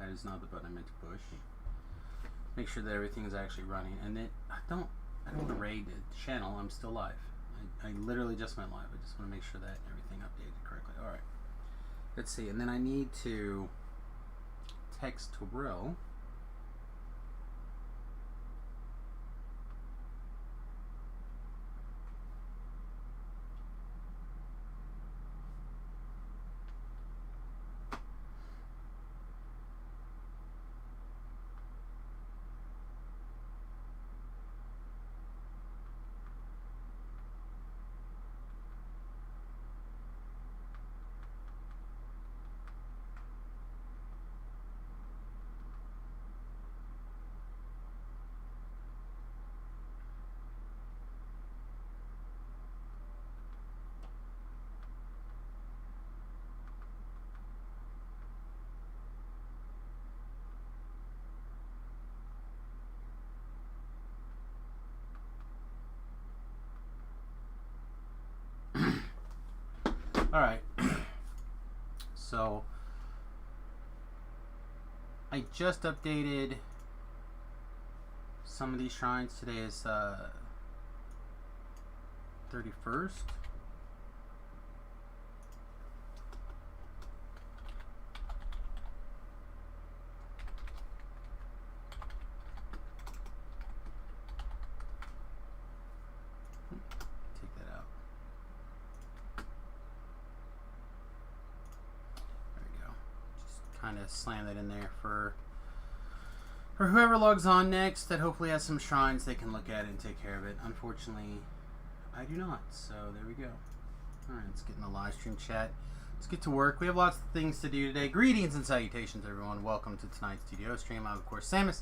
that is not the button I meant to push. Make sure that everything is actually running. And then I don't want to raid the channel. I'm still live. I literally just went live. I just want to make sure that everything updated correctly. All right. Let's see. And then I need to text Tobril. All right. So I just updated some of these shrines. Today is 31st. Take that out. There we go. Just kind of slam that in there for whoever logs on next that hopefully has some shrines they can look at it and take care of it. Unfortunately, I do not. So there we go. All right, let's get in the live stream chat. Let's get to work. We have lots of things to do today. Greetings and salutations, everyone. Welcome to tonight's TDO stream. I'm, of course, Samus.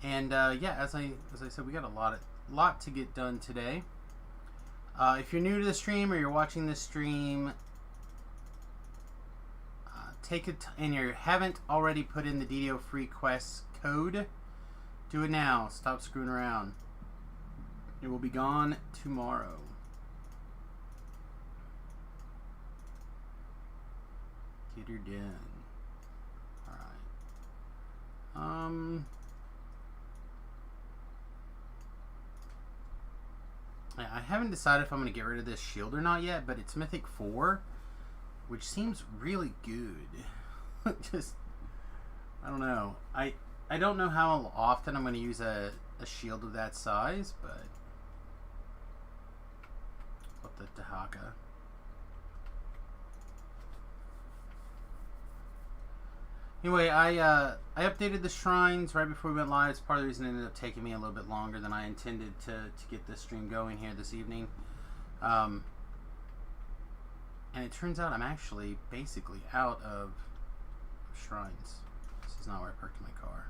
And yeah, as I said, we got a lot to get done today. If you're new to the stream or you're watching this stream, take it and you haven't already put in the DDO free quest code, do it now. Stop screwing around. It will be gone tomorrow. Get her done. Alright. I haven't decided if I'm going to get rid of this shield or not yet, but it's Mythic 4, which seems really good. Just, I don't know. I don't know how often I'm going to use a shield of that size, but what the Tahaka. Anyway, I updated the shrines right before we went live. It's part of the reason it ended up taking me a little bit longer than I intended to get this stream going here this evening. And it turns out I'm actually basically out of shrines. This is not where I parked my car.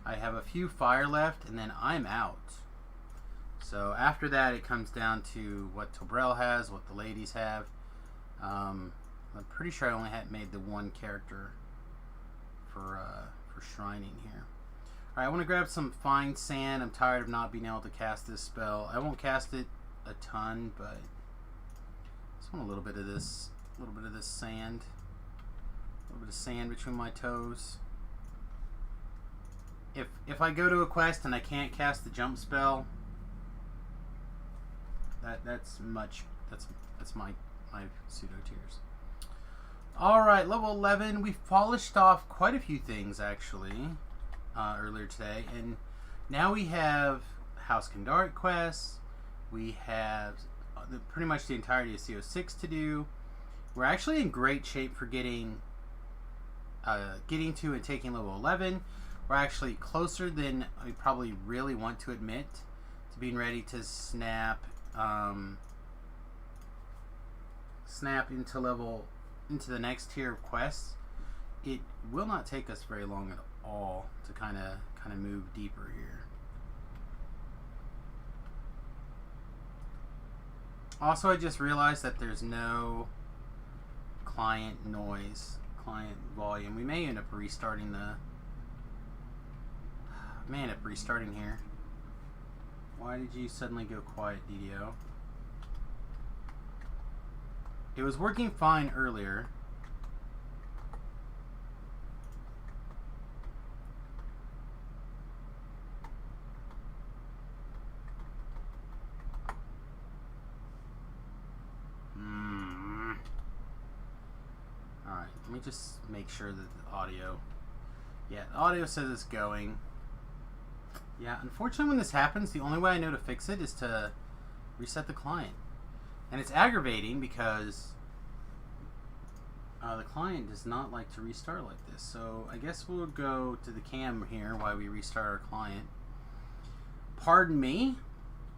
I have a few fire left, and then I'm out. So after that, it comes down to what Tobril has, what the ladies have. I'm pretty sure I only had made the one character for shrining here. Alright, I want to grab some fine sand. I'm tired of not being able to cast this spell. I won't cast it a ton, but I just want a little bit of this sand. A little bit of sand between my toes. If I go to a quest and I can't cast the jump spell, that's my pseudo tears. Alright, level 11. We've polished off quite a few things, actually, earlier today. And now we have House Kandaric quests. We have pretty much the entirety of CO6 to do. We're actually in great shape for getting to and taking level 11. We're actually closer than we probably really want to admit to being ready to snap into the next tier of quests. It will not take us very long at all to kind of move deeper here. Also, I just realized that there's no client noise, client volume. We may end up restarting here. Why did you suddenly go quiet, DDO? It was working fine earlier. Alright, let me just make sure that the audio... Yeah, the audio says it's going. Yeah, unfortunately when this happens, the only way I know to fix it is to reset the client. And it's aggravating because the client does not like to restart like this. So I guess we'll go to the cam here while we restart our client. Pardon me.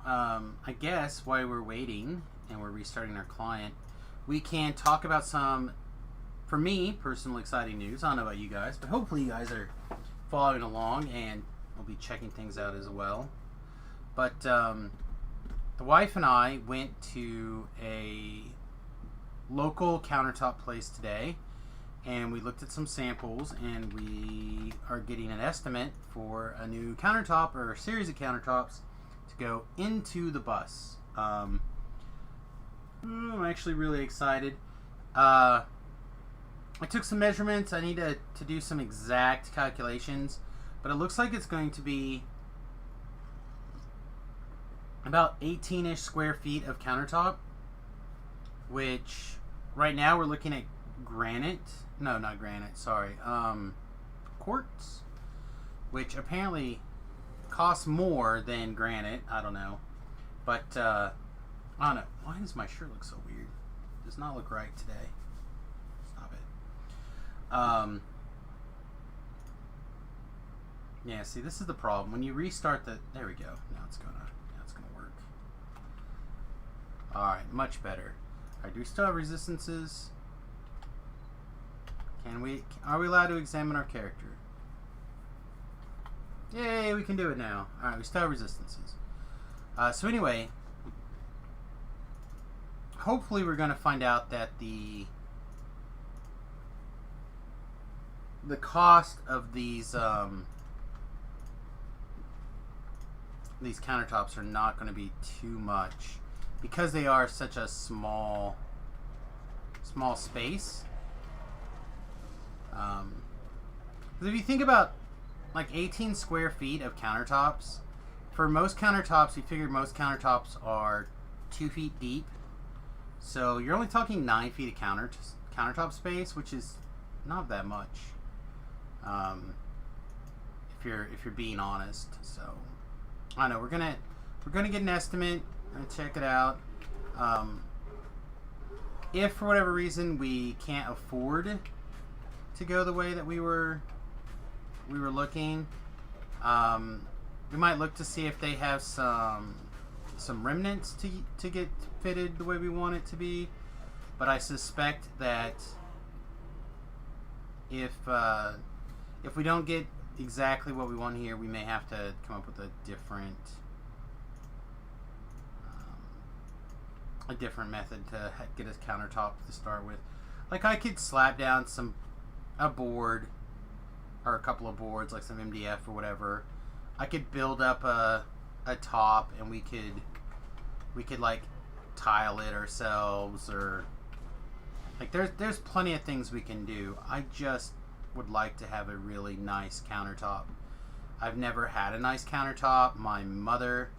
I guess while we're waiting and we're restarting our client, we can talk about some, for me, personal exciting news. I don't know about you guys, but hopefully you guys are following along and we'll be checking things out as well. But the wife and I went to a local countertop place today and we looked at some samples and we are getting an estimate for a new countertop or a series of countertops to go into the bus. I'm actually really excited. I took some measurements. I need to do some exact calculations, but it looks like it's going to be about 18-ish square feet of countertop, which right now we're looking at granite. No, not granite, sorry. Quartz, which apparently costs more than granite. I don't know. But, I don't know. Why does my shirt look so weird? It does not look right today. Stop it. Yeah, see, this is the problem. When you restart the... There we go. Now it's gonna work. Alright, much better. Alright, do we still have resistances? Are we allowed to examine our character? Yay, we can do it now. Alright, we still have resistances. So anyway, hopefully we're going to find out that the cost of these countertops are not going to be too much because they are such a small space. If you think about like 18 square feet of countertops, for most countertops, we figured most countertops are 2 feet deep. So you're only talking 9 feet of countertop space, which is not that much. If you're being honest. So I don't know, we're gonna get an estimate and check it out. If for whatever reason we can't afford to go the way that we were looking, we might look to see if they have some remnants to get fitted the way we want it to be. But I suspect that if we don't get exactly what we want here, we may have to come up with a different method to get a countertop to start with. Like I could slap down a board or a couple of boards, like some MDF or whatever. I could build up a top and we could like tile it ourselves, or like there's plenty of things we can do. I just would like to have a really nice countertop. I've never had a nice countertop. My mother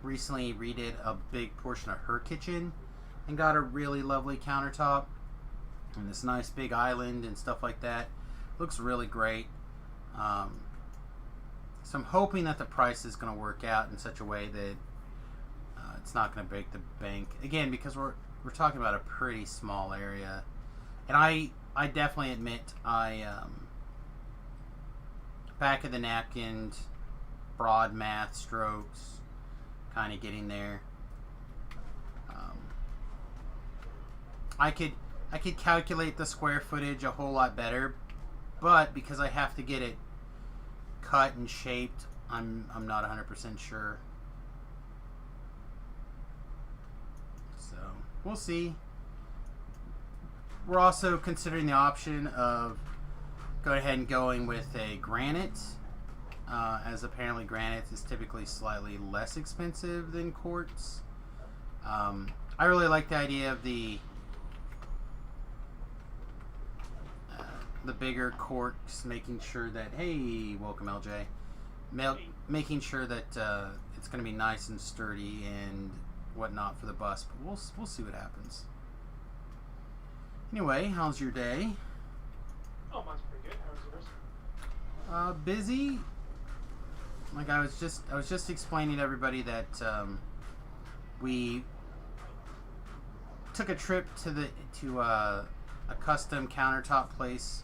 recently redid a big portion of her kitchen and got a really lovely countertop and this nice big island and stuff like that. Looks really great. So I'm hoping that the price is going to work out in such a way that it's not going to break the bank. Again, because we're talking about a pretty small area. And I definitely admit back of the napkin, broad math strokes, kind of getting there. I could calculate the square footage a whole lot better, but because I have to get it cut and shaped, I'm not 100% sure. So we'll see. We're also considering the option of going ahead and going with a granite, as apparently granite is typically slightly less expensive than quartz. I really like the idea of the bigger quartz, making sure that, hey, welcome LJ, making sure that it's going to be nice and sturdy and whatnot for the bus. But we'll see what happens. Anyway, how's your day? Oh, mine's pretty good. How's yours? Busy. Like I was just explaining to everybody that we took a trip to a custom countertop place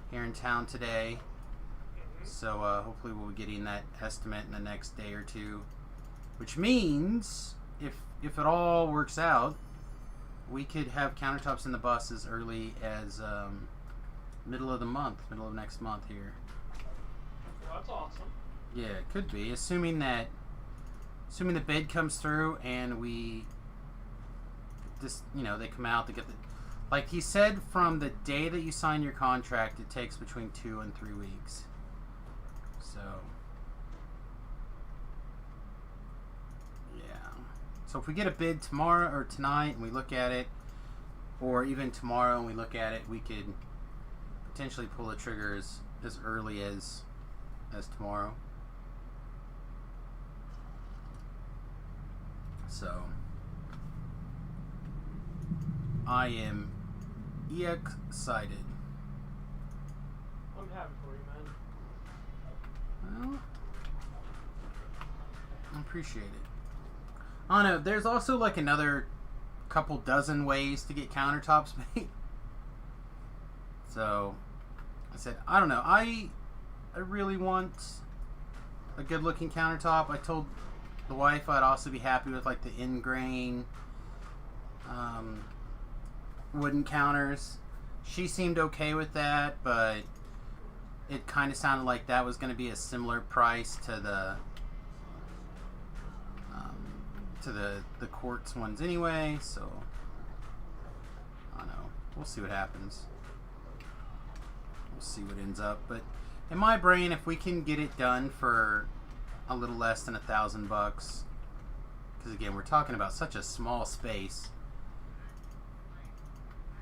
here in town today. So hopefully we'll be getting that estimate in the next day or two, which means if it all works out, we could have countertops in the bus as early as middle of next month here. Well, that's awesome. Yeah, it could be, assuming the bid comes through and we just, they come out to get the, like he said, from the day that you sign your contract, it takes between 2 and 3 weeks. So yeah. So if we get a bid tomorrow or tonight and we look at it, or even tomorrow and we look at it, we could potentially pull the trigger as early as tomorrow. So I am excited. I'm happy for you, man. Well, I appreciate it. I don't know, there's also like another couple dozen ways to get countertops made. So I said, I don't know, I really want a good looking countertop. I told the wife I'd also be happy with like the in-grain wooden counters. She seemed okay with that, but it kind of sounded like that was going to be a similar price to the quartz ones anyway. So I don't know. We'll see what happens. We'll see what ends up. But in my brain, if we can get it done for a little less than $1,000, because again, we're talking about such a small space,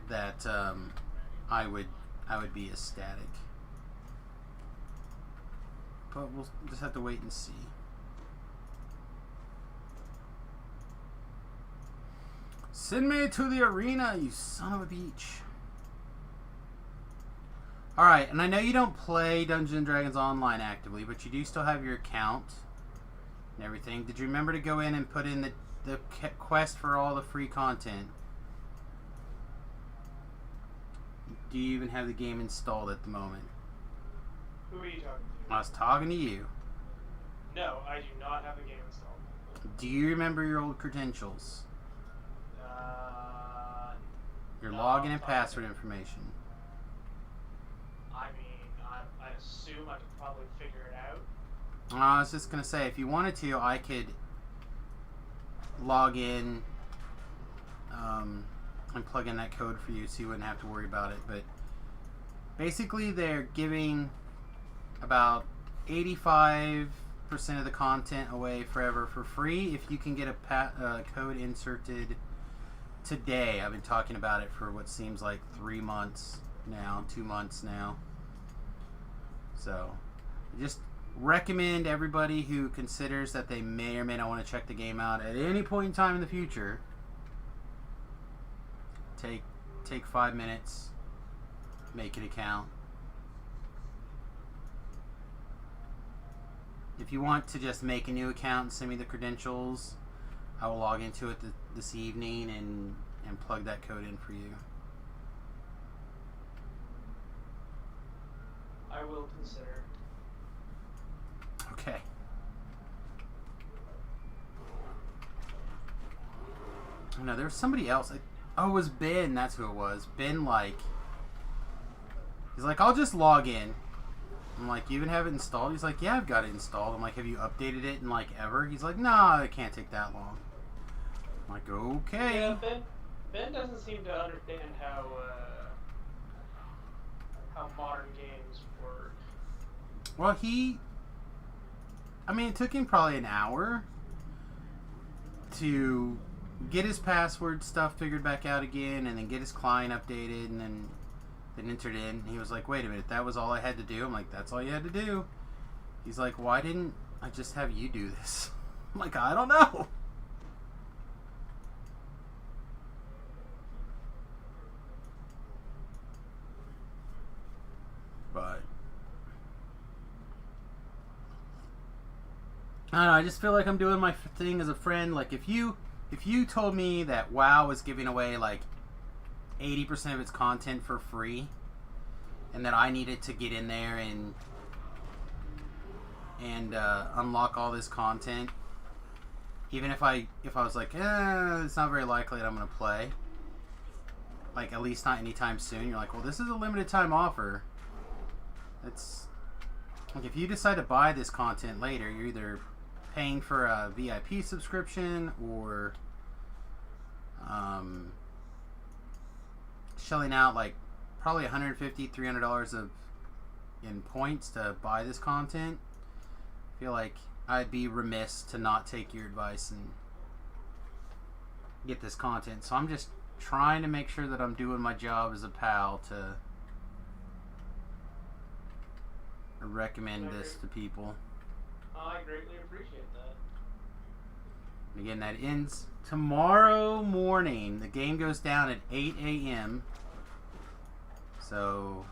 that I would be ecstatic. But we'll just have to wait and see. Send me to the arena, you son of a bitch. Alright, and I know you don't play Dungeons & Dragons Online actively, but you do still have your account and everything. Did you remember to go in and put in the quest for all the free content? Do you even have the game installed at the moment? Who are you talking to? I was talking to you. No, I do not have the game installed. Do you remember your old credentials? Your No, login and password information. I mean, I assume I could probably figure it out. I was just going to say, if you wanted to, I could log in and plug in that code for you so you wouldn't have to worry about it. But basically, they're giving about 85% of the content away forever for free if you can get a code inserted today. I've been talking about it for what seems like 3 months now, 2 months now. So I just recommend everybody who considers that they may or may not want to check the game out at any point in time in the future, take 5 minutes, make an account. If you want to just make a new account and send me the credentials, I will log into it this evening and plug that code in for you. I will consider. Okay. Oh, no, there was somebody else. Oh, it was Ben. That's who it was. Ben, he's like, I'll just log in. I'm like, you even have it installed? He's like, yeah, I've got it installed. I'm like, have you updated it in ever? He's like, nah, it can't take that long. I'm like, okay. Yeah, Ben doesn't seem to understand how modern games work. Well, it took him probably an hour to get his password stuff figured back out again, and then get his client updated, and then entered in. And he was like, wait a minute, that was all I had to do? I'm like, that's all you had to do. He's like, why didn't I just have you do this? I'm like, I don't know. I don't know, I just feel like I'm doing my thing as a friend. Like if you told me that WoW was giving away like 80% of its content for free, and that I needed to get in there and unlock all this content, even if I was like, it's not very likely that I'm gonna play, like at least not anytime soon. You're like, well, this is a limited time offer. It's like if you decide to buy this content later, you're either paying for a VIP subscription or shelling out like probably $150-$300 in points to buy this content. I feel like I'd be remiss to not take your advice and get this content. So I'm just trying to make sure that I'm doing my job as a pal to recommend this to people. I greatly appreciate that. Again, that ends tomorrow morning. The game goes down at 8 a.m. So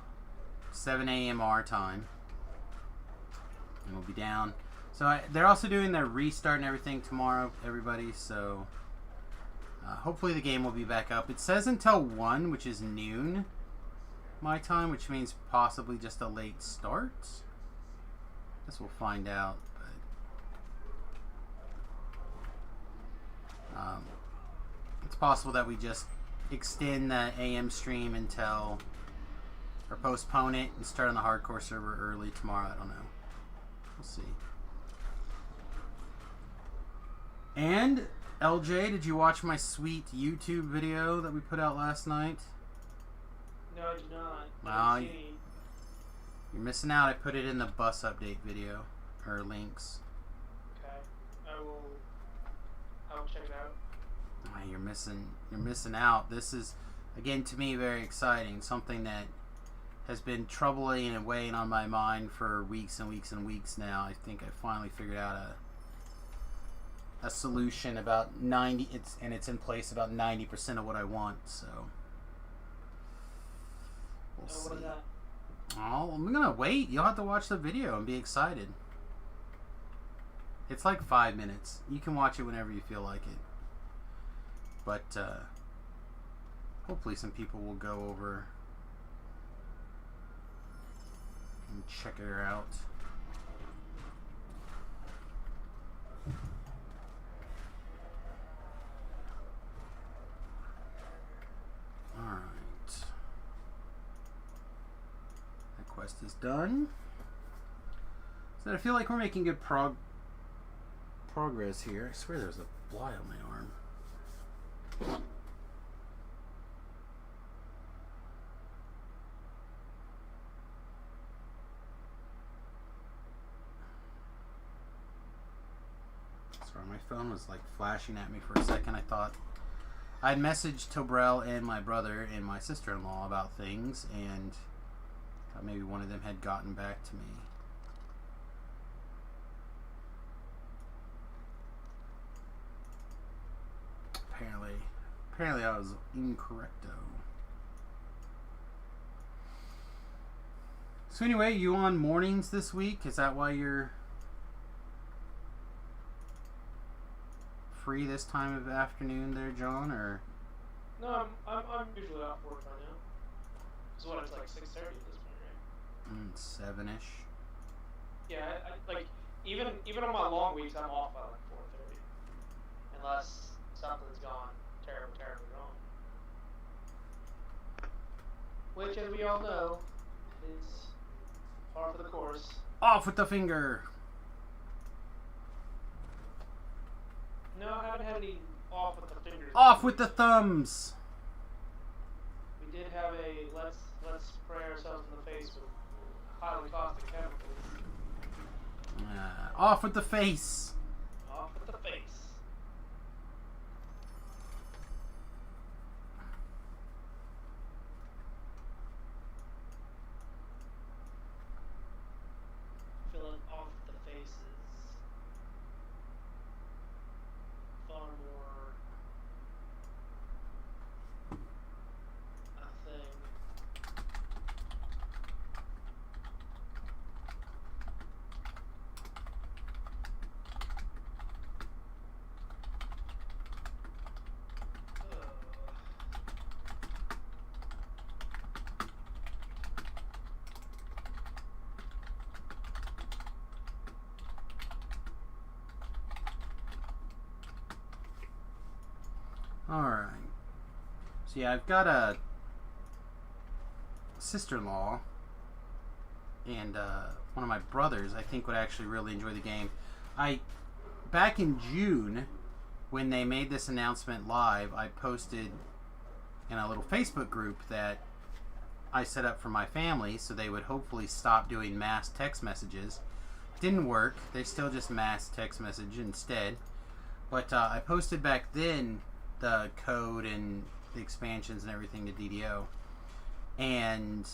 7 a.m. our time. And we'll be down. So they're also doing their restart and everything tomorrow, everybody. So hopefully the game will be back up. It says until 1, which is noon my time, which means possibly just a late start. Guess we'll find out. But it's possible that we just extend the AM stream until, or postpone it and start on the hardcore server early tomorrow. I don't know. We'll see. And LJ, did you watch my sweet YouTube video that we put out last night? No, I did not. Well, you're missing out. I put it in the bus update video, or links. Okay, I will check it out. Oh, you're missing out. This is, again, to me, very exciting. Something that has been troubling and weighing on my mind for weeks and weeks and weeks now. I think I finally figured out a solution about 90. It's in place about 90% of what I want. So we'll see. What is that? Oh, I'm gonna wait. You'll have to watch the video and be excited. It's like 5 minutes. You can watch it whenever you feel like it. But hopefully some people will go over and check her out. Alright. That quest is done. So I feel like we're making good progress here. I swear there's a fly on my arm. Sorry, my phone was like flashing at me for a second. I thought I'd messaged Tobrell and my brother and my sister-in-law about things, and thought maybe one of them had gotten back to me. Apparently I was incorrecto. So anyway, you on mornings this week? Is that why you're free this time of afternoon there, John? Or No, I'm usually off work by now. So what, it's like 6:30 at this point, right? 7-ish. Yeah, I like even on my long weeks, I'm off by like 4:30, unless something's gone terribly wrong. Which, as we all know, is par for the course. Off with the finger. No, I haven't had any off with the fingers. Off with the thumbs. We did have a let's spray ourselves in the face with highly caustic chemicals. Off with the face. Off with the face. Feeling off the face is far more a thing. Alright. So yeah, I've got a sister-in-law and one of my brothers I think would actually really enjoy the game. Back in June, when they made this announcement live, I posted in a little Facebook group that I set up for my family so they would hopefully stop doing mass text messages. Didn't work. They still just mass text message instead. But I posted back then the code and the expansions and everything to DDO. And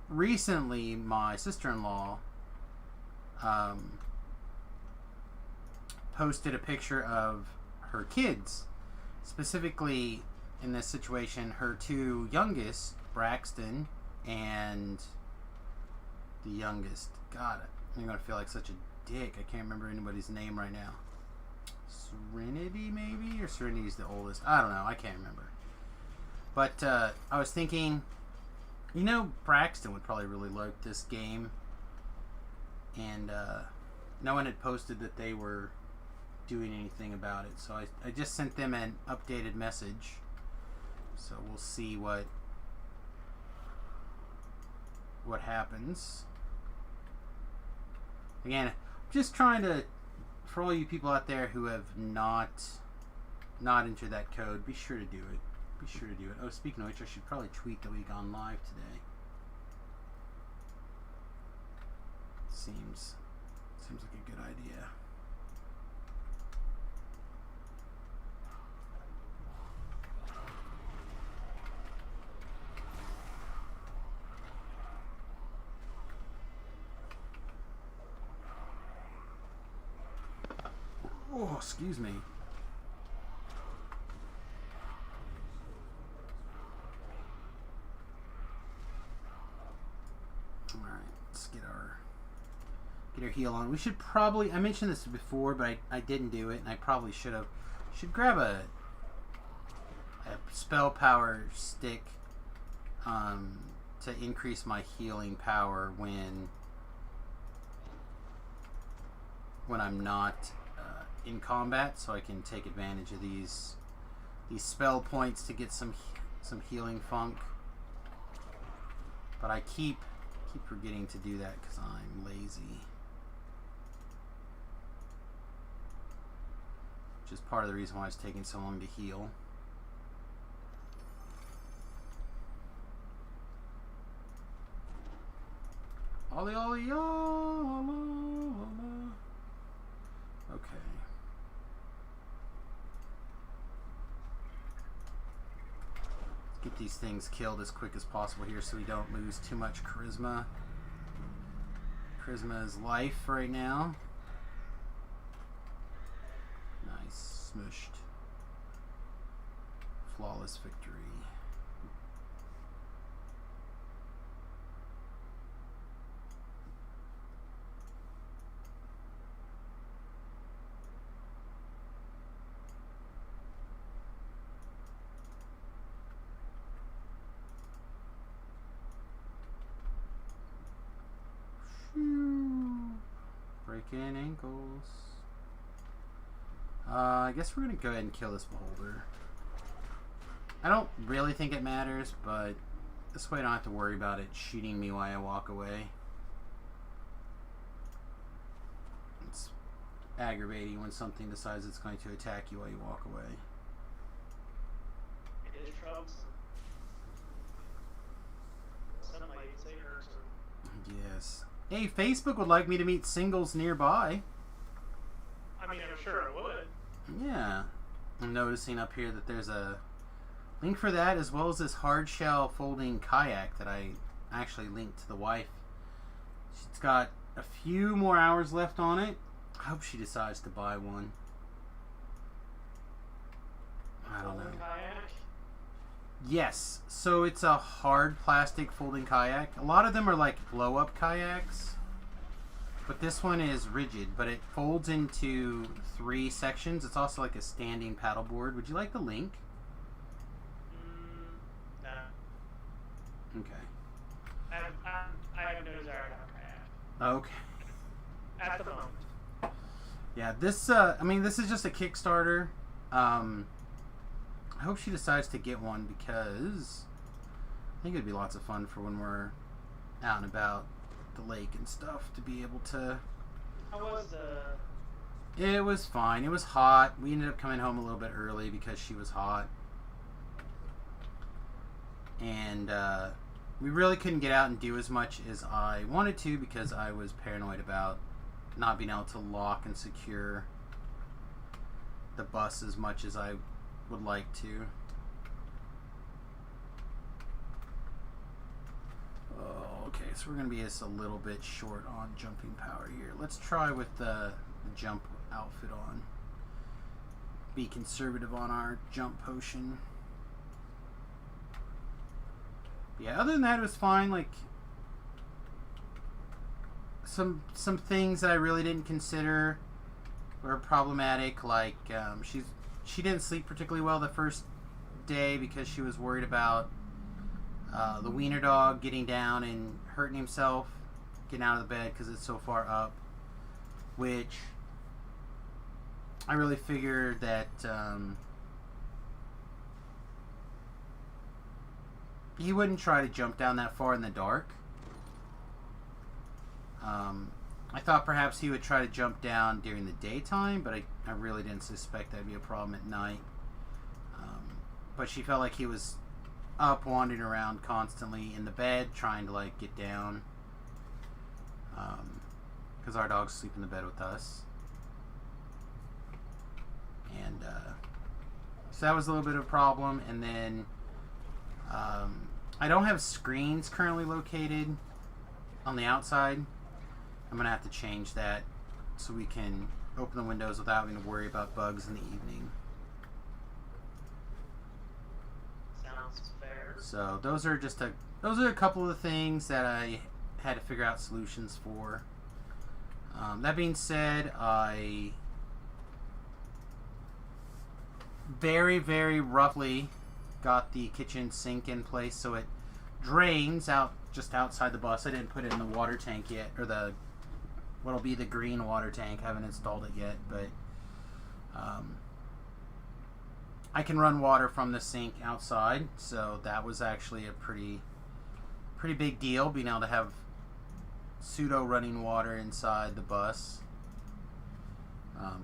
recently, my sister-in-law posted a picture of her kids. Specifically, in this situation, her two youngest, Braxton, and the youngest, God, I'm going to feel like such a dick. I can't remember anybody's name right now. Serenity, maybe? Or Serenity's the oldest? I don't know. I can't remember. But I was thinking, you know, Braxton would probably really like this game. And no one had posted that they were doing anything about it. So I just sent them an updated message. So we'll see what happens. Again, I'm just trying to, for all you people out there who have not entered that code, be sure to do it. Be sure to do it. Oh, speaking of which, I should probably tweet that we've gone live today. Seems like a good idea. Oh, excuse me. Alright, let's get our heal on. We should probably, I mentioned this before, but I didn't do it, and I probably should have. Should grab a spell power stick to increase my healing power when I'm not in combat, so I can take advantage of these spell points to get some healing funk. But I keep forgetting to do that because I'm lazy. Which is part of the reason why it's taking so long to heal. Ollie, ollie, ollie. Okay. Let's get these things killed as quick as possible here so we don't lose too much charisma. Charisma is life right now. Nice. Smushed. Flawless victory. Breaking ankles. I guess we're gonna go ahead and kill this beholder. I don't really think it matters, but this way I don't have to worry about it shooting me while I walk away. It's aggravating when something decides it's going to attack you while you walk away. It is troublesome. Some might say hurts. Yes. Hey, Facebook would like me to meet singles nearby. I mean, I'm sure it would. Yeah. I'm noticing up here that there's a link for that, as well as this hard shell folding kayak that I actually linked to the wife. She's got a few more hours left on it. I hope she decides to buy one. I don't know. Kayak? Yes, so it's a hard plastic folding kayak. A lot of them are like blow-up kayaks, but this one is rigid, but it folds into 3 sections. It's also like a standing paddleboard. Would you like the link? No. Okay. I have no desire to have a kayak. Okay. At the moment. Yeah, this, I mean, this is just a Kickstarter. I hope she decides to get one because I think it'd be lots of fun for when we're out and about the lake and stuff to be able to. How was the... It was fine. It was hot. We ended up coming home a little bit early because she was hot. And we really couldn't get out and do as much as I wanted to because I was paranoid about not being able to lock and secure the bus as much as I would like to. Oh, okay, so we're going to be just a little bit short on jumping power here. Let's try with the jump outfit on. Be conservative on our jump potion. Yeah, other than that, it was fine. Like, some things that I really didn't consider were problematic. Like, she didn't sleep particularly well the first day because she was worried about the wiener dog getting down and hurting himself, getting out of the bed because it's so far up. Which I really figured that he wouldn't try to jump down that far in the dark. I thought perhaps he would try to jump down during the daytime, but I really didn't suspect that'd be a problem at night. But she felt like he was up wandering around constantly in the bed trying to like get down, because our dogs sleep in the bed with us. And so that was a little bit of a problem. And then I don't have screens currently located on the outside. I'm gonna have to change that so we can open the windows without having to worry about bugs in the evening. Sounds fair. So those are a couple of the things that I had to figure out solutions for. That being said, I very, very roughly got the kitchen sink in place so it drains out just outside the bus. I didn't put it in the water tank yet, or what'll be the green water tank. I haven't installed it yet, but I can run water from the sink outside, so that was actually a pretty big deal, being able to have pseudo running water inside the bus.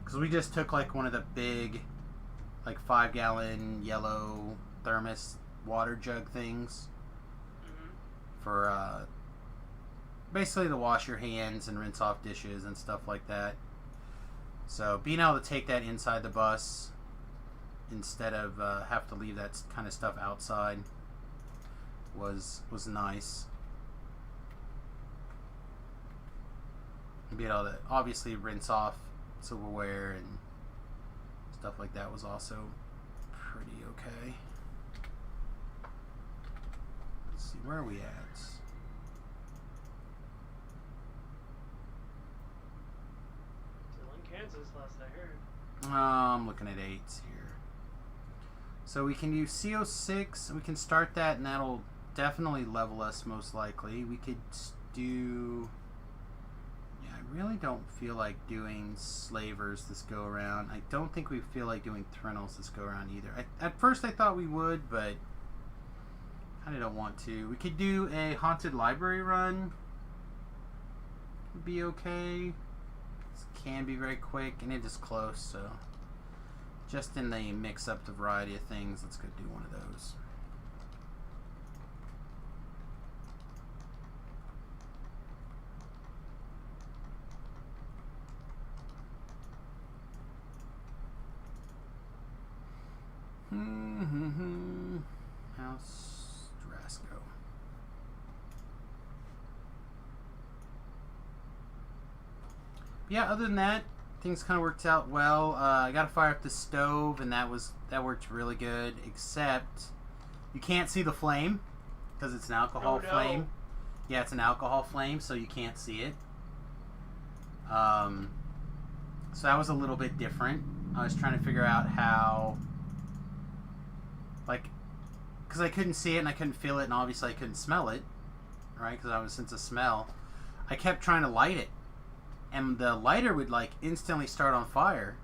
Because we just took like one of the big, like 5-gallon yellow thermos water jug things for basically to wash your hands and rinse off dishes and stuff like that. So being able to take that inside the bus instead of have to leave that kind of stuff outside was nice. And being able to obviously rinse off silverware and stuff like that was also pretty okay. Let's see, where are we at? Kansas last I heard. I'm looking at 8s here. So we can use CO6, we can start that, and that'll definitely level us most likely. We could do... Yeah, I really don't feel like doing slavers this go around. I don't think we feel like doing threnals this go around either. At first I thought we would, but kind of don't want to. We could do a haunted library run. Would be okay. Can be very quick, and it is close, so just in the mix up the variety of things, let's go do one of those. House Drasco. Yeah, other than that, things kind of worked out well. I got to fire up the stove, and that worked really good. Except you can't see the flame because it's an alcohol flame. Yeah, it's an alcohol flame, so you can't see it. So that was a little bit different. I was trying to figure out how, like, because I couldn't see it and I couldn't feel it, and obviously I couldn't smell it, right? Because I was sense of smell. I kept trying to light it. And the lighter would like instantly start on fire,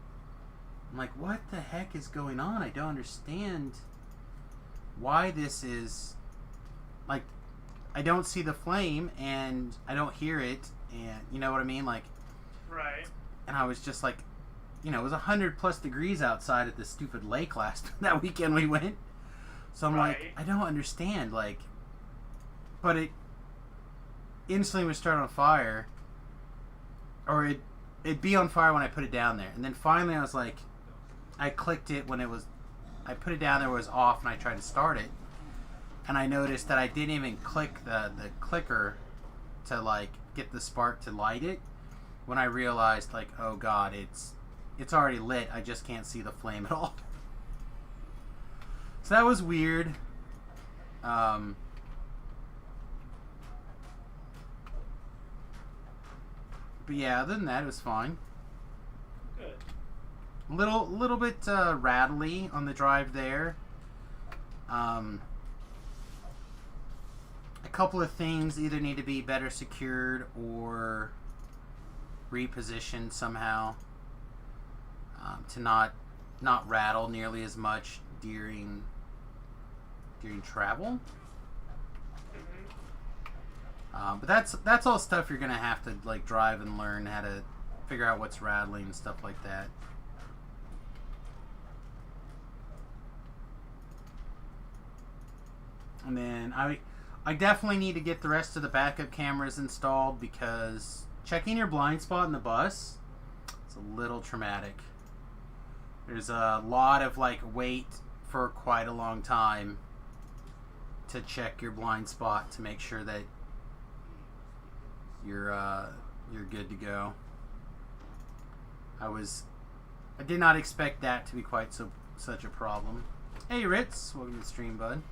I'm like, what the heck is going on? I don't understand why this is, like, I don't see the flame and I don't hear it, and you know what I mean? Like, Right. and I was just like, you know, it was 100+ degrees outside at this stupid lake that weekend we went. So I'm like, I don't understand, like, but it instantly would start on fire, or it'd be on fire when I put it down there. And then finally I was like, I clicked it when I put it down there, it was off, and I tried to start it. And I noticed that I didn't even click the clicker to, like, get the spark to light it. When I realized, like, oh god, it's already lit. I just can't see the flame at all. So that was weird. But yeah, other than that, it was fine. Good. Little bit rattly on the drive there. A couple of things either need to be better secured or repositioned somehow to not rattle nearly as much during travel. But that's all stuff you're gonna have to, like, drive and learn how to figure out what's rattling and stuff like that. And then I definitely need to get the rest of the backup cameras installed, because checking your blind spot in the bus is a little traumatic. There's a lot of, like, wait for quite a long time to check your blind spot to make sure that you're good to go. I did not expect that to be quite such a problem. Hey Ritz, welcome to the stream, bud.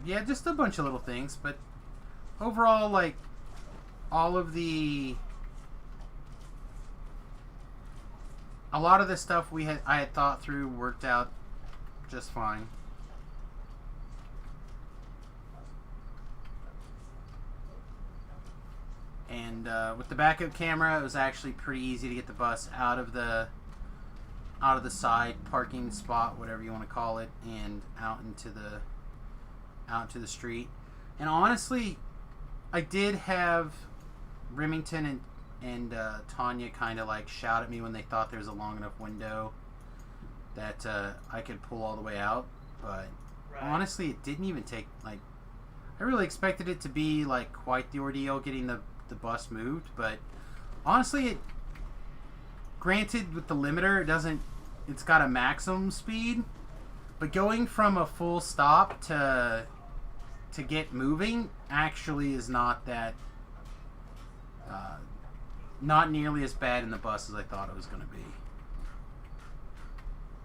Yeah, just a bunch of little things, but overall, like, a lot of the stuff I had thought through worked out just fine. And with the backup camera, it was actually pretty easy to get the bus out of the side parking spot, whatever you want to call it, and out into the street. And honestly, I did have Remington and Tanya kind of, like, shout at me when they thought there was a long enough window that I could pull all the way out, but honestly, it didn't even take, like, I really expected it to be, like, quite the ordeal getting the bus moved, but honestly, granted, with the limiter, it's got a maximum speed, but going from a full stop to get moving actually is not that not nearly as bad in the bus as I thought it was going to be.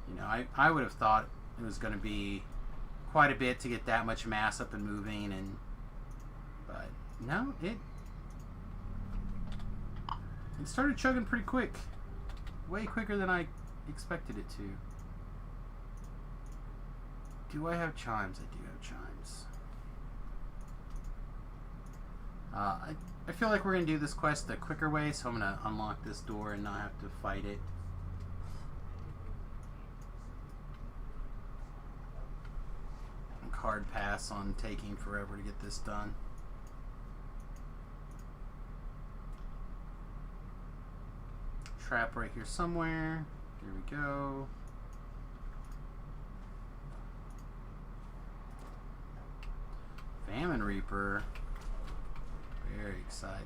You know, I would have thought it was going to be quite a bit to get that much mass up and moving, but no, it started chugging pretty quick. Way quicker than I expected it to. Do I have chimes? I do have chimes. I feel like we're going to do this quest the quicker way, so I'm going to unlock this door and not have to fight it. Hard pass on taking forever to get this done. Trap right here somewhere. Here we go. Famine Reaper. Very exciting.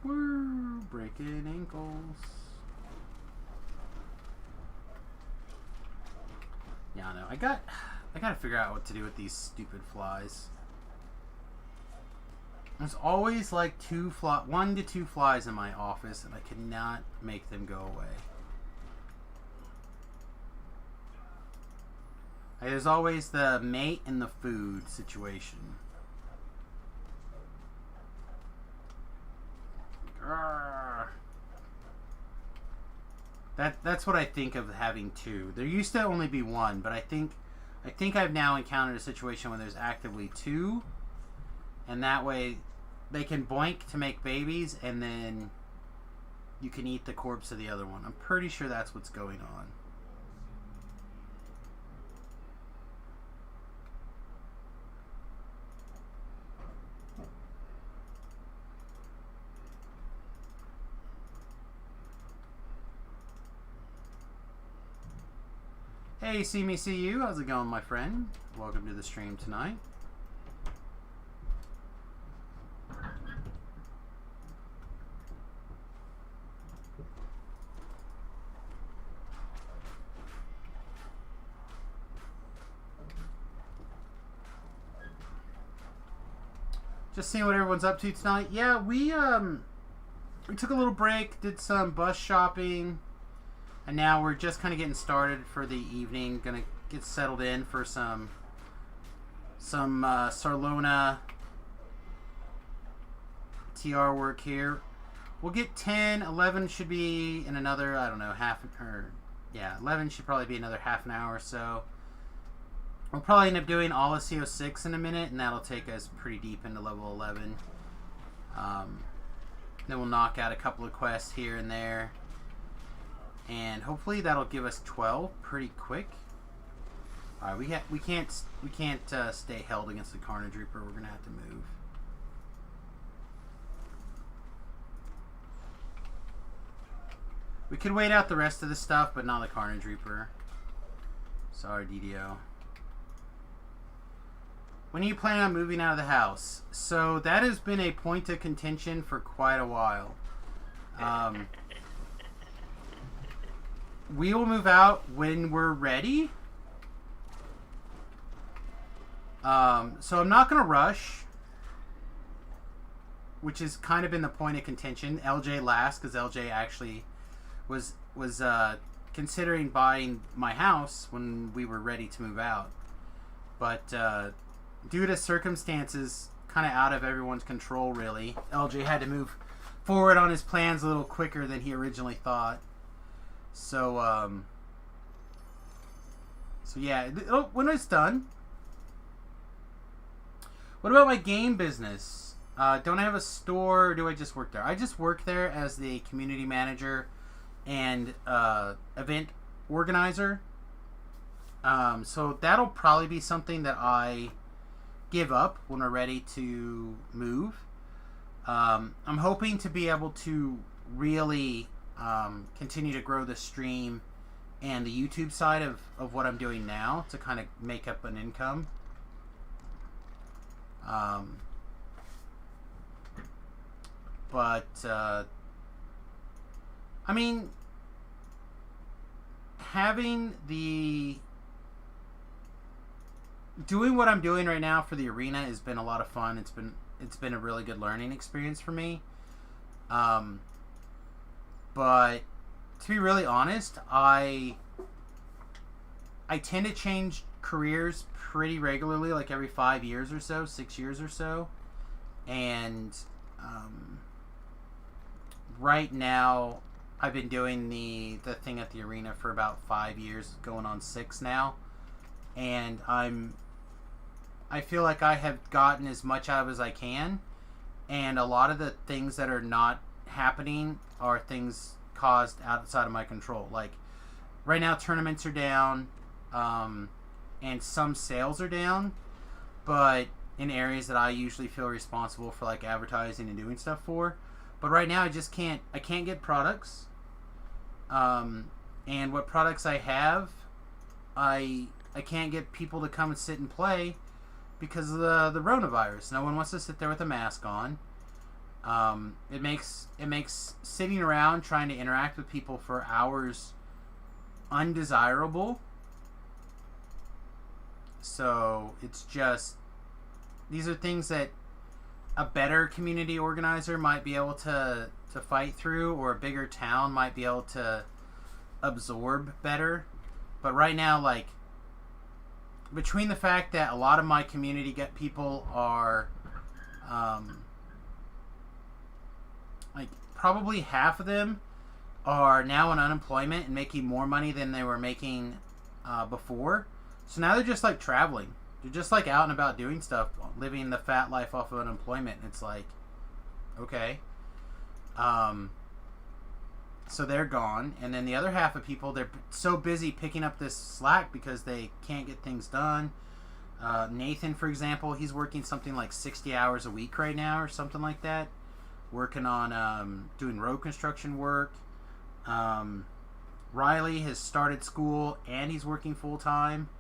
We're breaking ankles. Yeah, I know. I gotta figure out what to do with these stupid flies. There's always like 1 to 2 flies in my office, and I cannot make them go away. There's always the mate and the food situation. That's what I think of having two. There used to only be one, but I think I've now encountered a situation where there's actively two, and that way they can boink to make babies, and then you can eat the corpse of the other one. I'm pretty sure that's what's going on. Hey, see me, see you. How's it going, my friend? Welcome to the stream tonight. Just seeing what everyone's up to tonight. Yeah, we took a little break, did some bus shopping. And now we're just kind of getting started for the evening. Gonna get settled in for some Sarlona TR work here. We'll get 10, 11 should be in another, I don't know, 11 should probably be another half an hour or so. We'll probably end up doing all of CO6 in a minute, and that'll take us pretty deep into level 11. Then we'll knock out a couple of quests here and there. And hopefully that'll give us 12 pretty quick. All right, we can't stay held against the Carnage Reaper. We're gonna have to move. We could wait out the rest of the stuff, but not the Carnage Reaper. Sorry, DDO. When are you planning on moving out of the house? So that has been a point of contention for quite a while. We will move out when we're ready. So I'm not going to rush, which has kind of been the point of contention. LJ last, because LJ actually was considering buying my house when we were ready to move out. But due to circumstances kind of out of everyone's control, really, LJ had to move forward on his plans a little quicker than he originally thought. So yeah. Oh, when it's done. What about my game business? Don't I have a store, or do I just work there? I just work there as the community manager and event organizer. So that'll probably be something that I give up when we're ready to move. I'm hoping to be able to really continue to grow the stream and the YouTube side of what I'm doing now to kind of make up an income. But I mean, doing what I'm doing right now for the arena has been a lot of fun. It's been a really good learning experience for me. But to be really honest, I tend to change careers pretty regularly, like every 5 years or so, 6 years or so. And right now, I've been doing the thing at the arena for about 5 years, going on 6 now. And I feel like I have gotten as much out of as I can. And a lot of the things that are not happening are things caused outside of my control. Like right now, tournaments are down, and some sales are down, but in areas that I usually feel responsible for, like advertising and doing stuff for. But right now, I can't get products, and what products I have, I can't get people to come and sit and play because of the coronavirus. No one wants to sit there with a mask on. It makes sitting around trying to interact with people for hours undesirable. So it's just, these are things that a better community organizer might be able to fight through, or a bigger town might be able to absorb better. But right now, like, between the fact that a lot of my community people are, like probably half of them are now on unemployment and making more money than they were making before. So now they're just like traveling. They're just like out and about doing stuff, living the fat life off of unemployment. And it's like, okay. So they're gone. And then the other half of people, they're so busy picking up this slack because they can't get things done. Nathan, for example, he's working something like 60 hours a week right now or something like that. Working on doing road construction work. Riley has started school and he's working full time.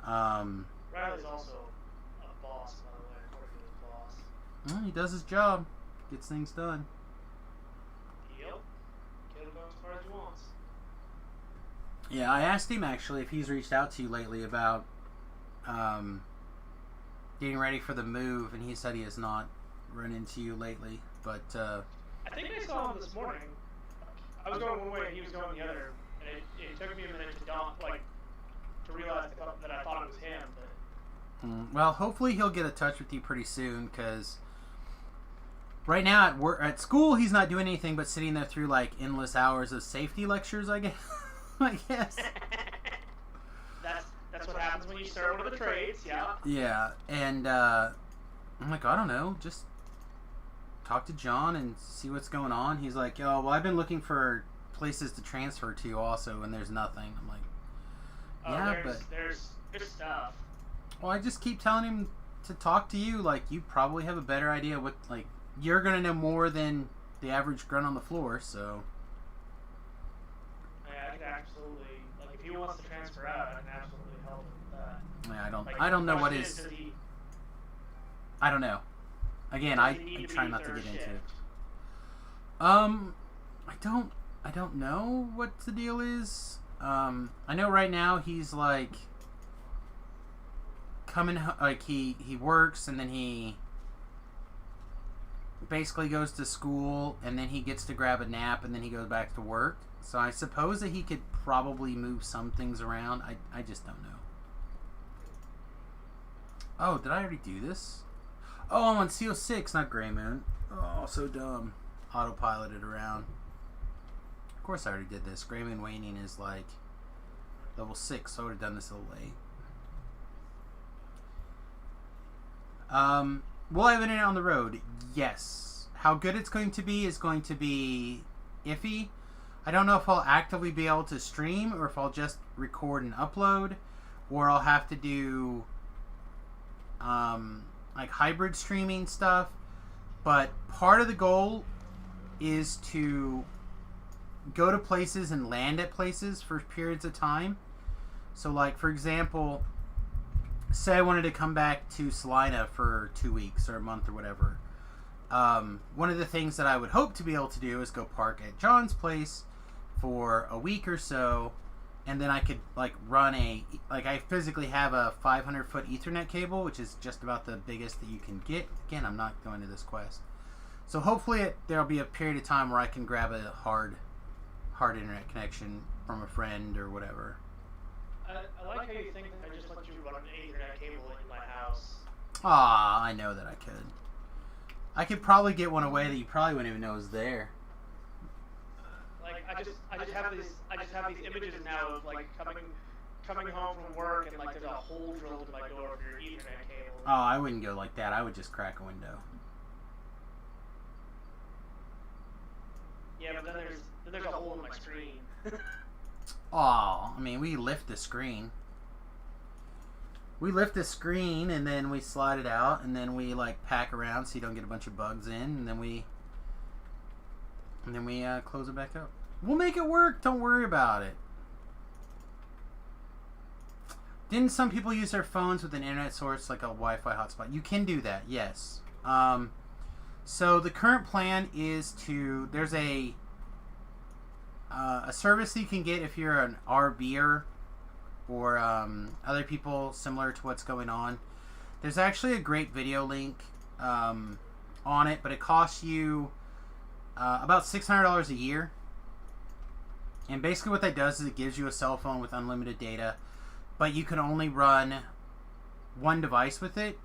Riley's also a boss, by the way, according to his boss. Well, he does his job, gets things done. Yep. Get him going as far as he wants. Yeah, I asked him actually if he's reached out to you lately about getting ready for the move, and he said he has not run into you lately. But I think I saw him this morning. I was going one way and he was going the other, and it took me a minute to realize that I thought it was him. But well, hopefully he'll get in touch with you pretty soon, because right now at school he's not doing anything but sitting there through like endless hours of safety lectures, I guess. I guess. That's what happens when you start one of the trades, yeah. Yeah, and I'm like, I don't know, just talk to John and see what's going on. He's like, oh, well, I've been looking for places to transfer to also, and there's nothing. I'm like, yeah, but there's stuff. Well, I just keep telling him to talk to you. Like, you probably have a better idea what, like, you're gonna know more than the average grunt on the floor. So yeah, I can absolutely, like, if he wants to transfer out, I can absolutely help him with that. Yeah, I don't know what his. I don't know. Again, I'm trying not to get into it. I don't know what the deal is. I know right now he's like coming, like he works and then he basically goes to school and then he gets to grab a nap and then he goes back to work. So I suppose that he could probably move some things around. I just don't know. Oh, did I already do this? Oh, I'm on CO6, not Grey Moon. Oh, so dumb. Autopiloted around. Of course I already did this. Grey Moon Waning is like level 6, so I would have done this a little late. Will I have internet on the road? Yes. How good it's going to be is going to be iffy. I don't know if I'll actively be able to stream or if I'll just record and upload, or I'll have to do like hybrid streaming stuff. But part of the goal is to go to places and land at places for periods of time. So like, for example, say I wanted to come back to Salina for 2 weeks or a month or whatever. One of the things that I would hope to be able to do is go park at John's place for a week or so, and then I could like run I physically have a 500-foot Ethernet cable, which is just about the biggest that you can get. Again, I'm not going to this quest. So hopefully there'll be a period of time where I can grab a hard internet connection from a friend or whatever. I like how you think that I just let you run an Ethernet cable in my house. Ah, I know that I could. I could probably get one away that you probably wouldn't even know was there. Like I just have these images now of like coming home from work and like there's a hole drilled into my door for your Ethernet cable. Oh, I wouldn't go like that. I would just crack a window. Yeah, but then there's a hole in my screen. Oh, I mean, we lift the screen. We lift the screen and then we slide it out and then we like pack around so you don't get a bunch of bugs in, and then we close it back up. We'll make it work. Don't worry about it. Didn't some people use their phones with an internet source like a Wi-Fi hotspot? You can do that, yes. So the current plan is there's a service you can get if you're an RBer or other people similar to what's going on. There's actually a great video link on it, but it costs you about $600 a year. And basically what that does is it gives you a cell phone with unlimited data. but you can only run one device with it.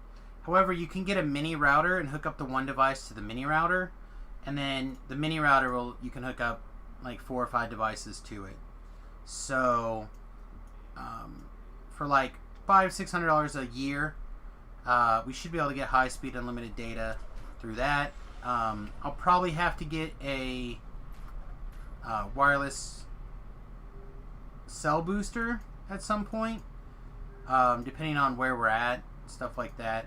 However, you can get a mini router and hook up the one device to the mini router, and then the mini router you can hook up like 4 or 5 devices to it. So for like $500-$600 a year, we should be able to get high-speed unlimited data through that. I'll probably have to get a wireless cell booster at some point, depending on where we're at, stuff like that.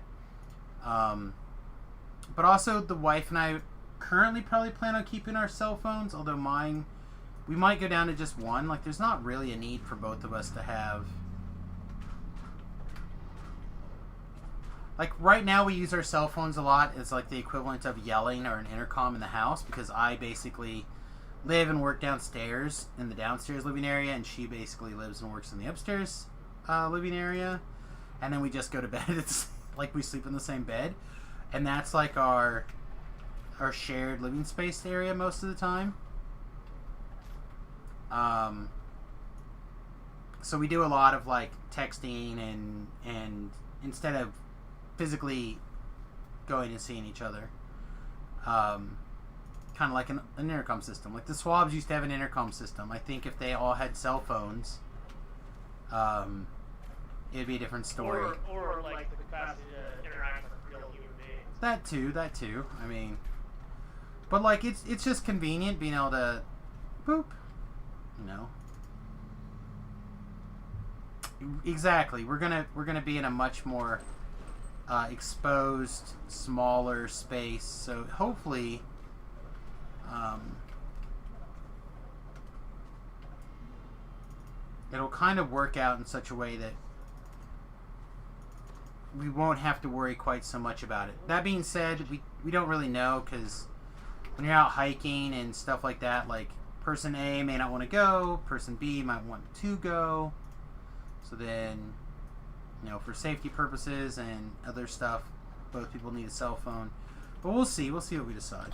But also, the wife and I currently probably plan on keeping our cell phones, although mine, we might go down to just one. Like, there's not really a need for both of us to have... Like, right now we use our cell phones a lot as, like, the equivalent of yelling or an intercom in the house, because I basically live and work downstairs in the downstairs living area, and she basically lives and works in the upstairs living area. And then we just go to bed. It's like we sleep in the same bed. And that's, like, our shared living space area most of the time. So we do a lot of, like, texting and instead of physically going and seeing each other. Kind of like an intercom system. Like the Swabs used to have an intercom system. I think if they all had cell phones, it'd be a different story. Or like the capacity to interact with real human beings. That too. I mean, but like it's just convenient being able to boop, you know. Exactly. We're gonna be in a much more exposed, smaller space. So hopefully, it'll kind of work out in such a way that we won't have to worry quite so much about it. That being said, we don't really know, because when you're out hiking and stuff like that, like person A may not want to go, person B might want to go. So then, you know, for safety purposes and other stuff, both people need a cell phone. But we'll see. We'll see what we decide.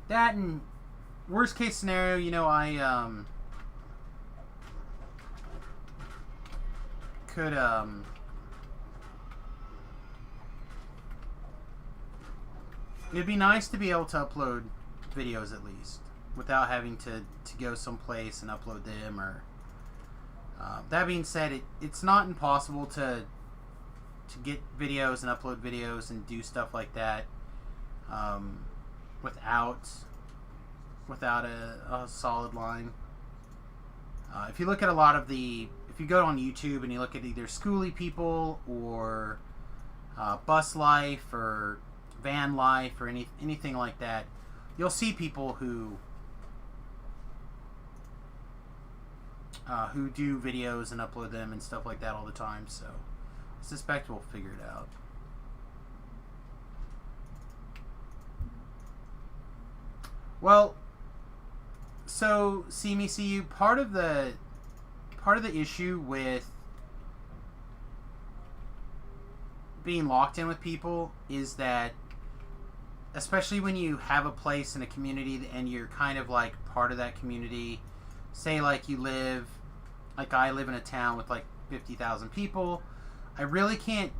That and worst case scenario, you know, I could it'd be nice to be able to upload videos at least without having to go someplace and upload them. Or that being said, it's not impossible to get videos and upload videos and do stuff like that without a solid line. If you look at a lot of if you go on YouTube and you look at either schooly people or bus life or van life or anything like that, you'll see people who do videos and upload them and stuff like that all the time. So I suspect we'll figure it out. Well, so see me, see you. Part of the issue with being locked in with people is that, especially when you have a place in a community and you're kind of like part of that community, say like I live in a town with like 50,000 people, I really can't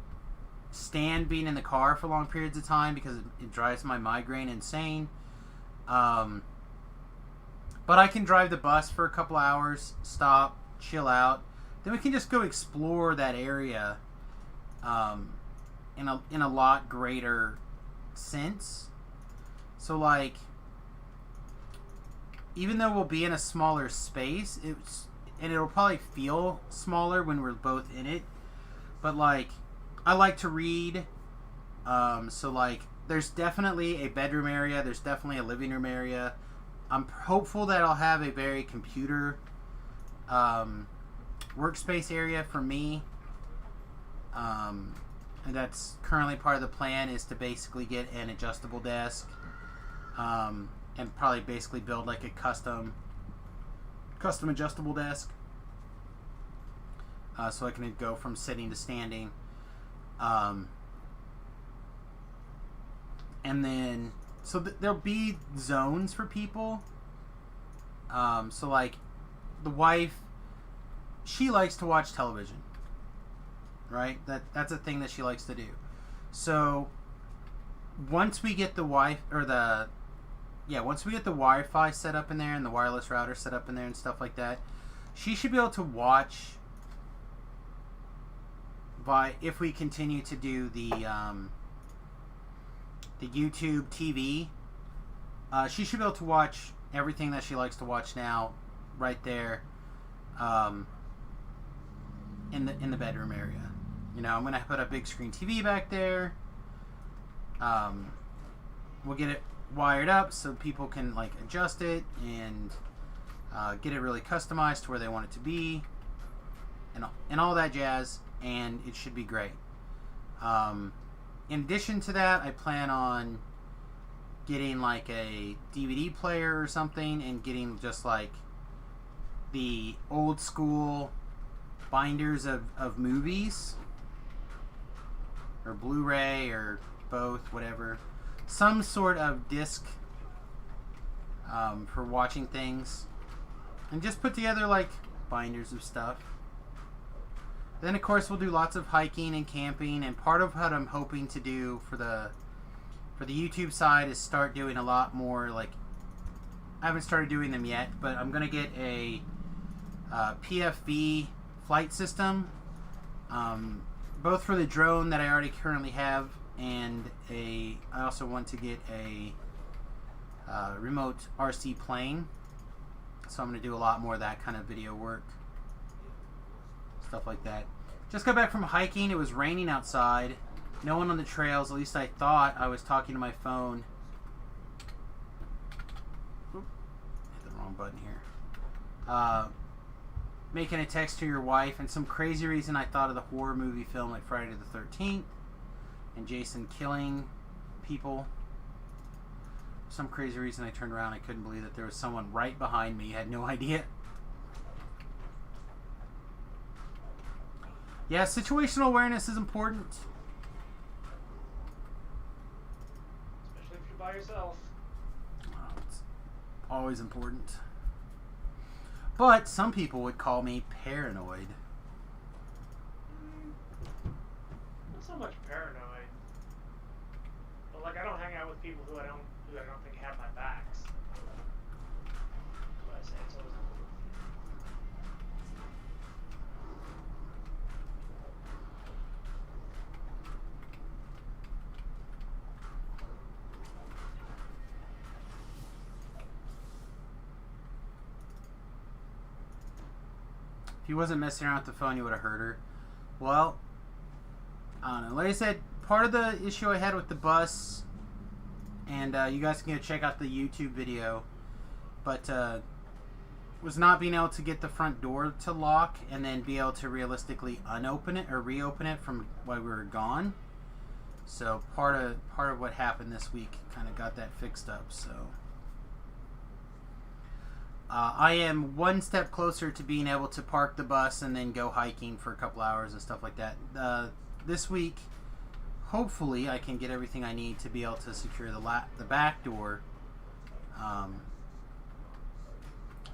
stand being in the car for long periods of time because it drives my migraine insane. But I can drive the bus for a couple hours, stop, chill out, then we can just go explore that area in a lot greater sense. So like, even though we'll be in a smaller space, it'll probably feel smaller when we're both in it, but like, I like to read, so like, there's definitely a bedroom area, there's definitely a living room area. I'm hopeful that I'll have a very computer workspace area for me, and that's currently part of the plan, is to basically get an adjustable desk, and probably basically build like a custom adjustable desk, so I can go from sitting to standing, And then, so there'll be zones for people. So like, the wife, she likes to watch television, right? That's a thing that she likes to do. So once we get the once we get the Wi-Fi set up in there and the wireless router set up in there and stuff like that, she should be able to watch if we continue to do the YouTube TV. She should be able to watch everything that she likes to watch now, right there, in the bedroom area. You know, I'm gonna put a big screen TV back there. We'll get it wired up so people can like adjust it and get it really customized to where they want it to be, and all that jazz, and it should be great. In addition to that, I plan on getting like a DVD player or something, and getting just like the old school binders of movies, or Blu-ray, or both, whatever, some sort of disc for watching things, and just put together like binders of stuff. Then of course we'll do lots of hiking and camping, and part of what I'm hoping to do for the YouTube side is start doing a lot more, like, I haven't started doing them yet, but I'm gonna get a PFV flight system, both for the drone that I already currently have, and I also want to get a remote RC plane. So I'm going to do a lot more of that kind of video work, stuff like that. Just got back from hiking. It was raining outside, no one on the trails. At least I thought. I was talking to my phone. Oop, hit the wrong button here. Making a text to your wife, and some crazy reason I thought of the horror movie film like Friday the 13th and Jason killing people. Some crazy reason I turned around. I couldn't believe that there was someone right behind me. I had no idea. Yeah, situational awareness is important. Especially if you're by yourself. It's always important. But some people would call me paranoid. Not so much paranoid. But like, I don't hang out with people who I don't think have my backs. What I say, it's always If he wasn't messing around with the phone, you would have heard her. Well, I don't know. Like I said, part of the issue I had with the bus, and you guys can go check out the YouTube video, but was not being able to get the front door to lock and then be able to realistically unopen it or reopen it from while we were gone. So part of what happened this week kind of got that fixed up. So I am one step closer to being able to park the bus and then go hiking for a couple hours and stuff like that. This week, hopefully, I can get everything I need to be able to secure the back door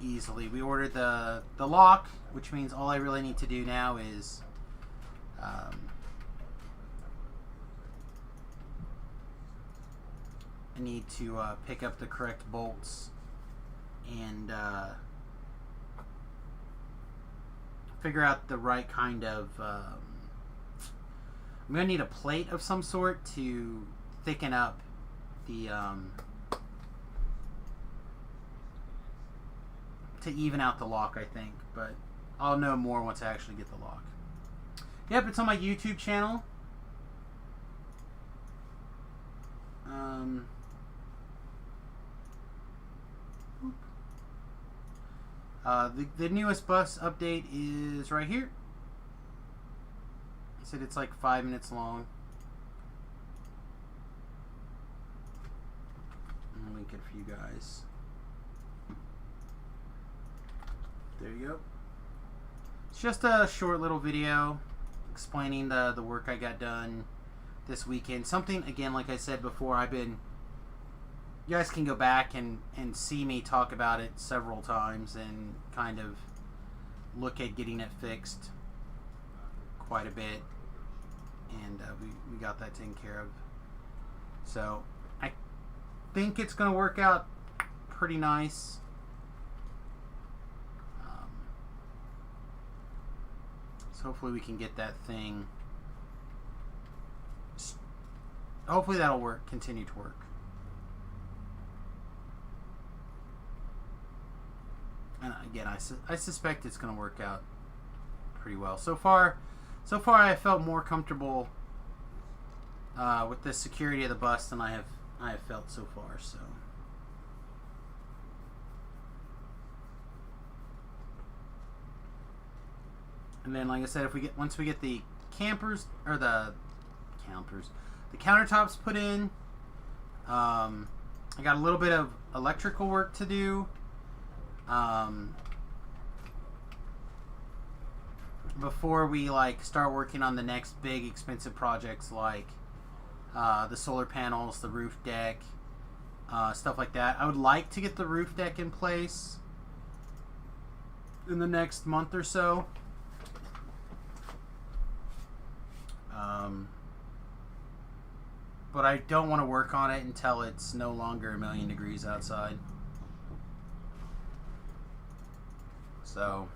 easily. We ordered the lock, which means all I really need to do now is I need to pick up the correct bolts and figure out the right kind of I'm going to need a plate of some sort to thicken up the to even out the lock, I think, but I'll know more once I actually get the lock. Yep, it's on my YouTube channel. The newest bus update is right here. I said it's like 5 minutes long. I'll link it for you guys. There you go. It's just a short little video explaining the work I got done, this weekend. Something, again, like I said before, you guys can go back and see me talk about it several times and kind of look at getting it fixed quite a bit. And we got that taken care of. So I think it's going to work out pretty nice. So hopefully we can get that thing. Hopefully that'll work. Continue to work. And again, I suspect it's going to work out pretty well. So far I felt more comfortable with the security of the bus than I have felt so far. So. And then, like I said, once we get the the countertops put in, I got a little bit of electrical work to do. Before we start working on the next big expensive projects like the solar panels, the roof deck, stuff like that. I would like to get the roof deck in place in the next month or so. But I don't want to work on it until it's no longer 1,000,000 degrees outside. So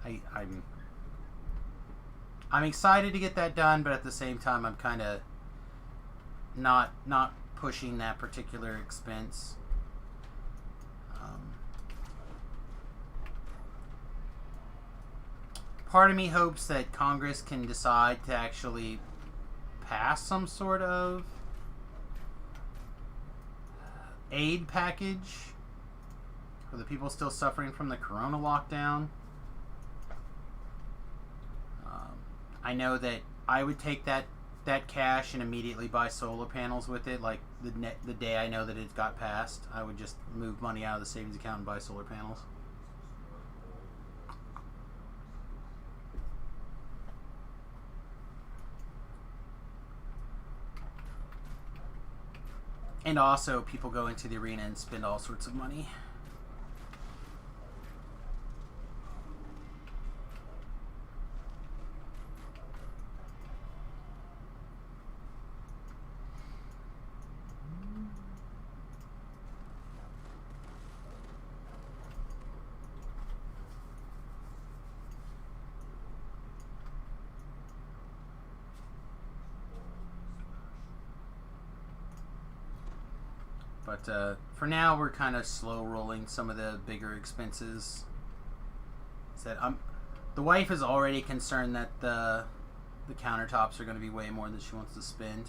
I'm excited to get that done, but at the same time I'm kind of not pushing that particular expense. Part of me hopes that Congress can decide to actually pass some sort of aid package for the people still suffering from the corona lockdown. I know that I would take that cash and immediately buy solar panels with it. Like the day I know that it got passed, I would just move money out of the savings account and buy solar panels. And also, people go into the arena and spend all sorts of money. But for now, we're kind of slow rolling some of the bigger expenses. The wife is already concerned that the countertops are going to be way more than she wants to spend.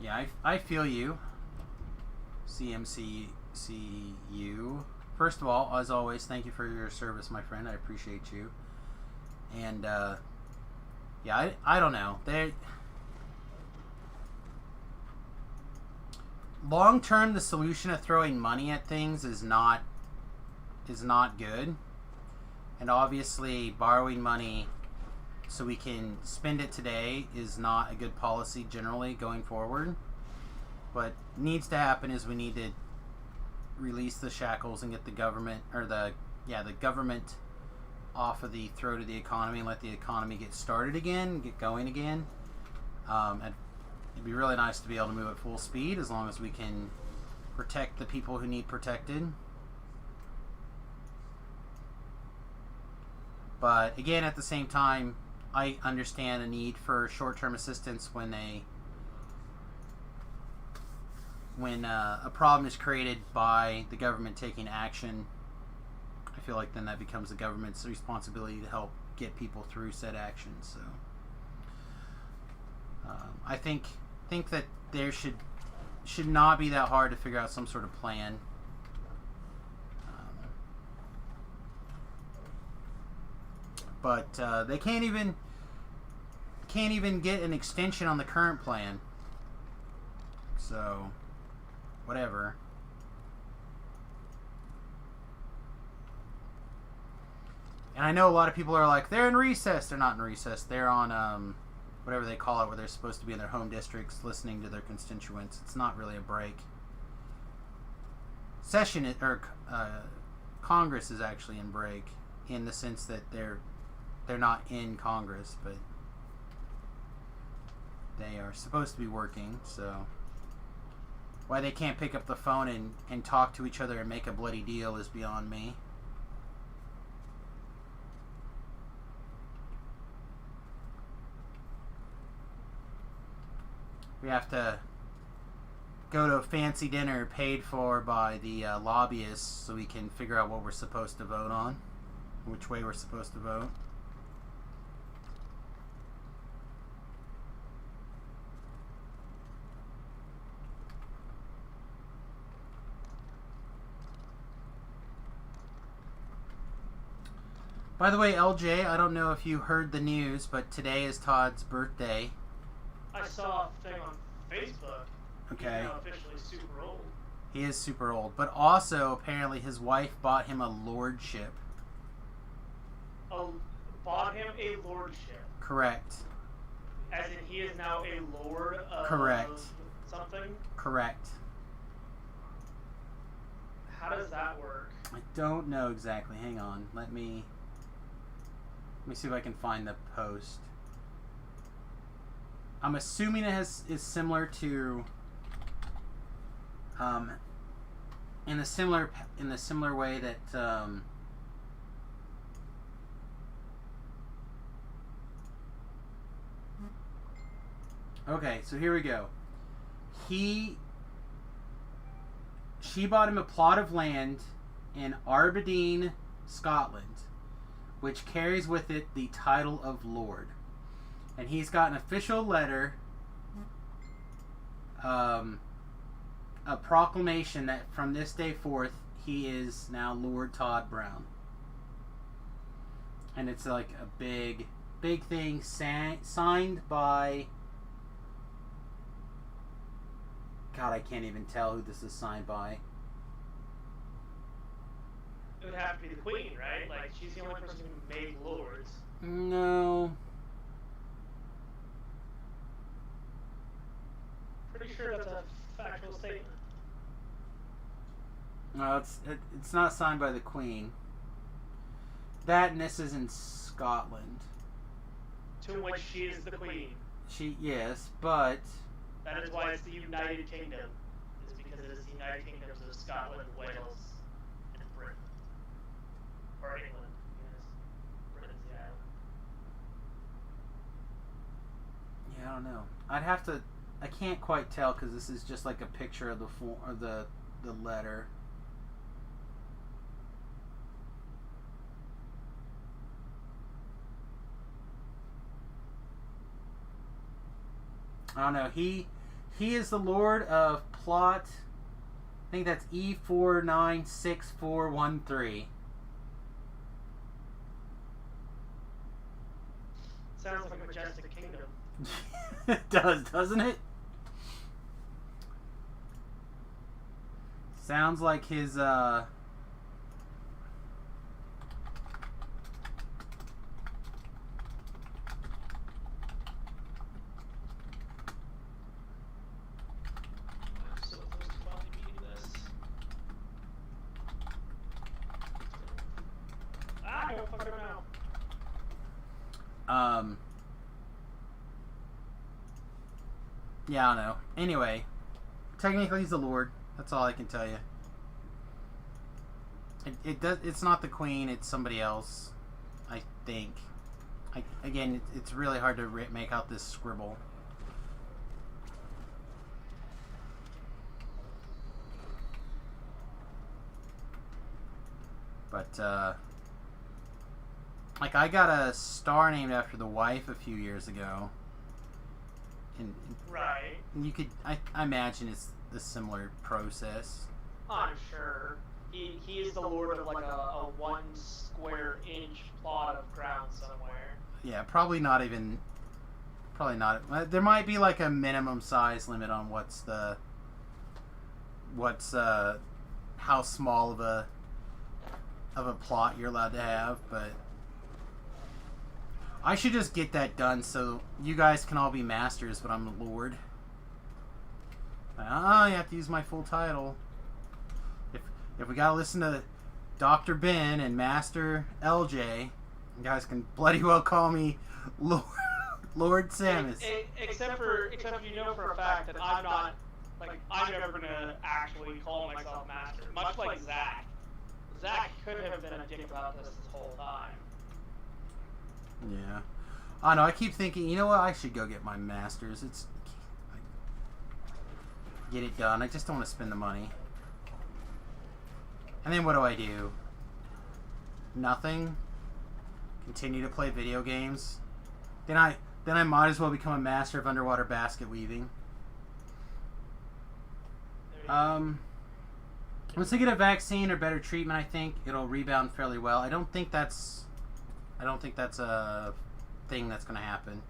Yeah, I feel you. CMCU. First of all, as always, thank you for your service, my friend. I appreciate you. And, yeah, I don't know. Long term, the solution of throwing money at things is not good. And obviously, borrowing money so we can spend it today is not a good policy generally going forward. What needs to happen is we need to release the shackles and get the government, the government off of the throat of the economy and let the economy get started again, get going again. And it'd be really nice to be able to move at full speed as long as we can protect the people who need protected. But again, at the same time, I understand a need for short-term assistance when a problem is created by the government taking action. I feel like then that becomes the government's responsibility to help get people through said action. So I think that there should not be that hard to figure out some sort of plan. But they can't even get an extension on the current plan. So whatever. And I know a lot of people are like, they're in recess. They're not in recess. They're on whatever they call it, where they're supposed to be in their home districts listening to their constituents. It's not really a break. Congress is actually in break in the sense that they're not in Congress, but they are supposed to be working. So why they can't pick up the phone and talk to each other and make a bloody deal is beyond me. We have to go to a fancy dinner paid for by the lobbyists so we can figure out what we're supposed to vote on, which way we're supposed to vote. By the way, LJ, I don't know if you heard the news, but today is Todd's birthday. I saw a thing on Facebook. Okay. He's now officially super old. He is super old. But also, apparently, his wife bought him a lordship. Bought him a lordship. Correct. As in, he is now a lord of Correct. something? Correct. How does that work? I don't know exactly. Hang on. Let me see if I can find the post. I'm assuming it is similar to in the similar way that okay, so here we go. She bought him a plot of land in Aberdeen, Scotland, which carries with it the title of Lord. And he's got an official letter, a proclamation that from this day forth, he is now Lord Todd Brown. And it's like a big thing signed by... God, I can't even tell who this is signed by. It would have to be the Queen, right? Like, she's the only person who made lords. No. Pretty sure that's a factual statement. No, it's not signed by the Queen. That and this is in Scotland. To which she is the Queen. Yes, but... That is why it's the United Kingdom. Is because it is the United Kingdoms of Scotland, Wales, and Britain. Or England, because Britain's the island. Yeah, I don't know. I'd have to... I can't quite tell because this is just like a picture of the letter. I don't know. He is the Lord of Plot. I think that's E496413. Sounds like a majestic kingdom. It does, doesn't it? Sounds like his yeah, I don't know. Anyway, technically he's the Lord. That's all I can tell you. It's not the Queen. It's somebody else, I think. Again, it's really hard to make out this scribble. But like I got a star named after the wife a few years ago. And right. You could, I imagine it's a similar process. I'm sure. He is the lord of like a 1 square inch plot of ground somewhere. Yeah, probably not. There might be like a minimum size limit on how small of a plot you're allowed to have, but I should just get that done so you guys can all be masters, but I'm the lord. I have to use my full title. If we gotta listen to Dr. Ben and Master LJ, you guys can bloody well call me Lord Samus. Except you know for a fact that I'm not, like, I'm never gonna actually call myself Master. Much like Zach. Zach could have been a dick about this whole time. Yeah. I know, I keep thinking, you know what, I should go get my Masters. Get it done. I just don't want to spend the money. And then what do? Nothing? Continue to play video games? Then I might as well become a master of underwater basket weaving. Once they get a vaccine or better treatment, I think it'll rebound fairly well. I don't think that's a thing that's going to happen.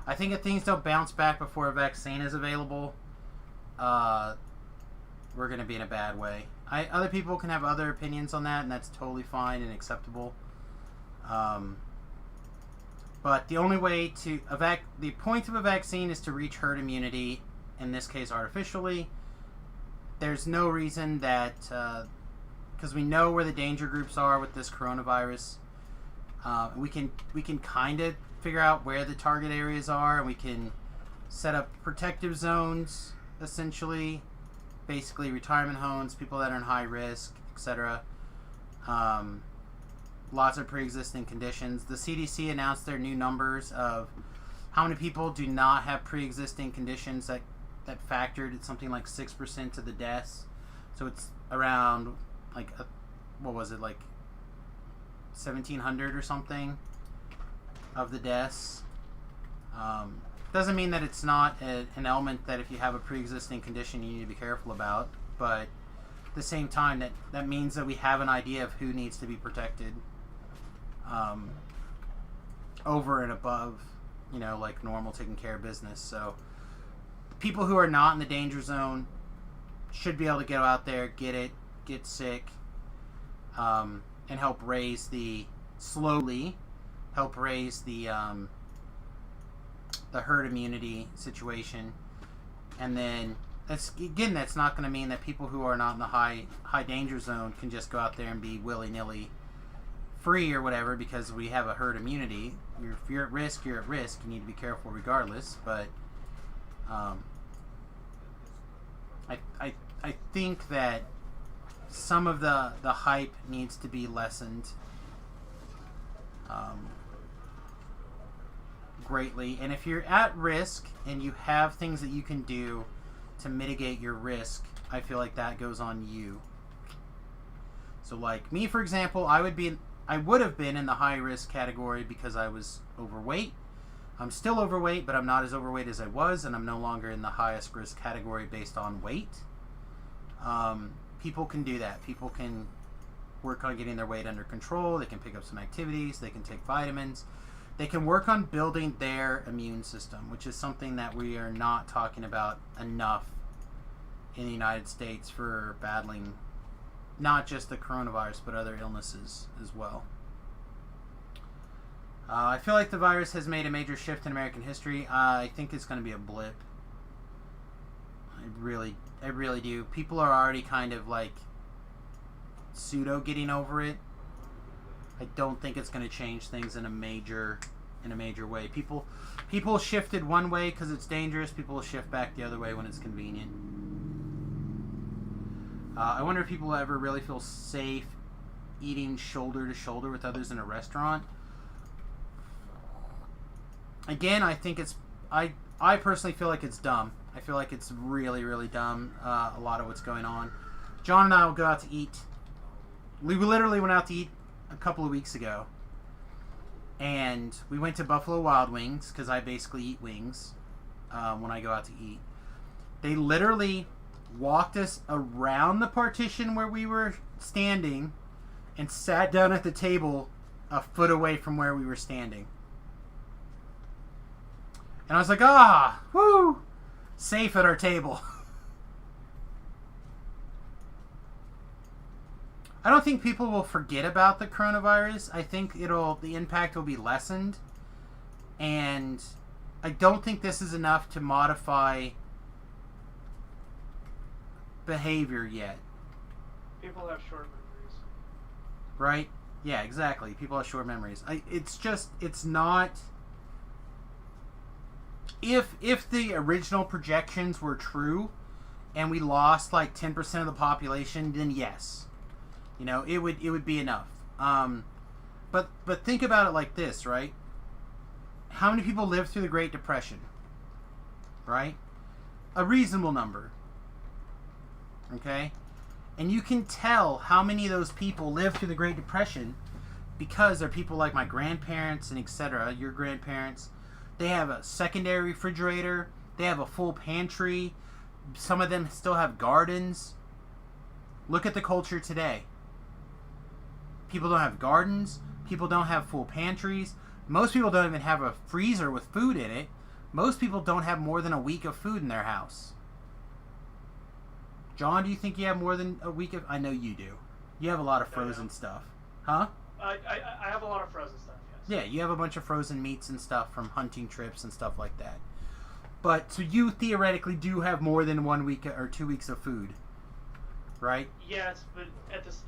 I think if things don't bounce back before a vaccine is available, we're going to be in a bad way. Other people can have other opinions on that, and that's totally fine and acceptable. But the only way to the point of a vaccine is to reach herd immunity, in this case artificially. There's no reason that, because we know where the danger groups are with this coronavirus, we can kind of figure out where the target areas are, and we can set up protective zones, essentially, basically retirement homes, people that are in high risk, etc. Lots of pre-existing conditions. The CDC announced their new numbers of how many people do not have pre-existing conditions that factored at something like 6% of the deaths. So it's around like what was it, like 1,700 or something of the deaths. Doesn't mean that it's not an element that if you have a pre-existing condition you need to be careful about, but at the same time that means that we have an idea of who needs to be protected over and above, like normal taking care of business. So people who are not in the danger zone should be able to get out there, get sick, and help raise the herd immunity situation. And then that's not going to mean that people who are not in the high danger zone can just go out there and be willy-nilly free or whatever because we have a herd immunity. If you're at risk, you're at risk. You need to be careful regardless. But I think that some of the hype needs to be lessened greatly. And if you're at risk and you have things that you can do to mitigate your risk, I feel like that goes on you. So like me, for example, I would have been in the high risk category because I was overweight. I'm still overweight, but I'm not as overweight as I was, and I'm no longer in the highest risk category based on weight. People can do that. People can work on getting their weight under control. They can pick up some activities. They can take vitamins. They can work on building their immune system, which is something that we are not talking about enough in the United States for battling not just the coronavirus, but other illnesses as well. I feel like the virus has made a major shift in American history. I think it's going to be a blip. I really do. People are already kind of like pseudo getting over it. I don't think it's going to change things in a major way. People shifted one way because it's dangerous. People will shift back the other way when it's convenient. I wonder if people will ever really feel safe eating shoulder to shoulder with others in a restaurant. Again, I think I personally feel like it's dumb. I feel like it's really, really dumb, a lot of what's going on. John and I will go out to eat. We literally went out to eat a couple of weeks ago. And we went to Buffalo Wild Wings, because I basically eat wings when I go out to eat. They literally walked us around the partition where we were standing and sat down at the table a foot away from where we were standing. And I was like, whoo, safe at our table. I don't think people will forget about the coronavirus. I think the impact will be lessened. And I don't think this is enough to modify behavior yet. People have short memories. Right? Yeah, exactly. People have short memories. It's not... If the original projections were true, and we lost like 10% of the population, then yes. You know, it would be enough. But think about it like this, right? How many people lived through the Great Depression? Right? A reasonable number. Okay? And you can tell how many of those people lived through the Great Depression because they're people like my grandparents and etc., your grandparents. They have a secondary refrigerator. They have a full pantry. Some of them still have gardens. Look at the culture today. People don't have gardens. People don't have full pantries. Most people don't even have a freezer with food in it. Most people don't have more than a week of food in their house. John, do you think you have more than a week of... I know you do. You have a lot of frozen stuff. Huh? I have a lot of frozen stuff, yes. Yeah, you have a bunch of frozen meats and stuff from hunting trips and stuff like that. But, so you theoretically do have more than 1 week or 2 weeks of food. Right? Yes, but at this...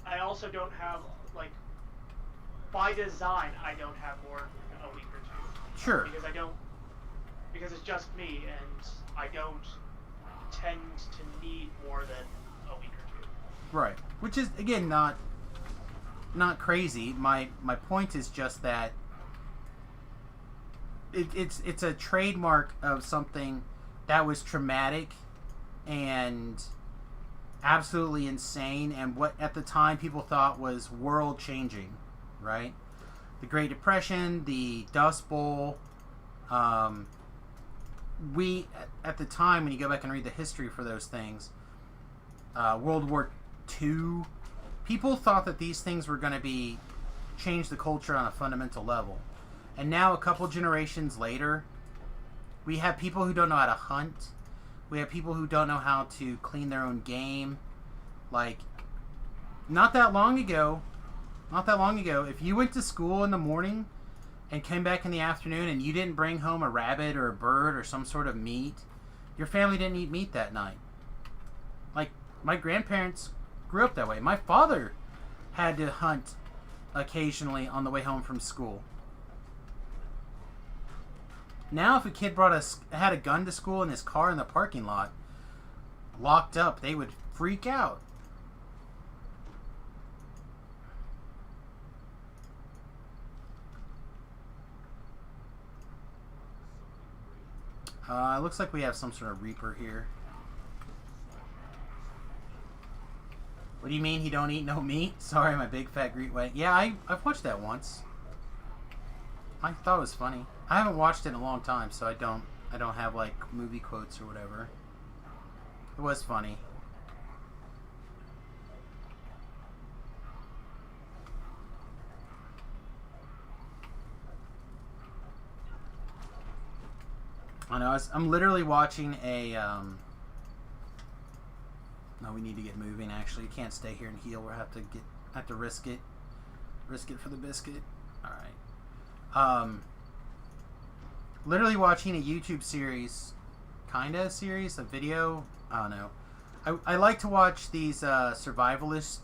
I also don't have, like... By design, I don't have more than a week or two. Sure. Because it's just me, and I don't tend to need more than a week or two. Right. Which is, again, not crazy. My point is just that it's a trademark of something that was traumatic and absolutely insane, and what at the time people thought was world changing. Right? The Great Depression, the Dust Bowl. We, at the time, when you go back and read the history for those things, World War II, people thought that these things were going to change the culture on a fundamental level. And now, a couple generations later, we have people who don't know how to hunt. We have people who don't know how to clean their own game. Like, not that long ago, if you went to school in the morning and came back in the afternoon and you didn't bring home a rabbit or a bird or some sort of meat, your family didn't eat meat that night. Like, my grandparents grew up that way. My father had to hunt occasionally on the way home from school. Now, if a kid had a gun to school in his car in the parking lot, locked up, they would freak out. It looks like we have some sort of Reaper here. What do you mean he don't eat no meat? Sorry, my big fat Greek way. Yeah, I've watched that once. I thought it was funny. I haven't watched it in a long time, so I don't have like movie quotes or whatever. It was funny. I know. I'm literally watching a. No, we need to get moving. Actually, you can't stay here and heal. We'll have to risk it for the biscuit. All right. Literally watching a YouTube series, a video. I don't know. I like to watch these survivalist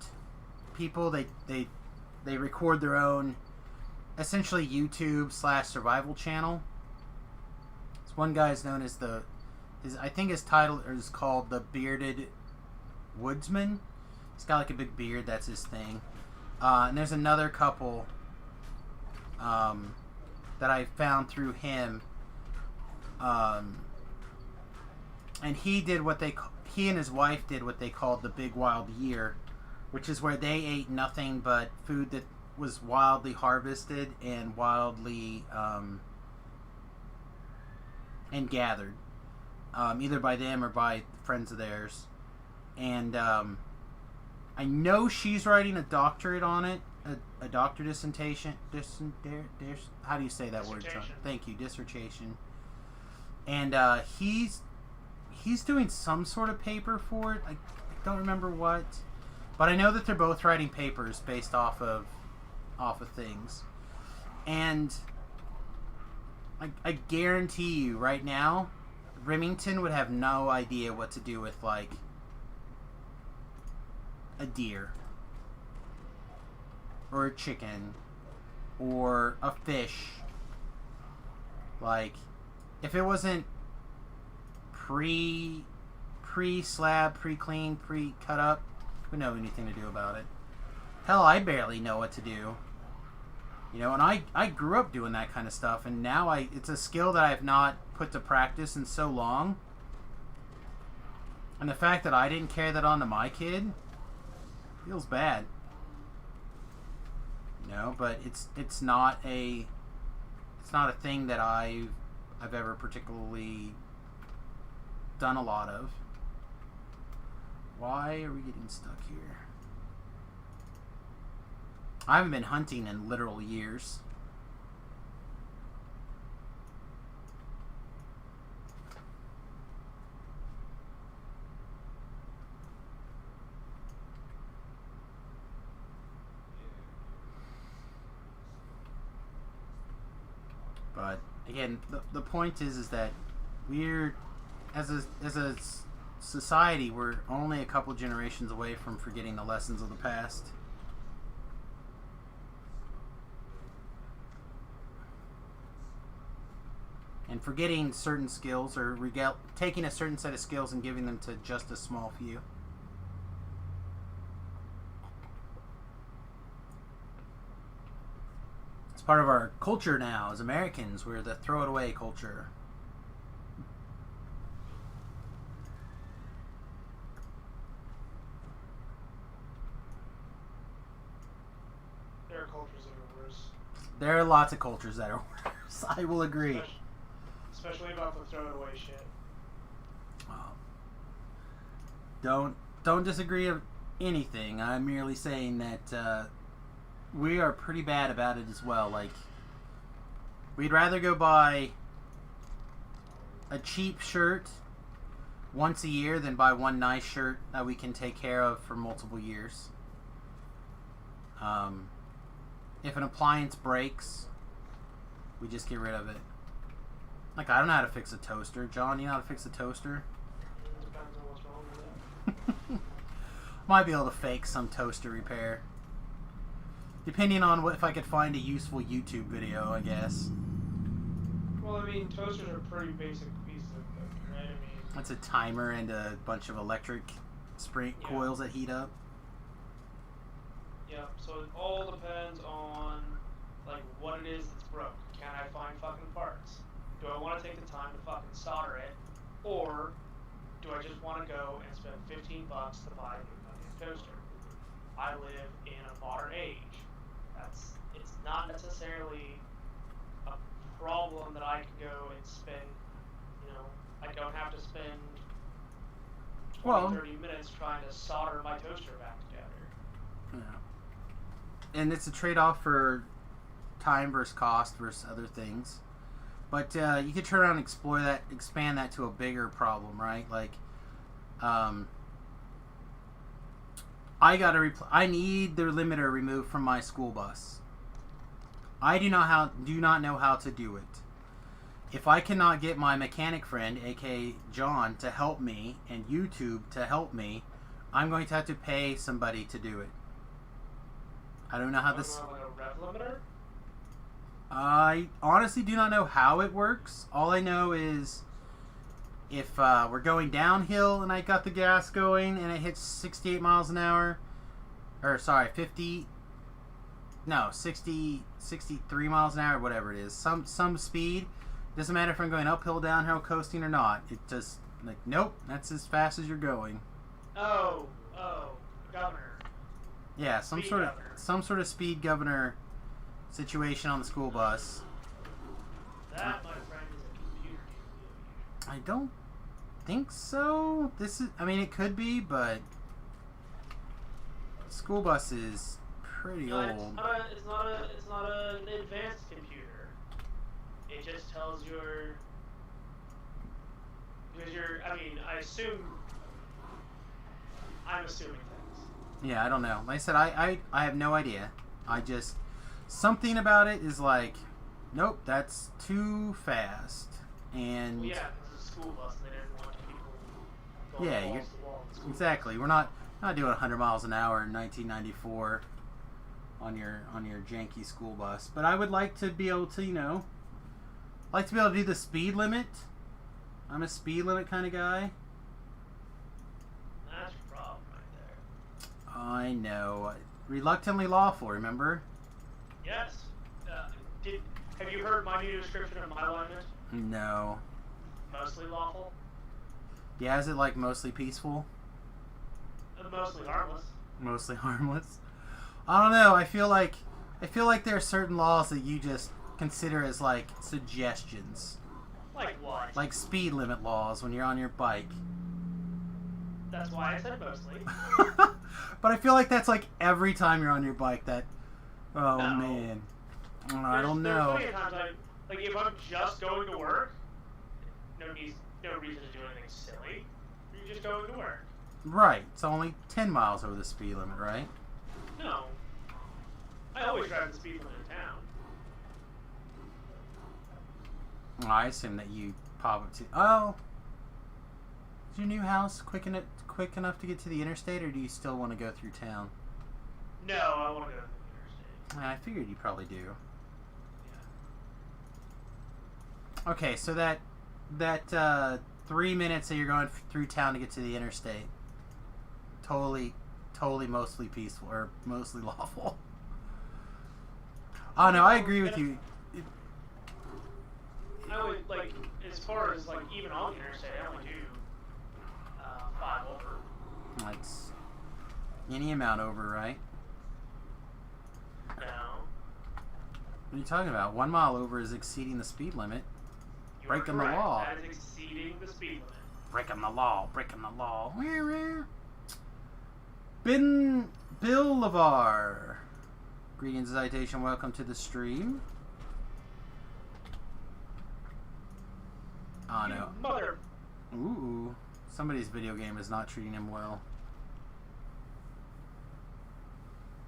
people. They record their own, essentially YouTube / survival channel. One guy is known as I think his title is called the Bearded Woodsman. He's got like a big beard, that's his thing. And there's another couple that I found through him. And he and his wife did what they called the Big Wild Year, which is where they ate nothing but food that was wildly harvested and wildly and gathered, either by them or by friends of theirs. And I know she's writing a doctorate on it, a doctor dissertation. How do you say that word? Thank you, dissertation. And he's doing some sort of paper for it. I don't remember what, but I know that they're both writing papers based off of things. And I guarantee you right now, Remington would have no idea what to do with, like, a deer. Or a chicken. Or a fish. Like, if it wasn't pre-slab, pre-clean, pre-cut up, we know anything to do about it. Hell, I barely know what to do. You know, and I grew up doing that kind of stuff, and now it's a skill that I have not put to practice in so long. And the fact that I didn't carry that on to my kid feels bad. You know, but it's not a thing that I've ever particularly done a lot of. Why are we getting stuck here? I haven't been hunting in literal years. But again, the point is that we're as a society, we're only a couple generations away from forgetting the lessons of the past. And forgetting certain skills, or taking a certain set of skills and giving them to just a small few. It's part of our culture now as Americans. We're the throw it away culture. There are cultures that are worse. There are lots of cultures that are worse. I will agree. Especially about the throw it away shit. Don't disagree of anything. I'm merely saying that we are pretty bad about it as well. Like, we'd rather go buy a cheap shirt once a year than buy one nice shirt that we can take care of for multiple years. If an appliance breaks, we just get rid of it. Like, I don't know how to fix a toaster. John, you know how to fix a toaster? Depends on what's wrong with it. Might be able to fake some toaster repair. Depending on if I could find a useful YouTube video, I guess. Well, I mean, toasters are pretty basic pieces of equipment, right? I mean, That's a timer and a bunch of electric spring coils that heat up. yeah, so it all depends on, like, what it is that's broke. Can I find fucking parts? Do I want to take the time to fucking solder it? Or do I just want to go and spend $15 to buy a new fucking toaster? I live in a modern age. It's not necessarily a problem that I can go and spend, you know, I don't have to spend 30 minutes trying to solder my toaster back together. Yeah. And it's a trade-off for time versus cost versus other things. But you could turn around and expand that to a bigger problem, right? Like, I need the limiter removed from my school bus. I do not know how to do it. If I cannot get my mechanic friend, aka John, to help me, and YouTube to help me, I'm going to have to pay somebody to do it. I don't know how this. Like a rev limiter? I honestly do not know how it works. All I know is if we're going downhill and I got the gas going and it hits 68 miles an hour, or sorry, 63 miles an hour, whatever it is, some speed. Doesn't matter if I'm going uphill, downhill, coasting or not. It just, like, nope, that's as fast as you're going. Oh, governor. Yeah, some sort of speed governor situation on the school bus. That, my friend, is a computer game. I don't think so. It could be, but the school bus is pretty old. It's not an advanced computer. It just tells I'm assuming things. Yeah, I don't know. Like I said, I have no idea. Something about it is like, Nope, that's too fast. And Well, yeah, because it's a school bus and they didn't want people going yeah, balls to wall in the school exactly. We're not doing 100 miles an hour in 1994 on your janky school bus. But I would like to be able to, like to be able to do the speed limit. I'm a speed limit kind of guy. That's your problem right there. I know. Reluctantly lawful, remember? Yes. Have you heard my new description of my alignment? No. Mostly lawful. Yeah, is it like mostly peaceful? Mostly harmless. Mostly harmless? I don't know. I feel like there are certain laws that you just consider as like suggestions. Like what? Like speed limit laws when you're on your bike. That's why I said mostly. But I feel like that's like every time you're on your bike that, oh No. man. I don't know. There's plenty of times like if I'm just going to work, no reason to do anything silly. You're just going to work. Right. It's only 10 miles over the speed limit, right? No. I always drive the speed limit in town. Well, I assume that you pop up to. Oh, is your new house quick enough to get to the interstate, or do you still want to go through town? No, I want to go to the interstate. I figured you probably do. Yeah. Okay, so that 3 minutes that you're going through town to get to the interstate, totally mostly peaceful or mostly lawful. Oh no, I agree with you. I would like as far as like even on the interstate, I only do 5 over. That's any amount over, right? No. What are you talking about? 1 mile over is exceeding the speed limit. You Breaking are the correct. law. That is exceeding the speed limit. Breaking the law. Breaking the law. Bill Lvl. Greetings, citation. Welcome to the stream. Oh no. Mother. Ooh. Somebody's video game is not treating him well.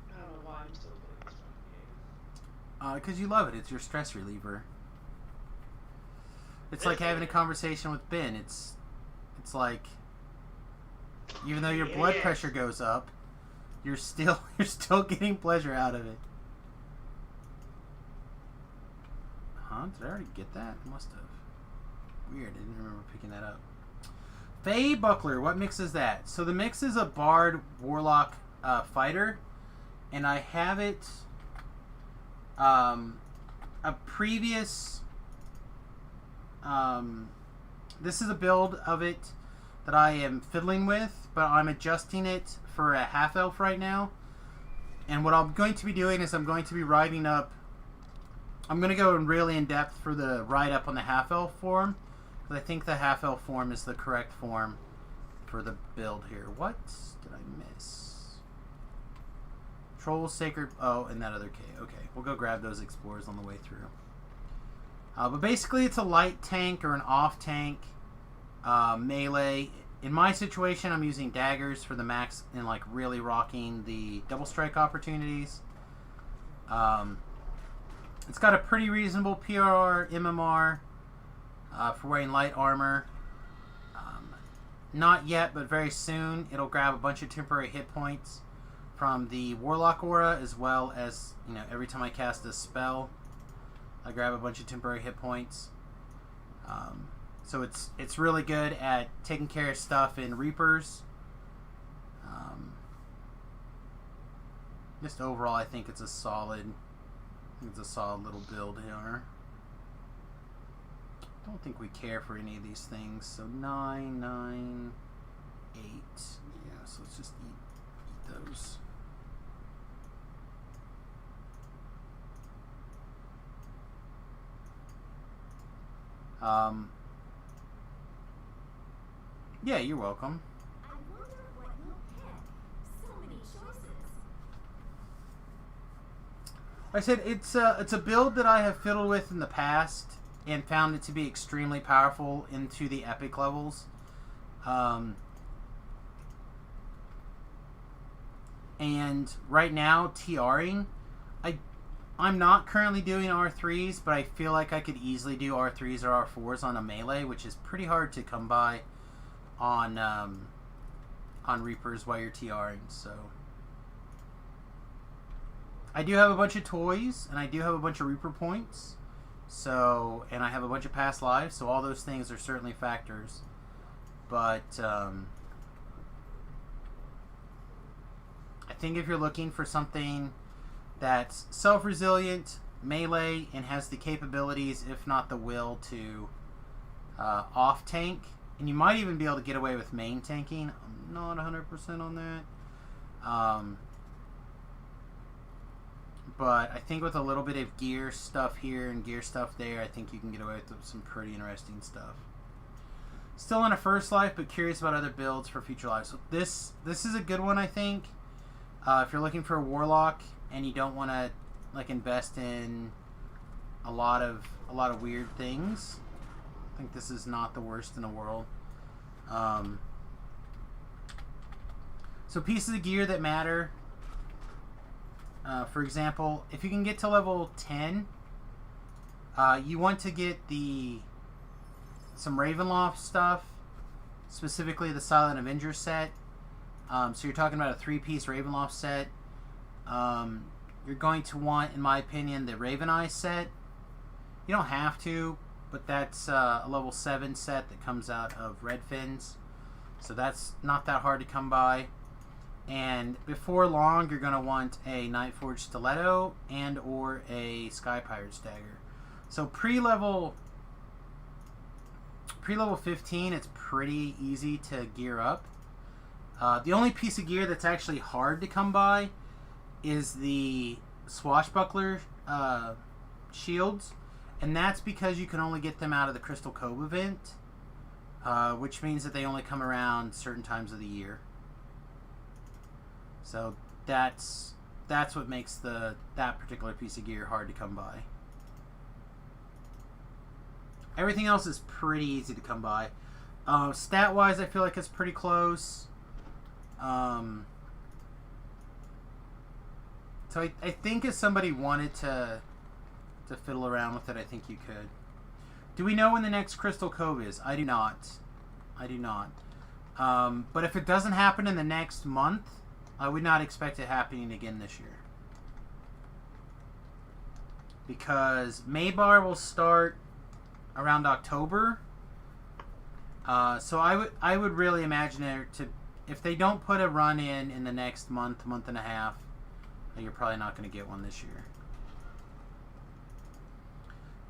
I don't know why I'm still playing this fucking game. Because you love it. It's your stress reliever. It's like having a conversation with Ben. It's like, even though your blood pressure goes up, you're still getting pleasure out of it. Huh? Did I already get that? Must have. Weird. I didn't remember picking that up. Feybuckler. What mix is that? So the mix is a Bard Warlock fighter, and I have it. A previous. This is a build of it that I am fiddling with, but I'm adjusting it for a half elf right now. And what I'm going to be doing is I'm going to be writing up. I'm going to go really in depth for the write up on the half elf form, because I think the half elf form is the correct form for the build here. What did I miss? Troll, Sacred. Oh, and that other K. Okay, we'll go grab those explorers on the way through. But basically, it's a light tank or an off tank melee. In my situation, I'm using daggers for the max and like really rocking the double strike opportunities. It's got a pretty reasonable PRR, MMR for wearing light armor. Not yet, but very soon, it'll grab a bunch of temporary hit points from the Warlock aura, as well as, every time I cast a spell, I grab a bunch of temporary hit points. So it's really good at taking care of stuff in Reapers. Just overall, I think it's a solid little build here. Don't think we care for any of these things. So 9, 9, 8. Yeah, so let's just eat those. Yeah, you're welcome. I wonder what you'll pick. So many choices. Like I said, it's a build that I have fiddled with in the past and found it to be extremely powerful into the epic levels. And right now, TRing, I'm not currently doing R3s, but I feel like I could easily do R3s or R4s on a melee, which is pretty hard to come by on Reapers while you're TRing. So I do have a bunch of toys, and I do have a bunch of Reaper points. So, and I have a bunch of past lives, so all those things are certainly factors. But I think if you're looking for something that's self-resilient, melee, and has the capabilities, if not the will, to off-tank, and you might even be able to get away with main tanking. I'm not 100% on that. But I think with a little bit of gear stuff here and gear stuff there, I think you can get away with some pretty interesting stuff. Still on a first life, but curious about other builds for future lives. So this is a good one, I think. If you're looking for a warlock and you don't want to like invest in a lot of weird things, I think this is not the worst in the world. So pieces of gear that matter. For example, if you can get to level 10, you want to get some Ravenloft stuff, specifically the Silent Avenger set. So you're talking about a 3-piece Ravenloft set. You're going to want, in my opinion, the Raven Eye set. You don't have to, but that's a level 7 set that comes out of Red Fins. So that's not that hard to come by. And before long, you're going to want a Nightforged Stiletto and or a Sky Pirate's Dagger. So pre-level 15, it's pretty easy to gear up. The only piece of gear that's actually hard to come by is the Swashbuckler shields. And that's because you can only get them out of the Crystal Cove event, which means that they only come around certain times of the year. So that's what makes that particular piece of gear hard to come by. Everything else is pretty easy to come by. Stat-wise, I feel like it's pretty close. So I think if somebody wanted to fiddle around with it, I think you could. Do we know when the next Crystal Cove is? I do not. But if it doesn't happen in the next month, I would not expect it happening again this year. Because Maybar will start around October. So I would really imagine it to, if they don't put a run in the next month and a half, you're probably not going to get one this year.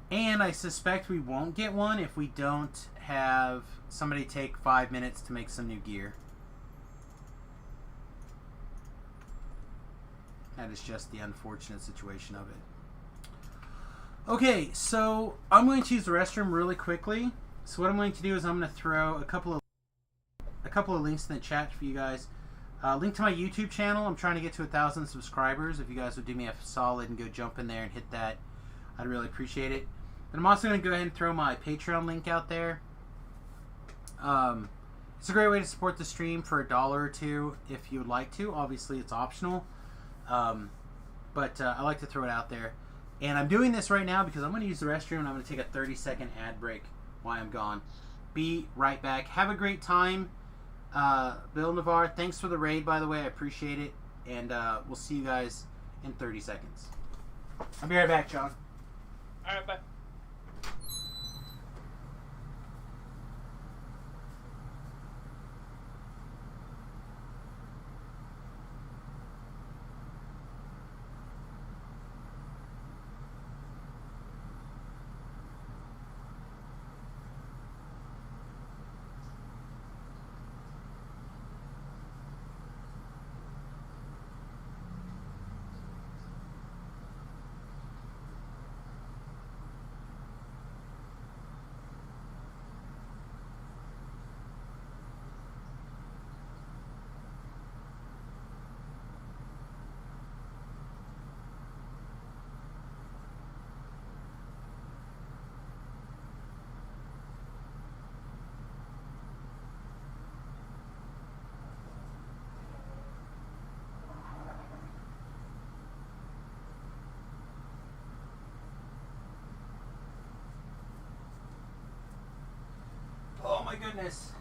And I suspect we won't get one if we don't have somebody take 5 minutes to make some new gear. That is just the unfortunate situation of it. Okay, so I'm going to use the restroom really quickly. So what I'm going to do is I'm going to throw a couple of links in the chat for you guys. Link to my YouTube channel. I'm trying to get to 1,000 subscribers. If you guys would do me a solid and go jump in there and hit that, I'd really appreciate it. And I'm also going to go ahead and throw my Patreon link out there. It's a great way to support the stream for $1 or $2 if you would like to. Obviously, it's optional. But I like to throw it out there. And I'm doing this right now because I'm going to use the restroom and I'm going to take a 30-second ad break while I'm gone. Be right back. Have a great time. Bill Navarre, thanks for the raid, by the way. I appreciate it. And we'll see you guys in 30 seconds. I'll be right back, John. All right, bye. goodness.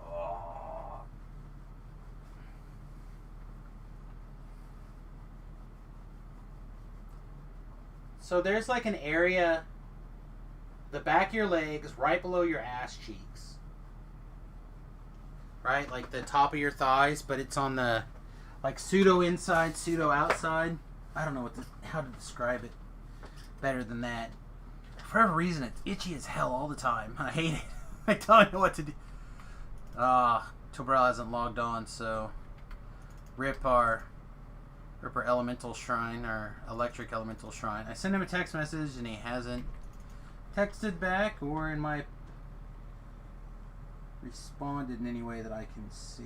Oh. So there's like an area, the back of your legs, right below your ass cheeks. Right? Like the top of your thighs, but it's on the, like, pseudo inside, pseudo outside. I don't know how to describe it better than that. For whatever reason, it's itchy as hell all the time. I hate it. I don't know what to do. Tobrel hasn't logged on, so rip our elemental shrine, our electric elemental shrine. I sent him a text message and he hasn't texted back or in my responded in any way that I can see.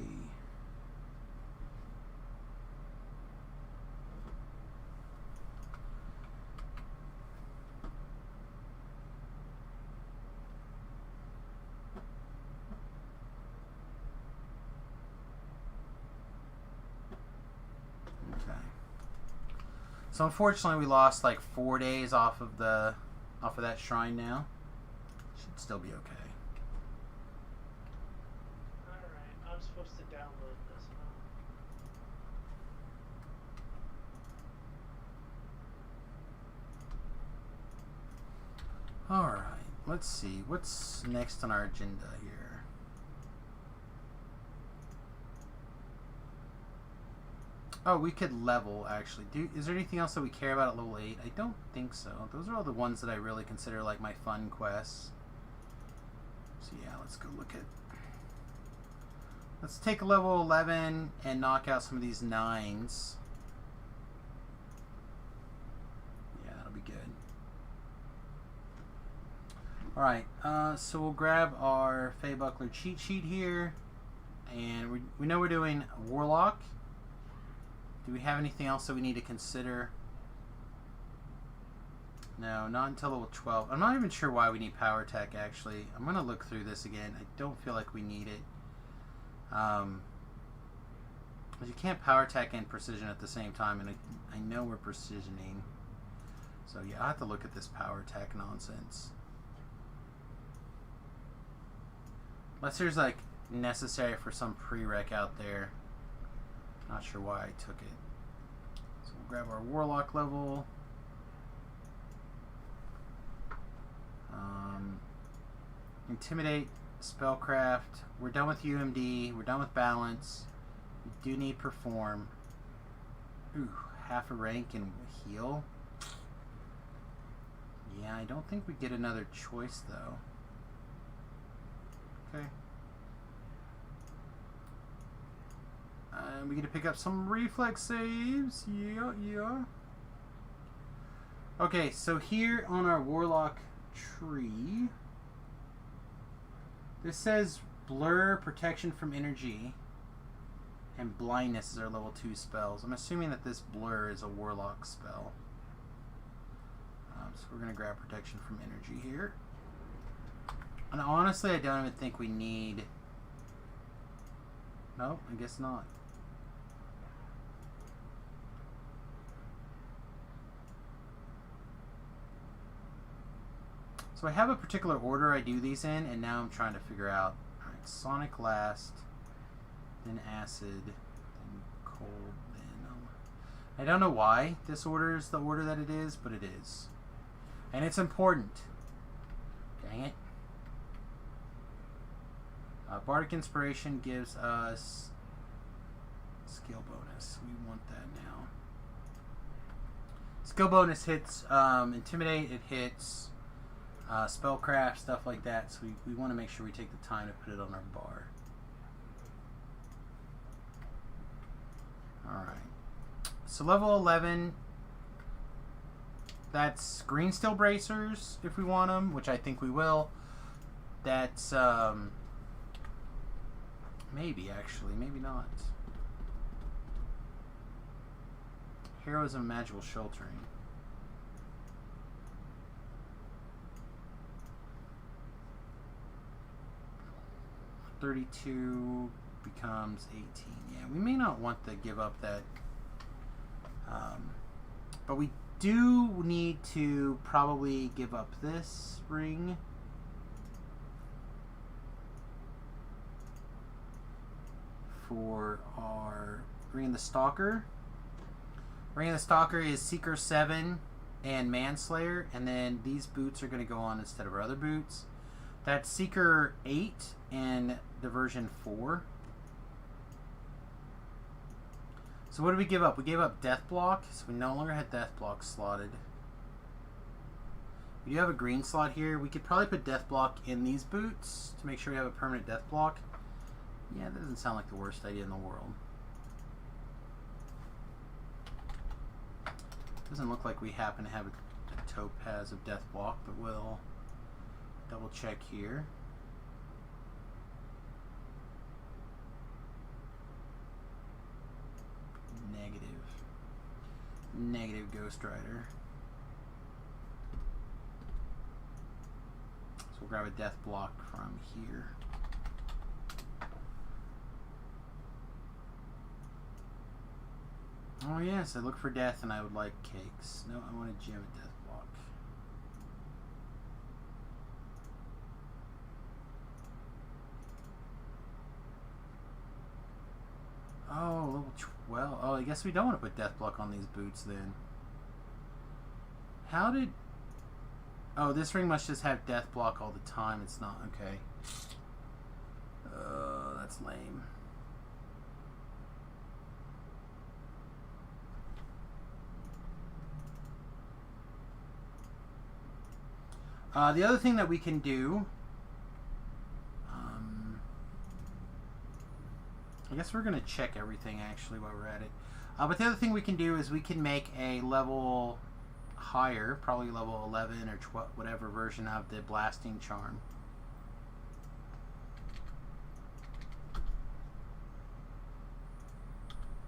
So unfortunately, we lost like 4 days off of that shrine. Now should still be okay. All right, I'm supposed to download this. All right, let's see what's next on our agenda here. Oh, we could level, actually. Is there anything else that we care about at level 8? I don't think so. Those are all the ones that I really consider like my fun quests. So yeah, let's go look at... Let's take a level 11 and knock out some of these 9s. Yeah, that'll be good. Alright, so we'll grab our Feybuckler cheat sheet here. And we know we're doing Warlock. Do we have anything else that we need to consider? No, not until level 12. I'm not even sure why we need power tech, actually. I'm going to look through this again. I don't feel like we need it. You can't power tech and precision at the same time, and I know we're precisioning. So yeah, I'll have to look at this power tech nonsense. Unless there's like necessary for some prereq out there. Not sure why I took it. So we'll grab our Warlock level. Intimidate, Spellcraft. We're done with UMD. We're done with Balance. We do need Perform. Ooh, half a rank and Heal. Yeah, I don't think we get another choice though. Okay. We get to pick up some reflex saves. Yeah. Okay, so here on our Warlock tree, this says Blur, Protection from Energy, and Blindness is our level 2 spells. I'm assuming that this Blur is a Warlock spell. So we're going to grab Protection from Energy here. And honestly, I don't even think we need... No, I guess not. So I have a particular order I do these in, and now I'm trying to figure out, alright, Sonic last, then Acid, then Cold, then... I don't know why this order is the order that it is, but it is. And it's important. Dang it. Bardic Inspiration gives us skill bonus. We want that now. Skill bonus hits Intimidate, it hits Spellcraft, stuff like that. So we want to make sure we take the time to put it on our bar. Alright. So level 11, that's Green Steel Bracers if we want them, which I think we will. That's... maybe, actually. Maybe not. Heroism of Magical Sheltering. $32 becomes $18. Yeah, we may not want to give up that. But we do need to probably give up this ring. for our Ring of the Stalker. Ring of the Stalker is Seeker 7 and Manslayer, and then these boots are going to go on instead of our other boots. That's Seeker 8 and Diversion 4. So what did we give up? We gave up Death Block, so we no longer had Death Block slotted. We do have a green slot here. We could probably put Death Block in these boots to make sure we have a permanent Death Block. Yeah, that doesn't sound like the worst idea in the world. Doesn't look like we happen to have a topaz of Death Block, but we'll double check here. Negative Ghost Rider. So we'll grab a Death Block from here. Oh yes, I look for death and I would like cakes. No, I want a gem at Death Block. Oh, level 12. Oh, I guess we don't want to put Death Block on these boots then. How did... Oh, this ring must just have Death Block all the time. It's not... Okay. That's lame. The other thing that we can do... I guess we're going to check everything actually while we're at it. But the other thing we can do is we can make a level higher, probably level 11 or 12, whatever version of the Blasting Charm.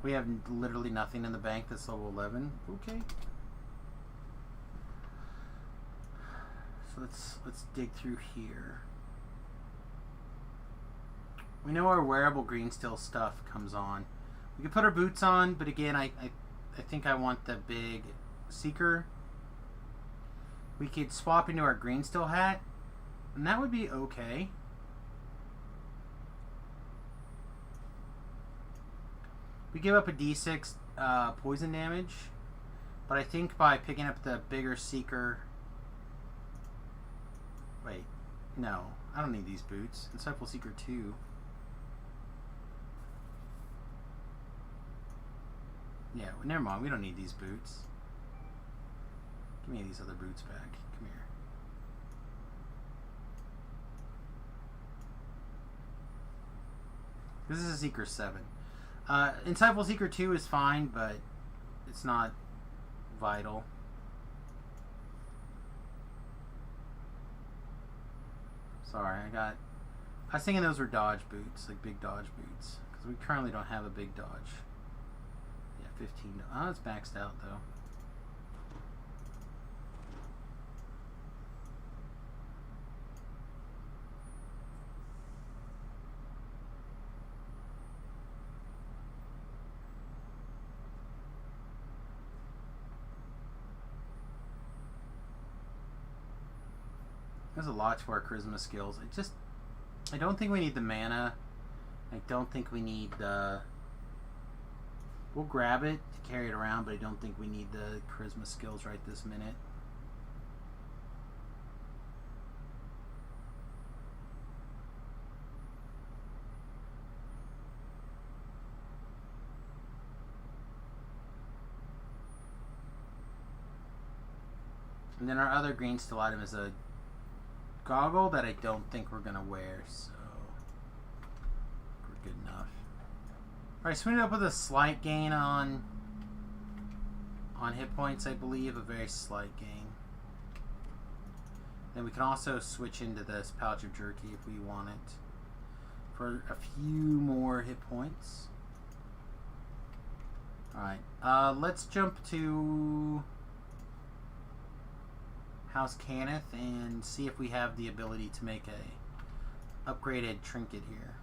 We have literally nothing in the bank that's level 11. Okay. So let's dig through here. We know our wearable green steel stuff comes on. We could put our boots on, but again, I think I want the big Seeker. We could swap into our green steel hat, and that would be okay. We give up a D6 poison damage, but I think by picking up the bigger Seeker... Wait, no, I don't need these boots. Disciple Seeker 2. Yeah, never mind. We don't need these boots. Give me these other boots back. Come here. This is a Seeker 7. Insightful Seeker 2 is fine, but it's not vital. Sorry, I was thinking those were dodge boots, like big dodge boots. Because we currently don't have a big dodge. 15. Oh, it's maxed out though. There's a lot to our charisma skills. I don't think we need the mana. I don't think we need the... We'll grab it to carry it around, but I don't think we need the charisma skills right this minute. And then our other green steel item is a goggle that I don't think we're going to wear, so we're good enough. Alright, so we ended up with a slight gain on hit points, I believe. A very slight gain. Then we can also switch into this Pouch of Jerky if we want it. For a few more hit points. Alright, let's jump to House Cannith and see if we have the ability to make a upgraded trinket here.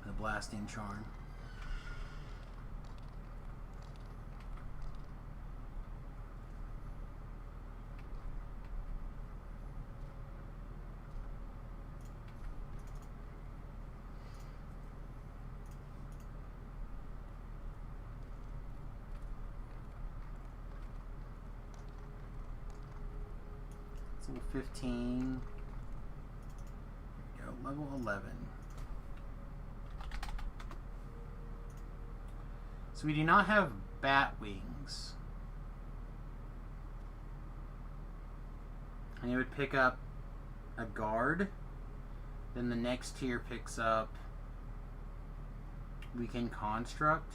The Blasting Charm. level 15. There we go, level 11. So we do not have bat wings. And it would pick up a guard. Then the next tier picks up weakened construct.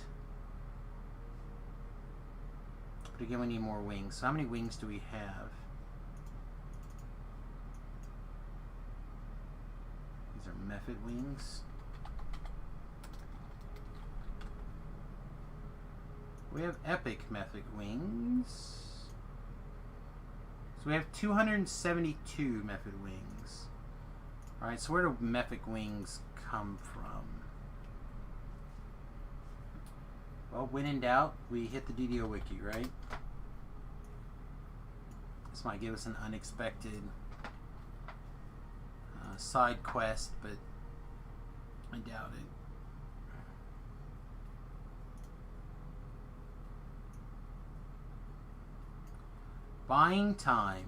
But again, we need more wings. So how many wings do we have? These are method wings. We have epic method wings. So we have 272 method wings. Alright, so where do method wings come from? Well, when in doubt, we hit the DDO wiki, right? This might give us an unexpected side quest, but I doubt it. Buying time.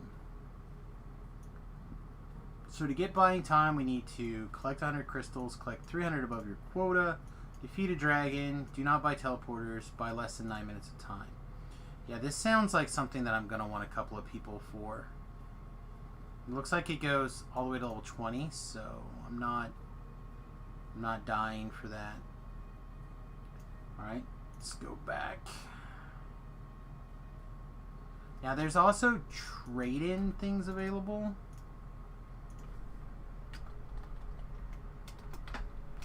So to get buying time, we need to collect 100 crystals, collect 300 above your quota, defeat a dragon, do not buy teleporters, buy less than 9 minutes of time. Yeah, this sounds like something that I'm going to want a couple of people for. It looks like it goes all the way to level 20, so I'm not dying for that. Alright, let's go back. Now there's also trade-in things available.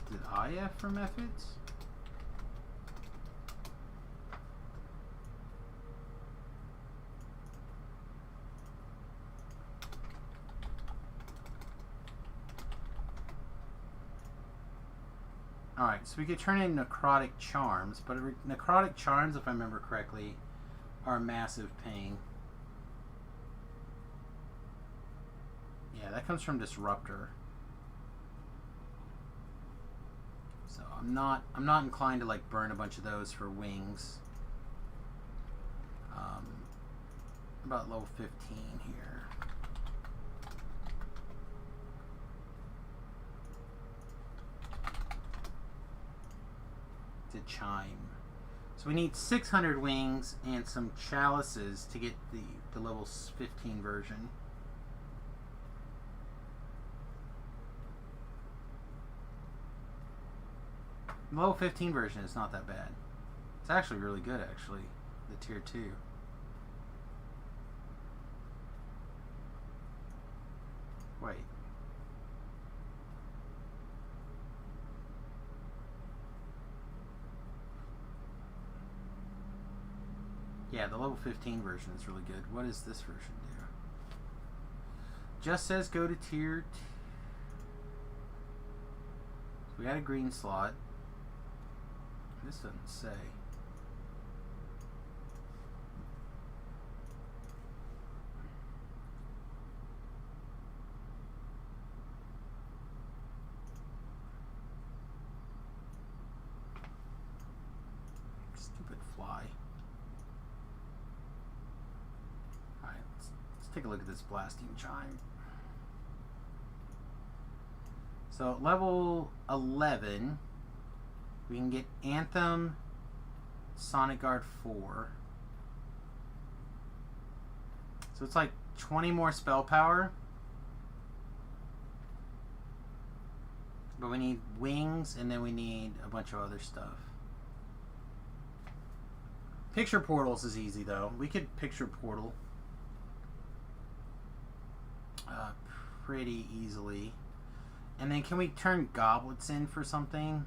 Did IF for methods? Alright, so we could turn in necrotic charms, but necrotic charms, if I remember correctly, are a massive pain. Yeah, that comes from Disruptor. So I'm not inclined to like burn a bunch of those for wings. About level 15 here. To chime. So we need 600 wings and some chalices to get the level 15 version. The level 15 version is not that bad. It's actually really good, actually. The tier 2. Wait. Yeah, the level 15 version is really good. What does this version do? Just says go to tier 2. So we got a green slot. This doesn't say. Stupid fly. Alright, let's take a look at this blasting chime. So level 11, we can get Anthem, Sonic Guard 4. So it's like 20 more spell power. But we need wings, and then we need a bunch of other stuff. Picture portals is easy, though. We could picture portal pretty easily. And then can we turn goblets in for something?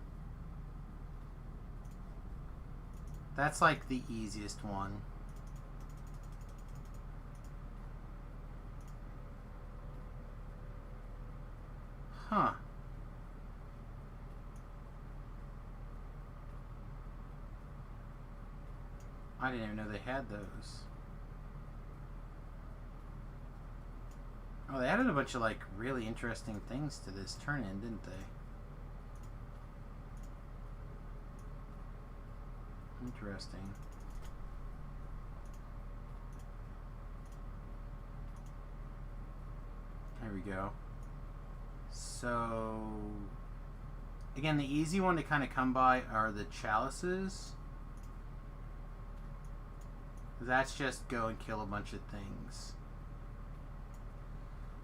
That's like the easiest one. Huh. I didn't even know they had those. Oh, they added a bunch of like really interesting things to this turn-in, didn't they? Interesting. There we go. So, again, the easy one to kind of come by are the chalices. That's just go and kill a bunch of things.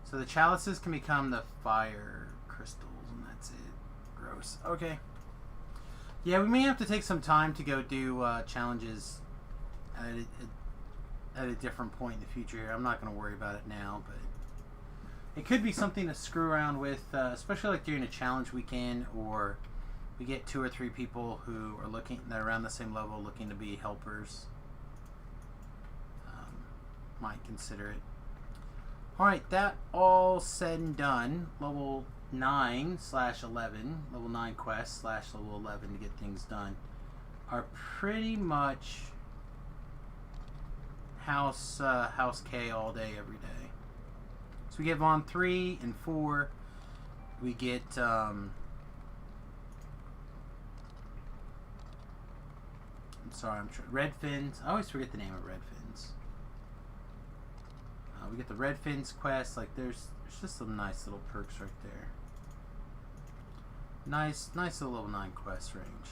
So the chalices can become the fire crystals, and that's it. Gross. Okay. Yeah, we may have to take some time to go do challenges at a different point in the future here. I'm not going to worry about it now, but it could be something to screw around with, especially like during a challenge weekend, or we get 2 or 3 people who are that are around the same level looking to be helpers. Might consider it. Alright, that all said and done, level 9/11, level 9 quest / level 11 to get things done, are pretty much house K all day, every day. So we get Vaughn 3 and 4. We get I'm sorry, Red Fins. I always forget the name of Red Fins. We get the Red Fins quest. Like there's just some nice little perks right there. Nice little level 9 quest range.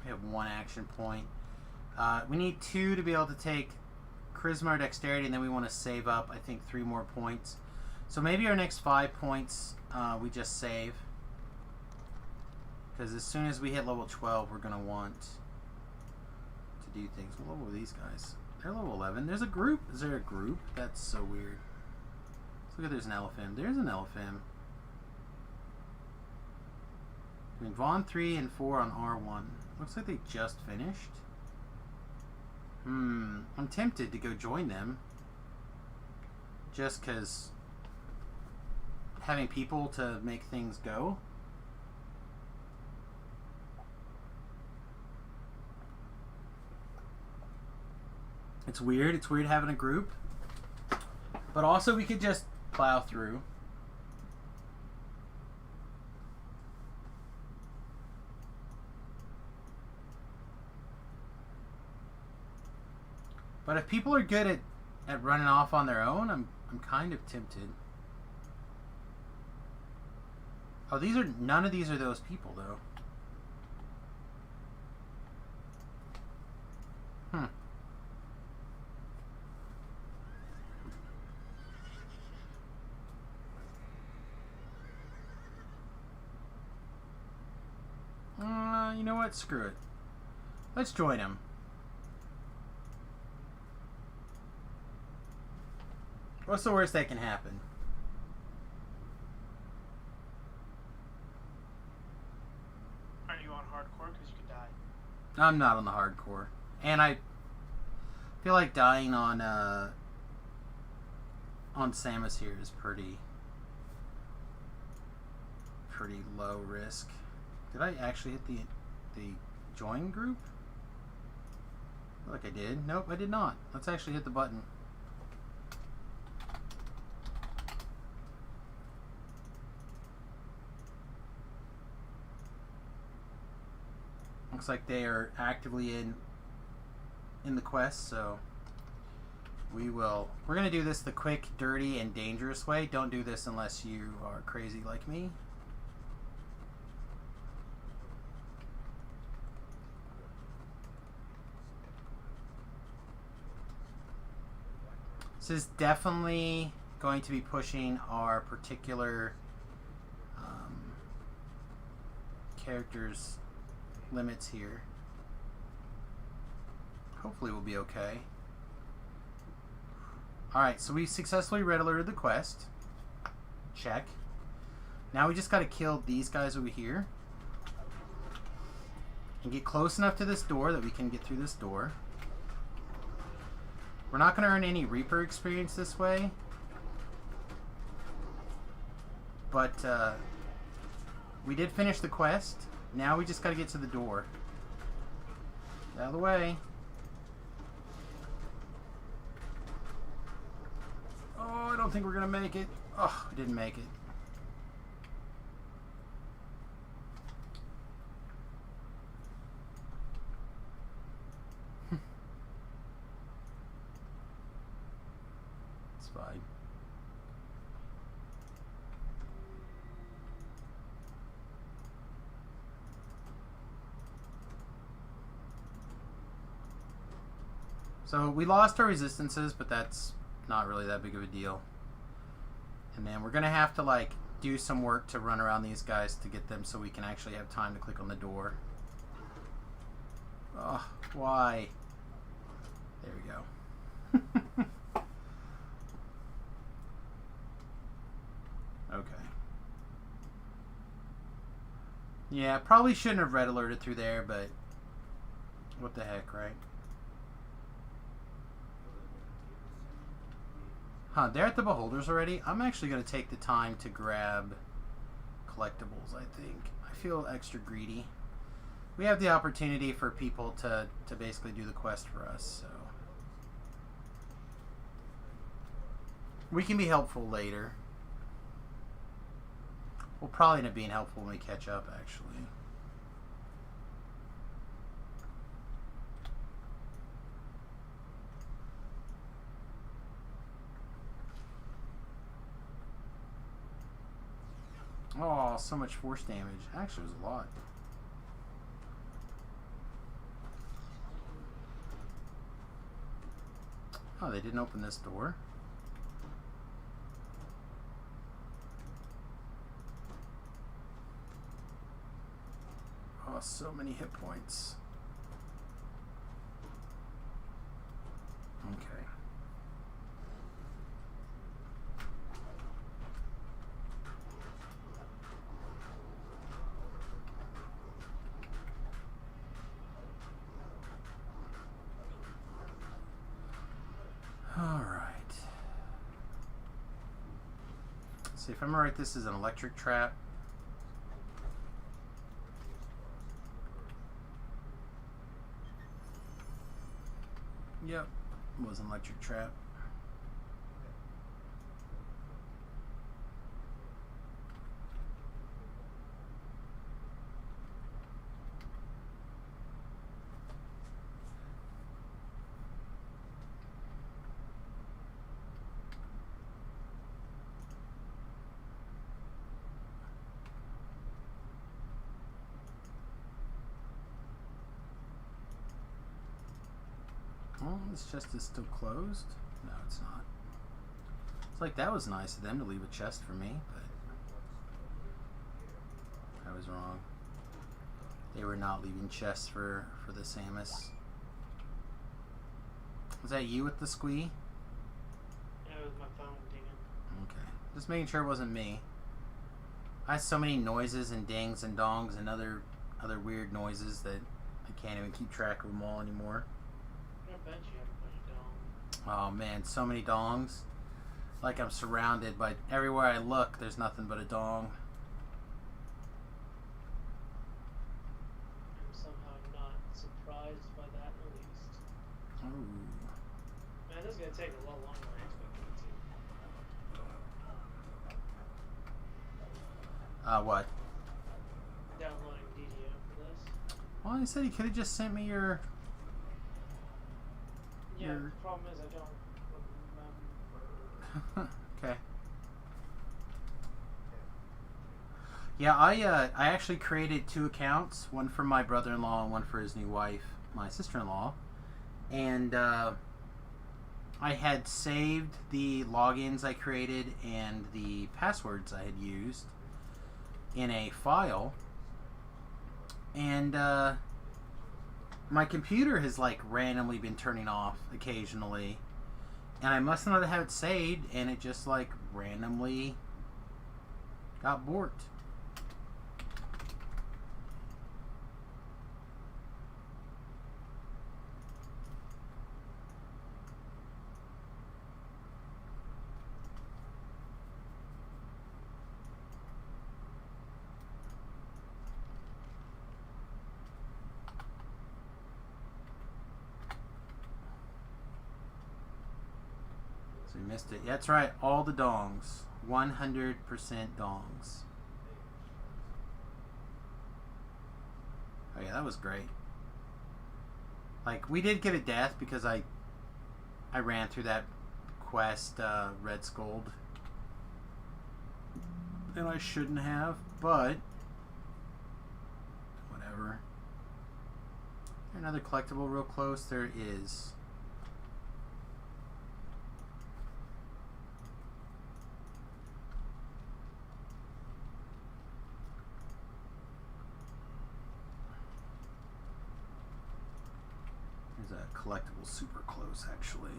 We have 1 action point. We need 2 to be able to take Charisma or Dexterity, and then we want to save up, I think, 3 more points. So maybe our next 5 points we just save. Because as soon as we hit level 12, we're going to want to do things. What level are these guys? They're level 11. There's a group. Is there a group? That's so weird. Let's look at there's an elephant. There's an elephant. I mean, Vaughn 3 and 4 on R1. Looks like they just finished. I'm tempted to go join them. Just because having people to make things go. It's weird. It's weird having a group. But also we could just plow through. But if people are good at running off on their own, I'm kind of tempted. Oh, none of these are those people though. You know what? Screw it. Let's join him. What's the worst that can happen? Aren't you on hardcore? Because you could die. I'm not on the hardcore. And I feel like dying on Samus here is pretty low risk. Did I actually hit the join group? I feel like I did. Nope, I did not. Let's actually hit the button. Looks like they are actively in the quest, so we're gonna do this the quick, dirty, and dangerous way. Don't do this unless you are crazy like me. This is definitely going to be pushing our particular characters' limits here. Hopefully we'll be okay. Alright, so we successfully red alerted the quest. Check. Now we just gotta kill these guys over here. And get close enough to this door that we can get through this door. We're not going to earn any Reaper experience this way. But we did finish the quest. Now we just got to get to the door. Get out of the way. Oh, I don't think we're going to make it. Oh, we didn't make it. So we lost our resistances, but that's not really that big of a deal. And then we're going to have to like do some work to run around these guys to get them so we can actually have time to click on the door. Oh, why? There we go. Okay. Yeah, probably shouldn't have red alerted through there, but what the heck, right? Huh, they're at the Beholders already? I'm actually going to take the time to grab collectibles, I think. I feel extra greedy. We have the opportunity for people to basically do the quest for us, so. We can be helpful later. We'll probably end up being helpful when we catch up, actually. Oh, so much force damage. Actually, it was a lot. Oh, they didn't open this door. Oh, so many hit points. Okay. Alright. See, if I'm right, this is an electric trap. Yep, it was an electric trap. Oh, this chest is still closed? No, it's not. It's like that was nice of them to leave a chest for me, but I was wrong. They were not leaving chests for the Samus. Was that you with the squee? Yeah, it was my phone dinging. Okay. Just making sure it wasn't me. I have so many noises and dings and dongs and other weird noises that I can't even keep track of them all anymore. I bet you have a bunch of dongs. Oh man, so many dongs. Like I'm surrounded by everywhere I look, there's nothing but a dong. I'm somehow not surprised by that in the least. Ooh. Man, this is gonna take a lot longer than I expected it to. What? Downloading DDO for this. Well, he said he could have just sent me your... Yeah, Your- the problem is I don't remember. Okay. Yeah, I actually created 2 accounts, one for my brother-in-law and one for his new wife, my sister-in-law. And I had saved the logins I created and the passwords I had used in a file. And my computer has like randomly been turning off occasionally. And I must not have it saved, and it just like randomly got borked. So we missed it. Yeah, that's right. All the dongs. 100% dongs. Oh yeah, that was great. Like, we did get a death because I ran through that quest, Red Scold. And I shouldn't have, but whatever. Another collectible real close? There is. collectibles super close, actually.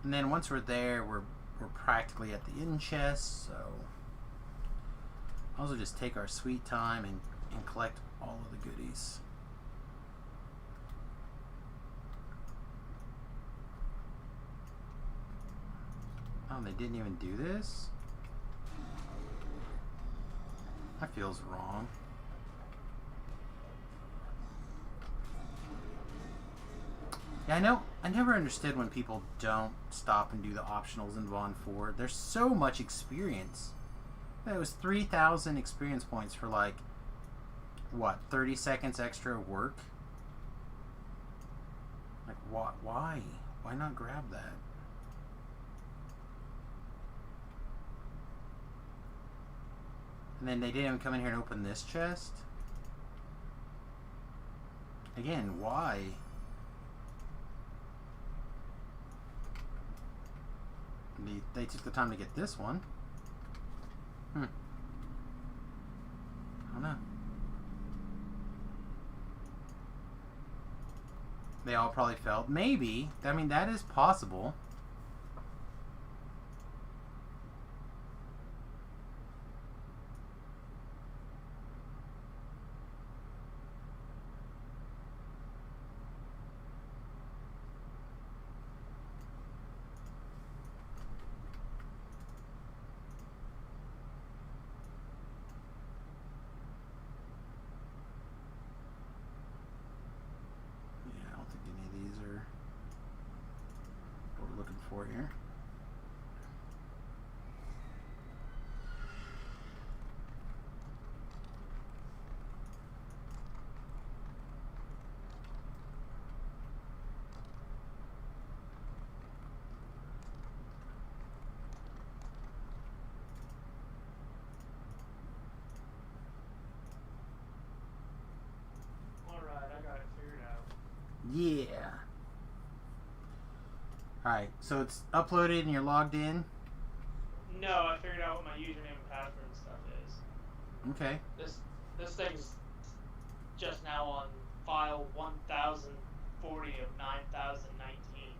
And then once we're there, we're practically at the end chest, so also just take our sweet time and collect all of the goodies. Oh, they didn't even do this? That feels wrong. Yeah, I know. I never understood when people don't stop and do the optionals in Vaughn 4. There's so much experience. It was 3,000 experience points for like, what, 30 seconds extra work? Like, why? Why not grab that? And then they didn't even come in here and open this chest? Again, why? They took the time to get this one. I don't know. They all probably felt. Maybe. I mean, that is possible. For here. Alright, I got it figured out. Yeah. Alright, so it's uploaded and you're logged in? No, I figured out what my username and password and stuff is. Okay. This thing's just now on file 1040 of 9019.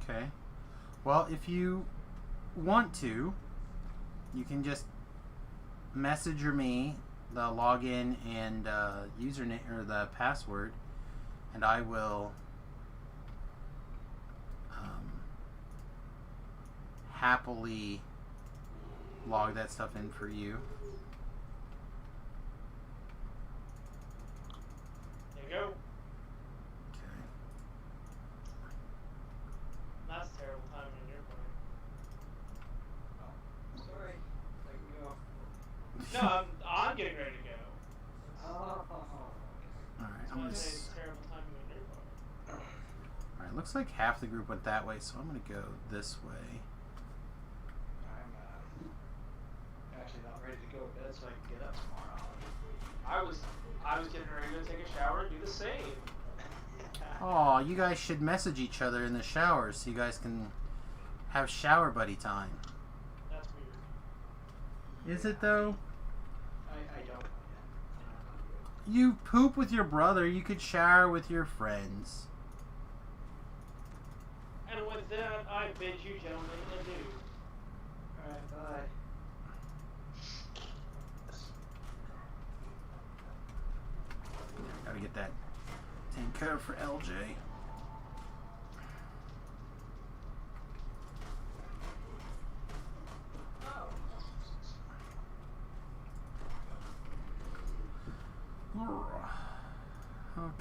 Okay. Well, if you want to, you can just message me the login and username or the password, and I will happily log that stuff in for you. There you go. Okay. That's terrible timing on your part. Oh, sorry. I can go. No, I'm getting ready to go. Oh. Alright, That's I'm why I gonna say it's terrible timing on your part. Alright, looks like half the group went that way, so I'm gonna go this way. I'm actually not ready to go to bed so I can get up tomorrow. I was getting ready to take a shower and do the same. Oh, you guys should message each other in the shower so you guys can have shower buddy time. That's weird. Is it though? I don't. You poop with your brother, you could shower with your friends. And with that, I bid you gentlemen adieu. Alright, bye. Gotta get that taken care of for LJ. Okay.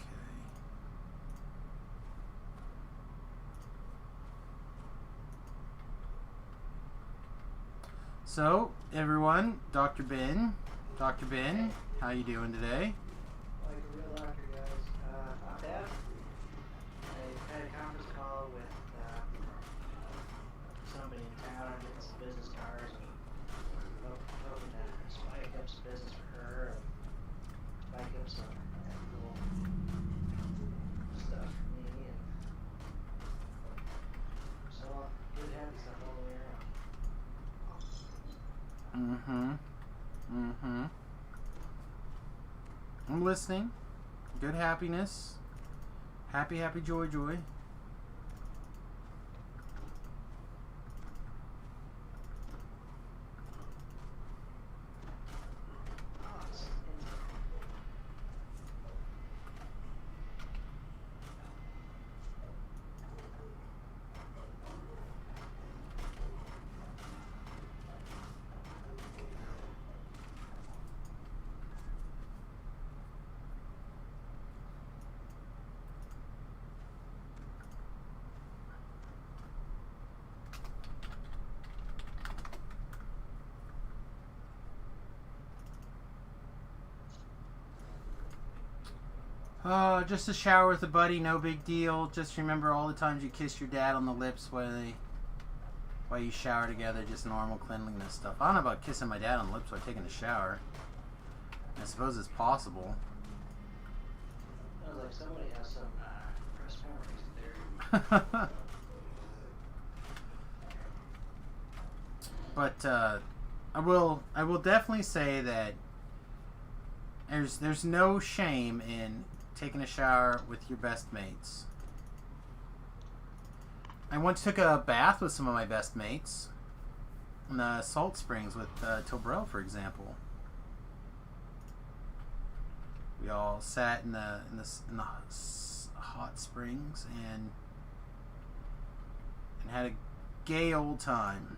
So, everyone, Dr. Ben, how you doing today? Like a real doctor, guys. Not bad. I had a conference call with somebody in town. I'm getting some business cards and hoping to spike up some business for her and spike up some cool stuff for me. And so good happy stuff all the way around. I'm listening. Good happiness. Happy, happy, joy, joy. Oh, it's in Just a shower with a buddy, no big deal. Just remember all the times you kissed your dad on the lips while you shower together, just normal cleanliness stuff. I don't know about kissing my dad on the lips while taking a shower. I suppose it's possible. Sounds like somebody has some repressed memories there. But I will definitely say that there's no shame in taking a shower with your best mates. I once took a bath with some of my best mates in the Salt Springs with Tilbrell, for example. We all sat in the hot springs and had a gay old time.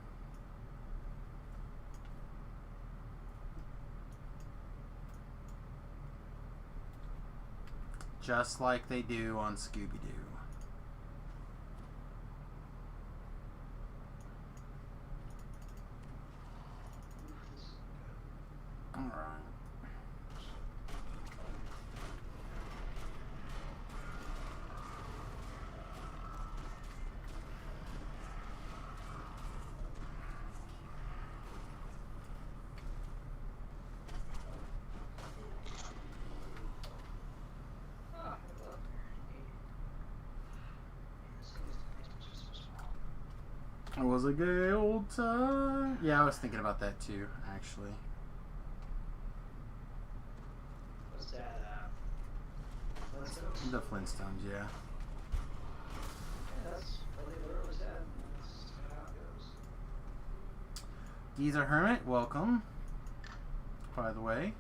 Just like they do on Scooby-Doo. Alright. It was a gay old time. Yeah, I was thinking about that too, actually. What's that? Flintstones? The Flintstones, yeah. Yeah, that's really where it was at. That's how it goes. Geezer Hermit, welcome. By the way.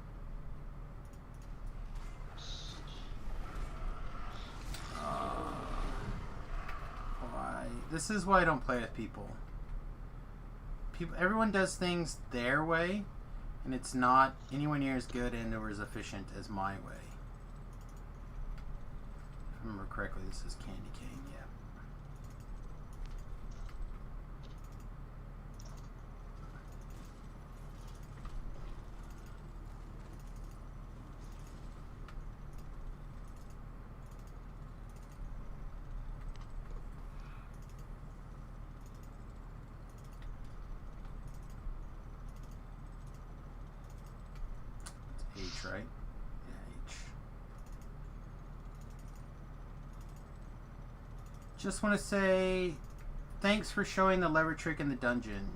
This is why I don't play with people. Everyone does things their way, and it's not anywhere near as good and or as efficient as my way. If I remember correctly, this is Candy Cane, yeah. H, right? Yeah, H. Just want to say thanks for showing the lever trick in the dungeon.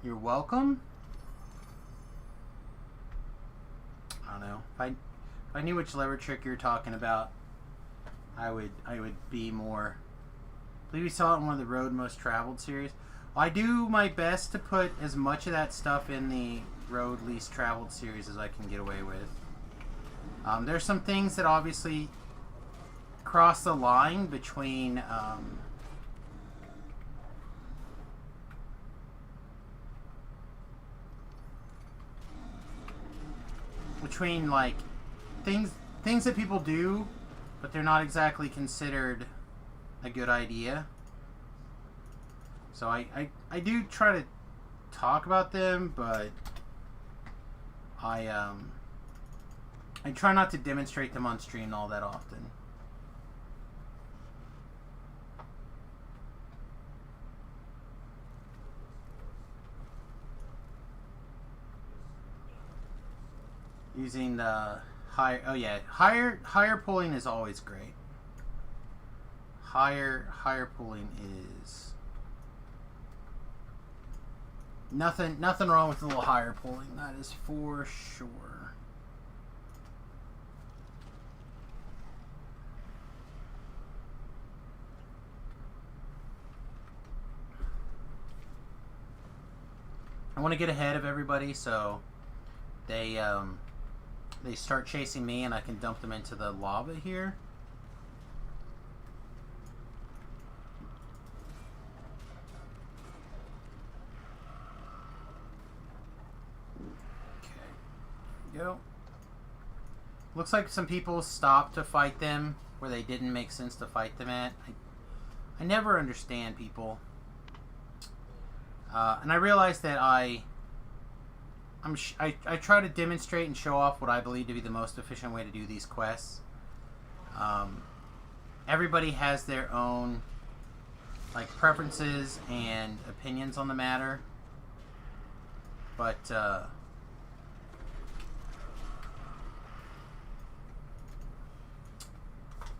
You're welcome? I don't know. If I knew which lever trick you're talking about, I would be more. I believe we saw it in one of the Road Most Traveled series. I do my best to put as much of that stuff in the Road Least Traveled series as I can get away with. There's some things that obviously cross the line between like things that people do, but they're not exactly considered a good idea. So I do try to talk about them, but I try not to demonstrate them on stream all that often. Using the higher pulling is always great. Higher pulling is Nothing wrong with a little higher pulling. That is for sure. I want to get ahead of everybody, so they start chasing me, and I can dump them into the lava here. Go. Looks like some people stopped to fight them where they didn't make sense to fight them at. I never understand people. And I realize that I try to demonstrate and show off what I believe to be the most efficient way to do these quests. Everybody has their own like preferences and opinions on the matter. But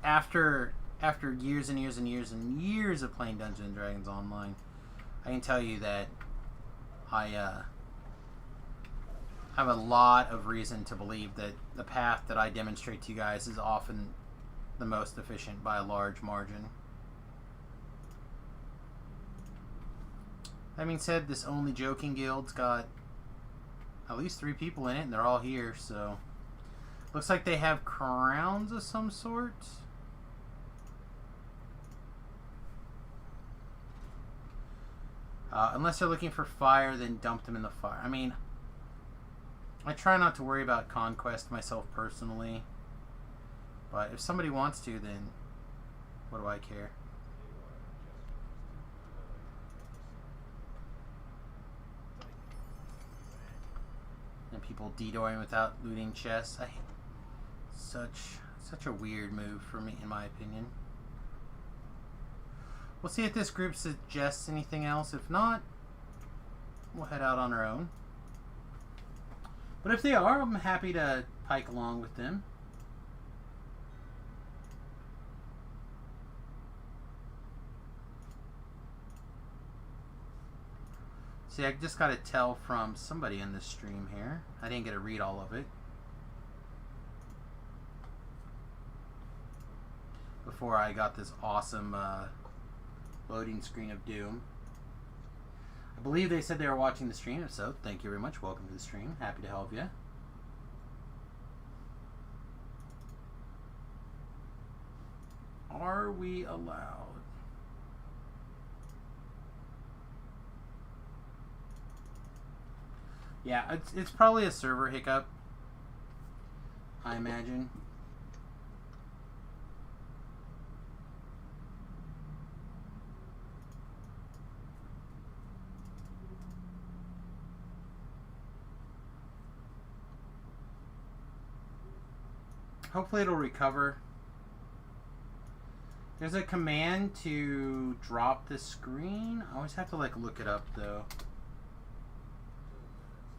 after years and years and years and years of playing Dungeons & Dragons Online, I can tell you that I have a lot of reason to believe that the path that I demonstrate to you guys is often the most efficient by a large margin. That being said, this Only Joking Guild's got at least 3 people in it, and they're all here, so looks like they have crowns of some sort. Unless they're looking for fire, then dump them in the fire. I mean, I try not to worry about conquest myself personally. But if somebody wants to, then what do I care? And people dedoring without looting chests. Such a weird move for me, in my opinion. We'll see if this group suggests anything else. If not, we'll head out on our own. But if they are, I'm happy to pike along with them. See, I just got to tell from somebody in this stream here. I didn't get to read all of it before I got this awesome loading screen of doom. I believe they said they were watching the stream. If so, thank you very much. Welcome to the stream. Happy to help you. Are we allowed? Yeah, it's probably a server hiccup, I imagine. Hopefully it'll recover. There's a command to drop the screen. I always have to like look it up though.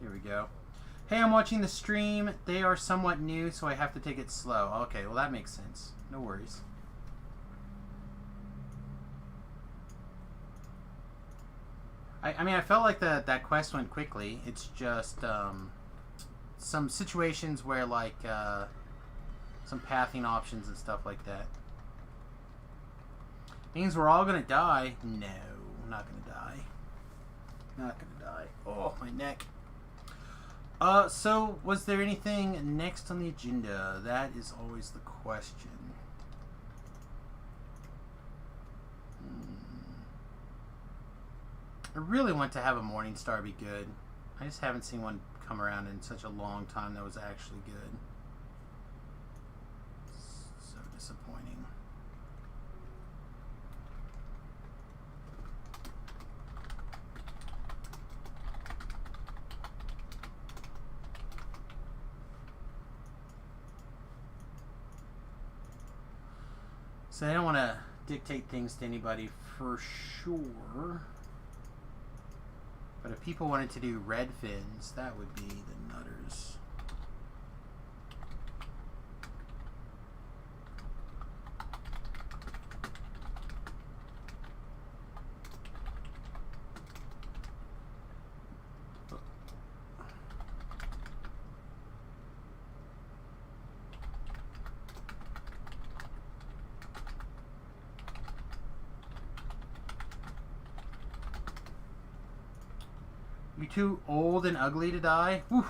Here we go. Hey, I'm watching the stream. They are somewhat new, so I have to take it slow. Okay, well that makes sense. No worries. I mean, I felt like that quest went quickly. It's just some situations where like some pathing options and stuff like that. Means we're all gonna die? No, I'm not gonna die. Not gonna die. Oh, my neck. So was there anything next on the agenda? That is always the question. I really want to have a Morning Star be good. I just haven't seen one come around in such a long time that was actually good. So disappointing. So I don't want to dictate things to anybody for sure. But if people wanted to do red fins, that would be the nutters. You too old and ugly to die? Whew.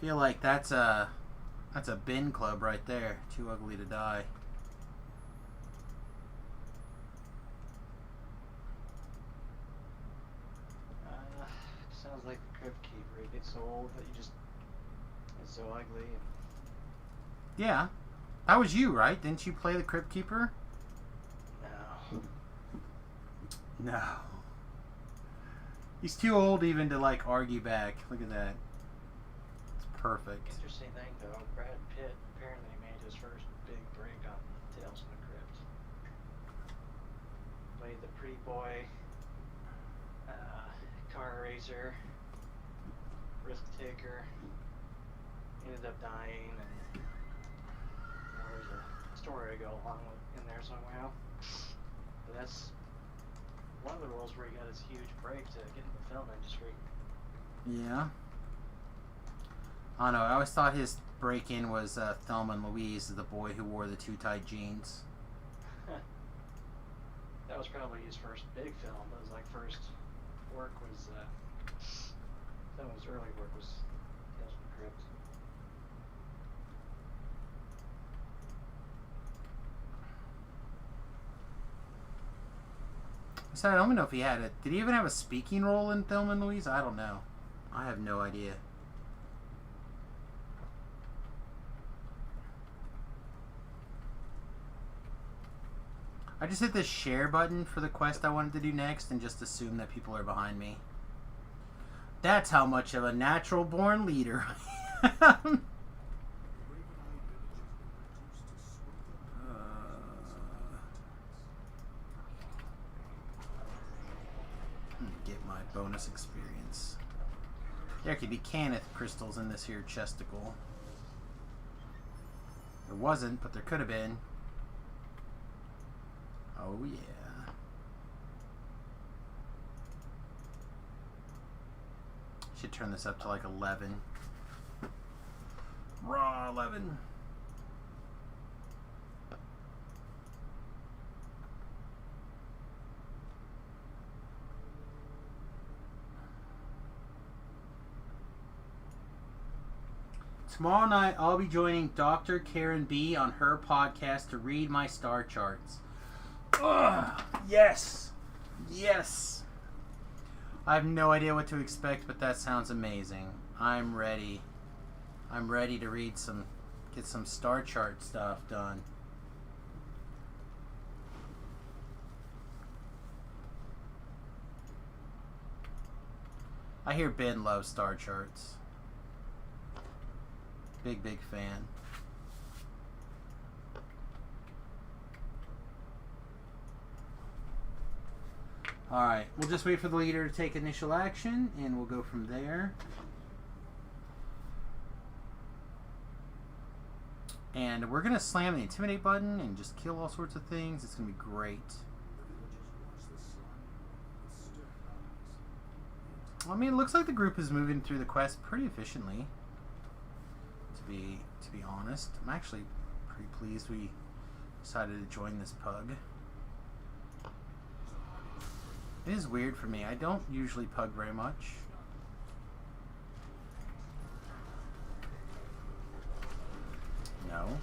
Feel like that's a bin club right there. Too ugly to die. Sounds like the Crypt Keeper. He gets so old that you just it's so ugly. Yeah. That was you, right? Didn't you play the Crypt Keeper? No. No. He's too old even to like argue back. Look at that. It's perfect. Interesting thing though, Brad Pitt apparently made his first big break on Tales from the Crypt. Played the pretty boy, car racer, risk taker. Ended up dying, and there's a story to go along with in there somehow. But that's one of the roles where he got his huge break to get in the film industry. Yeah. I don't know. I always thought his break-in was Thelma and Louise, the boy who wore the too tight jeans. That was probably his first big film. But his like first work was some of his early work was Tales from the Crypt. So I don't even know if he had it. Did he even have a speaking role in Thelma and Louise? I don't know. I have no idea. I just hit the share button for the quest I wanted to do next and just assume that people are behind me. That's how much of a natural born leader I am. Get my bonus experience. There could be Caneth crystals in this here chesticle. There wasn't, but there could have been. Oh yeah. Should turn this up to like 11. Raw 11. Tomorrow night, I'll be joining Dr. Karen B on her podcast to read my star charts. Ugh, yes! Yes! I have no idea what to expect, but that sounds amazing. I'm ready. I'm ready to read get some star chart stuff done. I hear Ben loves star charts. Big fan. Alright, we'll just wait for the leader to take initial action, and we'll go from there. And we're going to slam the Intimidate button and just kill all sorts of things. It's going to be great. Well, I mean, it looks like the group is moving through the quest pretty efficiently. To be honest, I'm actually pretty pleased we decided to join this pug. It is weird for me. I don't usually pug very much. No.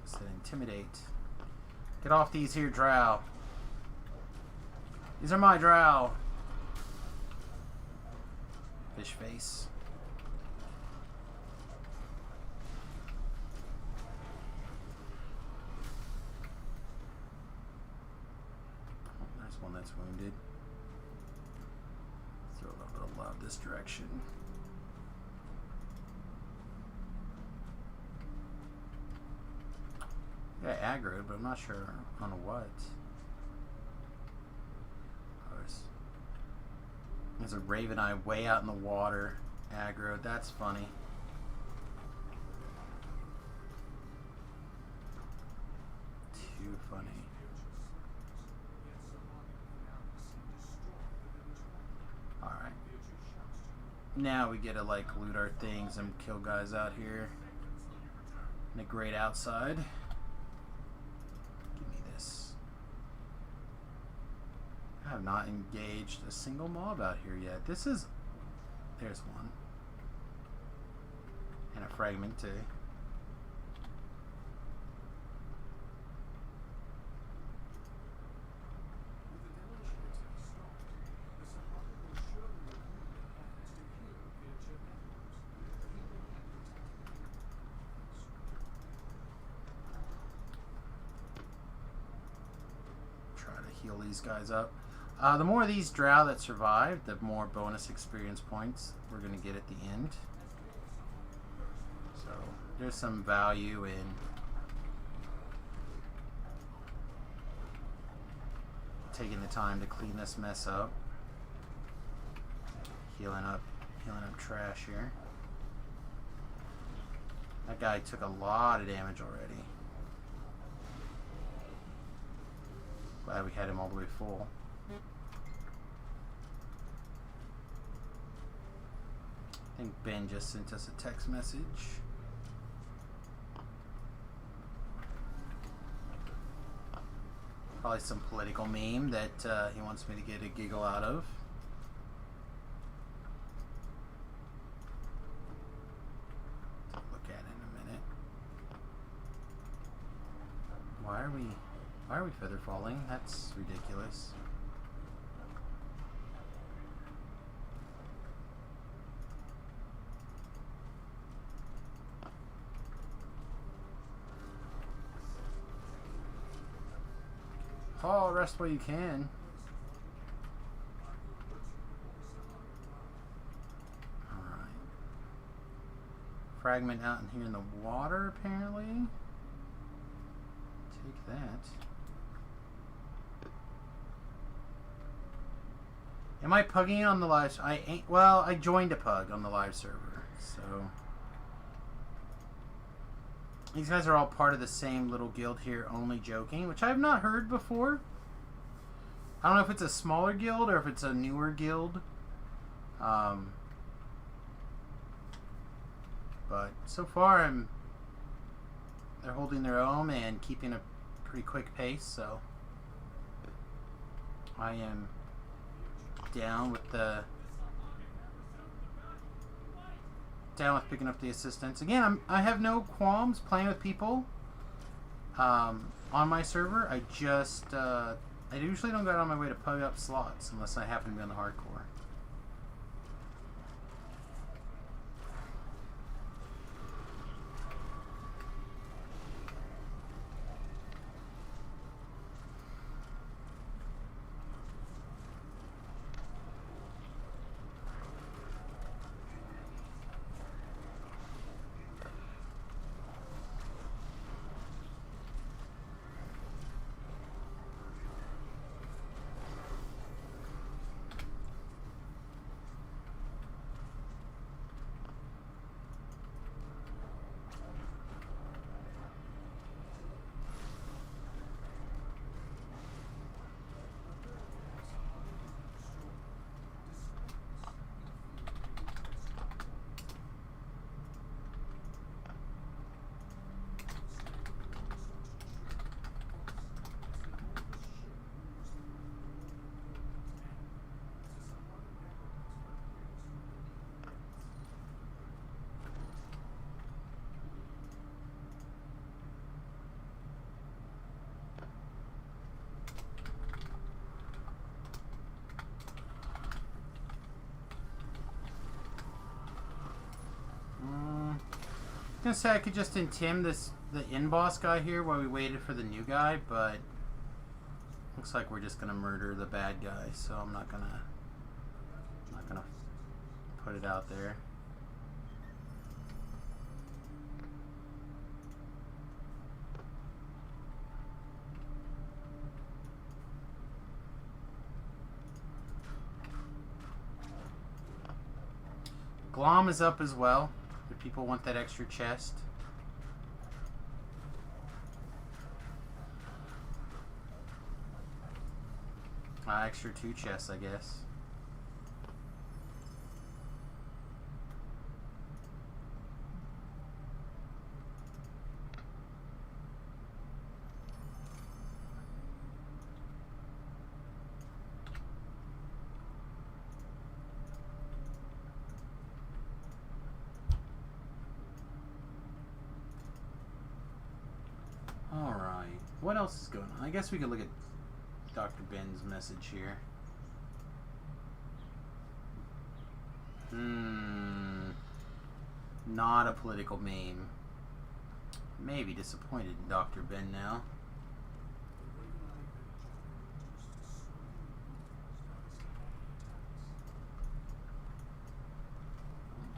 Said intimidate. Get off these here drow. These are my drow. Fish face. One that's wounded. Throw a little bit of love this direction. Yeah, aggroed, but I'm not sure on what. Oh, there's a Raven Eye way out in the water. Aggroed, that's funny. Too funny. Now we get to like loot our things and kill guys out here. And a great outside. Give me this. I have not engaged a single mob out here yet. This is... There's one. And a fragment too. Try to heal these guys up. The more of these drow that survive, the more bonus experience points we're going to get at the end. So there's some value in taking the time to clean this mess up. Healing up trash here. That guy took a lot of damage already. Glad we had him all the way full. I think Ben just sent us a text message. Probably some political meme that he wants me to get a giggle out of. Take a look at it in a minute. Why are we feather falling? That's ridiculous. Oh, rest while you can. Alright. Fragment out in here in the water, apparently. Take that. Am I pugging on the live? I ain't. Well, I joined a pug on the live server, so. These guys are all part of the same little guild here, Only Joking, which I have not heard before. I don't know if it's a smaller guild or if it's a newer guild. But so far, they're holding their own and keeping a pretty quick pace, so I am down with picking up the assistants. Again, I have no qualms playing with people on my server. I just I usually don't go out on my way to pug up slots unless I happen to be on the hardcore. I was gonna say I could just intim the in-boss guy here while we waited for the new guy, but looks like we're just gonna murder the bad guy, so I'm not gonna put it out there. Glom is up as well. If people want that extra chest. Extra 2 chests, I guess. Alright. What else is going on? I guess we could look at Dr. Ben's message here. Not a political meme. Maybe disappointed in Dr. Ben now.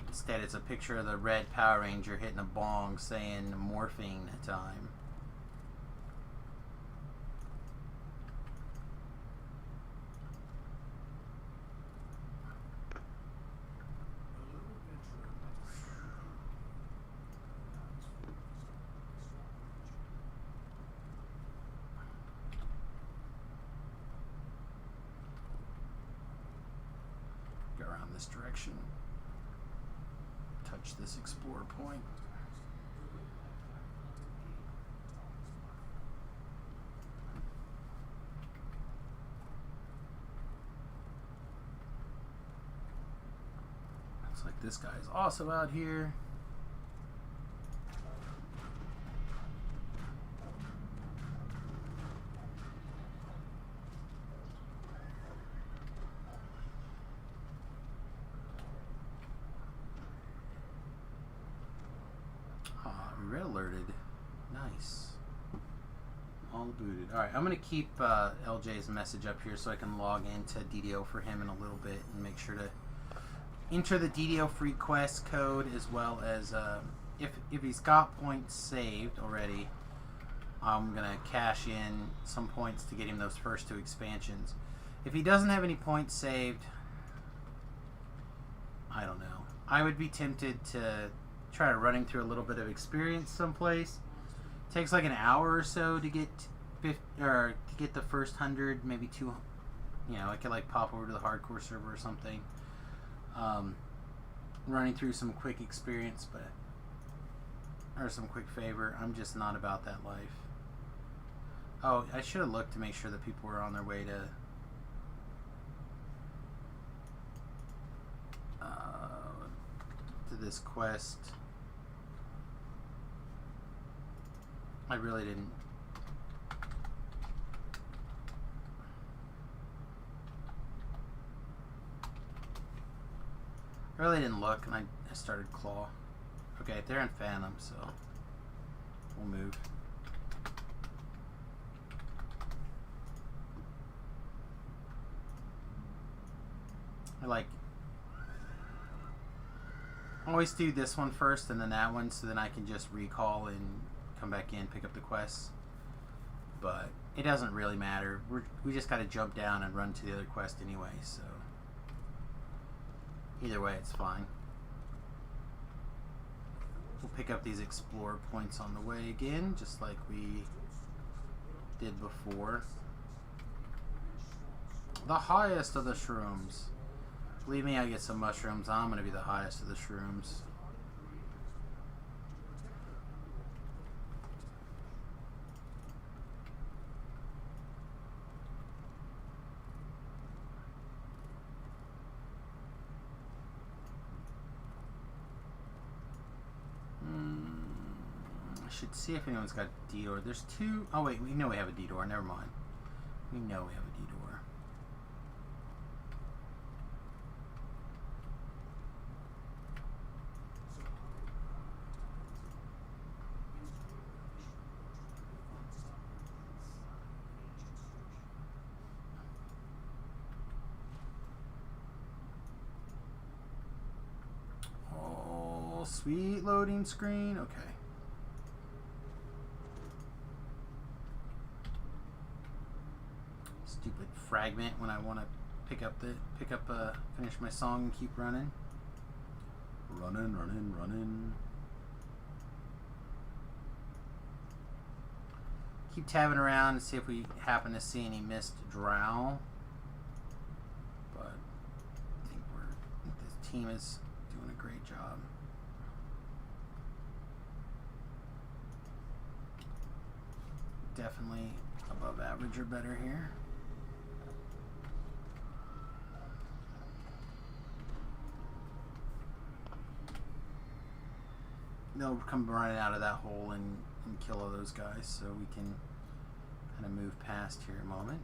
Instead, it's a picture of the red Power Ranger hitting a bong saying morphine time. Go around this direction. Touch this explore point. Looks like this guy's also out here. Red alerted. Nice. All booted. Alright, I'm going to keep LJ's message up here so I can log into DDO for him in a little bit and make sure to enter the DDO free quest code, as well as if he's got points saved already, I'm going to cash in some points to get him those first 2 expansions. If he doesn't have any points saved, I don't know. I would be tempted to try running through a little bit of experience someplace. It takes like an hour or so to get to get the first 100, maybe 2. You know, I could like pop over to the hardcore server or something. Running through some quick experience, or some quick favor. I'm just not about that life. Oh, I should have looked to make sure that people were on their way to this quest. I really didn't. Look, and I started Claw. Okay, they're in Phantom, so we'll move. I always do this one first and then that one, so then I can just recall and come back in, pick up the quests. But it doesn't really matter. We just gotta jump down and run to the other quest anyway, so either way it's fine. We'll pick up these explore points on the way again, just like we did before. The highest of the shrooms. Believe me, I get some mushrooms. I'm gonna be the highest of the shrooms. I should see if anyone's got D-door. There's 2. Oh wait, we know we have a D-door. Never mind. We know we have a D-door. Oh, sweet loading screen. Okay. Stupid fragment when I want to finish my song and keep running. Running. Keep tabbing around and see if we happen to see any missed drow. But I think this team is doing a great job. Definitely above average or better here. They'll come running out of that hole and and kill all those guys so we can kind of move past here a moment.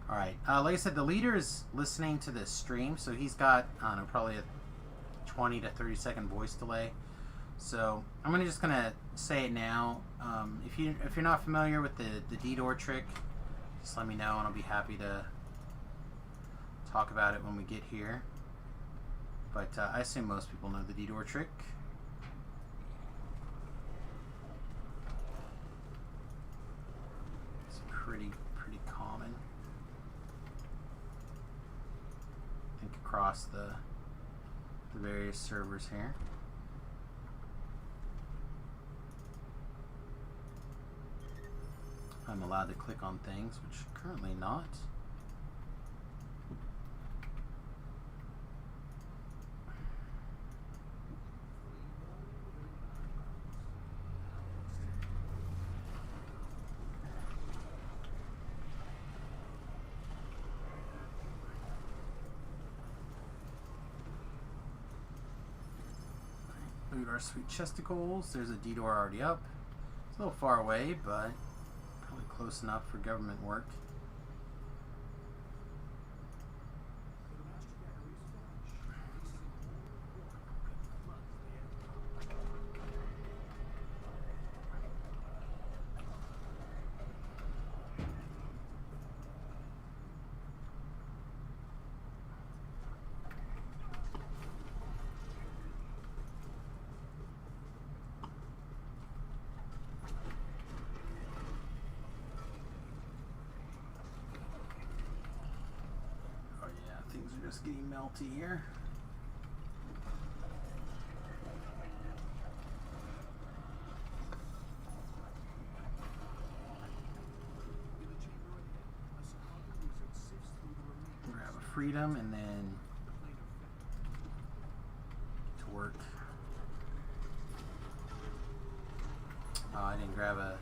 Alright, like I said, the leader is listening to this stream, so he's got, I don't know, probably a 20 to 30 second voice delay. So I'm just gonna say it now. If you're not familiar with the D-door trick, just let me know and I'll be happy to talk about it when we get here. But I assume most people know the D-door trick. It's pretty common. I think across the various servers here. I'm allowed to click on things, which currently not. Loot our sweet chesticles. There's a D-door already up. It's a little far away, but probably close enough for government work. Things are just getting melty here. Grab a freedom and then get to work. Oh, I didn't grab a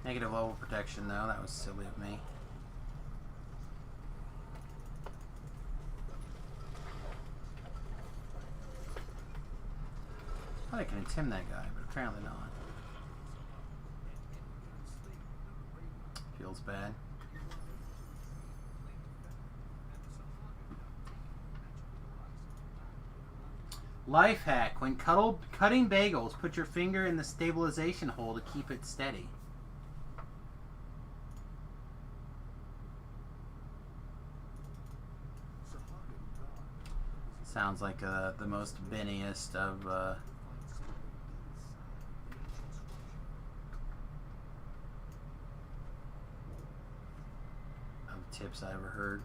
negative level protection though. That was silly of me. I can intim that guy, but apparently not. Feels bad. Life hack. When cutting bagels, put your finger in the stabilization hole to keep it steady. Sounds like the most Benniest of tips I ever heard.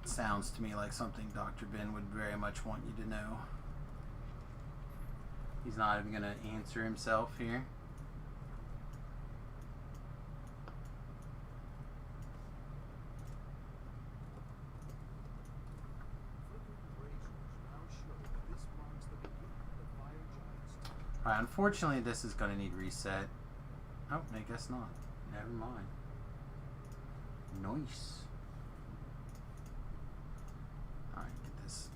Sounds to me like something Dr. Ben would very much want you to know. He's not even going to answer himself here. Alright, unfortunately this is going to need reset. Oh, I guess not. Never mind. Nice. Alright, get this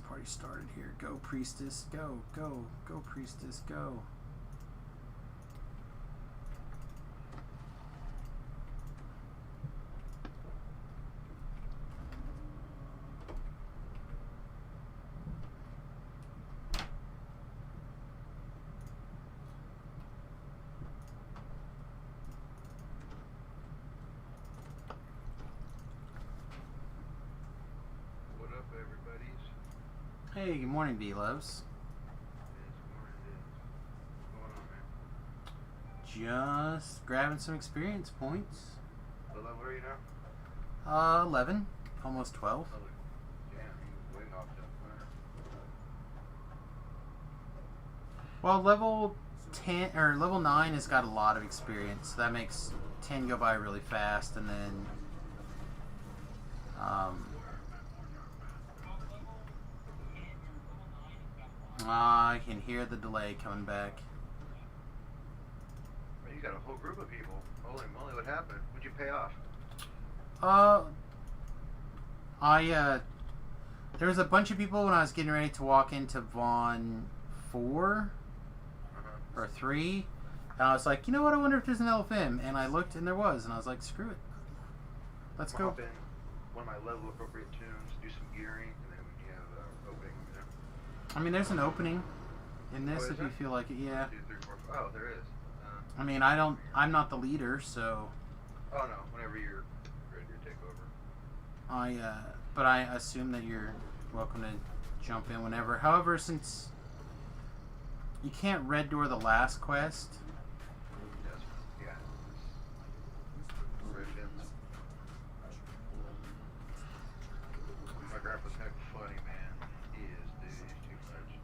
party started here. Go, priestess. Go, go, go, priestess. Go. Hey, good morning, B-Loves. Just grabbing some experience points. What level are you now? 11. Almost 12. Damn, you way off that far. Well, level 10 or level 9 has got a lot of experience. So that makes 10 go by really fast, and then I can hear the delay coming back. Man, you got a whole group of people. Holy moly, what happened? What'd you pay off? There was a bunch of people when I was getting ready to walk into Vaughn 4 or 3, and I was like, you know what, I wonder if there's an LFM, and I looked and there was, and I was like, screw it. Let's go. Hop in one of my level appropriate tunes, do some gearing, and then when you have opening, you know. I mean, there's an opening in this Oh, is if you there? feel like it, yeah. 1, 2, 3, 4, 5. Oh, there is. I mean, I'm not the leader, so Oh no, whenever you're ready to take over. but I assume that you're welcome to jump in whenever. However, since you can't red door the last quest, Yes. Yeah. Red fins. My grandpa's heck funny, man. He is, dude. He's too much.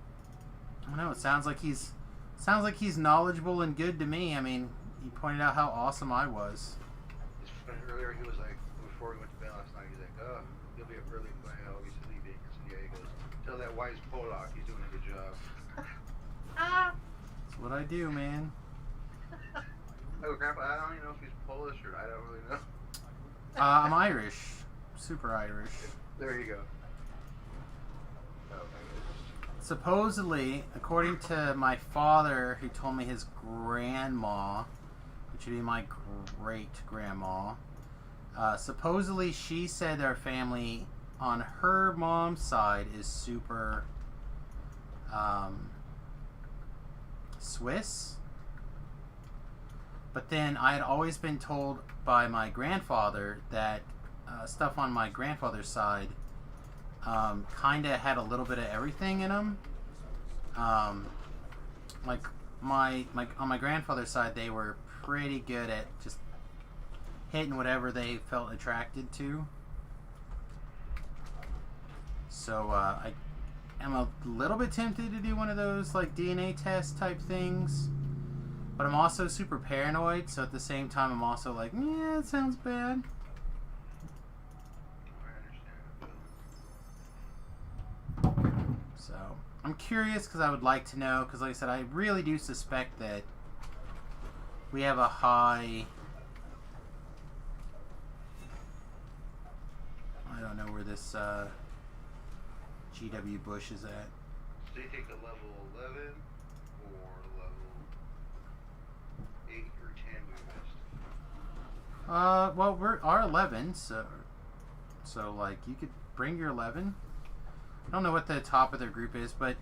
I don't know. It sounds like he's knowledgeable and good to me. I mean, he pointed out how awesome I was. It's funny, earlier he was like, before we went to bed last night, he's like, oh, you'll be up early, but I'll be sleeping. So yeah, he goes, tell that wise Pollock he's doing a good job. That's what I do, man. Oh, Grandpa, I don't even know if he's Polish or I don't really know. I'm Irish. Super Irish. There you go. Oh, my goodness. Supposedly, according to my father, who told me his grandma, which would be my great-grandma, supposedly she said their family on her mom's side is super Swiss. But then I had always been told by my grandfather that stuff on my grandfather's side kind of had a little bit of everything in them. Like on my grandfather's side, they were pretty good at just hitting whatever they felt attracted to. So I am a little bit tempted to do one of those like DNA test type things, but I'm also super paranoid. So at the same time, I'm also like, yeah, it sounds bad. I understand. So I'm curious because I would like to know, because like I said, I really do suspect that we have a high, I don't know where this GW Bush is at. So you take a level 11 or level 8 or 10 we missed? Well, we're R11, so like you could bring your 11. I don't know what the top of their group is, but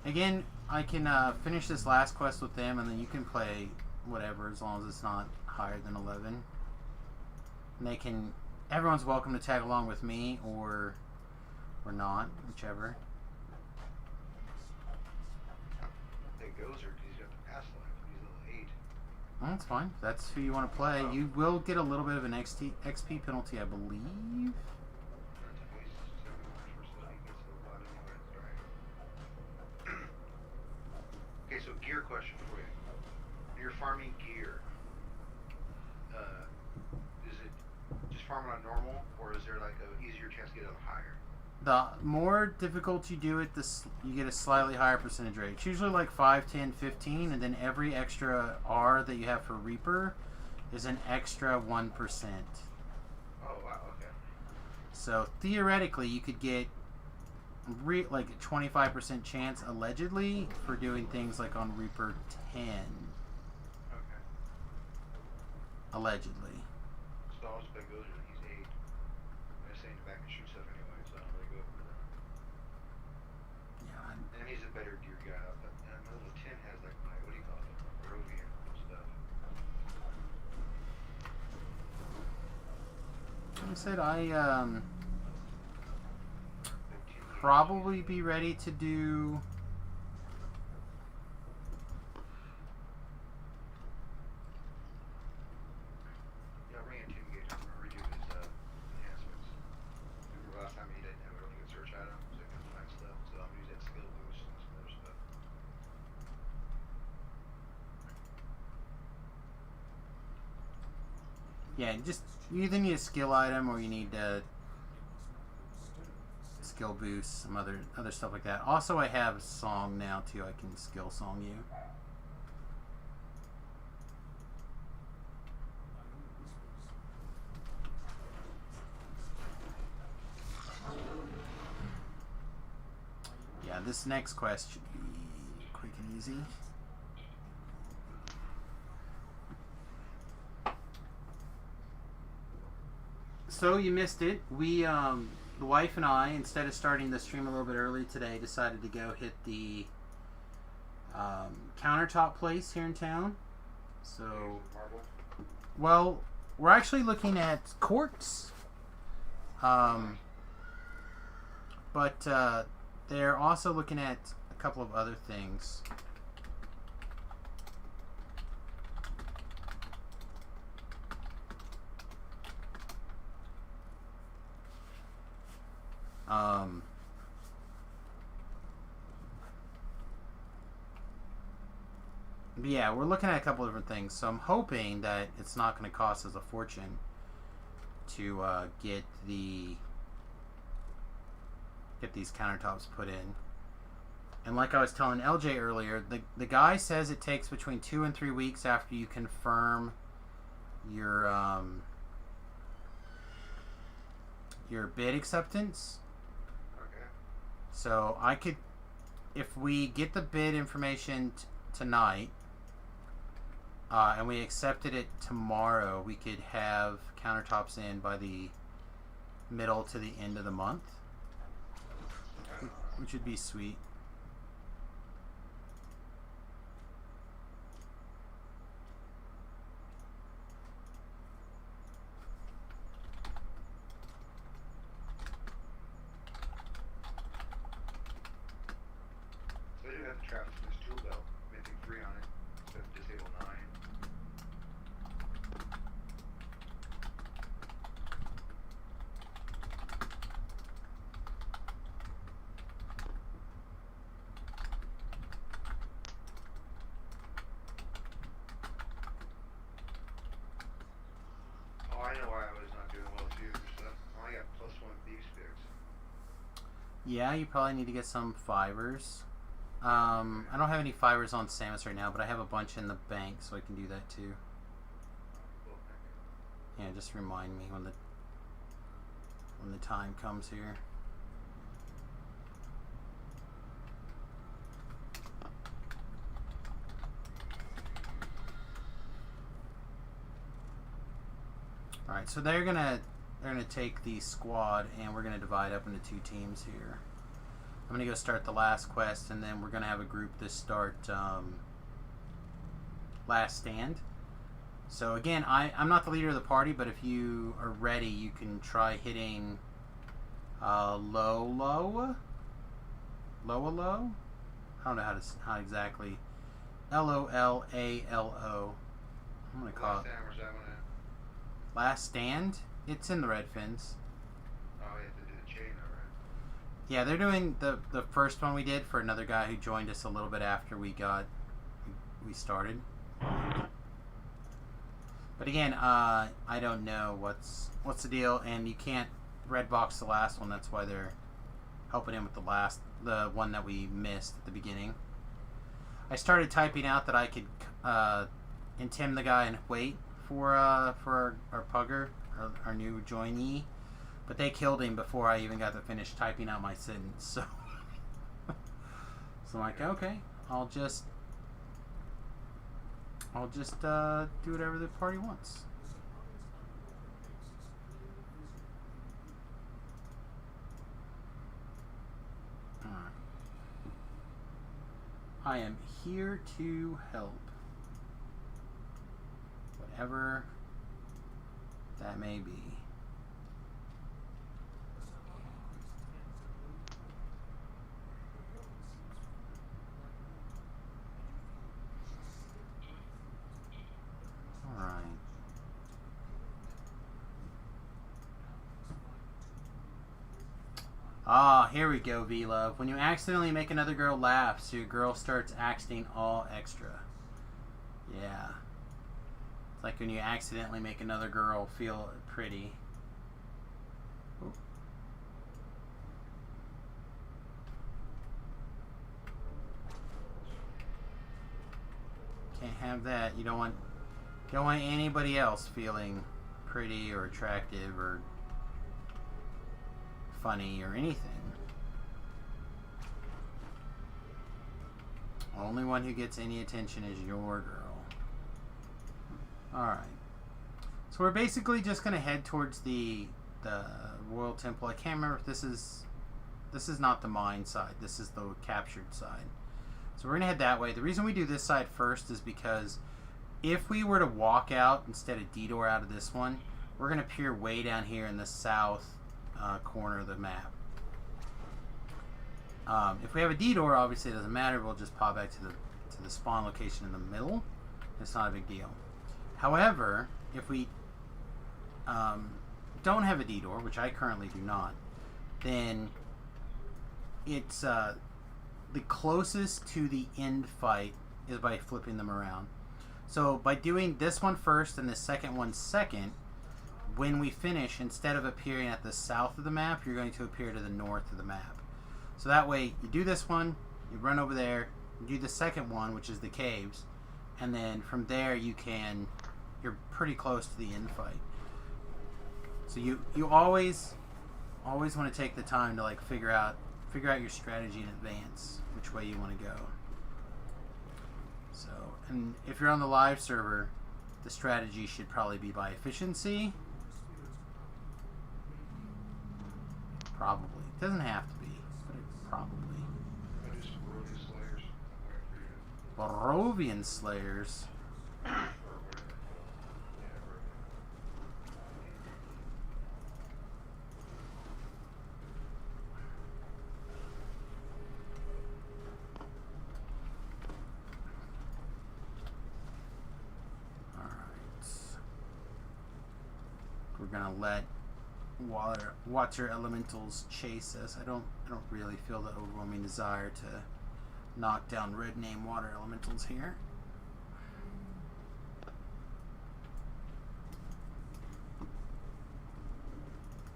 again, I can finish this last quest with them, and then you can play whatever as long as it's not higher than 11. And everyone's welcome to tag along with me or not, whichever. I think Gozer, because he's got the pass life. He's level 8. Well, that's fine. If that's who you want to play. You will get a little bit of an XP penalty, I believe. Okay, so gear question for you. When you're farming gear, is it just farming on normal, or is there like an easier chance to get it on higher? The more difficult you do it, you get a slightly higher percentage rate. It's usually like 5, 10, 15, and then every extra R that you have for Reaper is an extra 1%. Oh, wow, okay. So theoretically, you could get like a 25% chance, allegedly, for doing things like on Reaper 10. Okay. Allegedly. So I'll just bet Gozer that he's 8. I'm saying to back and shoot stuff anyway, so I don't really go for that. Yeah. And he's a better gear guy. But level 10 has like my, what do you call it? My Barovia and stuff. Like I said, probably be ready to do Yeah, I'll bring in Team Gage. I'm going to redo his enhancements. Remember last time he didn't have a really good search item, so he couldn't find stuff. So I'm going to use that skill boost and some other stuff. you either need a skill item or you need skill boosts, some other stuff like that. Also, I have song now too. I can skill song you. Yeah, this next quest should be quick and easy. So you missed it. We, the wife and I, instead of starting the stream a little bit early today, decided to go hit the countertop place here in town. So, well, we're actually looking at quartz. But they're also looking at a couple of other things. Yeah, we're looking at a couple of different things. So I'm hoping that it's not going to cost us a fortune to get these countertops put in. And like I was telling LJ earlier, the guy says it takes between 2 and 3 weeks after you confirm your bid acceptance. Okay. So I could, if we get the bid information tonight, and we accepted it tomorrow, we could have countertops in by the middle to the end of the month, which would be sweet. So they do have the traffic from this tool belt, making 3 on it, so disable 9. Oh, I know why I was not doing well too, because I only got +1 beef sticks. Yeah, you probably need to get some fibers. I don't have any fibers on Samus right now, but I have a bunch in the bank, so I can do that too. Cool, thank you. Yeah, just remind me when the time comes here. All right, so they're gonna take the squad, and we're gonna divide up into 2 teams here. I'm gonna go start the last quest, and then we're gonna have a group to start last stand. So again, I'm not the leader of the party, but if you are ready, you can try hitting low. I don't know how exactly. LOLALO. I'm gonna call Last it time, where's that one at? last stand. It's in the Red Fins. Oh, you have to do the chain, alright. Yeah, they're doing the first one we did for another guy who joined us a little bit after we started. But again, I don't know what's the deal, and you can't red box the last one. That's why they're helping him with the one that we missed at the beginning. I started typing out that I could intim the guy and wait for our pugger, our new joinee, but they killed him before I even got to finish typing out my sentence. So, I'm like, okay, I'll just do whatever the party wants. Alright. I am here to help. Whatever that may be. Alright. Ah, here we go, V-Love. When you accidentally make another girl laugh, so your girl starts acting all extra. Yeah. It's like when you accidentally make another girl feel pretty. Oop. have that. You don't want anybody else feeling pretty or attractive or funny or anything. Only one who gets any attention is your girl. Alright. So we're basically just going to head towards the Royal Temple. I can't remember if this is not the mine side. This is the captured side. So we're going to head that way. The reason we do this side first is because if we were to walk out instead of detour out of this one, we're going to appear way down here in the south corner of the map. If we have a detour, obviously it doesn't matter. We'll just pop back to the spawn location in the middle. It's not a big deal. However, if we don't have a detour, which I currently do not, then it's the closest to the end fight is by flipping them around. So by doing this one first and the second one second, when we finish, instead of appearing at the south of the map, you're going to appear to the north of the map. So that way, you do this one, you run over there, you do the second one, which is the caves, and then from there you're pretty close to the end fight. So you always want to take the time to like figure out your strategy in advance, which way you want to go. So, and if you're on the live server, the strategy should probably be by efficiency. Probably. It doesn't have to be, but it probably. I do some Barovian Slayers. I'm waiting for you. Barovian Slayers. We're gonna let water elementals chase us. I don't really feel the overwhelming desire to knock down red name water elementals here.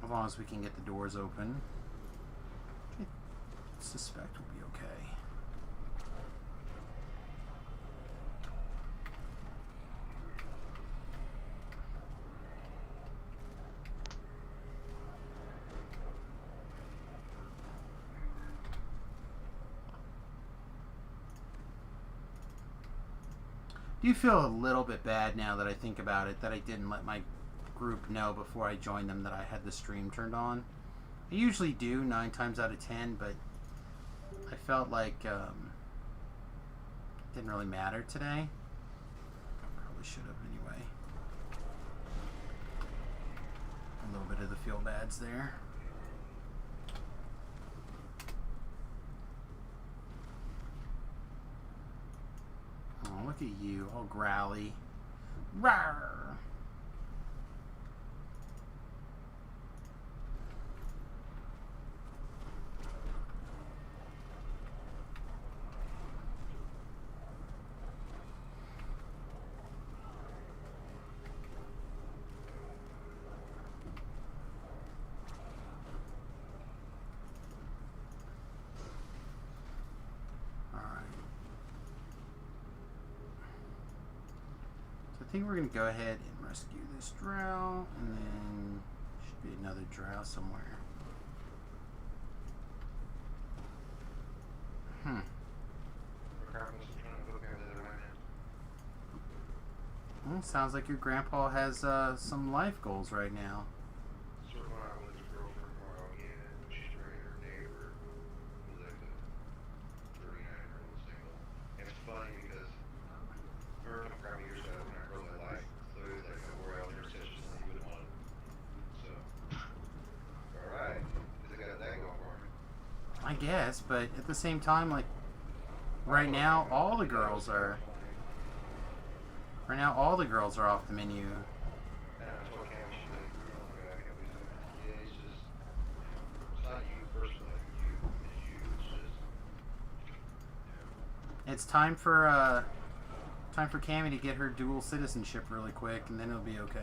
As long as we can get the doors open, I suspect we'll be okay. I do feel a little bit bad now that I think about it, that I didn't let my group know before I joined them that I had the stream turned on. I usually do 9 times out of 10, but I felt like it didn't really matter today. Probably should have anyway. A little bit of the feel bads there. Oh, look at you, all growly. Rawr! I think we're going to go ahead and rescue this drow, and then should be another drow somewhere. Well, sounds like your grandpa has some life goals right now. So when I went with his girlfriend for a while again, she's married her neighbor, who's like a 39-year-old single. And it's funny because her and grandma years ago when I really liked, so it was like a more out there session than you would want. So, alright, they got that going for me. I guess, but at the same time, like, right now, all the girls are off the menu. And I told Cam, she's like, oh my god, I can't believe that. Yeah, it's just, it's not you personally, it's you, it's just, It's time for Cammy to get her dual citizenship really quick, and then it'll be okay.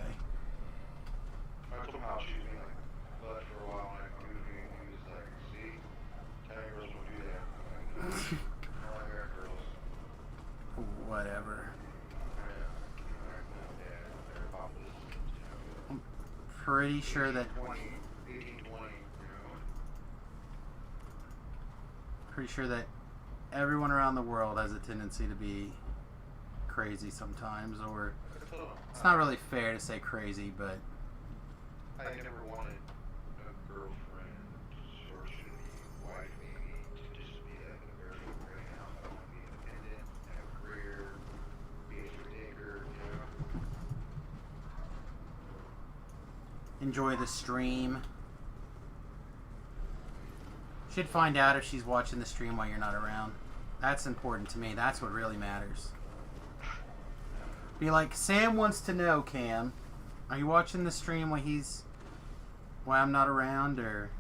I told him how she was being like, blood for a while, and I was being, he was like, see, 10 girls will do that. I'm like, I like our girls. Whatever. I pretty sure that 20, 18, 20, you know. pretty sure that everyone around the world has a tendency to be crazy sometimes, or it's not really fair to say crazy, but I never wanted a girlfriend or should be wife maybe to just be like a very right now. I want to be independent, have a career, be a free thinker, you know. enjoy the stream. Should find out if she's watching the stream while you're not around. That's important to me. That's what really matters. Be like, Sam wants to know, Cam, are you watching the stream while I'm not around, or?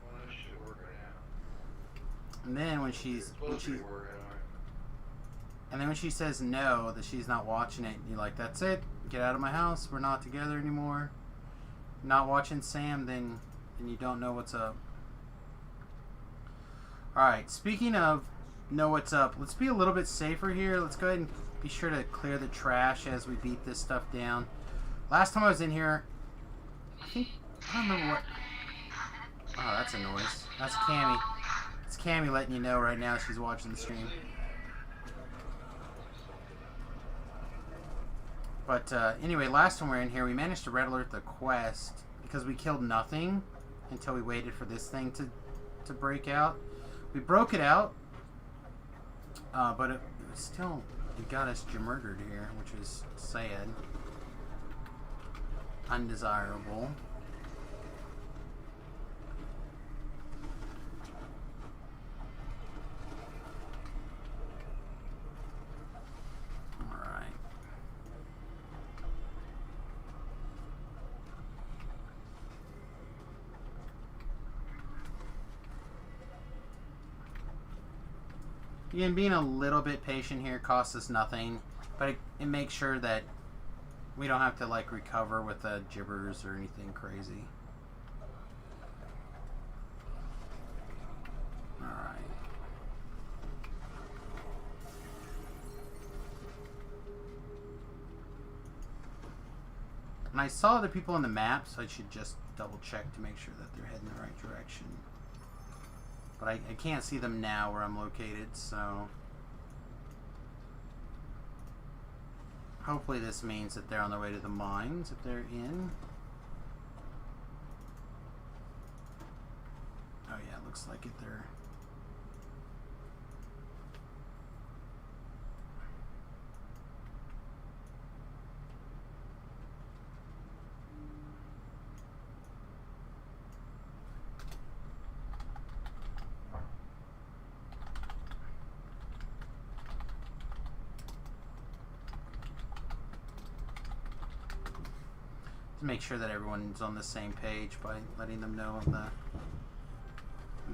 Well, that should work right now. And then when she says no, that she's not watching it, you're like, that's it. Get out of my house. We're not together anymore. Not watching Sam, then you don't know what's up. Alright, speaking of know what's up, let's be a little bit safer here. Let's go ahead and be sure to clear the trash as we beat this stuff down. Last time I was in here, I don't remember what... Oh, that's a noise. That's Cammy. It's Cammy letting you know right now she's watching the stream. But anyway, last time we were in here, we managed to red alert the quest because we killed nothing until we waited for this thing to break out. We broke it out, but it still got us murdered here, which is sad. Undesirable. Alright. Again, being a little bit patient here costs us nothing, but it makes sure that we don't have to like recover with gibbers or anything crazy. Alright. And I saw other people on the map, so I should just double check to make sure that they're heading the right direction. But I can't see them now where I'm located, so hopefully this means that they're on their way to the mines if they're in. Oh yeah, it looks like it there. Make sure that everyone's on the same page by letting them know in the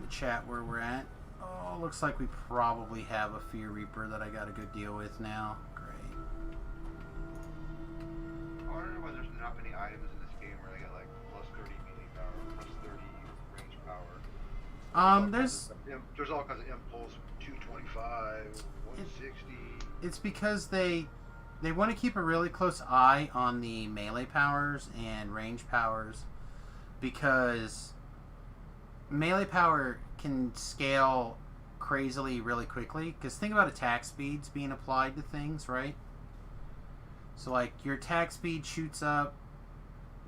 chat where we're at. Oh, looks like we probably have a Fear Reaper that I got a good deal with now. Great. I don't know why there's not many items in this game where they get like plus 30 melee power, plus 30 range power. There's all kinds of impulse, 225, 160. It's because they want to keep a really close eye on the melee powers and range powers, because melee power can scale crazily really quickly. Because think about attack speeds being applied to things, right? So like your attack speed shoots up,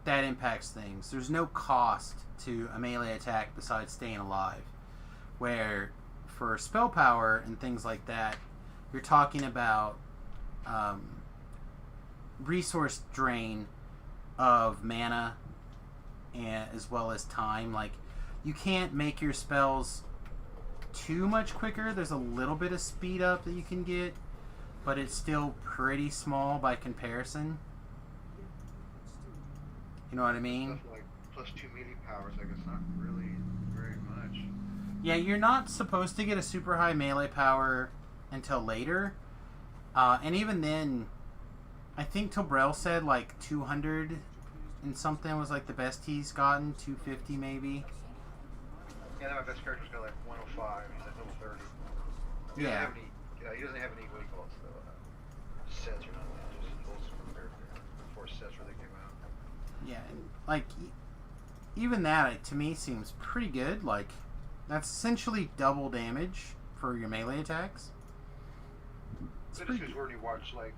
that impacts things. There's no cost to a melee attack besides staying alive. Where for spell power and things like that, you're talking about resource drain of mana and as well as time. Like, you can't make your spells too much quicker. There's a little bit of speed up that you can get, but it's still pretty small by comparison. You know what I mean? Stuff like plus 2 melee powers, like it's not really very much. Yeah, you're not supposed to get a super high melee power until later. And even then, I think Tobrel said like 200 and something was like the best he's gotten, 250 maybe. Yeah, my best character's got like 105, he's at level 30. He Yeah. doesn't have any, what do you call it, sets or nothing, just pulls from character. 4 sets where they came out. Yeah, and like even that to me seems pretty good. Like that's essentially double damage for your melee attacks. It's So pretty just because when you watch like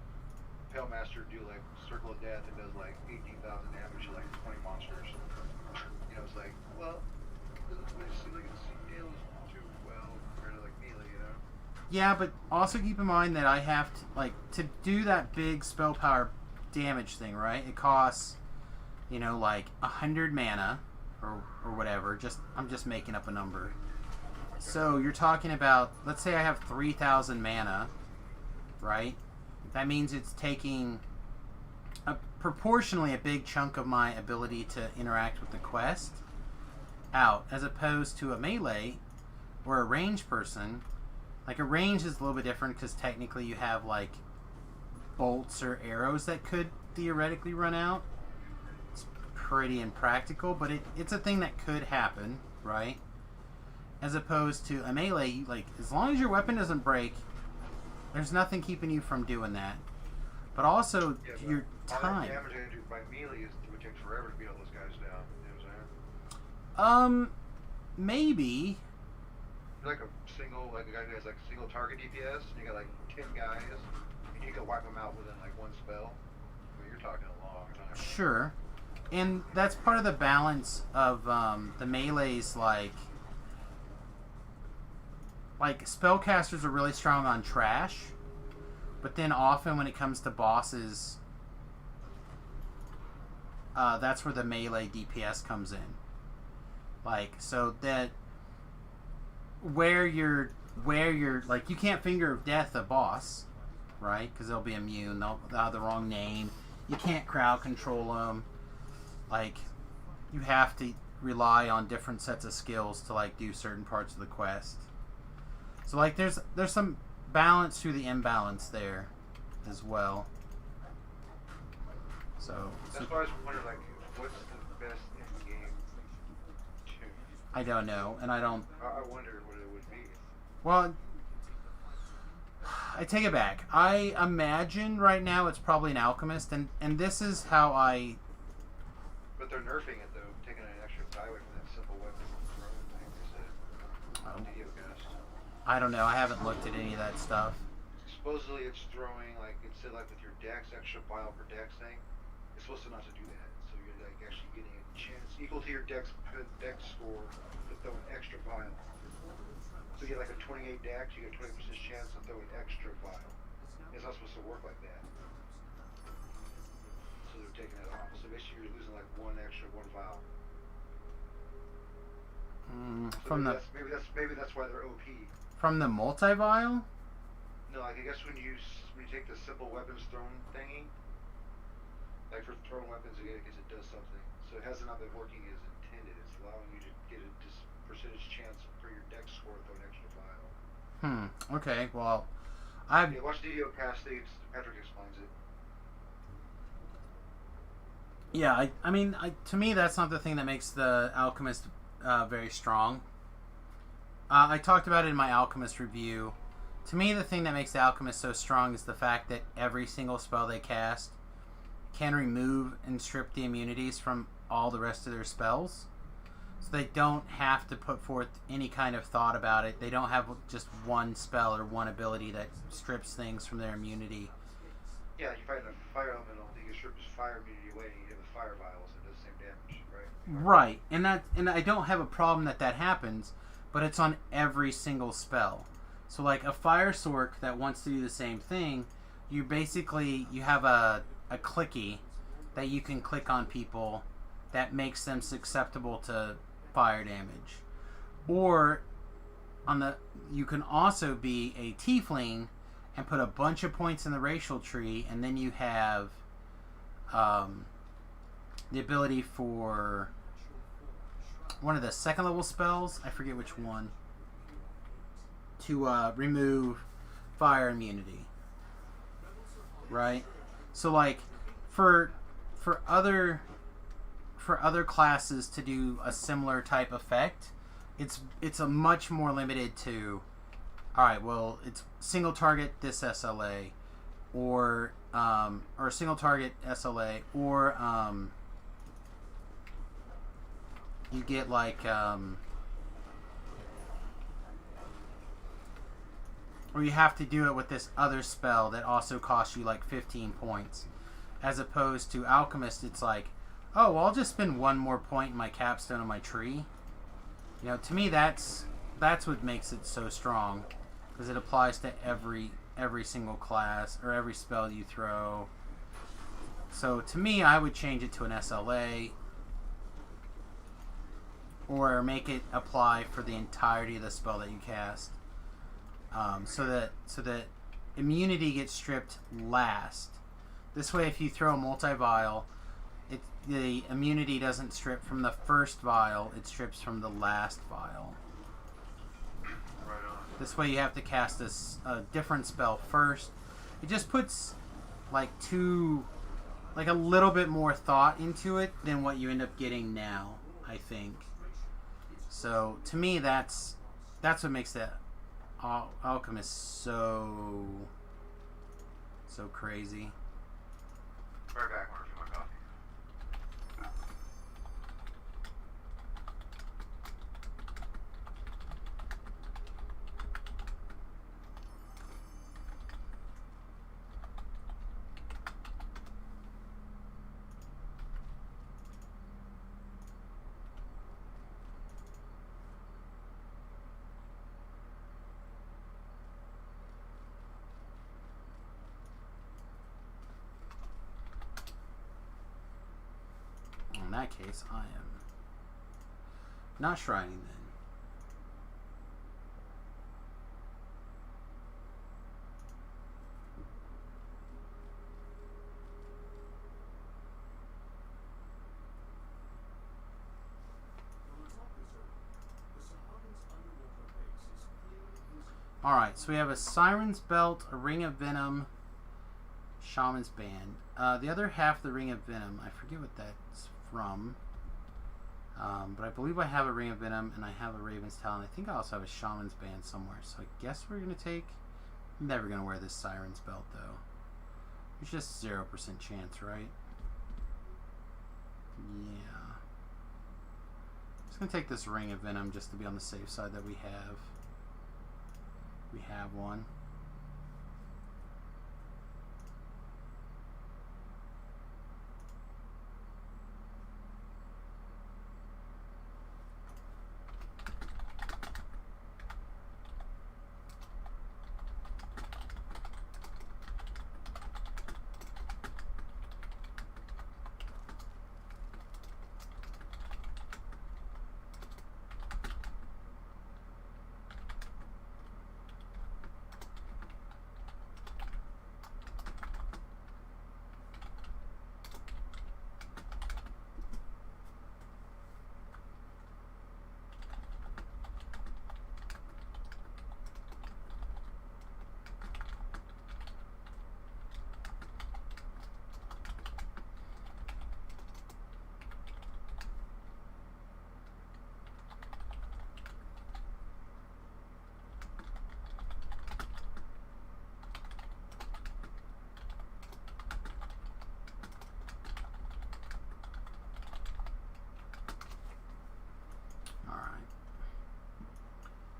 Pale Master do like Circle of Death and does like 18,000 damage to like 20 monsters, you know, it's like, well, it doesn't really seem like it scales too well compared to like melee, you know. Yeah, but also keep in mind that I have to to do that big spell power damage thing, right? It costs, like 100 mana or whatever. I'm just making up a number. So you're talking about, let's say I have 3,000 mana, right? That means it's taking proportionally a big chunk of my ability to interact with the quest out, as opposed to a melee or a ranged person. Like a range is a little bit different because technically you have like bolts or arrows that could theoretically run out. It's pretty impractical, but it's a thing that could happen, right? As opposed to a melee, like as long as your weapon doesn't break, there's nothing keeping you from doing that. But also Yeah, your all time. that damage I do by melee it would take forever to beat all those guys down. You know what I'm saying? Maybe. You're like a guy who has like single target DPS, and you got like 10 guys, and you can wipe them out within like one spell. But you're talking a long time. Sure. And that's part of the balance of the melees, like spellcasters are really strong on trash, but then often when it comes to bosses, that's where the melee DPS comes in. Like, so that where you're like, you can't finger of death a boss, right? Because they'll be immune. They'll have the wrong name. You can't crowd control them. Like, you have to rely on different sets of skills to like do certain parts of the quest. So like, there's some balance to the imbalance there as well. So That's why I was wondering, like, what's the best in game tune? I don't know, and I don't. I wondered what it would be. Well, I take it back. I imagine right now it's probably an alchemist, and this is how I. But they're nerfing it though, taking an extra die away from that simple weapon throwing thing. They said. I don't know. I haven't looked at any of that stuff. Supposedly it's throwing, like, instead like with your dex, extra vial per dex thing, it's supposed to not to do that. So you're like actually getting a chance equal to your dex score to throw an extra vial. So you get like a 28 dex, you get a 20% chance to throw an extra vial. It's not supposed to work like that. So they're taking it off. So basically you're losing like one vial. So maybe that's why they're OP. From the multi-vial? No, like I guess when you take the simple weapons thrown thingy, like for throwing weapons, I guess it does something. So it hasn't not been working as intended. It's allowing you to get a percentage chance for your dex score to throw an extra vial. Okay. Well, Yeah, watch the video cast. Patrick explains it. Yeah, I mean, to me, that's not the thing that makes the alchemist very strong. I talked about it in my alchemist review. To me, the thing that makes the alchemist so strong is the fact that every single spell they cast can remove and strip the immunities from all the rest of their spells. So they don't have to put forth any kind of thought about it. They don't have just one spell or one ability that strips things from their immunity. Yeah, you fight a fire elemental, you can strip his fire immunity away, and you have a fire vial, so it does the same damage, right? Right, and I don't have a problem that happens, but it's on every single spell. So like a fire sork that wants to do the same thing, you have a clicky that you can click on people that makes them susceptible to fire damage. Or you can also be a tiefling and put a bunch of points in the racial tree, and then you have the ability for one of the second level spells, I forget which one, to remove fire immunity. Right? So like for other classes to do a similar type effect, it's a much more limited to, alright, well, it's single target this SLA or single target SLA or you get like or you have to do it with this other spell that also costs you like 15 points. As opposed to Alchemist, it's like, oh, well, I'll just spend one more point in my capstone on my tree. You know, to me, that's what makes it so strong, because it applies to every single class or every spell you throw. So to me, I would change it to an SLA, or make it apply for the entirety of the spell that you cast, so that immunity gets stripped last. This way, if you throw a multi-vial, the immunity doesn't strip from the first vial, it strips from the last vial. Right on. This way you have to cast a different spell first. It just puts like a little bit more thought into it than what you end up getting now, I think. So to me, that's what makes that Alchemist so crazy. Right back, Mark, for my coffee. In that case, I am not shrining then. Alright, so we have a Siren's Belt, a Ring of Venom, Shaman's Band. The other half of the Ring of Venom, I forget what that's from. But I believe I have a Ring of Venom and I have a Raven's Talon. I think I also have a Shaman's Band somewhere. So I guess we're going to take... I'm never going to wear this Siren's Belt though. It's just 0% chance, right? Yeah. Just going to take this Ring of Venom just to be on the safe side that we have. We have one.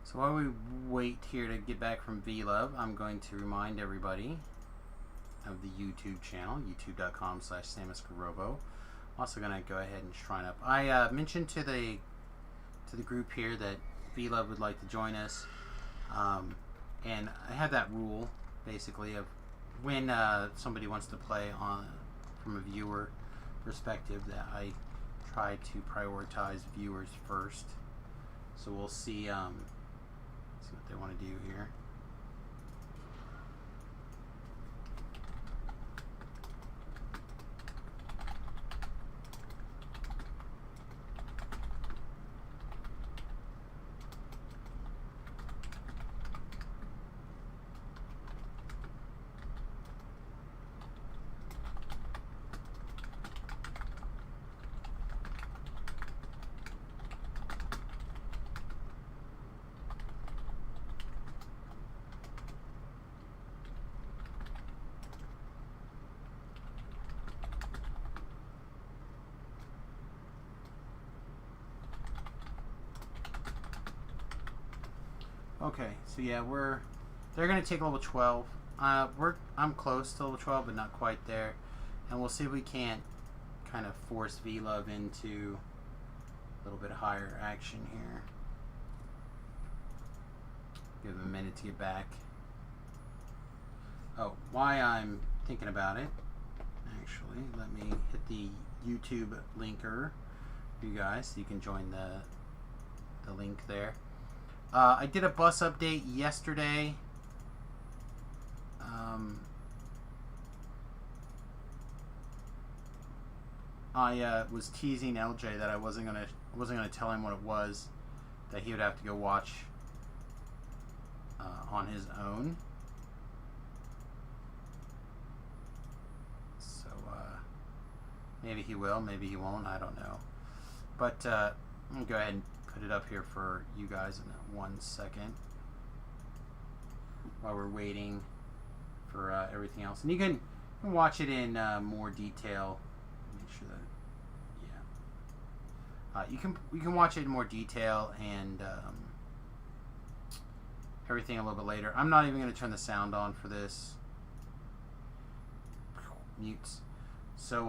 So while we wait here to get back from VLove, I'm going to remind everybody of the YouTube channel, youtube.com/SamusGarovo. I'm also going to go ahead and shrine up. I mentioned to the group here that VLove would like to join us, and I have that rule basically of when somebody wants to play on from a viewer perspective that I try to prioritize viewers first. So we'll see what they want to do here. Okay, so yeah, they're gonna take level 12. I'm close to level 12, but not quite there, and we'll see if we can't kind of force V-Love into a little bit higher action here. Give him a minute to get back. Oh, why I'm thinking about it, actually, let me hit the YouTube linker for you guys so you can join the link there. I did a bus update yesterday. I was teasing LJ that I wasn't gonna tell him what it was, that he would have to go watch on his own. So maybe he will, maybe he won't. I don't know. But I'm gonna go ahead and put it up here for you guys in 1 second while we're waiting for everything else, and you can watch it in more detail. Make sure that you can watch it in more detail and everything a little bit later. I'm not even going to turn the sound on for this. Mutes. So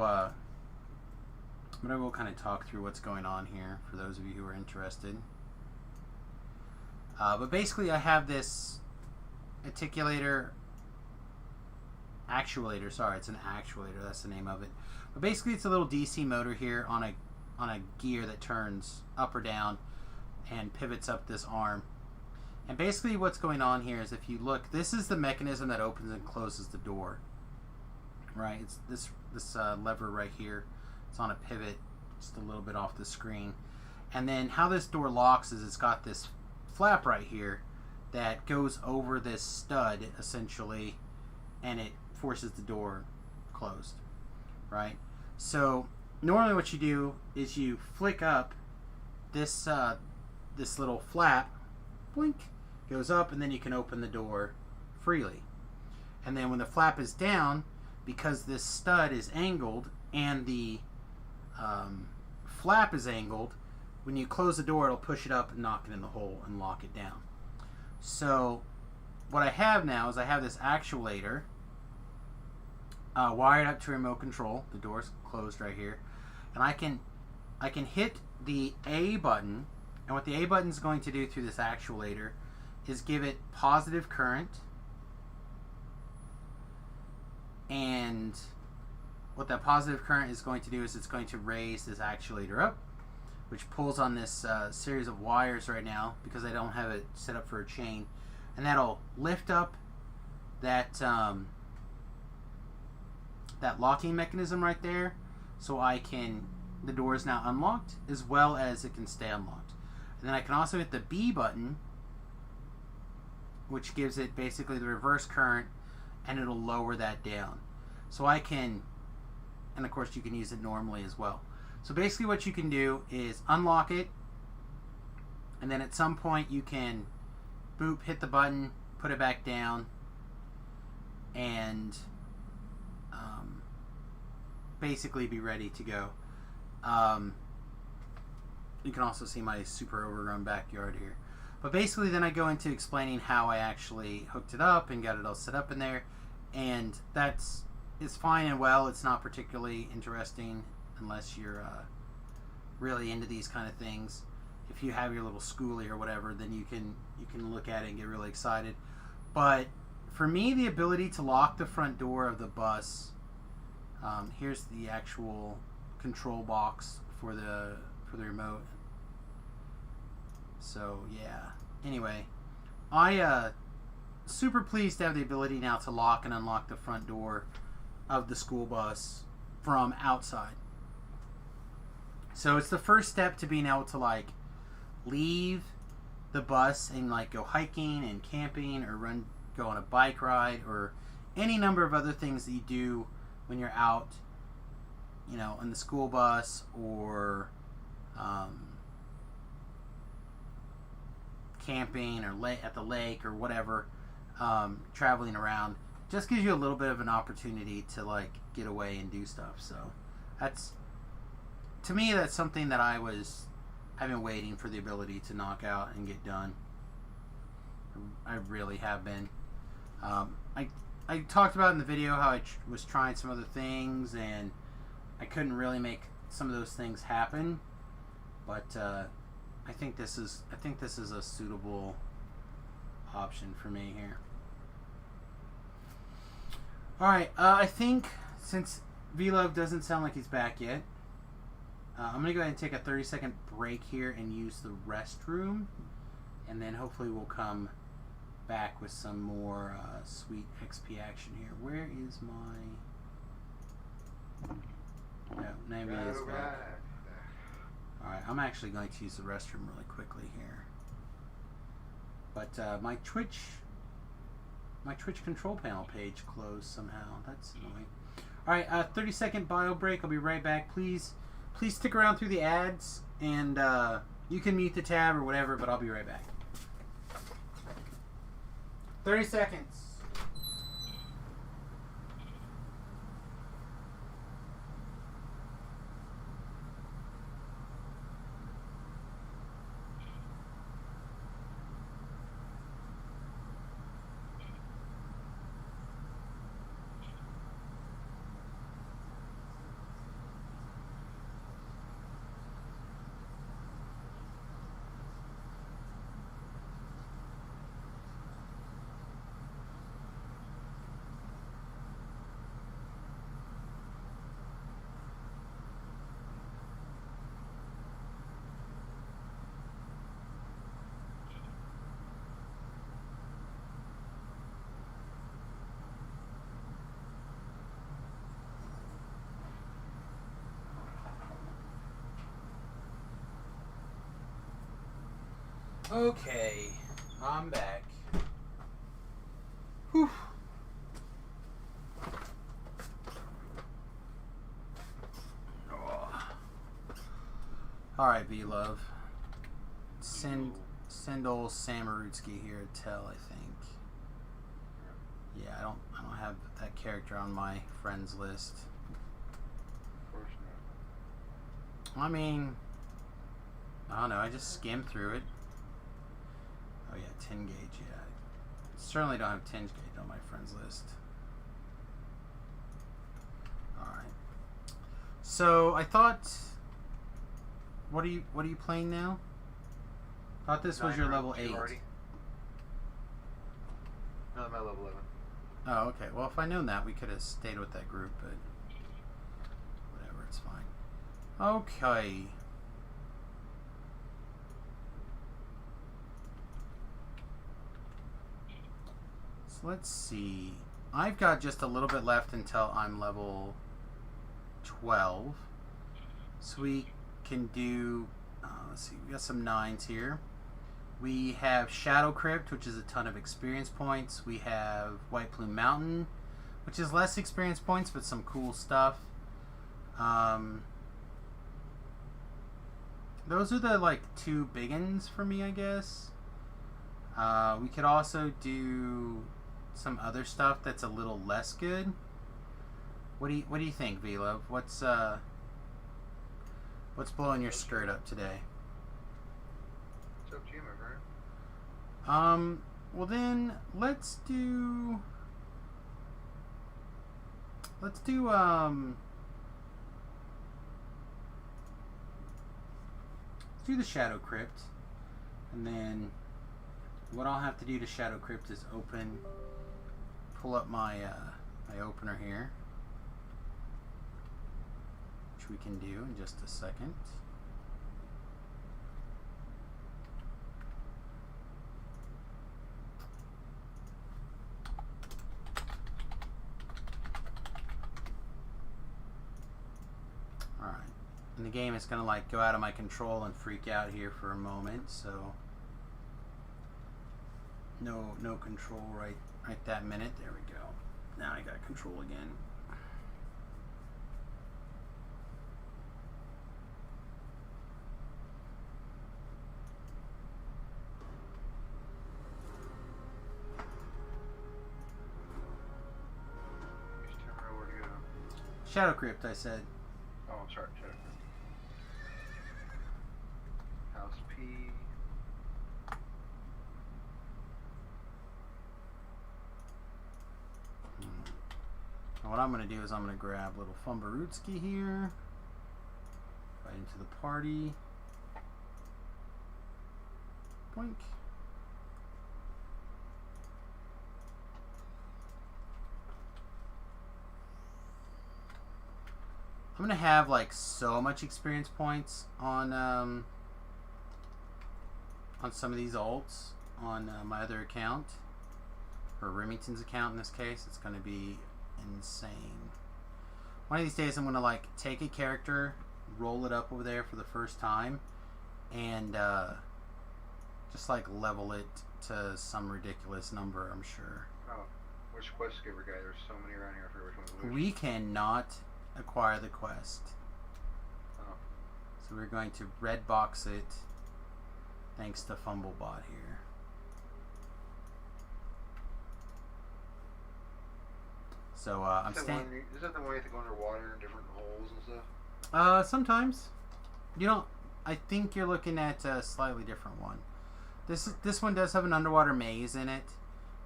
but I will kind of talk through what's going on here for those of you who are interested. But basically, I have this actuator. Sorry, it's an actuator. That's the name of it. But basically, it's a little DC motor here on a gear that turns up or down and pivots up this arm. And basically, what's going on here is, if you look, this is the mechanism that opens and closes the door. Right? It's this lever right here. It's on a pivot, just a little bit off the screen. And then how this door locks is it's got this flap right here that goes over this stud, essentially, and it forces the door closed, right? So normally what you do is you flick up this this little flap, blink, goes up, and then you can open the door freely. And then when the flap is down, because this stud is angled and the flap is angled, when you close the door, it'll push it up and knock it in the hole and lock it down. So what I have now is I have this actuator wired up to remote control. The door's closed right here, and I can hit the A button, and what the A button is going to do through this actuator is give it positive current, and what that positive current is going to do is it's going to raise this actuator up, which pulls on this series of wires right now, because I don't have it set up for a chain, and that'll lift up that that locking mechanism right there, so the door is now unlocked, as well as it can stay unlocked. And then I can also hit the B button, which gives it basically the reverse current, and it'll lower that down. So I can, and of course you can use it normally as well. So basically what you can do is unlock it, and then at some point you can boop, hit the button, put it back down, and basically be ready to go. You can also see my super overgrown backyard here. But basically then I go into explaining how I actually hooked it up and got it all set up in there, and it's fine and well. It's not particularly interesting unless you're really into these kind of things. If you have your little schoolie or whatever, then you can look at it and get really excited. But for me, the ability to lock the front door of the bus, here's the actual control box for the remote. So yeah, anyway, I super pleased to have the ability now to lock and unlock the front door of the school bus from outside. So it's the first step to being able to like leave the bus and like go hiking and camping, or go on a bike ride, or any number of other things that you do when you're out, you know, in the school bus, or camping, or at the lake, or whatever, traveling around. Just gives you a little bit of an opportunity to like get away and do stuff. So to me, that's something that I've been waiting for the ability to knock out and get done. I really have been. I talked about in the video how I was trying some other things and I couldn't really make some of those things happen. But I think this is a suitable option for me here. All right, I think since Vlv doesn't sound like he's back yet, I'm gonna go ahead and take a 30-second break here and use the restroom, and then hopefully we'll come back with some more sweet XP action here. Where is my? No, maybe it is back. All right, I'm actually going to use the restroom really quickly here. But my Twitch control panel page closed somehow. That's annoying. All right, 30-second bio break. I'll be right back. Please stick around through the ads, and you can mute the tab or whatever, but I'll be right back. 30 seconds. Okay, I'm back. Whew. Oh. All right, Vlv. Send old Samarutski here to tell. I think. Yeah, I don't have that character on my friends list. Of course not. I mean, I don't know. I just skimmed through it. Oh yeah, 10 gauge, yeah. Certainly don't have 10 gauge on my friends list. Alright. So I thought, what are you playing now? Thought this was your level 8. Already? No, I'm at level 11. Oh, okay. Well, if I'd known that, we could have stayed with that group, but whatever, it's fine. Okay. Let's see. I've got just a little bit left until I'm level 12. So we can do, let's see, we got some 9s here. We have Shadow Crypt, which is a ton of experience points. We have White Plume Mountain, which is less experience points, but some cool stuff. Those are the, like, 2 big ones for me, I guess. We could also do some other stuff that's a little less good. What do you think, Vlv? What's blowing your skirt up today? It's up to you, my friend. Well then let's do the Shadow Crypt, and then what I'll have to do to Shadow Crypt is pull up my my opener here, which we can do in just a second. Alright, and the game is gonna like go out of my control and freak out here for a moment, so no control right that minute. There we go. Now I got control again. Just tell me where to go. Shadow Crypt, I said. Oh, I'm sorry. Shadow Crypt. House P. And what I'm going to do is I'm going to grab little Fumbarutski here. Right into the party. Boink. I'm gonna have like so much experience points on some of these alts on my other account, or Remington's account in this case. It's gonna be insane. One of these days I'm gonna like take a character, roll it up over there for the first time, and just like level it to some ridiculous number, I'm sure. Oh, which quest giver guy? There's so many around here. I forget which one's which. We cannot acquire the quest. Oh. So we're going to red box it thanks to Fumblebot here. So I'm staying. Is that the one you have to go underwater in different holes and stuff? Sometimes. You don't. I think you're looking at a slightly different one. This one does have an underwater maze in it.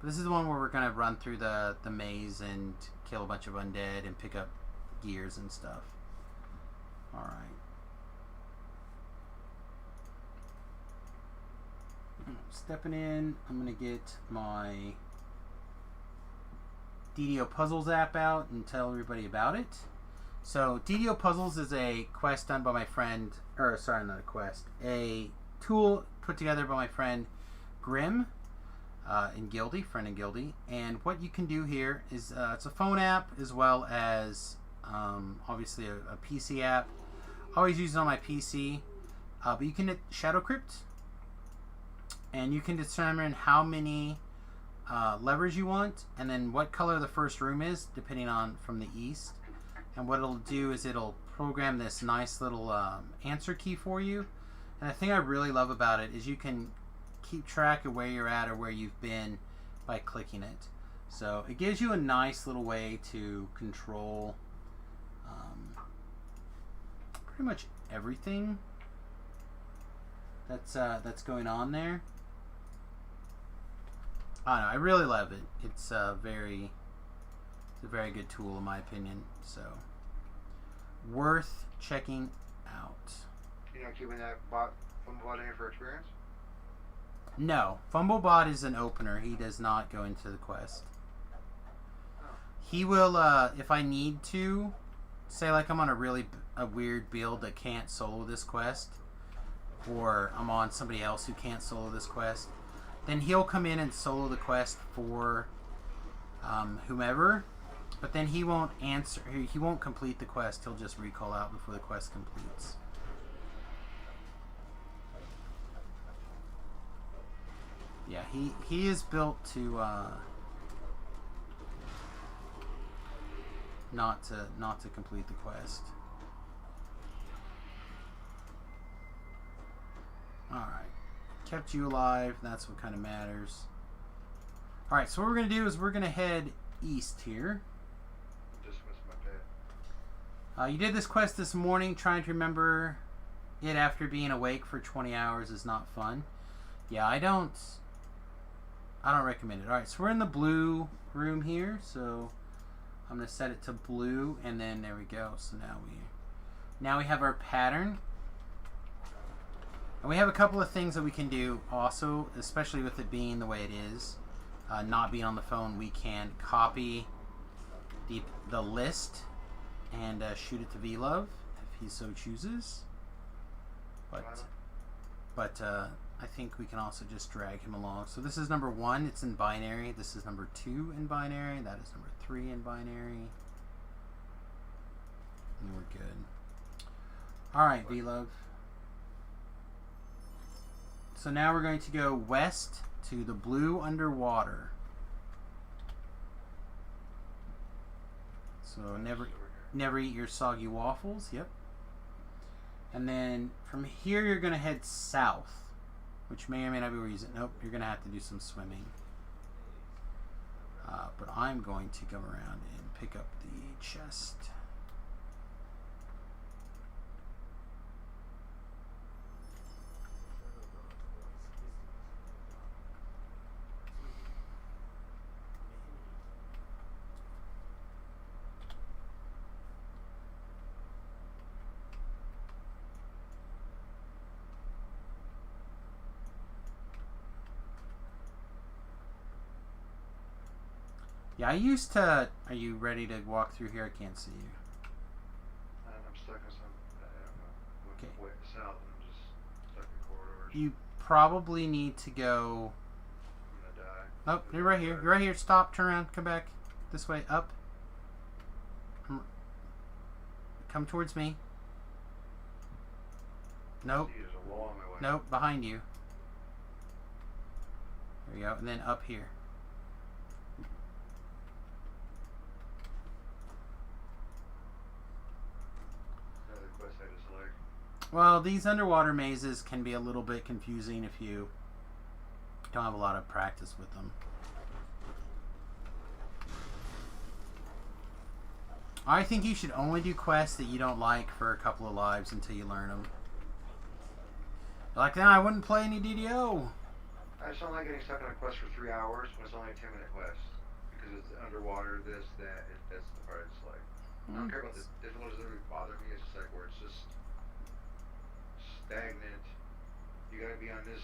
But this is the one where we're gonna run through the maze and kill a bunch of undead and pick up gears and stuff. Alright. Stepping in, I'm going to get my DDO Puzzles app out and tell everybody about it. So DDO Puzzles is a quest done by my friend, or sorry, not a quest, a tool put together by my friend Grim in Guildy, friend in Guildy. And what you can do here is it's a phone app as well as obviously a PC app. I always use it on my PC, but you can hit Shadow Crypt, and you can determine how many levers you want, and then what color the first room is, depending on from the east. And what it'll do is it'll program this nice little answer key for you. And the thing I really love about it is you can keep track of where you're at or where you've been by clicking it. So it gives you a nice little way to control pretty much everything that's going on there. I don't know, I really love it. It's a very good tool in my opinion. So worth checking out. You're not keeping that Fumblebot in here for experience? No, Fumblebot is an opener. He does not go into the quest. He will, if I need to, say like I'm on a weird build that can't solo this quest, or I'm on somebody else who can't solo this quest, then he'll come in and solo the quest for whomever, but then he won't complete the quest. He'll just recall out before the quest completes. Yeah, he is built to not to complete the quest. Alright. Kept you alive. That's what kind of matters. Alright, so what we're going to do is we're going to head east here. Dismiss my pet. You did this quest this morning. Trying to remember it after being awake for 20 hours is not fun. Yeah, I don't recommend it. Alright, so we're in the blue room here. So I'm going to set it to blue, and then there we go. So now we have our pattern. And we have a couple of things that we can do also, especially with it being the way it is, not being on the phone. We can copy the list and shoot it to Vlove if he so chooses. But I think we can also just drag him along. So this is number 1. It's in binary. This is number 2 in binary. That is number 3 in binary. And we're good. All right, Vlove. So now we're going to go west to the blue underwater. So never eat your soggy waffles. Yep. And then from here you're going to head south, which may or may not be where you use it. Nope, you're going to have to do some swimming. But I'm going to come around and pick up the chest. Yeah, I used to... Are you ready to walk through here? I can't see you. I'm stuck in some, I don't know, Okay. what south, and I'm just stuck in corridors. You probably need to go... I'm gonna die. Oh, you're right here. You're right here. Stop. Turn around. Come back. This way. Up. Come towards me. Nope. See, there's a wall in my way. Nope. Behind you. There you go. And then up here. Another quest I dislike. Well, these underwater mazes can be a little bit confusing if you don't have a lot of practice with them. I think you should only do quests that you don't like for a couple of lives until you learn them. Like, then I wouldn't play any DDO. I just don't like getting stuck on a quest for 3 hours when it's only a 10-minute quest. Because it's underwater, this, that, that's the part I dislike. I don't care about the difficulties that really bother me. It's just like where it's just stagnant. You gotta be on this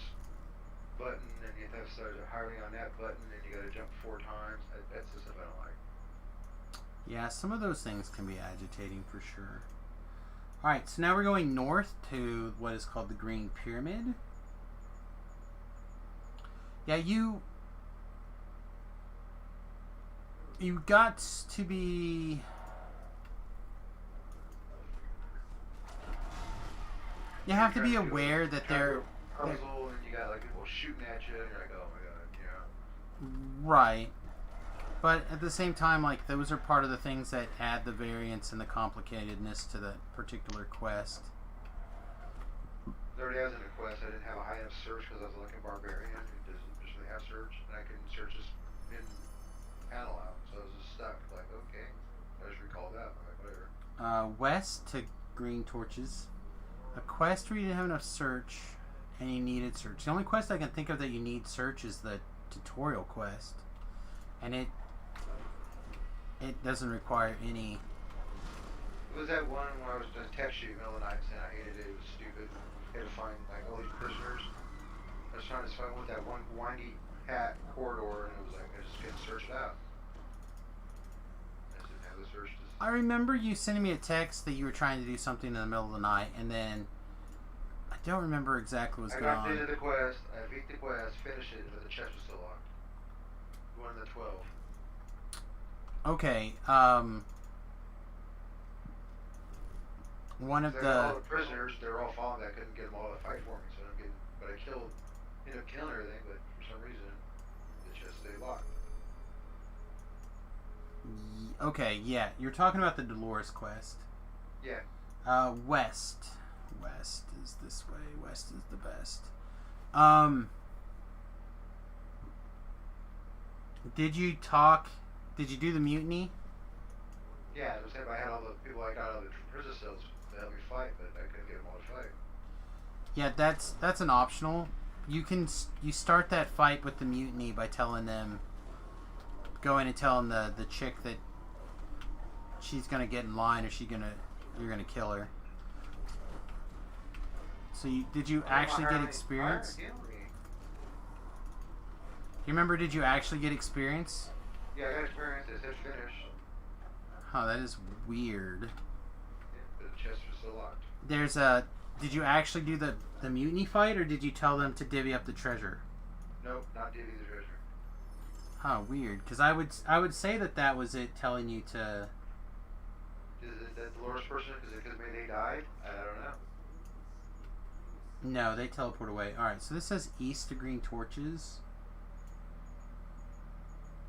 button, and you have to start hiring on that button, and you gotta jump 4 times. That's the stuff I don't like. Yeah, some of those things can be agitating for sure. Alright, so now we're going north to what is called the Green Pyramid. Yeah, you got to be... You have to be aware that they're... Puzzle, and you got like people shooting at you, and you're like, oh my god, you know. Right. But at the same time, like, those are part of the things that add the variance and the complicatedness to the particular quest. There already has in a quest, I didn't have a high enough search because I was like a barbarian who doesn't usually have search, and I couldn't search this in panel out, so I was just stuck. Like, okay, I just recalled that. I'm like, whatever. West to Green Torches. A quest where you didn't have enough search and you needed search. The only quest I can think of that you need search is the tutorial quest. And it doesn't require any... It was that one where I was going to text you in the middle of the night saying I hated it, it was stupid. I had to find like all these prisoners. I was trying to find with that one windy hat corridor, and it was like I just couldn't search it out. I just didn't have the search to... I remember you sending me a text that you were trying to do something in the middle of the night, and then I don't remember exactly what was going I got on. into the quest, I beat the quest, finished it, but the chest was still locked. One of the 12. Okay, one of All the... the prisoners, they were all falling. I couldn't get them all to fight for me, so I'm getting... But I ended up killing everything, but for some reason, the chest stayed locked. Okay, yeah, you're talking about the Dolores quest. Yeah. West. West is this way. West is the best. Did you do the mutiny? Yeah, I was saying I had all the people I got out of the prison cells to help me fight, but I couldn't get them all to fight. Yeah, that's an optional. You start that fight with the mutiny by telling them, going and telling the chick that she's gonna get in line, or you're gonna kill her. So did you actually get experience? You remember? Did you actually get experience? Yeah, I got experience. It said finish. Huh, that is weird. Yeah, but the chest was still locked. Did you actually do the mutiny fight, or did you tell them to divvy up the treasure? Nope, not divvy the treasure. Huh, weird. Because I would say that was it telling you to... Is it that Dolores person? Because maybe they died? I don't know. No, they teleport away. Alright, so this says east to Green Torches.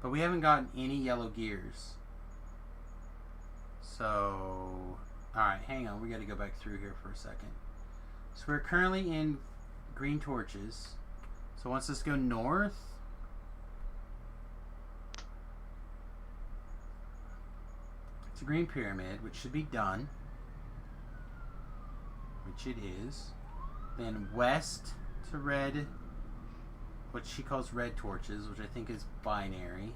But we haven't gotten any yellow gears. So... Alright, hang on. We gotta go back through here for a second. So we're currently in Green Torches. So once this go north... It's a Green Pyramid, which should be done. Which it is. Then west to red... what she calls red torches, which I think is binary.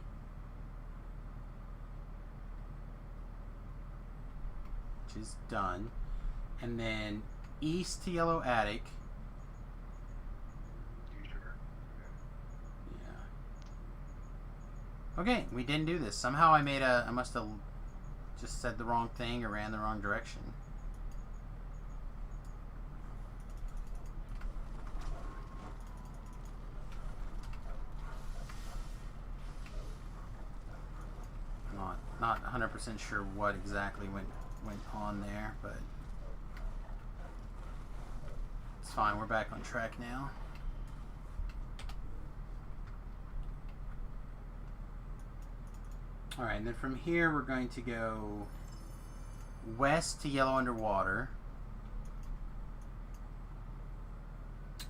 Which is done. And then east to yellow attic. You took her. Yeah. Okay, we didn't do this. Somehow I must have just said the wrong thing or ran the wrong direction. Not 100% sure what exactly went on there, but it's fine. We're back on track now. Alright, and then from here we're going to go west to Yellow Underwater.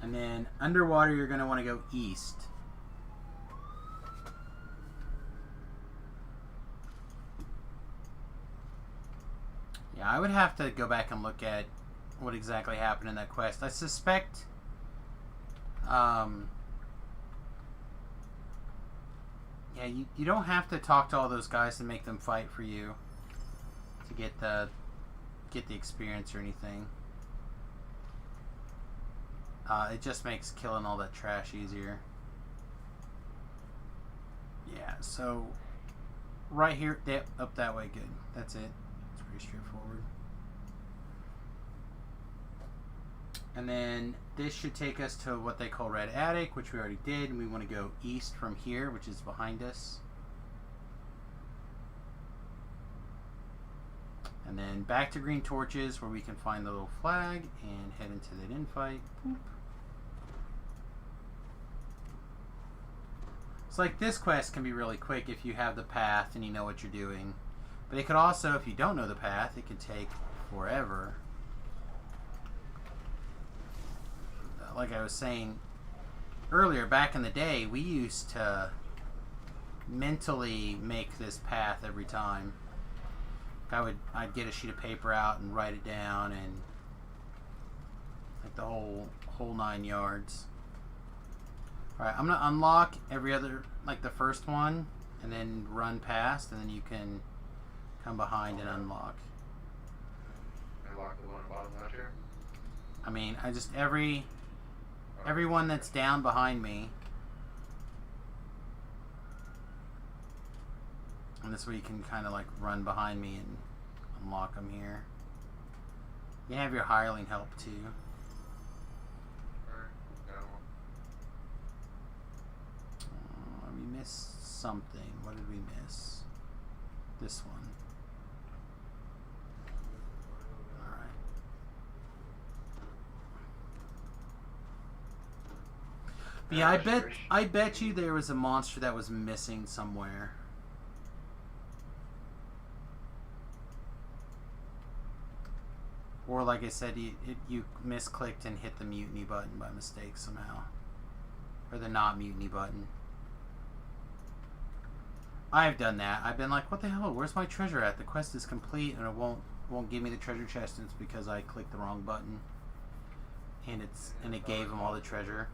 And then underwater you're going to want to go east. Yeah, I would have to go back and look at what exactly happened in that quest. I suspect yeah, you don't have to talk to all those guys to make them fight for you to get the experience or anything. It just makes killing all that trash easier. Yeah, so right here, up that way, good. That's it. It's pretty straightforward. And then this should take us to what they call Red Attic, which we already did. And we want to go east from here, which is behind us. And then back to Green Torches, where we can find the little flag and head into that infight. Boop. It's like this quest can be really quick if you have the path and you know what you're doing. But it could also, if you don't know the path, it could take forever. Like I was saying earlier, back in the day, we used to mentally make this path every time. I'd get a sheet of paper out and write it down, and like the whole 9 yards. Alright, I'm gonna unlock every other, like the first one, and then run past, and then you can come behind and unlock. Unlock the one bottom left here? I mean, everyone that's down behind me. And this way you can kind of like run behind me and unlock them here. You have your hireling help too. Alright, got one. We missed something. What did we miss? This one. Alright. But yeah, I bet you there was a monster that was missing somewhere. Or like I said, you misclicked and hit the mutiny button by mistake somehow. Or the not mutiny button. I've done that. I've been like, what the hell? Where's my treasure at? The quest is complete and it won't give me the treasure chest, and it's because I clicked the wrong button. And it gave them all the treasure.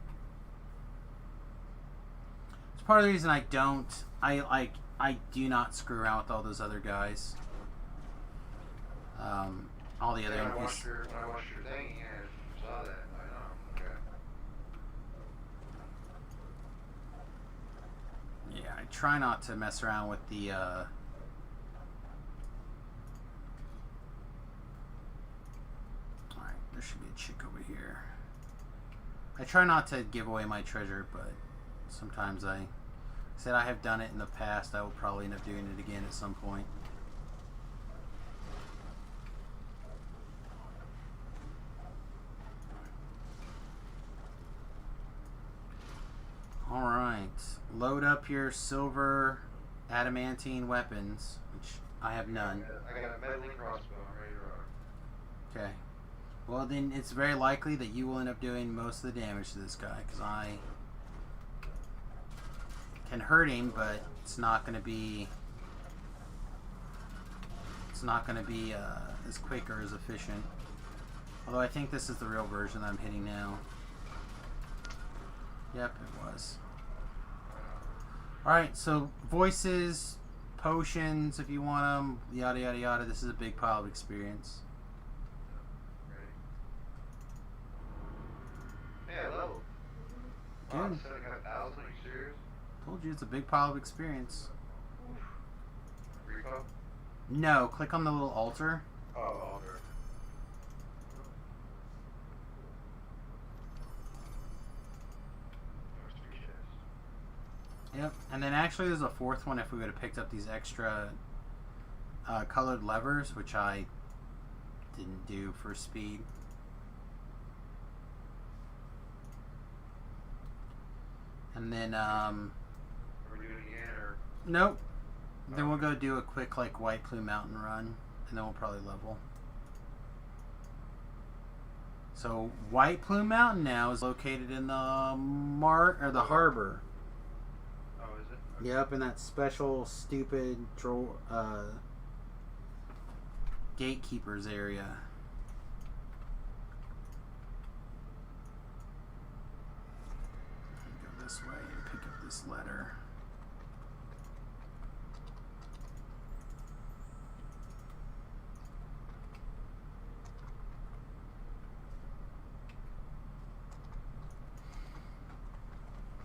It's part of the reason I do not screw around with all those other guys. All the other When I NPCs. watched your thing, yeah, I saw that. I know. Okay. Yeah, I try not to mess around with the alright, there should be a chick over here. I try not to give away my treasure, but sometimes I said I have done it in the past. I will probably end up doing it again at some point. Alright, load up your silver adamantine weapons, which I have none. I got a meddling crossbow. I'm ready to rock. Okay. Well, then it's very likely that you will end up doing most of the damage to this guy, because I can hurt him, but it's not going to be as quick or as efficient. Although I think this is the real version that I'm hitting now. Yep, it was. Alright, so voices, potions if you want them, yada yada yada. This is a big pile of experience. Ready? Yeah, level. Good. Wow, 75,000, are you serious? Told you it's a big pile of experience. No, click on the little altar. Oh, altar. There's 3 chests. Yep. And then actually there's a 4th one if we would have picked up these extra colored levers, which I didn't do for speed. And then, Are we doing it again, or? nope. Then we'll go do a quick, like, White Plume Mountain run, and then we'll probably level. So, White Plume Mountain now is located in the harbor. Oh, is it? Okay. Yep, in that special, stupid, gatekeepers area. Go this way and pick up this letter.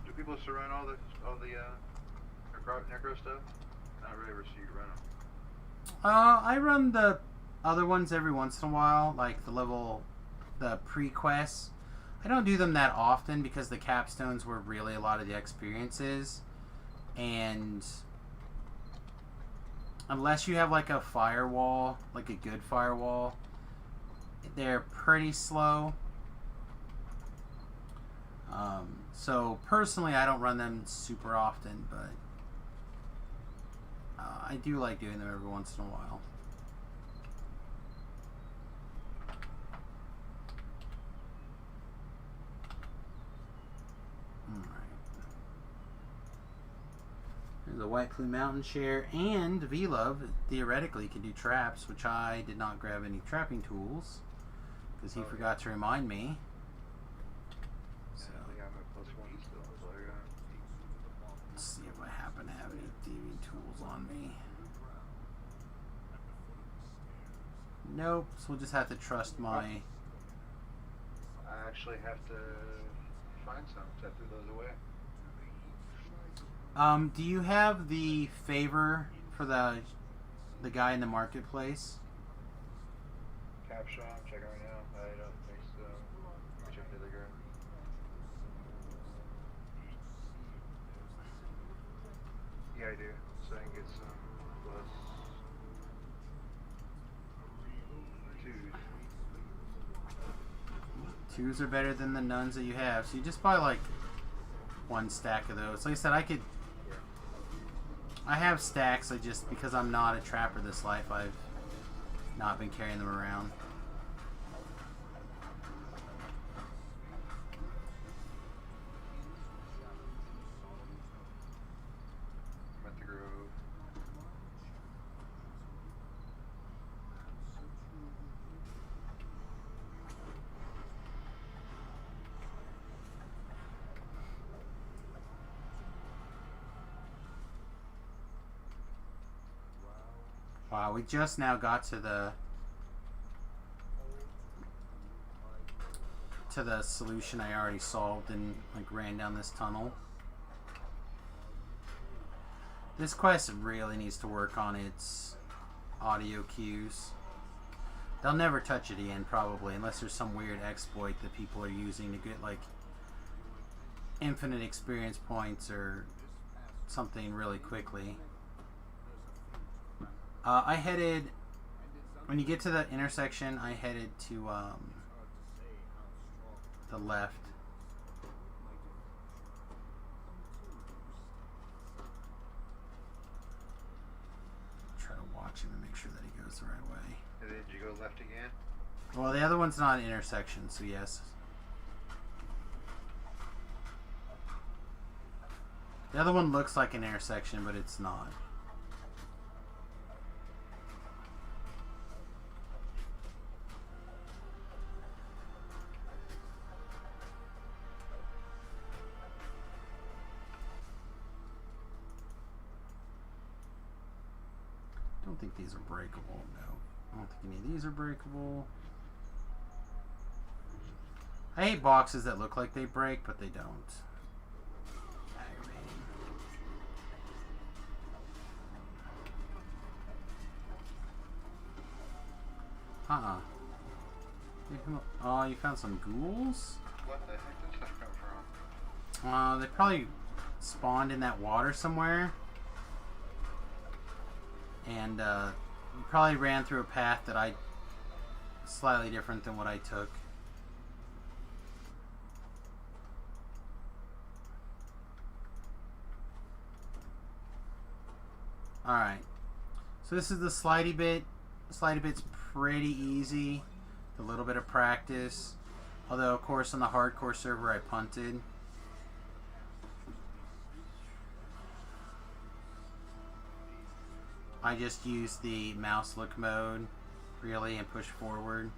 Do people still run all the necro stuff? I don't really ever see you run them. I run the other ones every once in a while, like the pre-quests. I don't do them that often because the capstones were really a lot of the experiences, and unless you have like a firewall, like a good firewall, they're pretty slow. So personally, I don't run them super often, but I do like doing them every once in a while. There's a White Plume Mountain share, and Vlv theoretically can do traps, which I did not grab any trapping tools because he forgot to remind me. So I think I'm at +1 still, so I got. let's see if I happen to have any thieving tools on me. Nope. So we'll just have to trust my. I actually have to find some, so I threw those away. Do you have the favor for the guy in the marketplace? Capture, I'm checking right now. I don't think so. Let me check the other guy. Yeah, I do. So I can get some plus 2s. 2s are better than the nuns that you have, so you just buy like 1 stack of those. Like I said, I have stacks. I just, because I'm not a trapper this life, I've not been carrying them around. I'm at the grove. Wow, we just now got to the solution I already solved and like ran down this tunnel. This quest really needs to work on its audio cues. They'll never touch it again probably unless there's some weird exploit that people are using to get like infinite experience points or something really quickly. I headed, when you get to the intersection, I headed to the left. Try to watch him and make sure that he goes the right way. And then did you go left again? Well, the other one's not an intersection, so yes. The other one looks like an intersection, but it's not. I don't think these are breakable, no. I don't think any of these are breakable. I hate boxes that look like they break, but they don't. Aggravating. Uh-uh. Oh, you found some ghouls? What the heck did stuff come from? They probably spawned in that water somewhere. And, you probably ran through a path that I... slightly different than what I took. Alright. So this is the slidey bit. The slidey bit's pretty easy. A little bit of practice. Although, of course, on the hardcore server, I punted. I just use the mouse look mode, really, and push forward.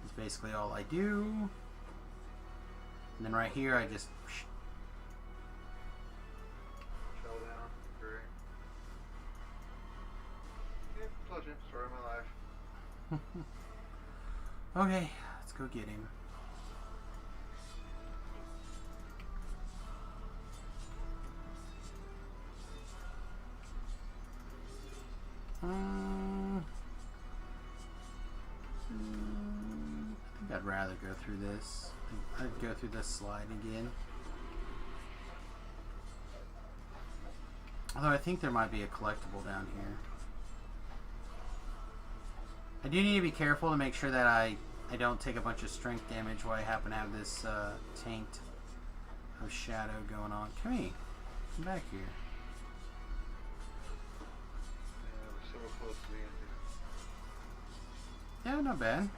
That's basically all I do. And then right here, I just... Fell down. Great. Yep, told you. Story of my life. Okay, let's go get him. I think I'd rather go through this. I'd go through this slide again. Although I think there might be a collectible down here. I do need to be careful to make sure that I don't take a bunch of strength damage while I happen to have this taint of shadow going on. Come here. Come back here. Yeah, we're so close to the end here. Yeah, not bad.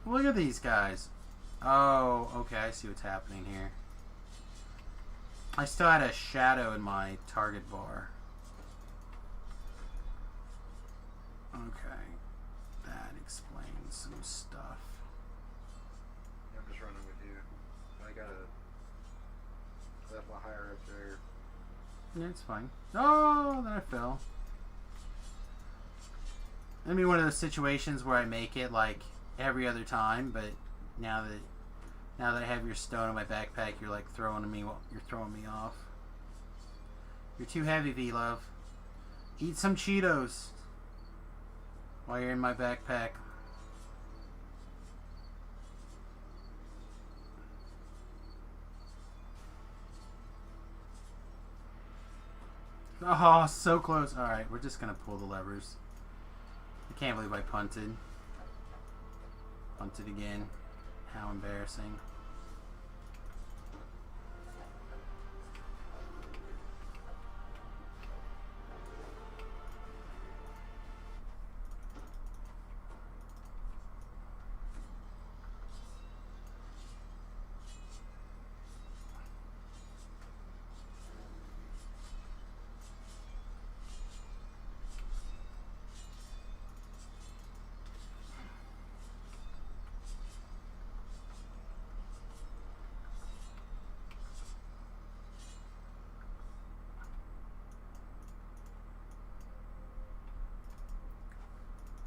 Look at these guys. Oh, okay, I see what's happening here. I still had a shadow in my target bar. Okay. That explains some stuff. I'm just running with you. I left my higher up there. Yeah, it's fine. Oh, then I fell. I mean, one of those situations where I make it like every other time, but now that I have your stone in my backpack, you're like throwing me off. You're too heavy, V-Love. Eat some Cheetos while you're in my backpack. Oh, so close. Alright, we're just gonna pull the levers. I can't believe I punted. Punted again. How embarrassing.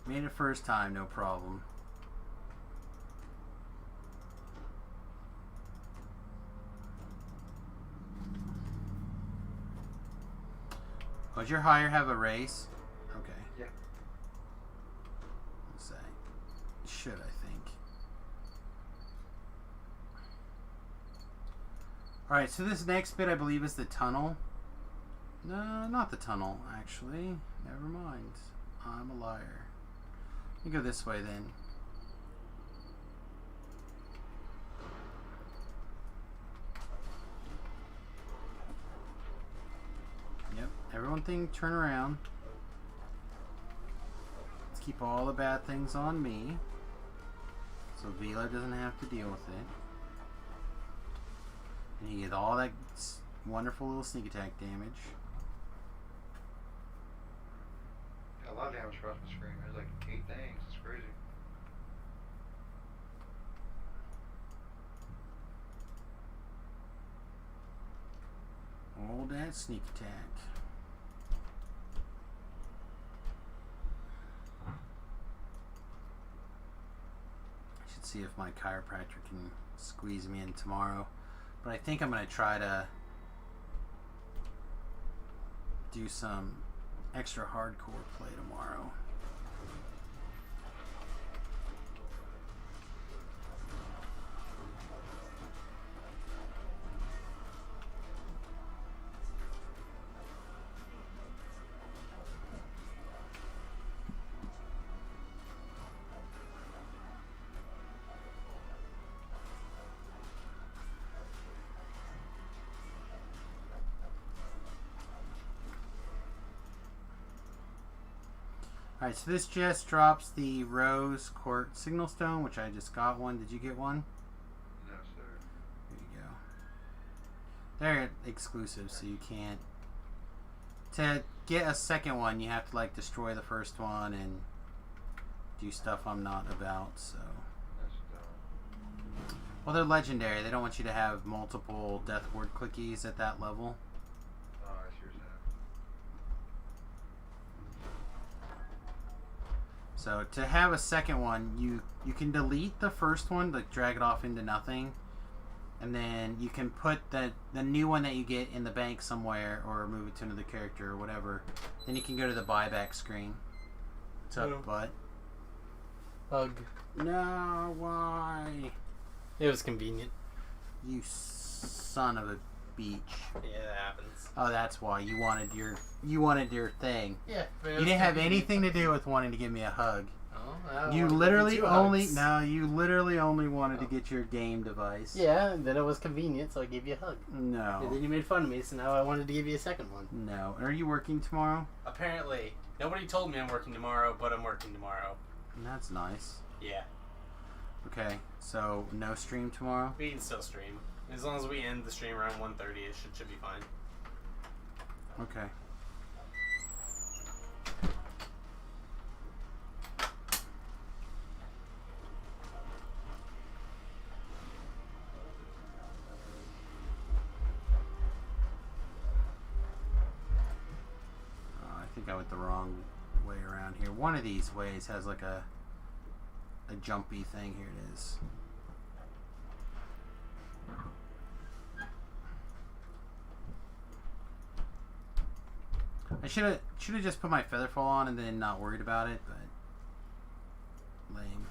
Made it first time, no problem. Oh, does your hire have a race? Okay. Yeah. Let's say. Should, I think. Alright, so this next bit I believe is the tunnel. No, not the tunnel, actually. Never mind. I'm a liar. Let me go this way then. Yep, everyone turn around. Let's keep all the bad things on me, so Vila doesn't have to deal with it. And you get all that wonderful little sneak attack damage. A lot of damage across my screen. There's like 8 things. It's crazy. All that sneak attack. I should see if my chiropractor can squeeze me in tomorrow. But I think I'm going to try to do some extra hardcore play tomorrow. Alright, so this just drops the Rose Court Signal Stone, which I just got one. Did you get one? No, sir. There you go. They're exclusive, so you can't... To get a second one, you have to, like, destroy the first one and do stuff I'm not about, so... That's dumb. Well, they're legendary. They don't want you to have multiple Death Ward clickies at that level. Oh, I see what you're saying. So to have a second one, you can delete the first one, like drag it off into nothing, and then you can put the new one that you get in the bank somewhere, or move it to another character or whatever. Then you can go to the buyback screen. What's up, bud? Hug. No, why? It was convenient. You son of a beach. Yeah, that happens. Oh, that's why you wanted your thing. Yeah. You didn't have anything to do with wanting to give me a hug. Oh, You literally only wanted to get your game device. Yeah, and then it was convenient, so I gave you a hug. And No. then you made fun of me, so now I wanted to give you a second one. No. Are you working tomorrow? Apparently. Nobody told me I'm working tomorrow, but I'm working tomorrow. That's nice. Yeah. Okay, so no stream tomorrow? We can still stream. As long as we end the stream around 1:30, it should be fine. Okay. I think I went the wrong way around here. One of these ways has like a jumpy thing. Here it is. I should have just put my featherfall on and then not worried about it, but lame.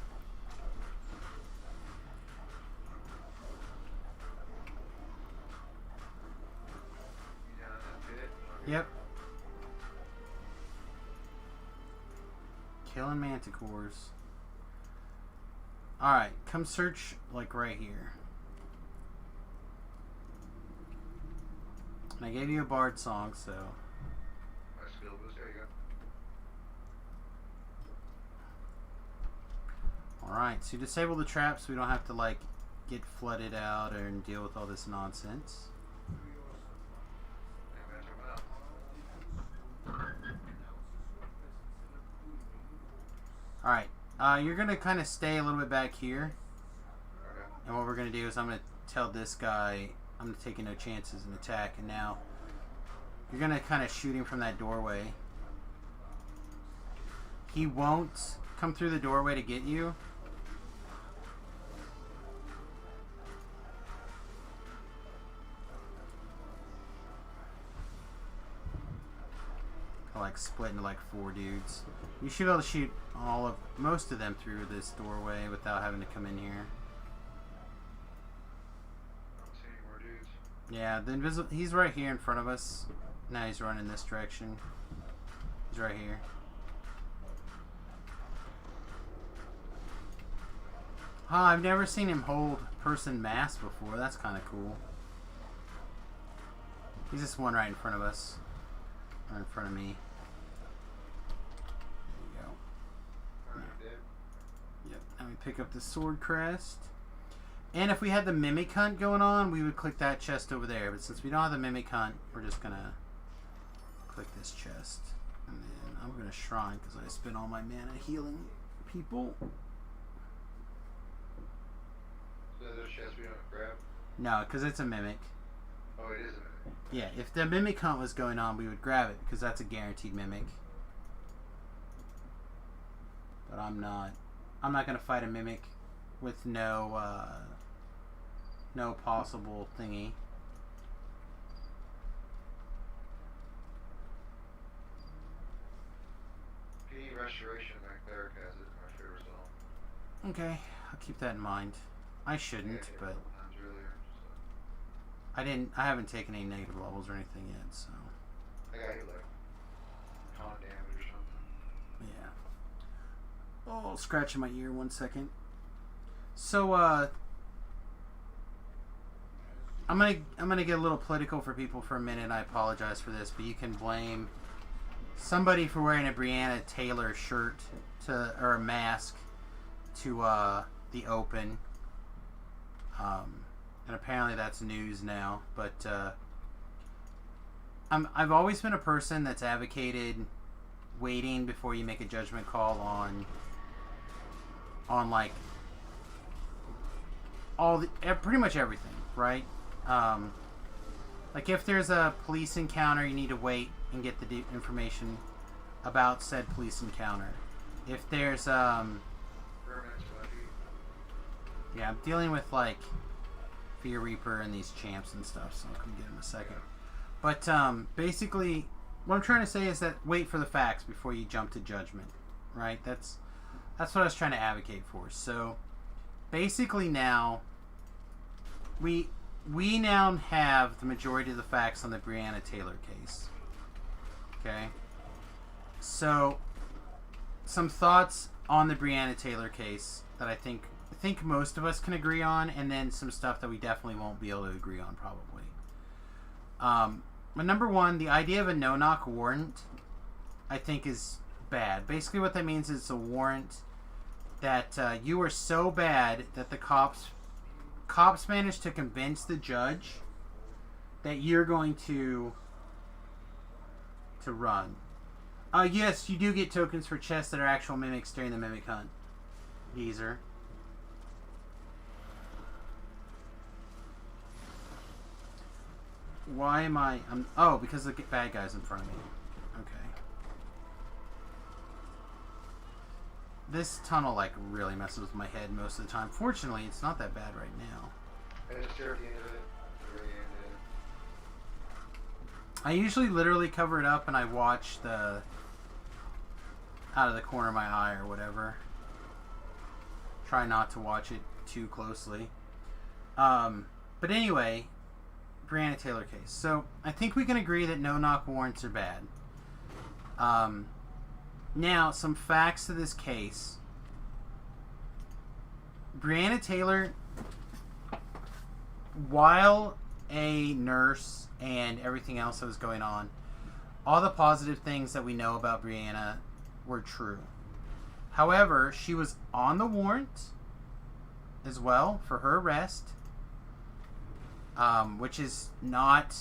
You down in that pit? Yep. Killing manticores. Alright, come search like right here. And I gave you a bard song, so My skill boost, there you go. alright, so disable the traps so we don't have to like get flooded out and deal with all this nonsense. I'm gonna check it out. Alright, you're gonna kind of stay a little bit back here. Okay. And what we're gonna do is I'm gonna tell this guy I'm gonna take no chances and attack, and now you're gonna kind of shoot him from that doorway. He won't come through the doorway to get you. I'll like split into like 4 dudes. You should be able to shoot most of them through this doorway without having to come in here. I don't see any more dudes. Yeah, the invisible. He's right here in front of us. Now he's running this direction. He's right here. Huh, I've never seen him hold person mass before. That's kind of cool. He's just one right in front of us. Or in front of me. There you go. Alright, dead. Yep. Now we pick up the sword crest. And if we had the mimic hunt going on, we would click that chest over there. But since we don't have the mimic hunt, we're just gonna click this chest. And then I'm gonna shrine because I spent all my mana healing people. So there's a chest we don't grab? No, because it's a mimic. Oh, it is a minute. Yeah, if the mimic hunt was going on, we would grab it because that's a guaranteed mimic. But I'm not gonna fight a mimic with no possible thingy. Any restoration, my cleric has it, my favorite song. Okay, I'll keep that in mind. I shouldn't, Yeah, but times earlier, I haven't taken any negative levels or anything yet, so I got hit like con damage or something. yeah. Oh, scratching my ear 1 second. So I'm gonna get a little political for people for a minute. I apologize for this, but you can blame somebody for wearing a Breonna Taylor shirt or a mask to the Open. And apparently that's news now. But I've always been a person that's advocated waiting before you make a judgment call on like pretty much everything, right? Like if there's a police encounter, you need to wait and get the information about said police encounter. If there's yeah, I'm dealing with like Fear Reaper and these champs and stuff, so I'll come get him in a second. But basically, what I'm trying to say is that wait for the facts before you jump to judgment, right? That's what I was trying to advocate for. So basically now we now have the majority of the facts on the Breonna Taylor case. Okay? So some thoughts on the Breonna Taylor case that I think most of us can agree on, and then some stuff that we definitely won't be able to agree on probably. But number one, the idea of a no-knock warrant I think is bad. Basically what that means is it's a warrant that you are so bad that the cops managed to convince the judge that you're going to run. Yes, you do get tokens for chests that are actual mimics during the mimic hunt. Geezer. Why am I... oh, because the bad guy's in front of me. Okay. This tunnel, like, really messes with my head most of the time. Fortunately, it's not that bad right now. I usually literally cover it up and I watch the... out of the corner of my eye or whatever. Try not to watch it too closely. But anyway... Breonna Taylor case. So, I think we can agree that no-knock warrants are bad. Now, some facts to this case. Breonna Taylor, while a nurse and everything else that was going on, all the positive things that we know about Breonna were true. However, she was on the warrant as well for her arrest. Which is not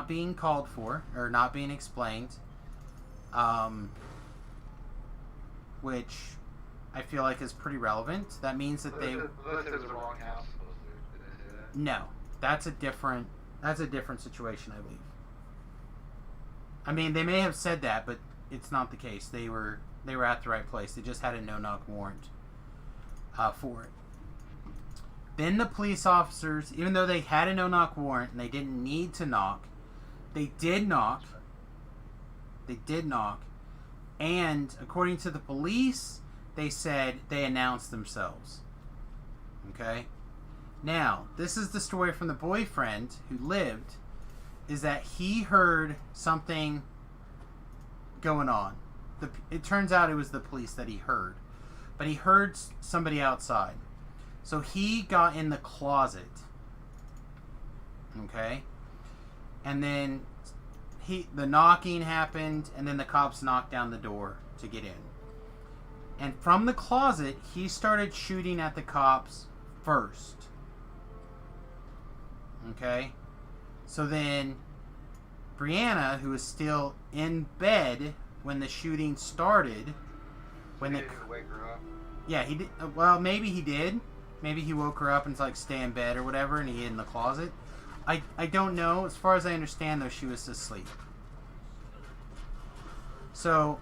being called for, or not being explained, which I feel like is pretty relevant. That means that they... No, that's a different situation, I believe. I mean, they may have said that, but it's not the case. They were at the right place. They just had a no-knock warrant for it. Then the police officers, even though they had a no-knock warrant and they didn't need to knock, they did knock. They did knock. And according to the police, they said they announced themselves. Okay? Now, this is the story from the boyfriend who lived, is that he heard something going on. It turns out it was the police that he heard. But he heard somebody outside. So he got in the closet, okay, and then the knocking happened, and then the cops knocked down the door to get in. And from the closet, he started shooting at the cops first, okay. So then Breonna, who was still in bed when the shooting started, yeah, he did. Well, maybe he did. Maybe he woke her up and like stay in bed or whatever, and he hid in the closet. I don't know. As far as I understand, though, she was asleep. So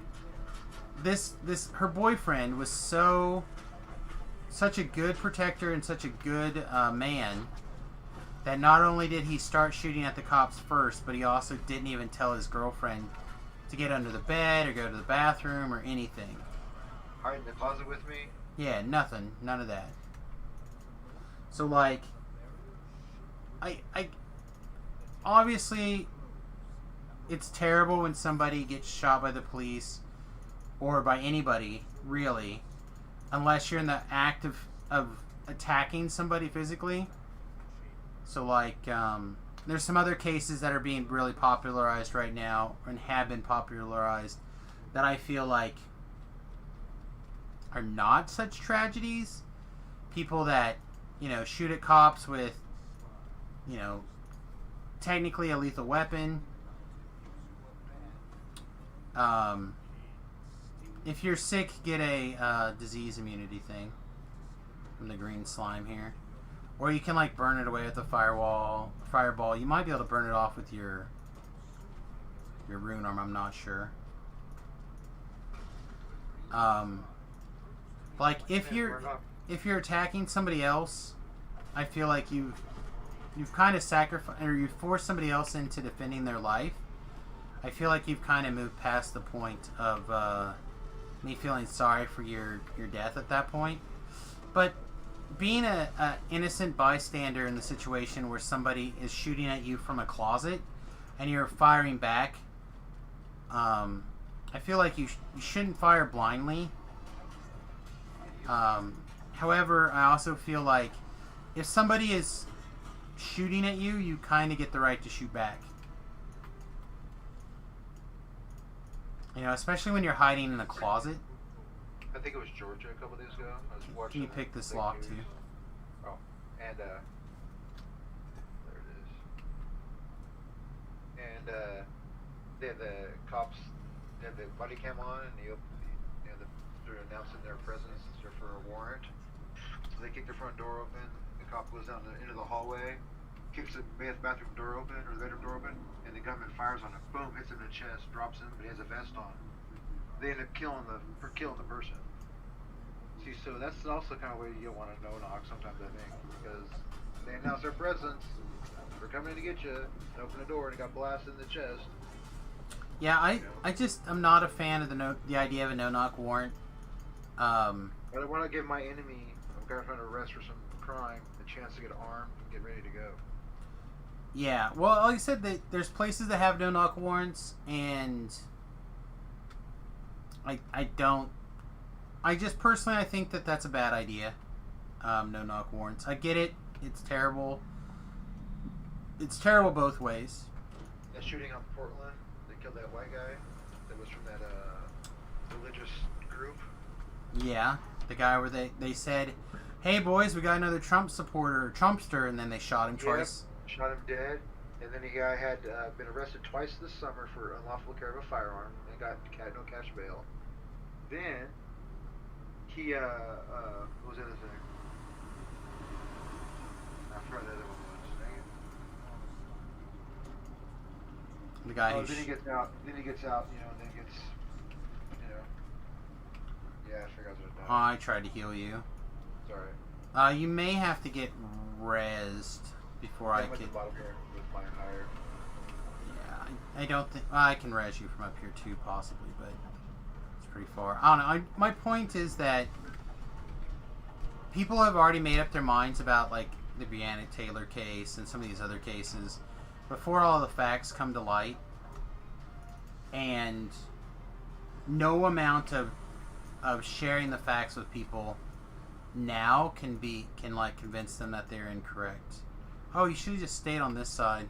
her boyfriend was such a good protector and such a good man that not only did he start shooting at the cops first, but he also didn't even tell his girlfriend to get under the bed or go to the bathroom or anything. Hide in the closet with me? Yeah, nothing. None of that. So, like, I obviously, it's terrible when somebody gets shot by the police or by anybody, really, unless you're in the act of attacking somebody physically. So, like, there's some other cases that are being really popularized right now and have been popularized that I feel like are not such tragedies. People that, shoot at cops with, technically a lethal weapon. If you're sick, get a disease immunity thing from the green slime here. Or you can like burn it away with a fireball. You might be able to burn it off with your rune arm, I'm not sure. Like if you're attacking somebody else, I feel like you've kind of sacrificed, or you've forced somebody else into defending their life. I feel like you've kind of moved past the point of me feeling sorry for your death at that point. But being a innocent bystander in the situation where somebody is shooting at you from a closet and you're firing back, I feel like you shouldn't fire blindly. However, I also feel like if somebody is shooting at you, you kind of get the right to shoot back. Especially when you're hiding in a closet. I think it was Georgia a couple days ago. I was watching. Can you pick this the lock news. too? Oh, and there it is. And they had the cops. They had the body cam on, and they're announcing their presence for a warrant. So they kick the front door open. The cop goes down into the hallway, kicks the bathroom door open or the bedroom door open, and the gunman fires on him. Boom! Hits him in the chest, drops him, but he has a vest on. They end up killing the person. See, so that's also kind of way you don't want to no-knock sometimes, I think, because they announce their presence, we're coming to get you, and open the door, and it got blasted in the chest. Yeah, I'm not a fan of the idea of a no-knock warrant. I don't want to give my enemy, I'm trying to arrest for some crime, a chance to get armed and get ready to go. Yeah, well, like I said, there's places that have no-knock warrants, and I just personally, I think that that's a bad idea. No-knock warrants. I get it. It's terrible. It's terrible both ways. That shooting on Portland, they killed that white guy that was from that religious group. Yeah, the guy where they said, hey boys, we got another Trump supporter, Trumpster, and then they shot him twice. Shot him dead. And then the guy had been arrested twice this summer for unlawful carry of a firearm and got no cash bail. Then he what was the other thing? I forgot the other one was. Dang it. The guy who then he gets out. Then he gets out. Then gets. Yeah, I forgot what it was. I tried to heal you. Sorry. You may have to get rezzed before I could. Bottom here with my higher. Yeah, I don't think I can res you from up here too, possibly, but it's pretty far. I don't know. My point is that people have already made up their minds about like the Breonna Taylor case and some of these other cases before all the facts come to light, and no amount of sharing the facts with people now can convince them that they're incorrect. Oh, you should have just stayed on this side.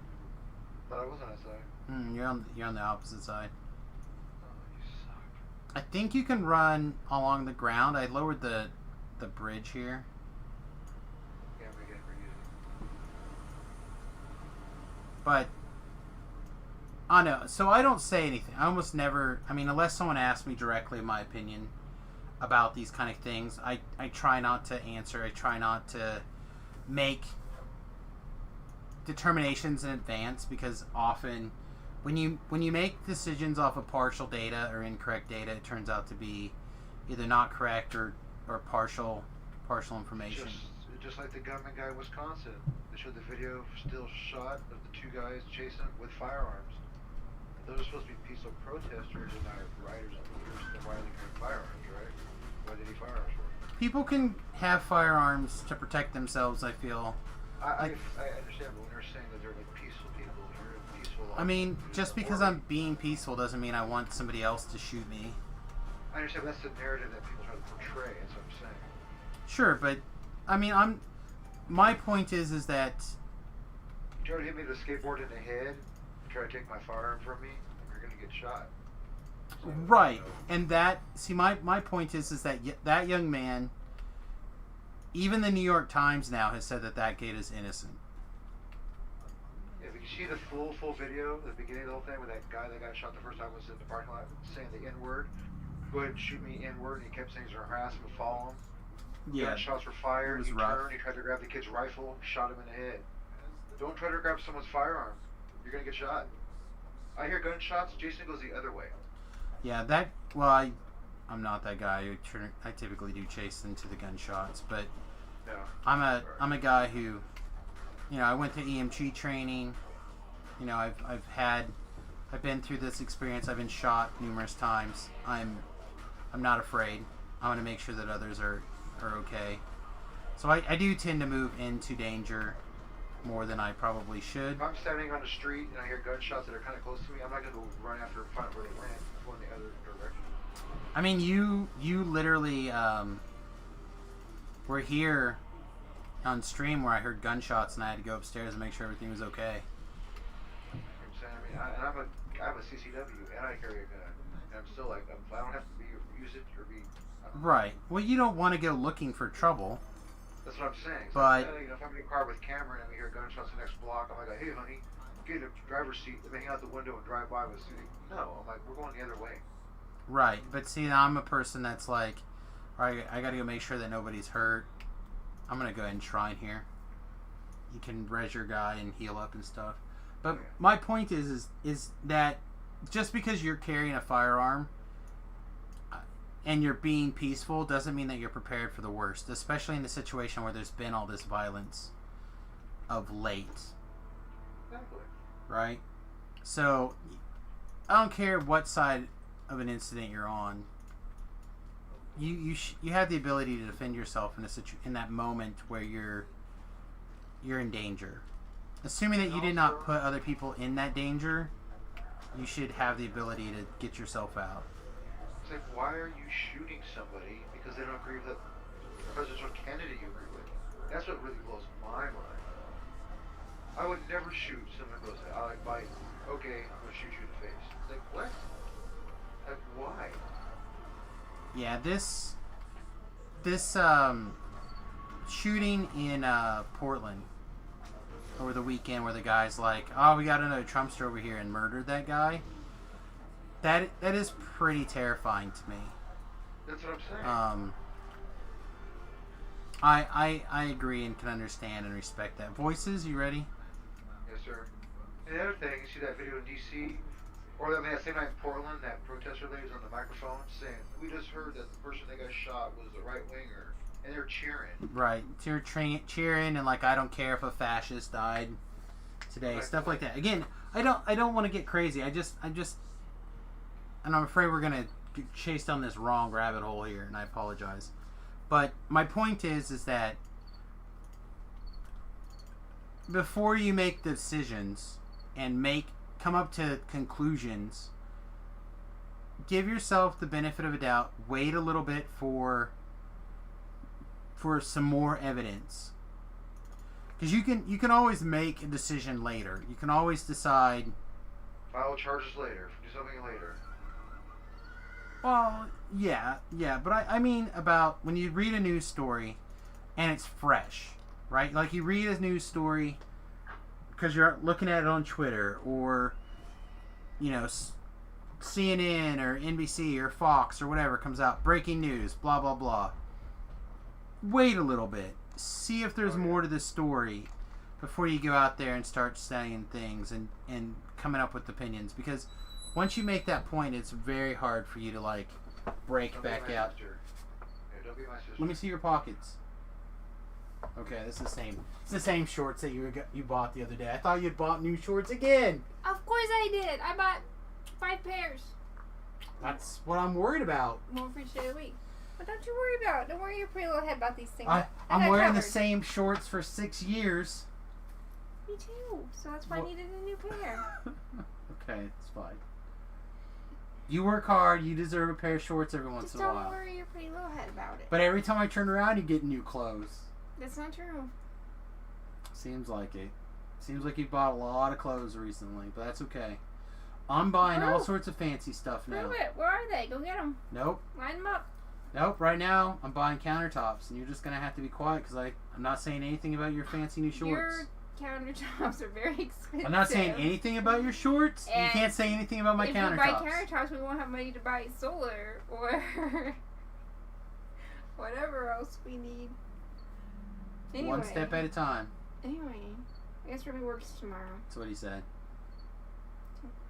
But I was on that side. You're on the opposite side. Oh, you suck. I think you can run along the ground. I lowered the bridge here. Yeah, we're getting pretty easy. But I don't know. So I don't say anything. I almost never. I mean, unless someone asks me directly my opinion about these kind of things, I try not to answer. I try not to make determinations in advance, because often when you make decisions off of partial data or incorrect data, it turns out to be either not correct or partial information. Just like the gunman guy in Wisconsin. They showed the video still shot of the two guys chasing with firearms. Those are supposed to be peaceful protesters and not rioters and looters. Then why are they carrying firearms, right? Why did he firearms for? People can have firearms to protect themselves, I feel. I understand, but when they're saying that they're like peaceful people, they're peaceful. I mean, just because I'm being peaceful doesn't mean I want somebody else to shoot me. I understand, but that's the narrative that people try to portray. That's what I'm saying. Sure, but I mean, my point is that You try to hit me with a skateboard in the head, try to take my firearm from me, you're gonna get shot. So, Right, and that, see, my point is that that young man, even the New York Times now has said that kid is innocent. If you see the full video, the beginning of the whole thing, with that guy that got shot the first time was in the parking lot saying the N-word, go ahead and shoot me N-word, and he kept saying he's gonna harass him and follow him. Yeah, Shots were fired, it was he rough. turned, he tried to grab the kid's rifle, shot him in the head. Don't try to grab someone's firearm. You're gonna get shot. I hear gunshots, Jason goes the other way. yeah, I'm not that guy. I typically do chase into the gunshots, but No. I'm a guy who, you know, I went to EMG training. You know, I've been through this experience. I've been shot numerous times. I'm not afraid. I want to make sure that others are okay. So I do tend to move into danger more than I probably should. If I'm standing on the street and I hear gunshots that are kind of close to me, I'm not going to go run after and find where they went, go in the other direction. I mean, you literally were here on stream where I heard gunshots and I had to go upstairs and make sure everything was okay. You know what I'm saying? I mean, I have a CCW and I carry a gun. And I'm still like, I don't have to use it or be... Right. Well, you don't want to go looking for trouble. That's what I'm saying. So But if I'm in a car with camera and we hear gunshots the next block, I'm like, hey, honey, get in the driver's seat, let me hang out the window and drive by with Susie. No, I'm like, we're going the other way. right. But see, I'm a person that's like, all right, I got to go make sure that nobody's hurt. I'm gonna go ahead and shrine here. You can res your guy and heal up and stuff. But my point is that just because you're carrying a firearm and you're being peaceful doesn't mean that you're prepared for the worst, especially in the situation where there's been all this violence of late. Exactly. Right? So, I don't care what side of an incident you're on. You have the ability to defend yourself in that moment where you're in danger. Assuming that you did not put other people in that danger, you should have the ability to get yourself out. It's like, why are you shooting somebody because they don't agree with the presidential candidate you agree with? That's what really blows my mind. I would never shoot someone who goes, I like Biden. Okay, I'm gonna shoot you in the face. It's like, what? Like, why? Yeah, this shooting in Portland over the weekend where the guy's like, oh, we got another Trumpster over here and murdered that guy. That is pretty terrifying to me. That's what I'm saying. I agree and can understand and respect that. Voices, you ready? Yes, sir. And the other thing, you see that video in D.C., or that same night in Portland, that protester lady was on the microphone saying, we just heard that the person that got shot was a right-winger, and they're cheering. Right. You're cheering and like, I don't care if a fascist died today. Right. Stuff like that. Again, I don't want to get crazy. and I'm afraid we're going to get chased down this wrong rabbit hole here, and I apologize. But my point is that before you make decisions and come up to conclusions, give yourself the benefit of a doubt. Wait a little bit for some more evidence, because you can always make a decision later. You can always decide. File charges later. Do something later. Well, yeah, but I mean about when you read a news story and it's fresh, right? Like you read a news story because you're looking at it on Twitter or, you know, CNN or NBC or Fox or whatever comes out, breaking news, blah, blah, blah. Wait a little bit. See if there's more to this story before you go out there and start saying things and coming up with opinions, because once you make that point, it's very hard for you to like break Don't back be my out. sister. Yeah, don't be my sister. Let me see your pockets. Okay, this is the same. It's the same shorts that you bought the other day. I thought you'd bought new shorts again. Of course I did. I bought 5 pairs. That's what I'm worried about. More for each day of the week. But don't you worry about it. Don't worry your pretty little head about these things. I'm got wearing the covered. same shorts for 6 years. Me too. So that's why I needed a new pair. Okay, it's fine. You work hard. You deserve a pair of shorts every once Just in a don't while. worry your pretty little head about it. But every time I turn around, you get new clothes. That's not true. Seems like it. Seems like you bought a lot of clothes recently, but that's okay. I'm buying all Prove. sorts of fancy stuff now. Prove it. Where are they? Go get them. Nope. Line them up. Nope. Right now, I'm buying countertops, and you're just gonna have to be quiet because I'm not saying anything about your fancy new shorts. Your countertops are very expensive. I'm not saying anything about your shorts. You And can't say anything about my if countertops. we buy countertops, we won't have money to buy solar or whatever else we need. Anyway, One step at a time. Anyway, I guess Ruby works tomorrow. That's what he said.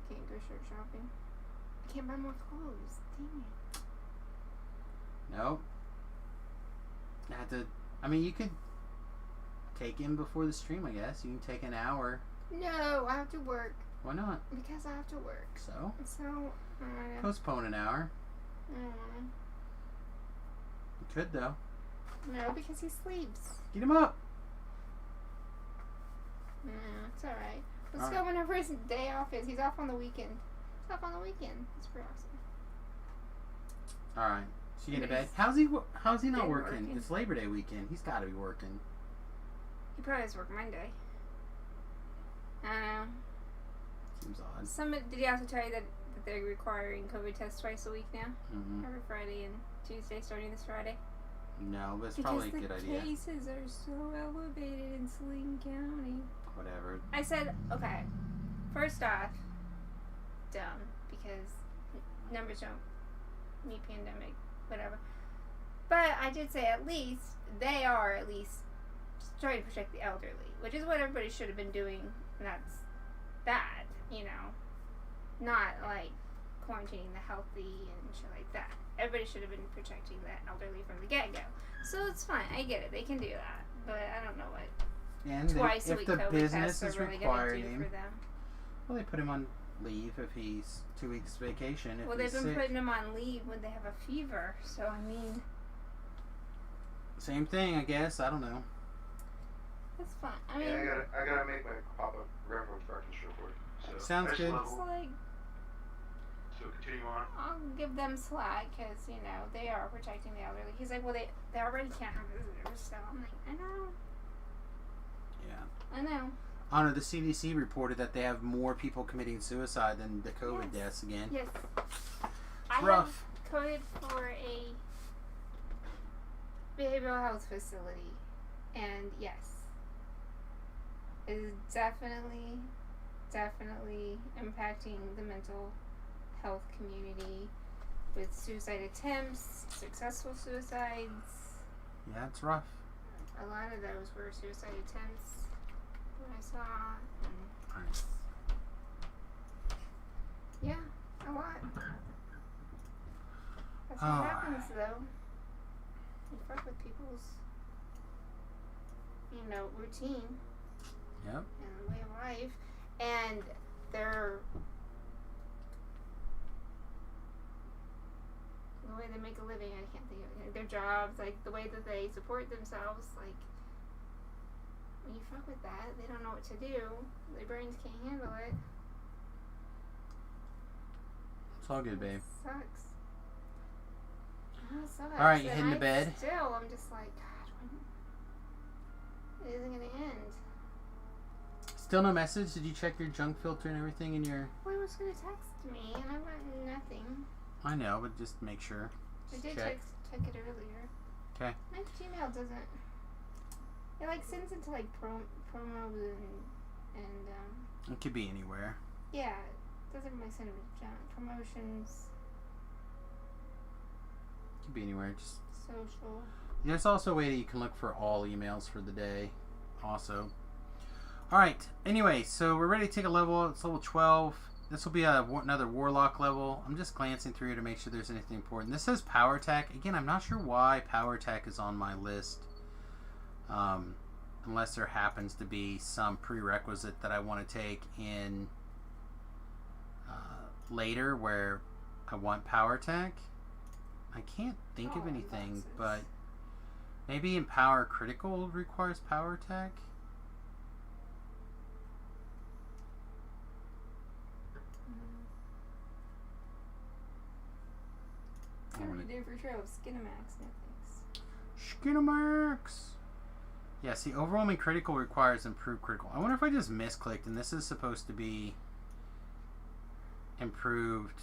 Can't go shirt shopping. I can't buy more clothes. Dang it. Nope. I have to. I mean, you could take him before the stream. I guess you can take an hour. No, I have to work. Why not? Because I have to work. So So, postpone an hour. I don't wanna. You could though. No, because he sleeps. Get him up. No, it's alright. Let's Alright. go whenever his day off is. He's off on the weekend. He's off on the weekend. It's pretty awesome. All right. She get to bed. He's How's he not been working? working. It's Labor Day weekend. He's got to be working. He probably has to work Monday. I don't know. Seems odd. Did he also tell you that they're requiring COVID tests twice a week now? Mm-hmm. Every Friday and Tuesday, starting this Friday? No, but it's Because probably a the good idea. cases are so elevated in Saline County. Whatever. I said, okay, first off, dumb, because numbers don't meet pandemic, whatever. But I did say at least they are at least trying to protect the elderly, which is what everybody should have been doing, and that's that, you know. Not like quarantining the healthy and shit like that. Everybody should have been protecting the elderly from the get-go. So it's fine, I get it, they can do that. But I don't know what And twice a if week the COVID business tests is are really going to requiring do him, for them. well, they put him on leave if he's 2 weeks vacation. If Well, they've he's been sick. putting them on leave when they have a fever, so I mean, Same thing, I guess. I don't know. that's fine. I mean, Yeah, I gotta make my pop-up reference practice real quick. So Sounds next good. it's level, like, so continue on. I'll give them slack because, you know, they are protecting the elderly. He's like, well, they already can't have visitors, so I'm like, I know. Yeah. I know. I don't know. The CDC reported that they have more people committing suicide than the COVID Yes. deaths again. Yes. I Rough. have coded for a behavioral health facility, and yes, it is definitely impacting the mental health community with suicide attempts, successful suicides. Yeah, it's rough. A lot of those were suicide attempts that I saw, and Alright. yeah, a lot. That's Oh. what happens, though. You fuck with people's, you know, routine Yep. and way of life, and their the way they make a living. I can't think of it. Their jobs, like the way that they support themselves. Like when you fuck with that, they don't know what to do. Their brains can't handle it. It's all good, babe. Sucks. Oh, it sucks. All right, you And heading to I bed? Still, I'm just like, God, when it isn't gonna end. Still no message? Did you check your junk filter and everything in your... Well, he was gonna text me, and I got nothing. I know, but just make sure. I Just did check. check it earlier. 'Kay. My Gmail doesn't. It like sends it to like promos and It could be anywhere. yeah, it doesn't really send it to junk. Promotions, It could be anywhere. Just social. There's also a way that you can look for all emails for the day. Also. Alright. Anyway, so we're ready to take a level. It's level 12. This will be another Warlock level. I'm just glancing through to make sure there's anything important. This says Power Attack. Again, I'm not sure why Power Attack is on my list. Unless there happens to be some prerequisite that I want to take in later where I want Power Attack. I can't think of Oh, anything, boxes. but maybe in Power Critical requires Power Attack. What are we doing for tropes? Skinamax, no thanks. Skinamax. Yeah, see, overwhelming critical requires improved critical. I wonder if I just misclicked and this is supposed to be improved.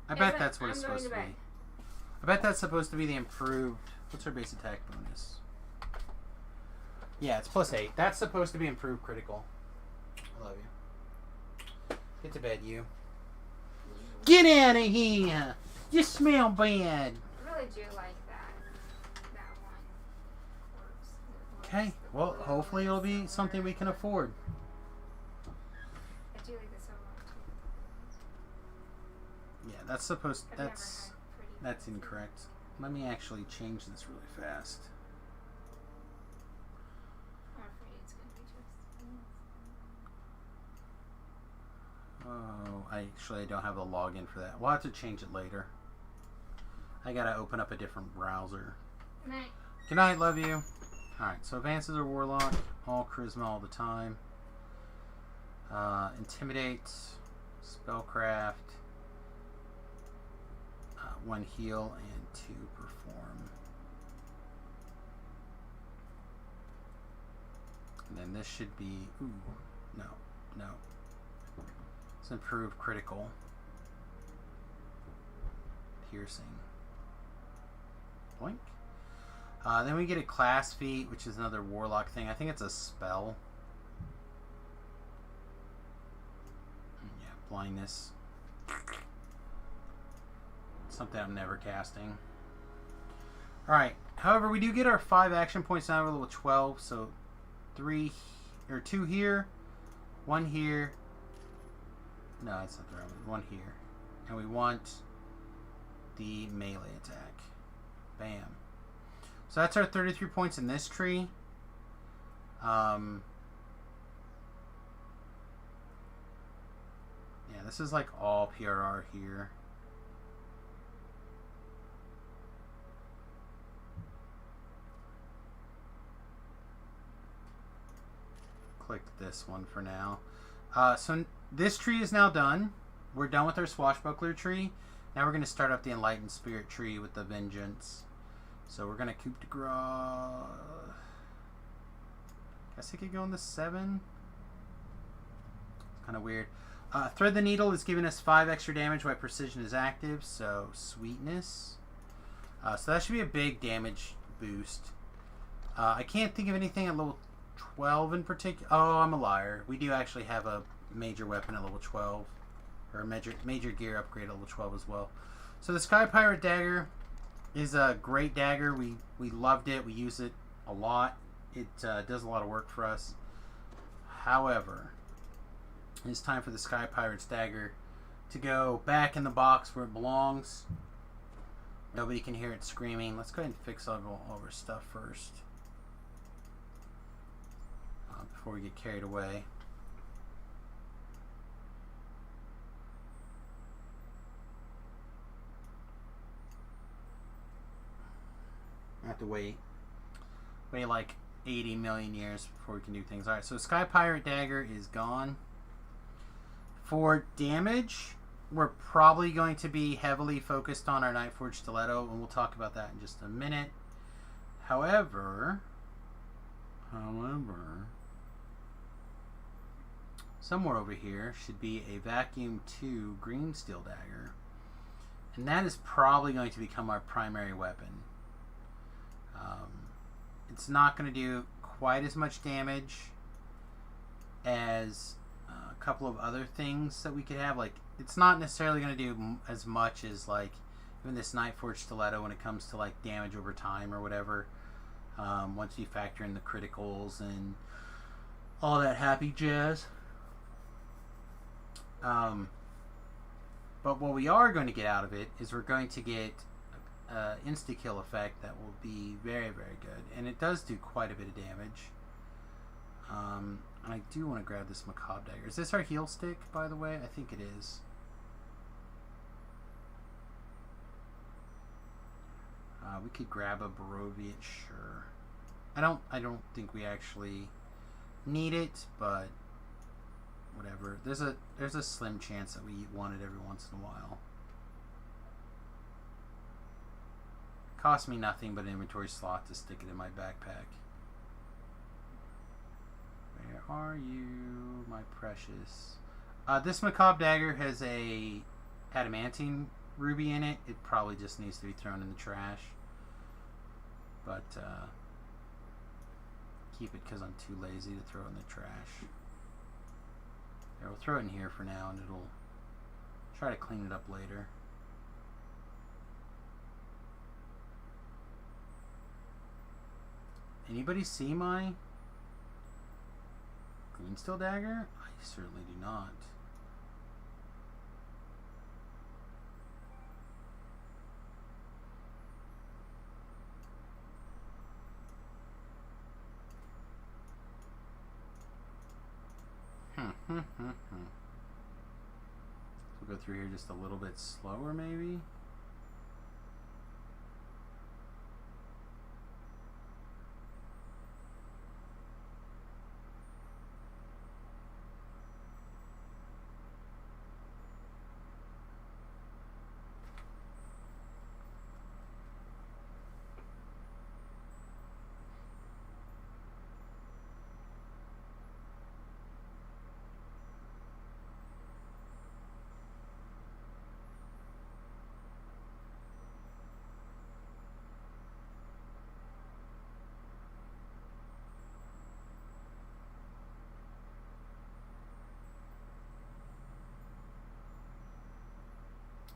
I bet that's what it's supposed to be. I bet that's supposed to be the improved. What's her base attack bonus? Yeah, it's +8. That's supposed to be improved critical. I love you. Get to bed, you. Get out of here! You smell bad. I really do like that one. Okay, well, hopefully it'll be something we can afford. I do like the silver one too. Yeah, that's supposed. I've That's never had pretty that's incorrect. Let me actually change this really fast. I'm afraid it's gonna be just. Oh, I don't have a login for that. We'll have to change it later. I gotta open up a different browser. Good night. Good night, love you. Alright, so advances are Warlock, all Charisma all the time. Intimidate, Spellcraft, 1 heal, and 2 perform. And then this should be, ooh, no. It's improved critical. Piercing. Blink. Then we get a class feat, which is another warlock thing. I think it's a spell. Yeah, blindness. Something I'm never casting. Alright. However, we do get our 5 action points now. We're level 12. So 2 here. 1 here. No, that's not the right one. 1 here. And we want the melee attack. Bam. So that's our 33 points in this tree. Yeah, this is like all PRR here. Click this one for now. So this tree is now done. We're done with our swashbuckler tree. Now we're going to start up the enlightened spirit tree with the vengeance. So we're going to coup de grace. Guess I could go on the 7. It's kind of weird. Thread the needle is giving us 5 extra damage while precision is active. So sweetness. So that should be a big damage boost. I can't think of anything at level 12 in particular. Oh, I'm a liar. We do actually have a major weapon at level 12. Or a major gear upgrade at level 12 as well. So the Sky Pirate Dagger is a great dagger. We loved it. We use it a lot. It does a lot of work for us. However, it's time for the Sky Pirate's Dagger to go back in the box where it belongs. Nobody can hear it screaming. Let's go ahead and fix all of our stuff first. Before we get carried away. I have to wait like 80 million years before we can do things. Alright, so Sky Pirate Dagger is gone. For damage, we're probably going to be heavily focused on our Nightforged Stiletto, and we'll talk about that in just a minute. However, somewhere over here should be a Vacuum 2 Green Steel Dagger. And that is probably going to become our primary weapon. It's not going to do quite as much damage as a couple of other things that we could have. Like, it's not necessarily going to do as much as, like, even this Nightforged Stiletto when it comes to, like, damage over time or whatever. Once you factor in the criticals and all that happy jazz. But what we are going to get out of it is we're going to get insta-kill effect that will be very, very good. And it does do quite a bit of damage. And I do want to grab this Macabre Dagger. Is this our heal stick, by the way? I think it is. We could grab a Barovian, sure. I don't think we actually need it, but whatever. There's a slim chance that we want it every once in a while. Cost me nothing but an inventory slot to stick it in my backpack. Where are you, my precious? This macabre dagger has a adamantine ruby in it. It probably just needs to be thrown in the trash. But keep it because I'm too lazy to throw it in the trash. Yeah, we'll throw it in here for now, and it'll try to clean it up later. Anybody see my Greensteel dagger? I certainly do not. We'll go through here just a little bit slower, maybe.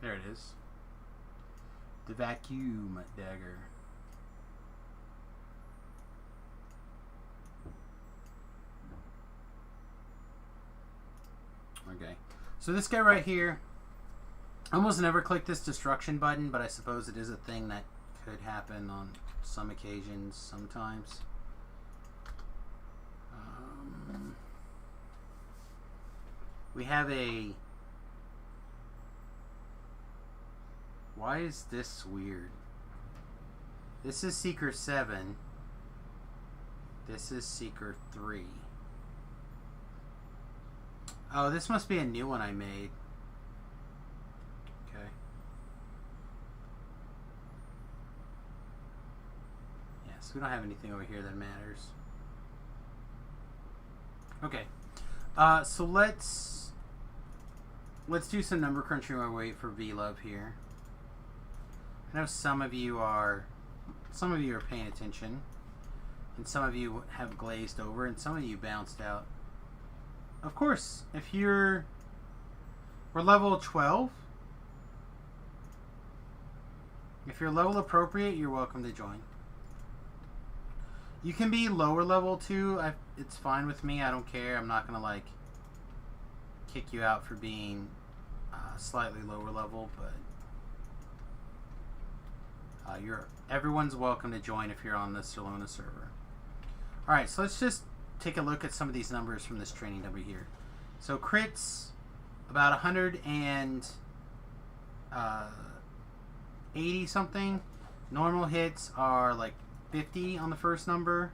There it is. The vacuum dagger. Okay. So this guy right here, I almost never click this destruction button, but I suppose it is a thing that could happen on some occasions, sometimes. We have a... Why is this weird? This is Seeker 7. This is Seeker 3. Oh, this must be a new one I made. Okay. Yeah, so we don't have anything over here that matters. Okay. So let's do some number crunching while we wait for V-Love here. I know some of you are paying attention, and some of you have glazed over, and some of you bounced out. Of course, if we're level 12. If you're level appropriate, you're welcome to join. You can be lower level too. It's fine with me. I don't care. I'm not gonna like kick you out for being slightly lower level, but everyone's welcome to join if you're on the Solona server. Alright, so let's just take a look at some of these numbers from this training over here. So crits, about 180 something. Normal hits are like 50 on the first number.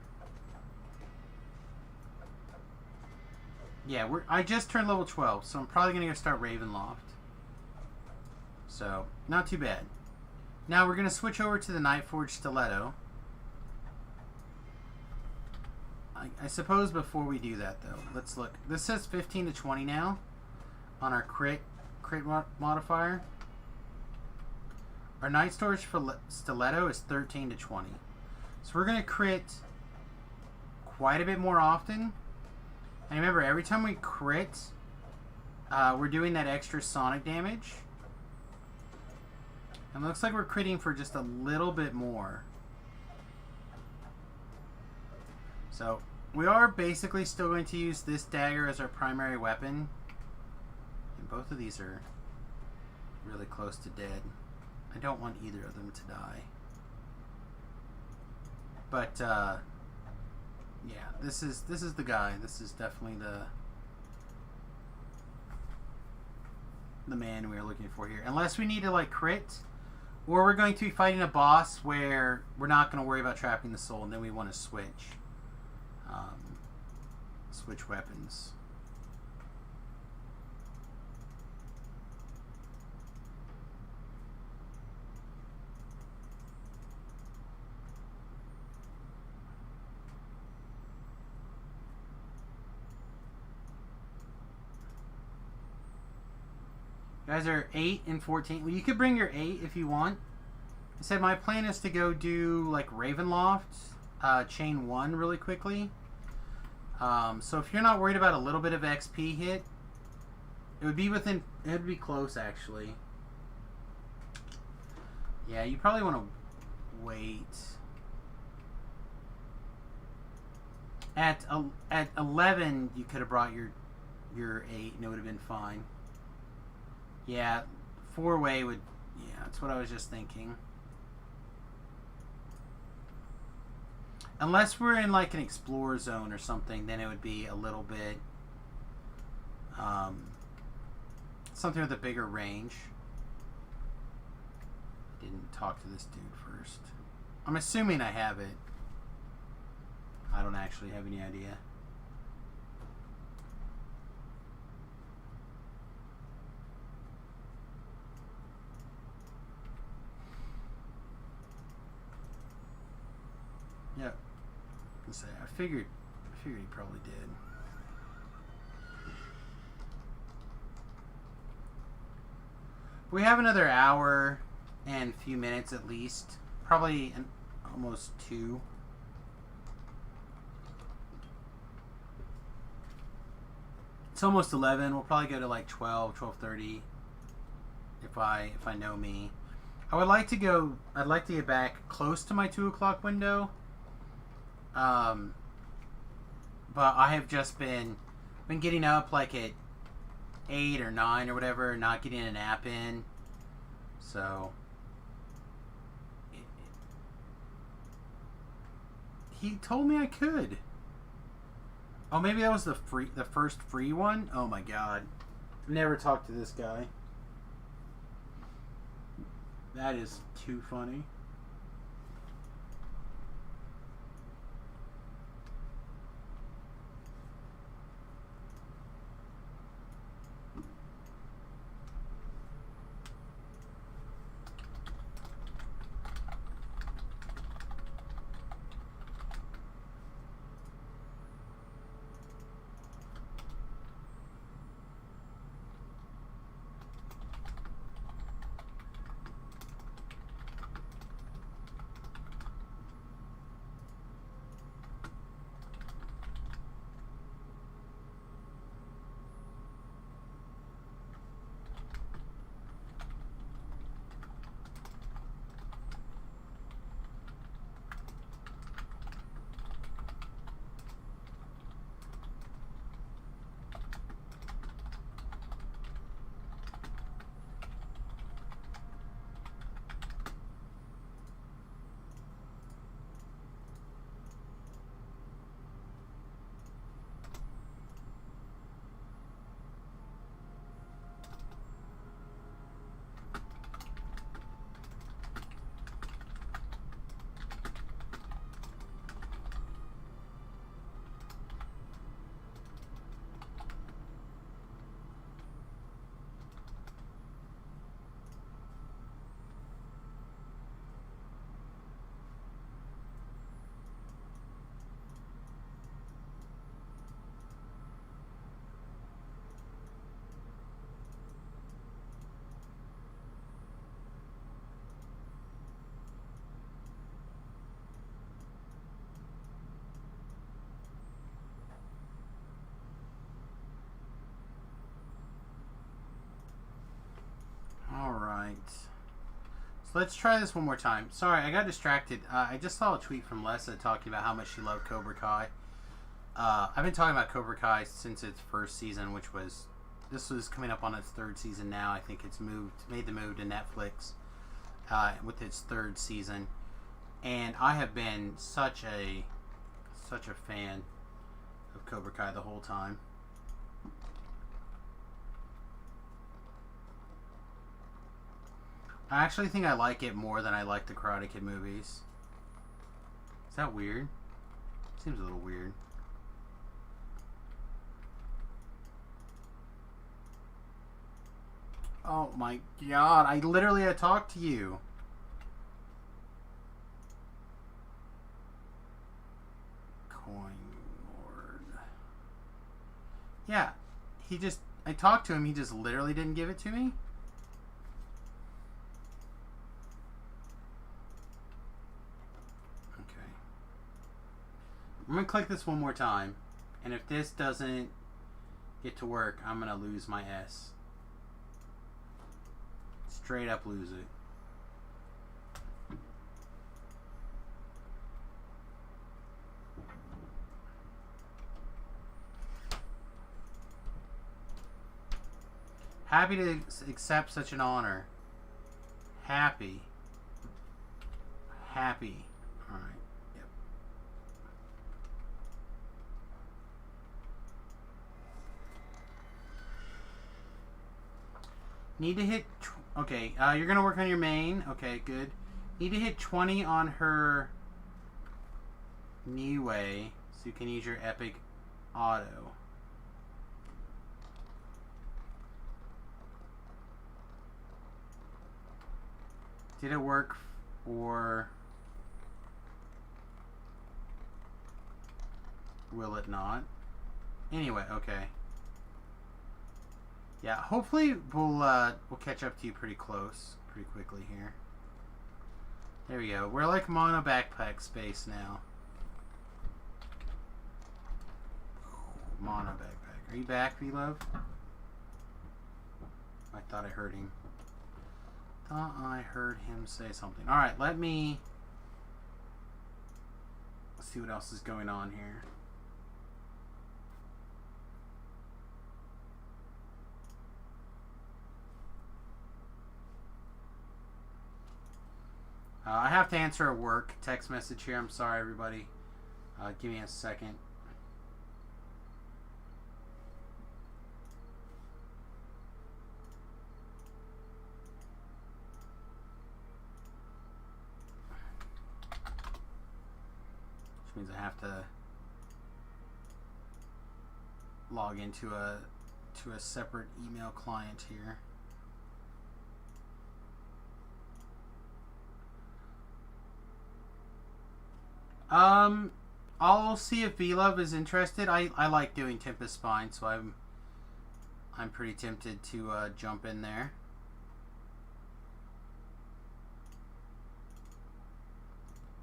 Yeah, I just turned level 12, so I'm probably going to go start Ravenloft. So, not too bad. Now we're going to switch over to the Nightforge Stiletto. I suppose before we do that, though, let's look. This says 15 to 20 now on our crit modifier. Our Nightforge Stiletto is 13 to 20. So we're going to crit quite a bit more often. And remember, every time we crit, we're doing that extra sonic damage. And it looks like we're critting for just a little bit more. So, we are basically still going to use this dagger as our primary weapon. And both of these are really close to dead. I don't want either of them to die. But, yeah, this is the guy. This is definitely the man we are looking for here. Unless we need to, like, crit, or we're going to be fighting a boss where we're not going to worry about trapping the soul, and then we want to switch. Switch weapons. You guys are 8 and 14. Well, you could bring your 8 if you want. I said my plan is to go do like Ravenloft, chain 1 really quickly. So if you're not worried about a little bit of XP hit, it would be close actually. Yeah, you probably want to wait. At 11, you could have brought your 8 and it would have been fine. Yeah, 4-way would... Yeah, that's what I was just thinking. Unless we're in like an Explorer zone or something, then it would be a little bit... something with a bigger range. Didn't talk to this dude first. I'm assuming I have it. I don't actually have any idea. Yep. Let's say I figured he probably did. We have another hour and a few minutes at least. Probably almost 2. It's almost 11. We'll probably go to like 12, 12:30 if I know me. I'd like to get back close to my 2 o'clock window. But I have just been getting up like at 8 or 9 or whatever, not getting a nap in. So he told me I could. Oh, maybe that was the first free one? Oh my god. Never talked to this guy. That is too funny. So let's try this one more time. Sorry, I got distracted. I just saw a tweet from Lessa talking about how much she loved Cobra Kai. I've been talking about Cobra Kai since its first season, which was... This was coming up on its 3rd season now. I think it's made the move to Netflix with its 3rd season. And I have been such a fan of Cobra Kai the whole time. I actually think I like it more than I like the Karate Kid movies. Is that weird? Seems a little weird. Oh my god, I literally had talked to you. Coin Lord. Yeah, I talked to him, he just literally didn't give it to me? I'm going to click this one more time. And if this doesn't get to work, I'm going to lose my S. Straight up lose it. Happy to accept such an honor. Happy. Happy. Alright. Yep. Need to hit... Okay, you're going to work on your main. Okay, good. Need to hit 20 on her Niue, so you can use your epic auto. Did it work or will it not? Anyway, okay. Yeah, hopefully we'll catch up to you pretty quickly here. There we go. We're like mono backpack space now. Mono backpack. Are you back, V-Love? I thought I heard him. Thought I heard him say something. Alright, let's see what else is going on here. I have to answer a work text message here. I'm sorry, everybody. Give me a second. Means I have to log into a separate email client here. I'll see if V-Love is interested. I like doing Tempest Spine, so I'm pretty tempted to jump in there.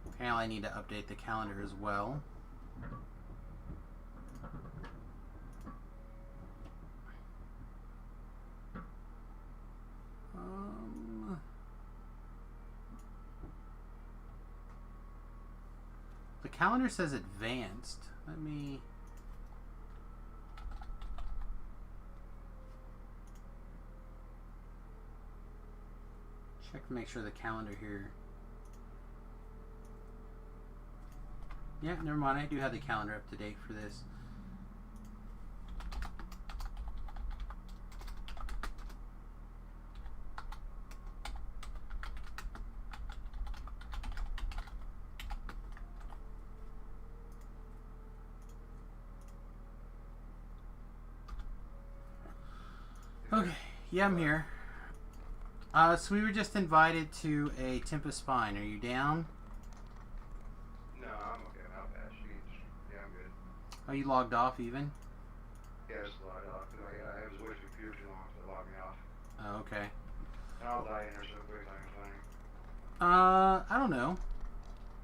Apparently I need to update the calendar as well. The calendar says advanced. Let me... check to make sure the calendar here... Yeah, never mind. I do have the calendar up to date for this. Okay, yeah, I'm here. So we were just invited to a Tempest Spine. Are you down? No, I'm okay. I'll pass. Yeah, I'm good. Are you logged off even? Yeah, it's logged off. I was waiting for the computer too long, so it logged me off. Oh, okay. And I'll die in there so quick, I'm fine. I don't know.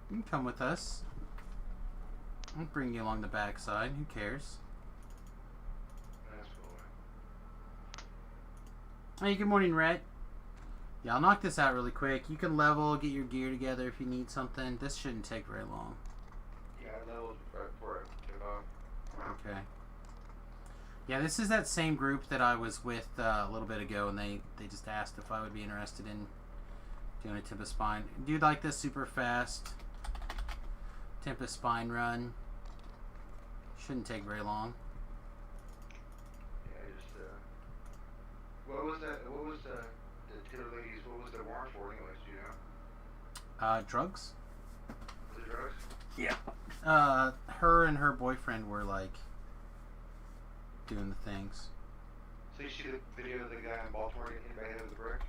You can come with us. I'll bring you along the backside. Who cares? That's cool, man. Hey, good morning, Rhett. Yeah, I'll knock this out really quick. You can level, get your gear together if you need something. This shouldn't take very long. Yeah, I leveled right before I took off. Okay. Yeah, this is that same group that I was with a little bit ago, and they just asked if I would be interested in doing a Tempest Spine. Dude, like this super fast Tempest Spine run. Shouldn't take very long. Yeah, I just, what was that, what was the Taylor ladies, what was the warrant for anyways, do you know? Drugs? Was it drugs? Yeah. Her and her boyfriend were, like, doing the things. So you see the video of the guy in Baltimore getting hit by the head with a brick?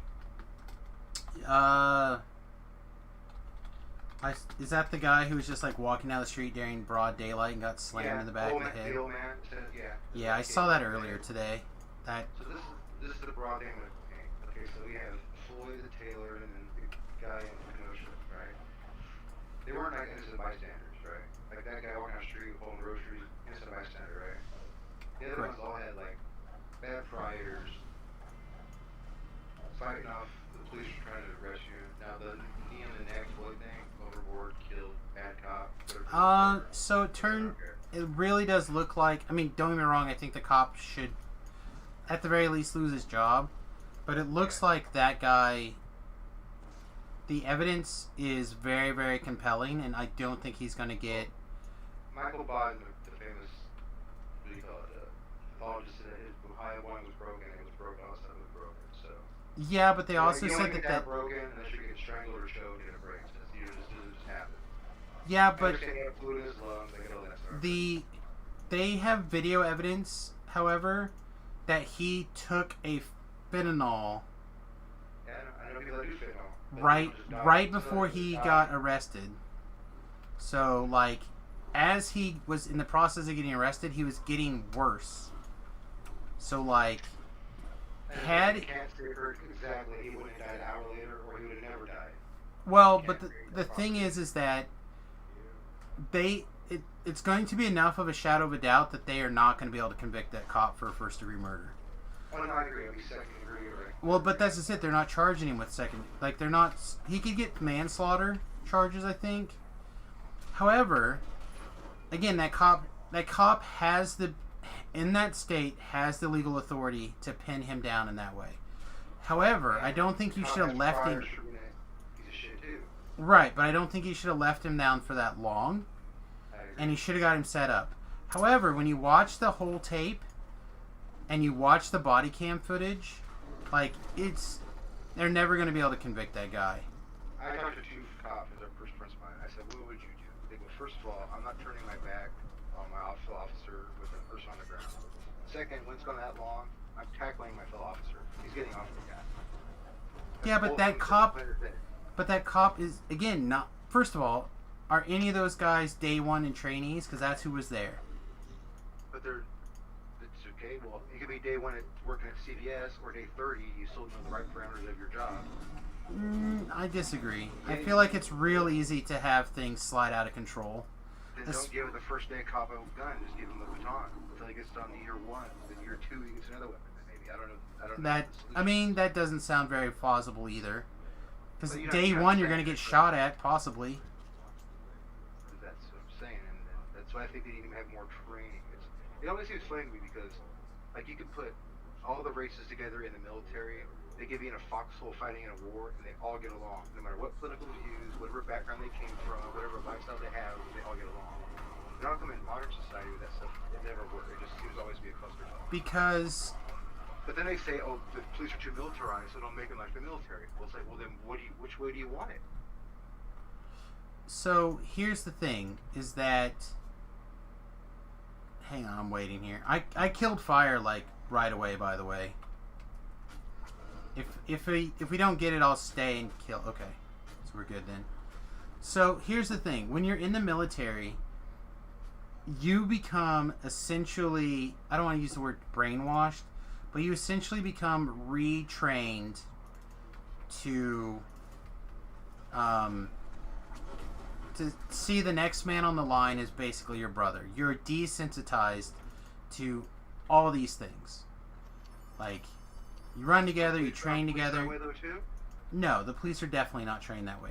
Is that the guy who was just, like, walking down the street during broad daylight and got slammed in the back of the head? The old man said, yeah. Yeah, I saw that earlier today. That... So this is the broad day with okay, so we have Floyd the Taylor and then the guy in Kenosha, right? They weren't like innocent bystanders, right? Like that guy walking down the street fighting off. The police were trying to arrest you. Now the knee on the neck, Floyd thing, overboard, killed, bad cop. So it turned. Okay. It really does look like. I mean, don't get me wrong. I think the cop should, at the very least, lose his job. But it looks like that guy. The evidence is very, very compelling, and I don't think he's going to get. Michael Biden, the famous, what do you call it, pathologist, said his Ohio one was broken, it was broken, all stuff was broken, so. Yeah, but they also you said don't that get that. broken unless you get strangled or choked and it breaks. That's, you know, just doesn't just happen. Yeah, I but understand he had fluid in his lungs, I get all that stuff. they have video evidence, however, that he took a fentanyl Yeah, I know people that do fentanyl. but right people just die. right Some before of them he just got die. arrested. So like, as he was in the process of getting arrested, he was getting worse. So like, And had you can't figure exactly, he wouldn't have died an hour later, or he would have never died. well, but Can't the figure thing that is that it's going to be enough of a shadow of a doubt that they are not going to be able to convict that cop for first degree murder. Oh, no, I agree, it'll be second degree, or Well, but that's just it. They're not charging him with second. Like, they're not. He could get manslaughter charges, I think. However, again, that cop has the, in that state, has the legal authority to pin him down in that way. However, I don't think you should have left him. He's a shit too. Right, but I don't think you should have left him down for that long, I agree. and you should have got him set up. However, when you watch the whole tape, and you watch the body cam footage, like, they're never going to be able to convict that guy. I talked to two cops as our first principal. I said, what would you do? They go, first of all, I'm not turning my back on my fellow officer with a person on the ground. Second, when it's gone that long, I'm tackling my fellow officer. He's getting off the guy. Yeah, but that cop is, again, not... First of all, are any of those guys day one and trainees? Because that's who was there. But it's okay. Well, you could be day one at working at CVS, or day 30, you still know the right parameters of your job. I disagree. I feel like it's real easy to have things slide out of control. Then This- don't give the first day cop a gun. Just give him a baton until he gets done to year one. Then year two, he gets another weapon. Maybe I don't know. That, I mean, that doesn't sound very plausible either. Because But you know, day you one, you're understand going to get it, shot at, possibly. That's what I'm saying, and that's why I think they need to have more training. It always seems funny to me because, like, you can put all the races together in the military. They could be in a foxhole fighting in a war, and they all get along, no matter what political views, whatever background they came from, whatever lifestyle they have. They all get along. But how come in modern society with that stuff, it never worked? It just seems to always be a cluster. Because, But then they say, oh, the police are too militarized, so don't make them like the military. We'll say, well, then which way do you want it? so here's the thing, is that... Hang on, I'm waiting here. I killed fire, like, right away, by the way. If we don't get it, I'll stay and kill. Okay, so we're good then. So here's the thing: when you're in the military, you become essentially, I don't want to use the word brainwashed, but you essentially become retrained to see the next man on the line as basically your brother. You're desensitized to all these things, like. You run together, you train together. That way though too? No, the police are definitely not trained that way.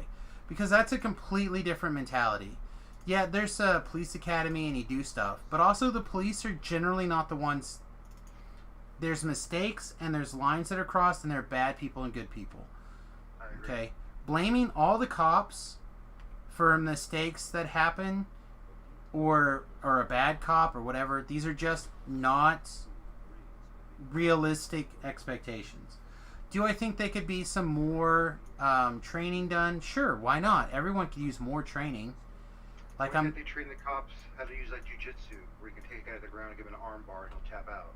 Because that's a completely different mentality. Yeah, there's a police academy and you do stuff. But also the police are generally not the ones... There's mistakes and there's lines that are crossed and there are bad people and good people. I agree. Okay? Blaming all the cops for mistakes that happen or a bad cop or whatever, these are just not... realistic expectations. Do I think they could be some more training done? Sure, why not? Everyone could use more training. Like, Why can't they train the cops how to use like jujitsu, where you can take a guy to the ground and give him an arm bar and he'll tap out,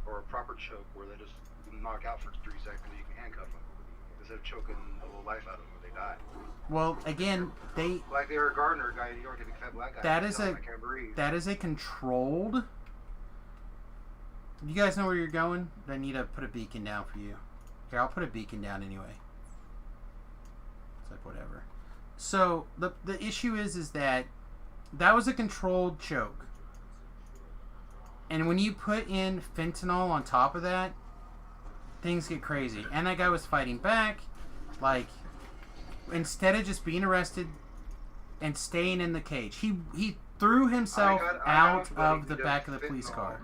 or a proper choke where they just knock out for 3 seconds and you can handcuff them instead of choking the little life out of them when they die. well, again, Like they were a Gardner guy in New York, a big fat black guy. That he's is telling him, I can't breathe. that is a controlled... You guys know where you're going? I need to put a beacon down for you. Here, I'll put a beacon down anyway. It's like whatever. So the issue is that was a controlled choke. And when you put in fentanyl on top of that, things get crazy. And that guy was fighting back. Like, instead of just being arrested and staying in the cage, he threw himself out of the back of the police car.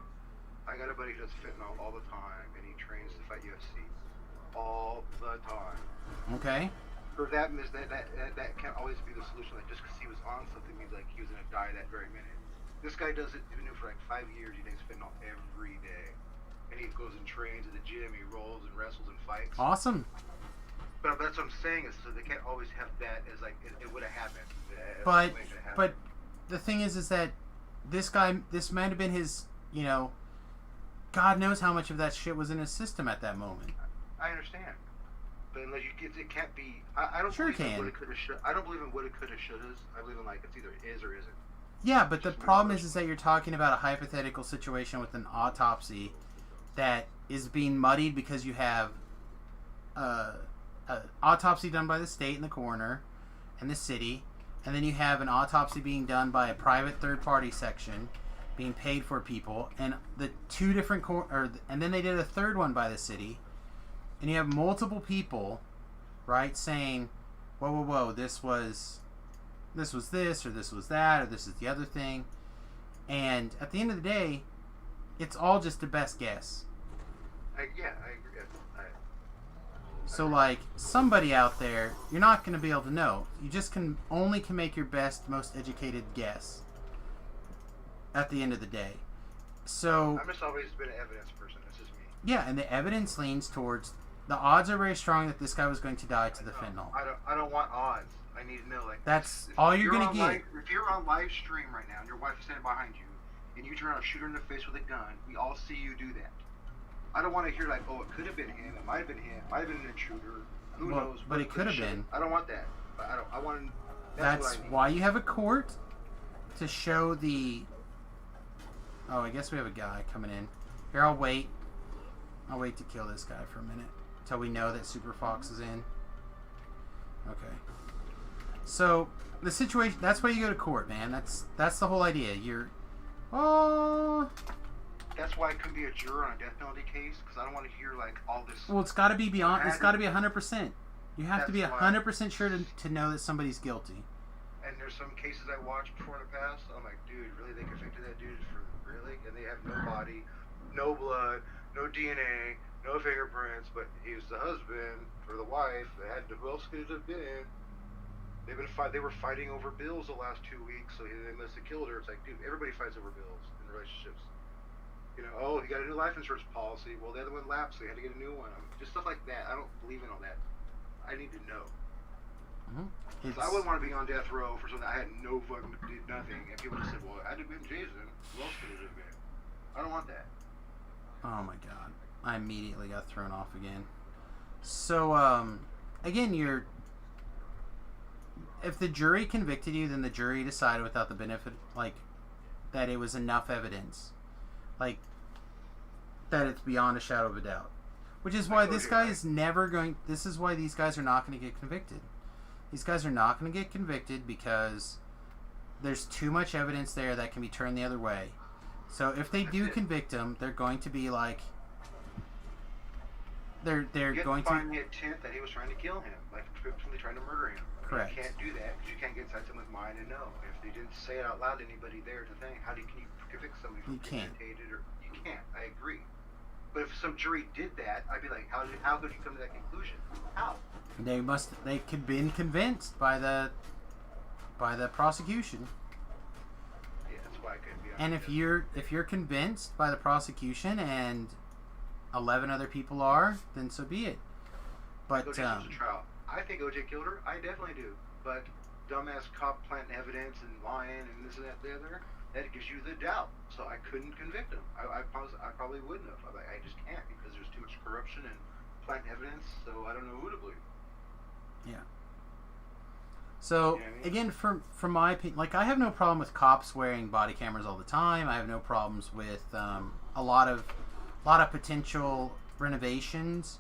I got a buddy who does fentanyl all the time, and he trains to fight UFC all the time. Okay. For that can't always be the solution. Like, just because he was on something means like he was gonna die that very minute. This guy does it. He's been doing it for like 5 years. He takes fentanyl every day, and he goes and trains at the gym. He rolls and wrestles and fights. Awesome. But that's what I'm saying is, so they can't always have that as like it would have happened. But the thing is that this might have been his, you know, God knows how much of that shit was in his system at that moment. I understand. But unless it can't be. I don't Sure believe in can. woulda, coulda, shoulda. I don't believe in woulda, coulda, shouldas. I believe in like it's either is or isn't. Yeah, but the problem is that you're talking about a hypothetical situation with an autopsy that is being muddied because you have an autopsy done by the state and the coroner and the city, and then you have an autopsy being done by a private third-party section being paid for people, and the two different and then they did a third one by the city, and you have multiple people, right, saying, whoa, this was this, or this was that, or this is the other thing. And at the end of the day, it's all just a best guess. I agree. So, like, somebody out there, you're not going to be able to know. You just can make your best, most educated guess at the end of the day. So, I've just always been an evidence person. That's just me. Yeah, and the evidence leans towards the odds are very strong that this guy was going to die to the fentanyl. I don't want odds. I need to know, like, that's all you're going to get. If you're on live stream right now and your wife is standing behind you and you turn around and shoot her in the face with a gun, we all see you do that. I don't want to hear like, oh, it could have been him, it might have been him, might have been an intruder, who knows? But it could have been. I don't want that. I want. That's why you have a court to show the. Oh, I guess we have a guy coming in. Here, I'll wait. I'll wait to kill this guy for a minute until we know that Super Fox is in. Okay. So the situation. That's why you go to court, man. That's the whole idea. That's why I couldn't be a juror on a death penalty case, because I don't want to hear like all this. Well, it's got to be beyond. It's got to be 100%. You have to be 100% sure to know that somebody's guilty. And there's some cases I watched before in the past. I'm like, dude, really? They convicted that dude for really? And they have no body, no blood, no DNA, no fingerprints. But he was the husband or the wife. Who else could it have been? They were fighting over bills the last 2 weeks, so they must have killed her. It's like, dude, everybody fights over bills in relationships. You know, oh, he got a new life insurance policy. Well, the other one lapsed, so he had to get a new one. Just stuff like that. I don't believe in all that. I need to know. Mm-hmm. I wouldn't want to be on death row for something I had no fucking did nothing, and people just said, "Well, it had to have been Jason. Who else could it have been?" I don't want that. Oh my god! I immediately got thrown off again. So, again, if the jury convicted you, then the jury decided without the benefit, like, that it was enough evidence, like, that it's beyond a shadow of a doubt. Which is why this guy is never going. This is why these guys are not going to get convicted. These guys are not going to get convicted because there's too much evidence there that can be turned the other way. So if they do convict him, they're going to be like, they're going to find the intent that he was trying to kill him, like simply trying to murder him. Correct. You can't do that because you can't get inside someone's mind and know. If they didn't say it out loud to anybody there to think, can you convict somebody from premeditated or you can't? I agree. But if some jury did that, I'd be like, how could you come to that conclusion? How? They could been convinced by the prosecution. Yeah, that's why I couldn't be on. And if you're convinced by the prosecution and 11 other people are, then so be it. But OJ goes to trial. I think OJ killed her. I definitely do. But dumbass cop planting evidence and lying and this and that, the other. That gives you the doubt. So I couldn't convict him. I probably wouldn't have. I just can't because there's too much corruption and planting evidence. So I don't know who to believe. Yeah. So again, from my opinion, like I have no problem with cops wearing body cameras all the time. I have no problems with a lot of potential renovations.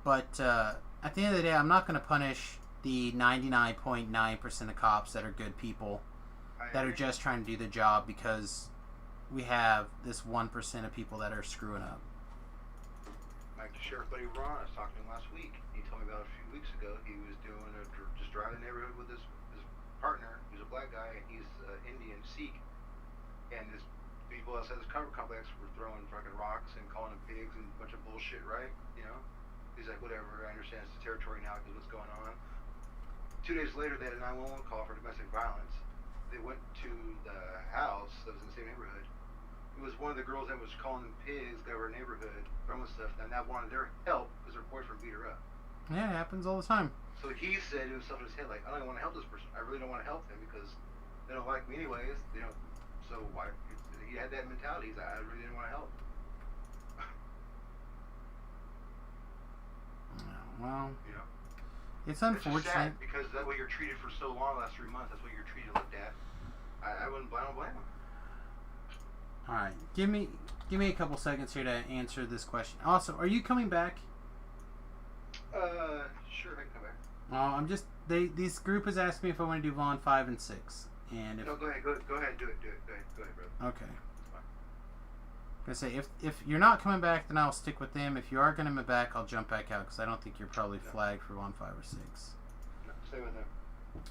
But at the end of the day, I'm not going to punish the 99.9% of cops that are good people that are just trying to do the job because we have this 1% of people that are screwing up. I like Sheriff Buddy Ron, I was talking to him last week. He told me about a few weeks ago. He was doing just driving the neighborhood with his partner, who's a black guy, and he's Indian Sikh. And this people outside this cover complex were throwing fucking rocks and calling them pigs and a bunch of bullshit, right? You know? He's like, whatever, I understand it's the territory now because what's going on. 2 days later, they had a 911 call for domestic violence. They went to the house that was in the same neighborhood. It was one of the girls that was calling them pigs that were in her neighborhood, throwing stuff, and that wanted their help because her boyfriend beat her up. Yeah, it happens all the time. So he said to himself in his head, like, I don't even want to help this person. I really don't want to help them because they don't like me anyways. They don't. So why? He had that mentality. He's like, I really didn't want to help. Well, You know. it's It's just unfortunate. sad because that way you're treated for so long, the last 3 months. That's what you're treated, looked at. I don't blame him. All right, give me a couple seconds here to answer this question. Also, are you coming back? Sure, I can come back. I'm just this group has asked me if I want to do Vaughn 5 and 6, and if No, go ahead, do it. Go ahead, brother. okay. It's fine. I say if you're not coming back, then I'll stick with them. If you are going to come back, I'll jump back out because I don't think you're probably flagged for Vaughn 5 or 6. No, stay with him.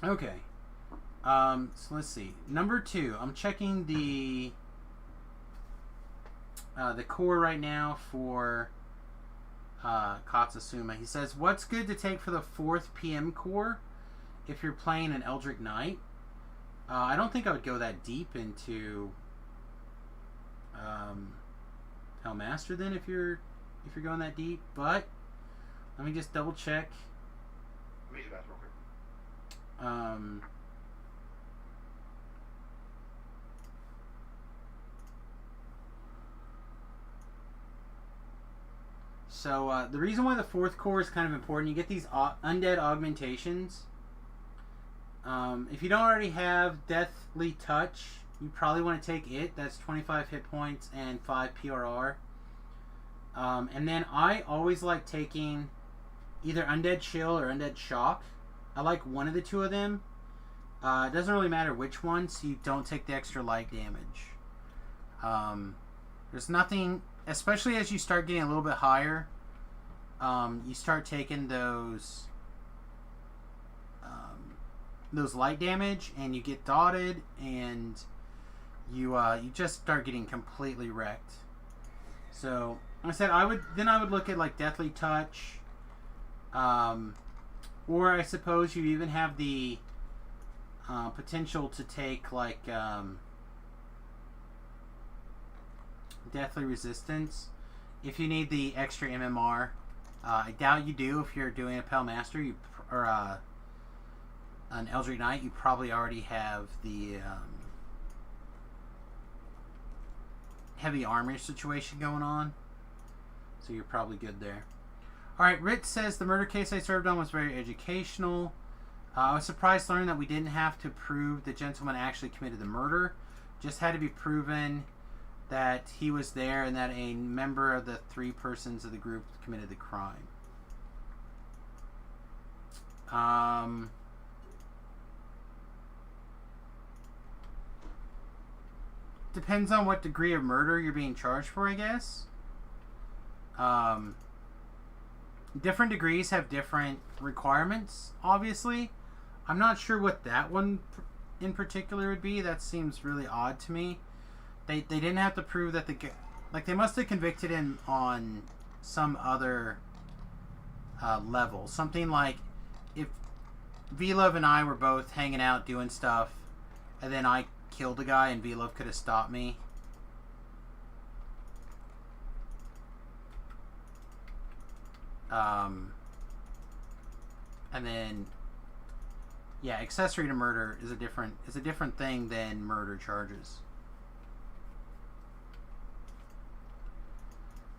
Okay. So let's see. Number 2, I'm checking the core right now for Katsasuma. He says, what's good to take for the 4th PM core if you're playing an Eldritch Knight? I don't think I would go that deep into Hellmaster then if you're going that deep, but let me just double check. Let me use the bathroom real quick. So the reason why the 4th core is kind of important, you get these undead augmentations. If you don't already have Deathly Touch, you probably want to take it. That's 25 hit points and 5 PRR. And then I always like taking either Undead Chill or Undead Shock. I like one of the two of them. It doesn't really matter which one, so you don't take the extra light damage. There's nothing, especially as you start getting a little bit higher, you start taking those light damage, and you get dotted, and you just start getting completely wrecked. So I said I would look at like Deathly Touch, or I suppose you even have the potential to take like Deathly Resistance if you need the extra MMR. I doubt you do if you're doing a Pellmaster or an Eldritch Knight. You probably already have the heavy armor situation going on, so you're probably good there. Alright, Ritz says the murder case I served on was very educational. I was surprised to learn that we didn't have to prove the gentleman actually committed the murder. Just had to be proven that he was there and that a member of the 3 persons of the group committed the crime. Depends on what degree of murder you're being charged for, I guess. Different degrees have different requirements, obviously. I'm not sure what that one in particular would be. That seems really odd to me. They didn't have to prove that they must have convicted him on some other level. Something like if V-Love and I were both hanging out doing stuff, and then I killed a guy and V-Love could have stopped me. And then, yeah, accessory to murder is a different thing than murder charges.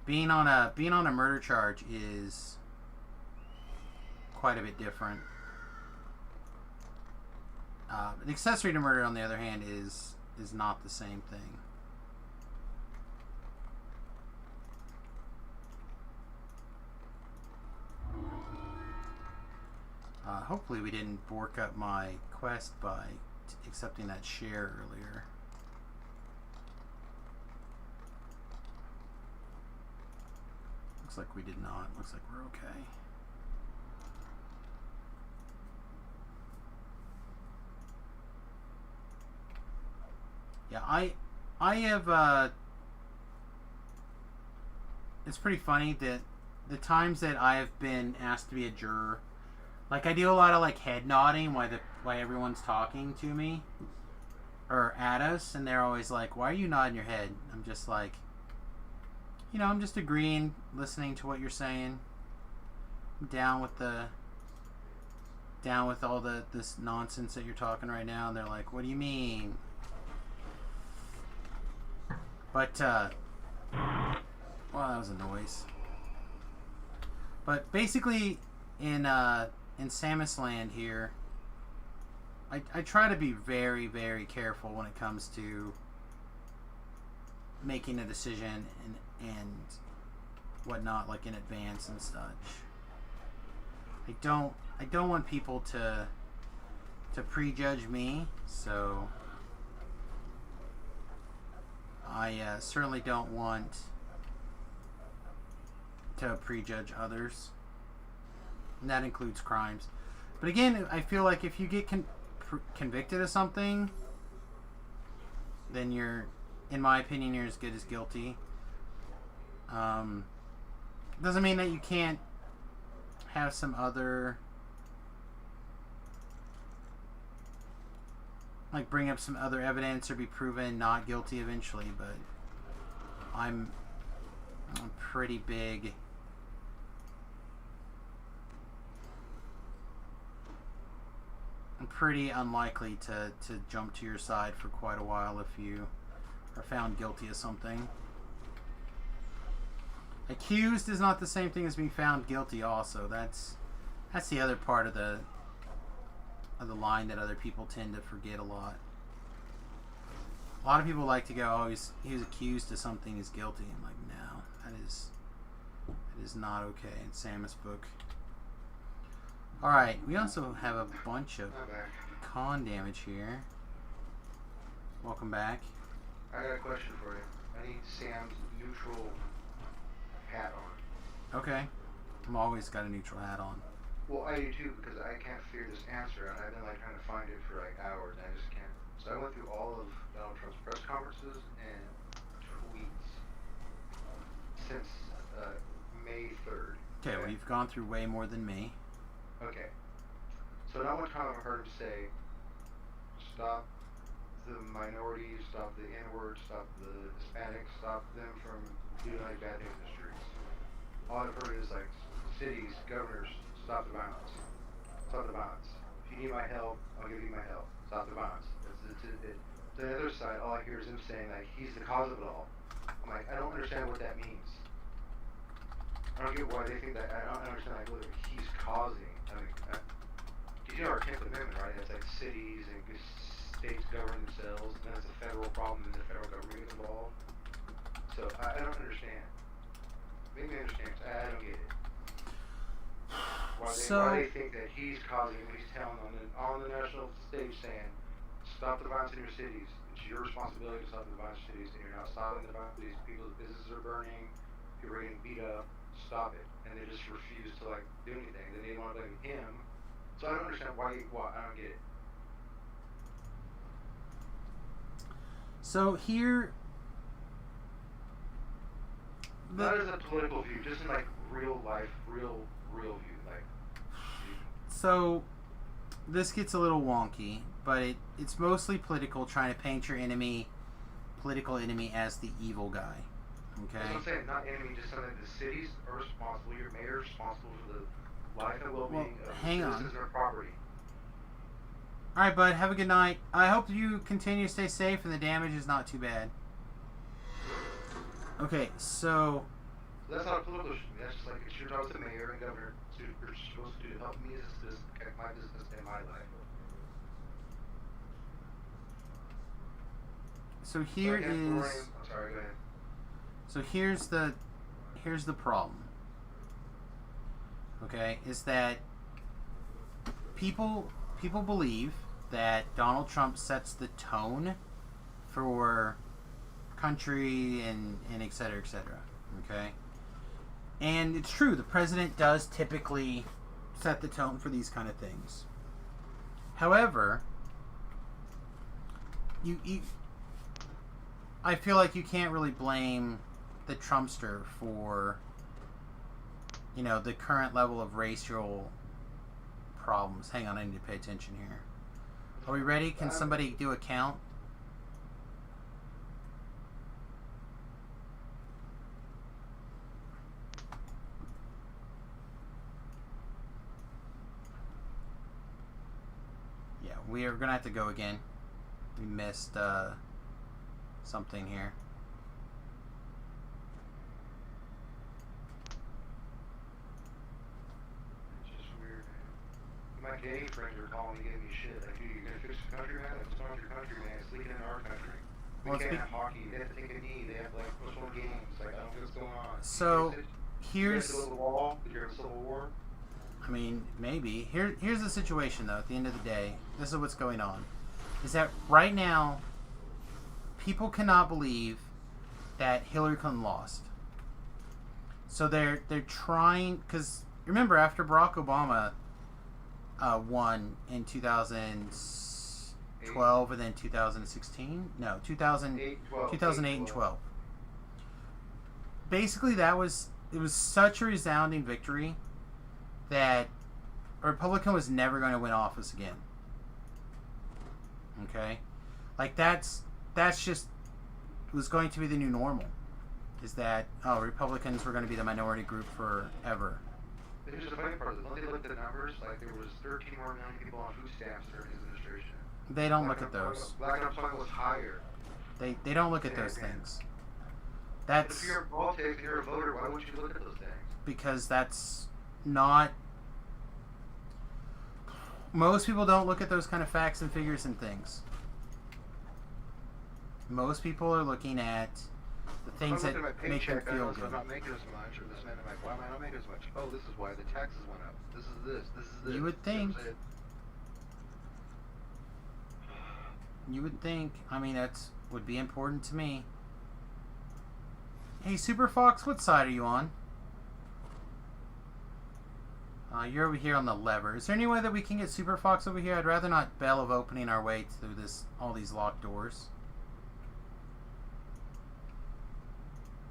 Being on a murder charge is quite a bit different. The accessory to murder, on the other hand, is not the same thing. Hopefully we didn't bork up my quest by accepting that share earlier. Looks Looks like we did not. Looks like we're okay. Yeah, I have, it's pretty funny that the times that I have been asked to be a juror, like I do a lot of like head nodding while everyone's talking to me or at us, and they're always like, "Why are you nodding your head?" I'm just like, I'm just agreeing, listening to what you're saying. I'm down with all this nonsense that you're talking right now, and they're like, "What do you mean?" But well, that was a noise. But basically, in Samus Land here, I try to be very, very careful when it comes to making a decision and whatnot, like in advance and such. I don't want people to prejudge me, so I certainly don't want to prejudge others, and that includes crimes. But again, I feel like if you get convicted of something, then in my opinion, you're as good as guilty. Doesn't mean that you can't have some other, like, bring up some other evidence or be proven not guilty eventually, but I'm pretty big. I'm pretty unlikely to jump to your side for quite a while if you are found guilty of something. Accused is not the same thing as being found guilty also. That's the other part of the line that other people tend to forget a lot. A lot of people like to go, "Oh, he was accused of something, he's guilty." I'm like, no, that is not okay in Samus' book. Alright, we also have a bunch of con damage here. Welcome back. I got a question for you. I need Sam's neutral hat on. Okay. I'm always got a neutral hat on. Well, I do too, because I can't figure this answer out. I've been like trying to find it for like hours, and I just can't. So I went through all of Donald Trump's press conferences and tweets since May 3rd. Okay, well, you've gone through way more than me. Okay. So not one time I've heard him say, "Stop the minorities, stop the N-word, stop the Hispanics, stop them from doing like bad things in the streets." All I've heard is like, cities, governors, stop the violence. Stop the violence. If you need my help, I'll give you my help. Stop the violence. To the other side, all I hear is him saying like he's the cause of it all. I'm like, I don't understand what that means. I don't get why they think that. I don't understand like what he's causing. I mean, you know our 10th Amendment, right? It's like cities and states govern themselves, and then it's a federal problem, and the federal government gets involved. So I don't understand. Maybe I understand. I don't get it. Why they think that he's causing it when he's telling on the national stage saying, "Stop the violence in your cities. It's your responsibility to stop the violence in cities, and you're not stopping the violence. These people's businesses are burning. People are getting beat up. Stop it." And they just refuse to like do anything. Then they want to blame him. So I don't understand why. I don't get it. So here, Not as a political view, just in like real life, real view, like. so this gets a little wonky, but it's mostly political, trying to paint your political enemy as the evil guy. Okay. That's what I'm saying, not enemy, just something that the cities are responsible, your mayor is responsible for the life and well-being of citizens and their property. Alright, bud, have a good night. I hope you continue to stay safe and the damage is not too bad. Okay, so That's not a political issue. That's just like, it's your job as the mayor and governor to you're supposed to do to help me as a citizen, protect my business and my life. so here I'm is sorry, go ahead. so here's the problem. Okay, is that people believe that Donald Trump sets the tone for country and et cetera, okay? And it's true, the president does typically set the tone for these kind of things. However, I feel like you can't really blame the Trumpster for, you know, the current level of racial problems. Hang on, I need to pay attention here. Are we ready? Can somebody do a count? Yeah, we are going to have to go again. We missed something here. It's just weird, man. My gay friends are calling me, giving me shit. Like, dude, you're gonna fix the country, man? Like, it's not your country, man. It's leaking in our country. We Well, can't have hockey. They have to take a knee. They have, like, postpone games. Like, I don't know what's going on. So, You here's... guys go to the wall? Did you have a civil war? I mean, maybe. Here's the situation, though, at the end of the day. This is what's going on. Is that right now, people cannot believe that Hillary Clinton lost. So they're trying... Because, remember, after Barack Obama won in 2012 and then 2016? No, 2008 and 12. Basically, it was such a resounding victory that a Republican was never going to win office again. Okay? Like, that's just was going to be the new normal. Is that, Republicans were going to be the minority group forever. It's just the funny part. When they looked at the numbers, like, there was 13 more million people on food stamps during his administration. They don't look at those. Black unemployment was higher. They don't look at those things. But That's if you're in politics, you're a voter, why wouldn't you look at those things? because that's not... Most people don't look at those kind of facts and figures and things. Most people are looking at the things that I'm looking at my make them paycheck, I feel notice good. I'm not making as much, or this man, I'm like, why am I not making as much? Oh, this is why the taxes went up. This is this is this. You would know what I'm think. saying? You would think. I mean, that's would be important to me. Hey, Super Fox, what side are you on? You're over here on the lever. Is there any way that we can get Super Fox over here? I'd rather not bail of opening our way through all these locked doors.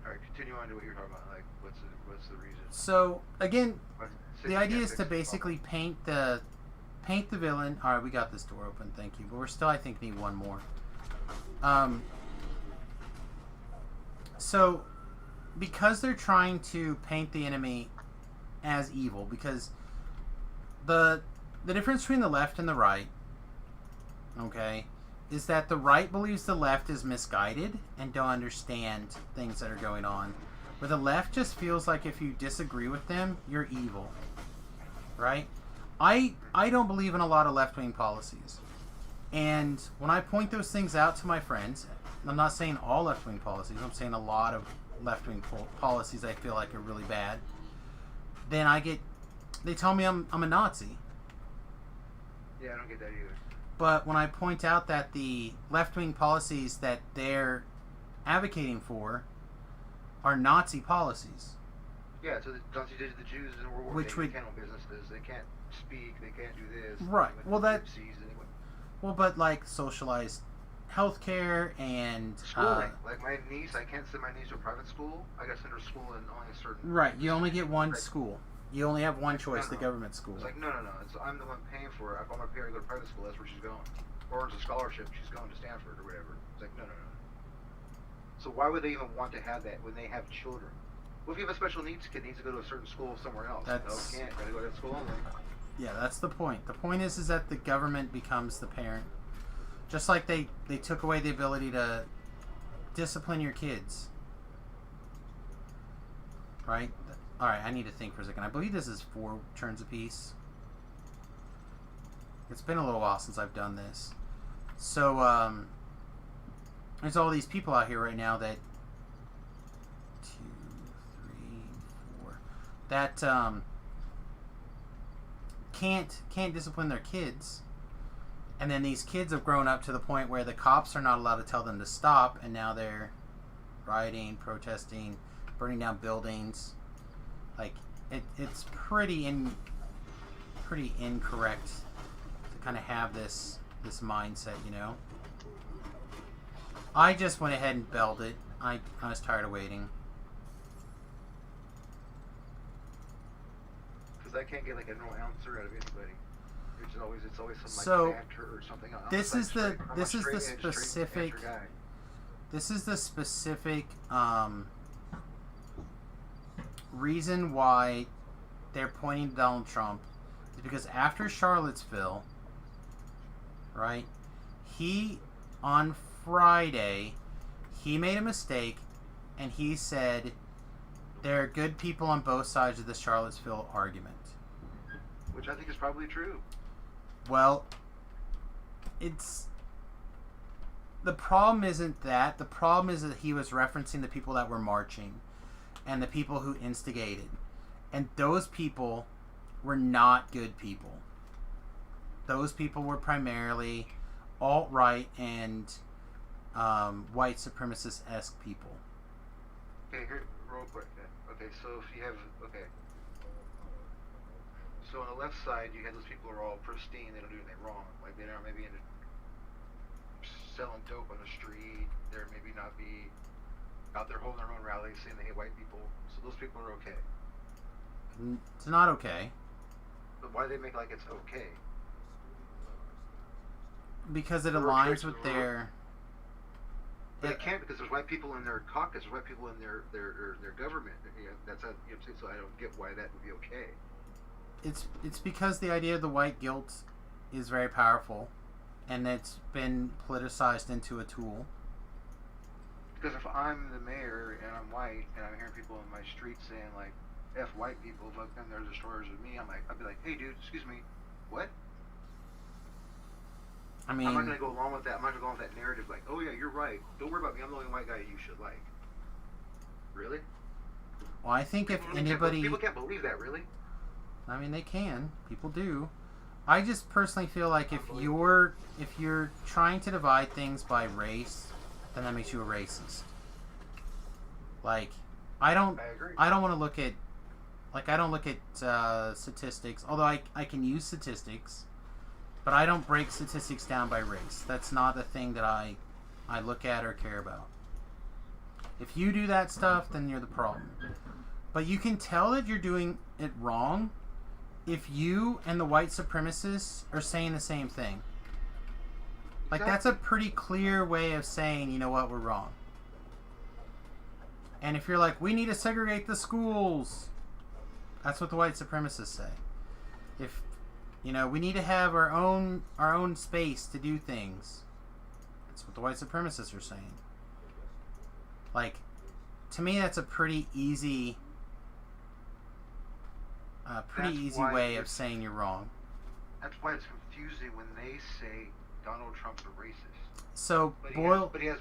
Alright, continue on to what you're talking about. Like, what's the reason? So again, What- the idea is to basically paint the villain. All right, we got this door open, thank you. But we're still, I think, need one more. So because they're trying to paint the enemy as evil, because the difference between the left and the right, okay, is that the right believes the left is misguided and don't understand things that are going on, where the left just feels like if you disagree with them, you're evil, right? I don't believe in a lot of left-wing policies, and when I point those things out to my friends, I'm not saying all left-wing policies, I'm saying a lot of left-wing policies I feel like are really bad, then they tell me I'm a Nazi. Yeah, I don't get that either. But when I point out that the left-wing policies that they're advocating for are Nazi policies, Yeah, so the Nazi did to the Jews in World War. Which they would- can't own businesses. They can't speak. They can't do this. Right, They went well, to the that- gypsies, and they went- but like socialized healthcare and schooling. Like my niece, I can't send my niece to a private school. I got to send her to school in only a certain. right, you only get one Right. school. You only have one choice, the No. government school. It's like no. It's, I'm the one paying for it. If I'm gonna pay her to go to private school, that's where she's going. Or it's a scholarship. She's going to Stanford or whatever. It's like no. So why would they even want to have that when they have children? What if you have a special needs kid needs to go to a certain school somewhere else? That's- No, can't. Gotta go to that school only. Yeah, that's the point. The point is that the government becomes the parent. Just like they took away the ability to discipline your kids. Right? Alright, I need to think for a second. I believe this is 4 turns apiece. It's been a little while since I've done this. So, there's all these people out here right now that 2, 3, 4 that can't discipline their kids, and then these kids have grown up to the point where the cops are not allowed to tell them to stop, and now they're rioting, protesting, burning down buildings, Like, it's pretty incorrect to kind of have this mindset, you know. I just went ahead and belled it. I was tired of waiting. Because I can't get like a no answer out of anybody. It's always some like So, banter or something. This is the specific reason why they're pointing to Donald Trump is because after Charlottesville, right? He on Friday he made a mistake and he said there are good people on both sides of the Charlottesville argument. Which I think is probably true. Well, the problem isn't that. The problem is that he was referencing the people that were marching and the people who instigated. And those people were not good people. Those people were primarily alt-right and white supremacist-esque people. Okay, here, real quick then. Okay, so if you have, so on the left side, you have those people who are all pristine, they don't do anything wrong. Like, they don't maybe into selling dope on the street, they're maybe not be out there holding their own rallies saying they hate white people. So those people are okay. It's not okay. But why do they make like it's okay? Because it They're aligns okay with to the their... But it can't, because there's white people in their caucus, there's white people in their government. Yeah, that's how, you know what I'm saying? So I don't get why that would be okay. It's because the idea of the white guilt is very powerful, and it's been politicized into a tool. Because if I'm the mayor and I'm white and I'm hearing people in my street saying like F white people, fuck them, they're destroyers of me, I'd be like, hey dude, excuse me, what? I mean, I'm not gonna go along with that. I'm not gonna go along with that narrative like, oh yeah, you're right. Don't worry about me. I'm the only white guy you should like. Really? well, I think if People anybody... people can't believe that, really. I mean, they can. People do. I just personally feel like if you're trying to divide things by race, then that makes you a racist. Like, I don't agree. want to look at, like, I don't look at statistics. Although I can use statistics, but I don't break statistics down by race. That's not the thing that I look at or care about. If you do that stuff, then you're the problem. But you can tell that you're doing it wrong if you and the white supremacists are saying the same thing. Like, that's a pretty clear way of saying, you know what, we're wrong. And if you're like, we need to segregate the schools, that's what the white supremacists say. If, you know, we need to have our own space to do things, that's what the white supremacists are saying. Like, to me, that's a pretty easy way of saying you're wrong. That's why it's confusing when they say Donald Trump's a racist. So, But he has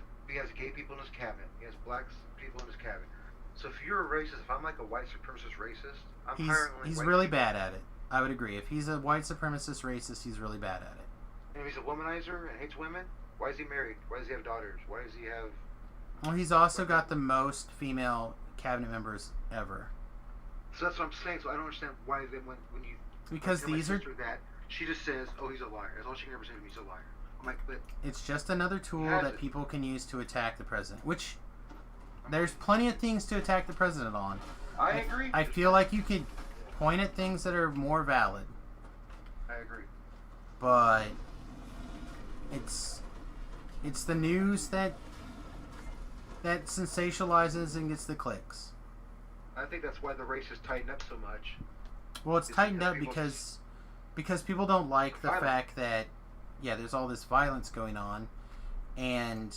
gay people in his cabinet. He has black people in his cabinet. So if you're a racist, if I'm like a white supremacist racist, I'm hiring only he's white really people. bad at it. I would agree. If he's a white supremacist racist, he's really bad at it. And if he's a womanizer and hates women, why is he married? Why does he have daughters? Why does he have... Well, he's also got the most female cabinet members ever. So that's what I'm saying. So I don't understand why then when you... Because tell my these are... sister that, she just says, oh, he's a liar. That's all she can ever say to me, he's a liar. I'm like, but... It's just another tool has that it. people can use to attack the president. Which, there's plenty of things to attack the president on. I agree. I feel like you could point at things that are more valid. I agree. But it's the news that sensationalizes and gets the clicks. I think that's why the race has tightened up so much. Well, it's It's tightened because up people because people don't like the Violent. fact that, yeah, there's all this violence going on, and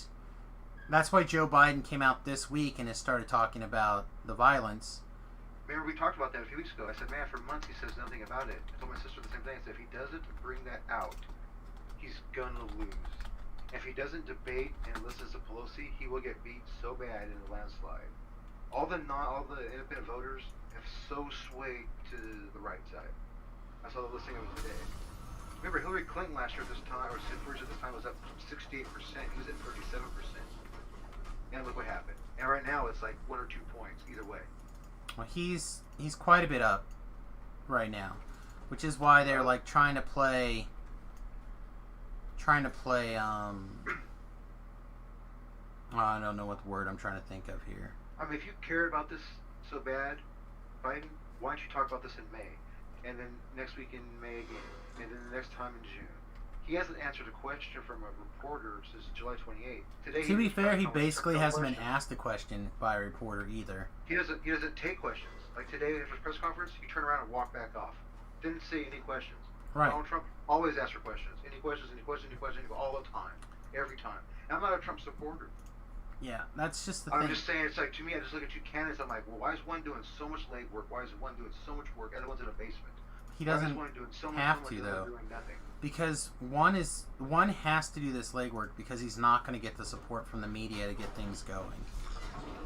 that's why Joe Biden came out this week and has started talking about the violence. Remember, we talked about that a few weeks ago. I said, man, for months he says nothing about it. I told my sister the same thing. I said, if he doesn't bring that out, he's gonna lose. If he doesn't debate and listens to Pelosi, he will get beat so bad in the landslide. All the independent voters have so swayed to the right side. I saw the listing of it today. Remember, Hillary Clinton last year at this time, or Sid Bush at this time, was up 68%. He was at 37%. And look what happened. And right now it's like 1 or 2 points either way. Well, he's quite a bit up right now, which is why they're like trying to play. I don't know what word I'm trying to think of here. I mean, if you care about this so bad, Biden, why don't you talk about this in May, and then next week in May again, and then the next time in June? He hasn't answered a question from a reporter since July 28th. Today, To be fair, he no basically hasn't been questions. asked a question by a reporter either. He doesn't take questions. Like today at his press conference, he turned around and walked back off. Didn't say any questions. Right. Donald Trump always asks for questions. Any questions, all the time. Every time. And I'm not a Trump supporter. Yeah, that's just the I'm thing. just saying, it's like, to me, I just look at two candidates, I'm like, well, why is one doing so much legwork? Why is one doing so much work? And the other one's in a basement. He Why is doesn't one doing so much, have so much, to, and the other though. doing nothing? Because one has to do this legwork because he's not going to get the support from the media to get things going.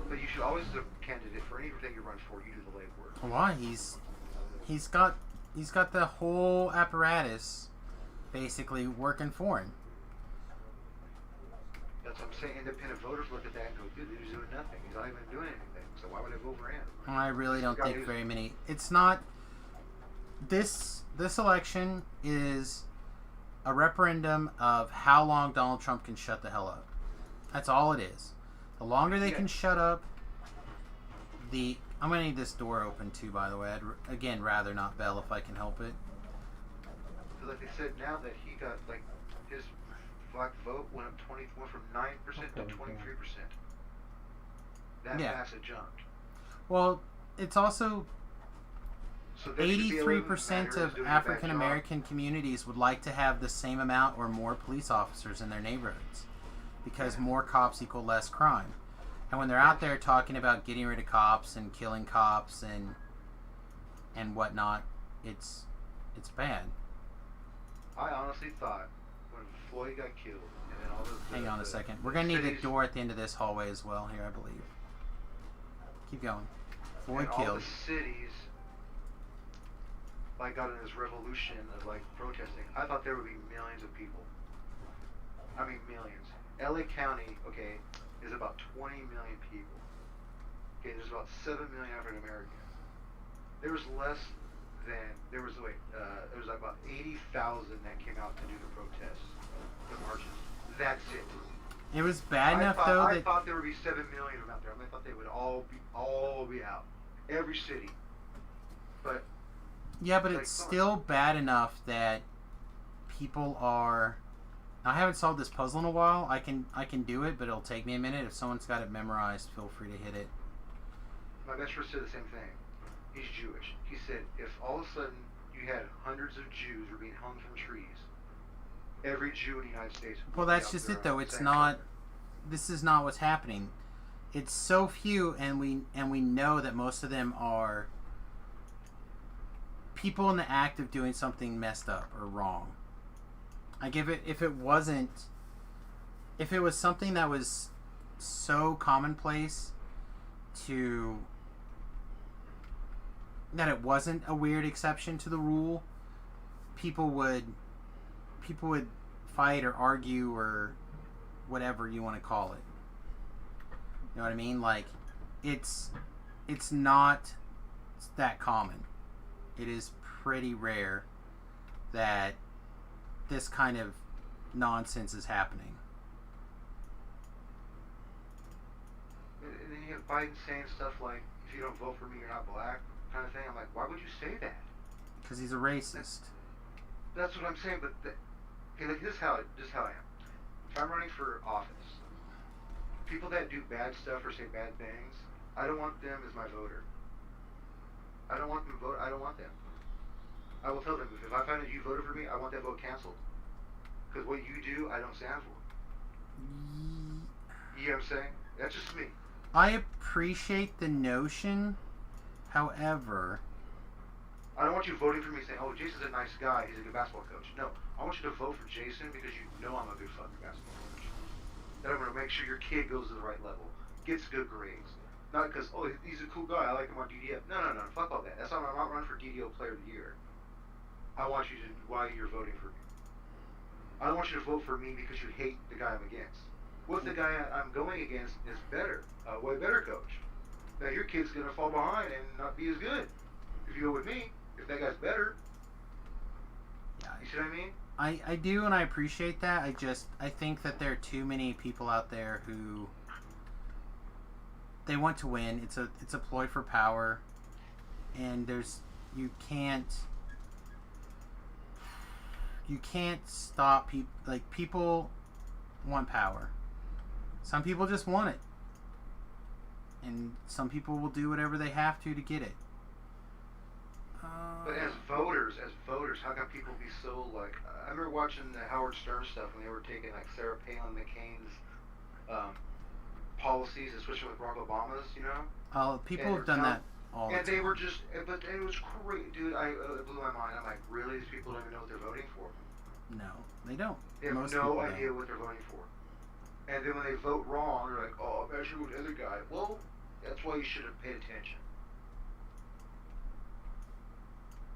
But you should always, as a candidate for anything you run for, you do the legwork. Why? He's got the whole apparatus basically working for him. That's what I'm saying. Independent voters look at that and go, dude, he's doing nothing. He's not even doing anything. So why would I vote for him? I really don't Guy think who's- very many. It's not. This election is a referendum of how long Donald Trump can shut the hell up. That's all it is. The longer they can shut up, I'm gonna need this door open too. By the way, I'd again rather not bell if I can help it. Because like they said now that he got, like, his black vote went from 9% to 23%. That Yeah. massive jumped. Well, it's also So there should be 83% 11 of doing a bad African American communities would like to have the same amount or more police officers in their neighborhoods because more cops equal less crime. And when they're out there talking about getting rid of cops and killing cops and whatnot, it's bad. I honestly thought when Floyd got killed and then all those... Hang on a second. We're going to need a door at the end of this hallway as well here, I believe. Keep going. Floyd and all killed. the cities like got in this revolution of like protesting. I thought there would be millions of people. I mean millions. LA County, okay, is about 20 million people. Okay, there's about 7 million African Americans. There was like about 80,000 that came out to do the protests, the marches. That's it. It was bad enough though I that thought there would be 7 million of them out there. I thought they would all be out. Every city. But yeah, but like, it's come on. still bad enough that people are. I haven't solved this puzzle in a while. I can do it, but it'll take me a minute. If someone's got it memorized, feel free to hit it. My best friend said the same thing. He's Jewish. He said if all of a sudden you had hundreds of Jews were being hung from trees, every Jew in the United States. Well, would be that's out just there it though. on It's the same not. corner. This is not what's happening. It's so few, and we know that most of them are people in the act of doing something messed up or wrong. Like if it was something that was so commonplace to that it wasn't a weird exception to the rule, people would fight or argue or whatever you want to call it. You know what I mean? Like it's not that common. It is pretty rare that this kind of nonsense is happening. And then you have Biden saying stuff like, if you don't vote for me, you're not black, kind of thing. I'm like, why would you say that? Because he's a racist. That's what I'm saying, but okay, like, this is how I am. If I'm running for office, people that do bad stuff or say bad things, I don't want them as my voter. I don't want them to vote. I don't want them. I will tell them, if I find that you voted for me, I want that vote canceled. Because what you do, I don't stand for. You know what I'm saying? That's just me. I appreciate the notion, however, I don't want you voting for me saying, oh, Jason's a nice guy, he's a good basketball coach. No, I want you to vote for Jason because you know I'm a good fucking basketball coach. That I'm going to make sure your kid goes to the right level, gets good grades. Not because, oh, he's a cool guy, I like him on DDF. No, fuck all that. That's not, I'm not running for DDO Player of the Year. I want you to, why you're voting for me. I don't want you to vote for me because you hate the guy I'm against. What if the guy I'm going against is better, a way better coach? now your kid's gonna fall behind and not be as good. If you go with me, if that guy's better, Yeah, you see what I mean? I do, and I appreciate that. I think that there are too many people out there who they want to win. It's a ploy for power, and you can't stop people. Like, people want power. Some people just want it, and some people will do whatever they have to get it. But as voters, how can people be so like? I remember watching the Howard Stern stuff when they were taking like Sarah Palin McCain's policies and switching with Barack Obama's, you know? People And have done that all the And time. they were just, but it was great, dude. It blew my mind. I'm like, really? These people don't even know what they're voting for. No, they don't. They have Most no people idea don't. what they're voting for. And then when they vote wrong, they're like, oh, I'm actually with the other guy. Well, that's why you should have paid attention.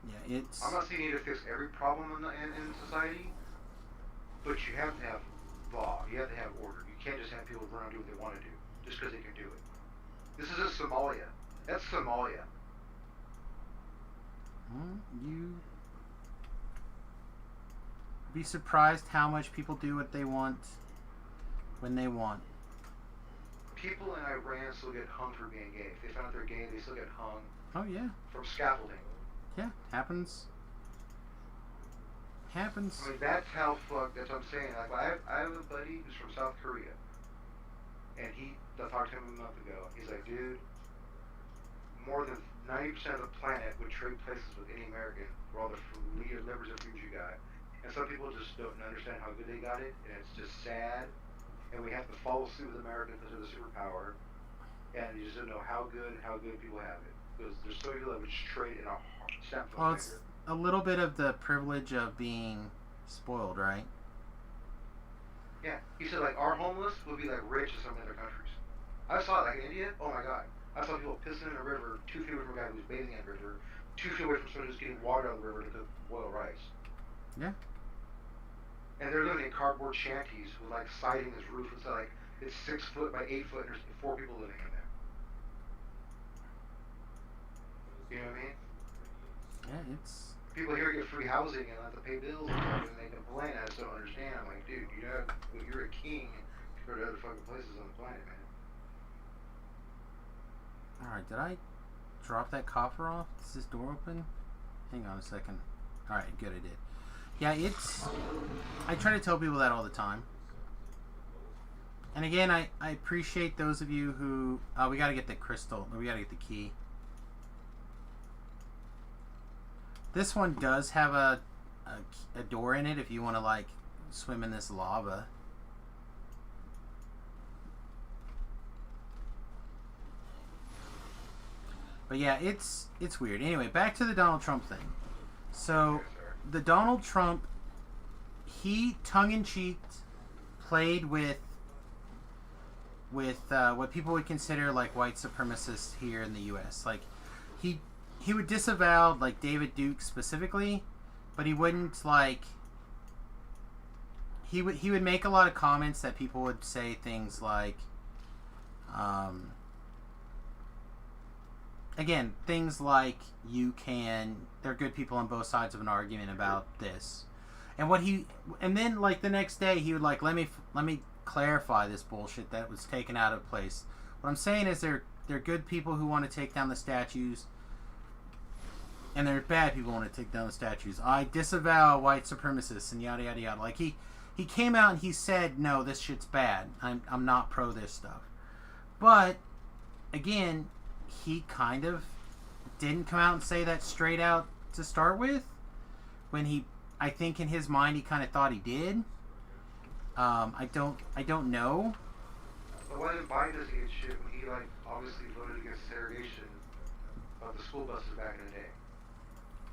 Yeah, it's. I'm not saying you need to fix every problem in society, but you have to have law. You have to have order. You can't just have people run and do what they want to do just because they can do it. This is Somalia. That's Somalia. You be surprised how much people do what they want when they want. People in Iran still get hung for being gay. If they found out they're gay, they still get hung Oh yeah, from scaffolding. yeah, happens. Happens. I mean, that's how fucked. That's what I'm saying. Like, I have a buddy who's from South Korea, and I talked to him a month ago. He's like, dude, more than 90% of the planet would trade places with any American for all the livers and foods you got. And some people just don't understand how good they got it, and it's just sad. And we have to follow suit with America because they're the superpower, and you just don't know how good people have it. Because there's so many people that would just trade in a snap of Well, a it's finger. a little bit of the privilege of being spoiled, right? Yeah, he said like our homeless would be like rich in some other countries. I saw it like in India. Oh my god, I saw people pissing in a river 2 feet away from a guy who was bathing in a river, 2 feet away from someone who's getting water out of the river to cook boiled rice. Yeah. And they're living in cardboard shanties with like siding as roof. It's like it's 6 foot by 8 foot, and there's 4 people living in there. You know what I mean? Yeah, it's. People here get free housing and have to pay bills and stuff, and they complain. I just don't understand. I'm like, dude, you're a king compared to other fucking places on the planet, man. Alright, did I drop that coffer off? Is this door open? Hang on a second. Alright, good, I did. Yeah, it's. I try to tell people that all the time. And again, I appreciate those of you who. We gotta get the crystal. We gotta get the key. This one does have a door in it if you want to, like, swim in this lava. But yeah, it's weird. Anyway, back to the Donald Trump thing. So, the Donald Trump, he tongue-in-cheek played with what people would consider like white supremacists here in the U.S. Like, he would disavow like David Duke specifically, but he wouldn't like. He would make a lot of comments that people would say things like, again, things like they're good people on both sides of an argument about this, and then like the next day he would like let me clarify this bullshit that was taken out of place. What I'm saying is they're good people who want to take down the statues. And there are bad people who want to take down the statues. I disavow white supremacists and yada yada yada. Like he came out and he said, no, this shit's bad. I'm not pro this stuff. But again, he kind of didn't come out and say that straight out to start with. When I think in his mind he kind of thought he did. I don't know. But why didn't Biden doesn't get shit when he like obviously voted against segregation of the school buses back in the day?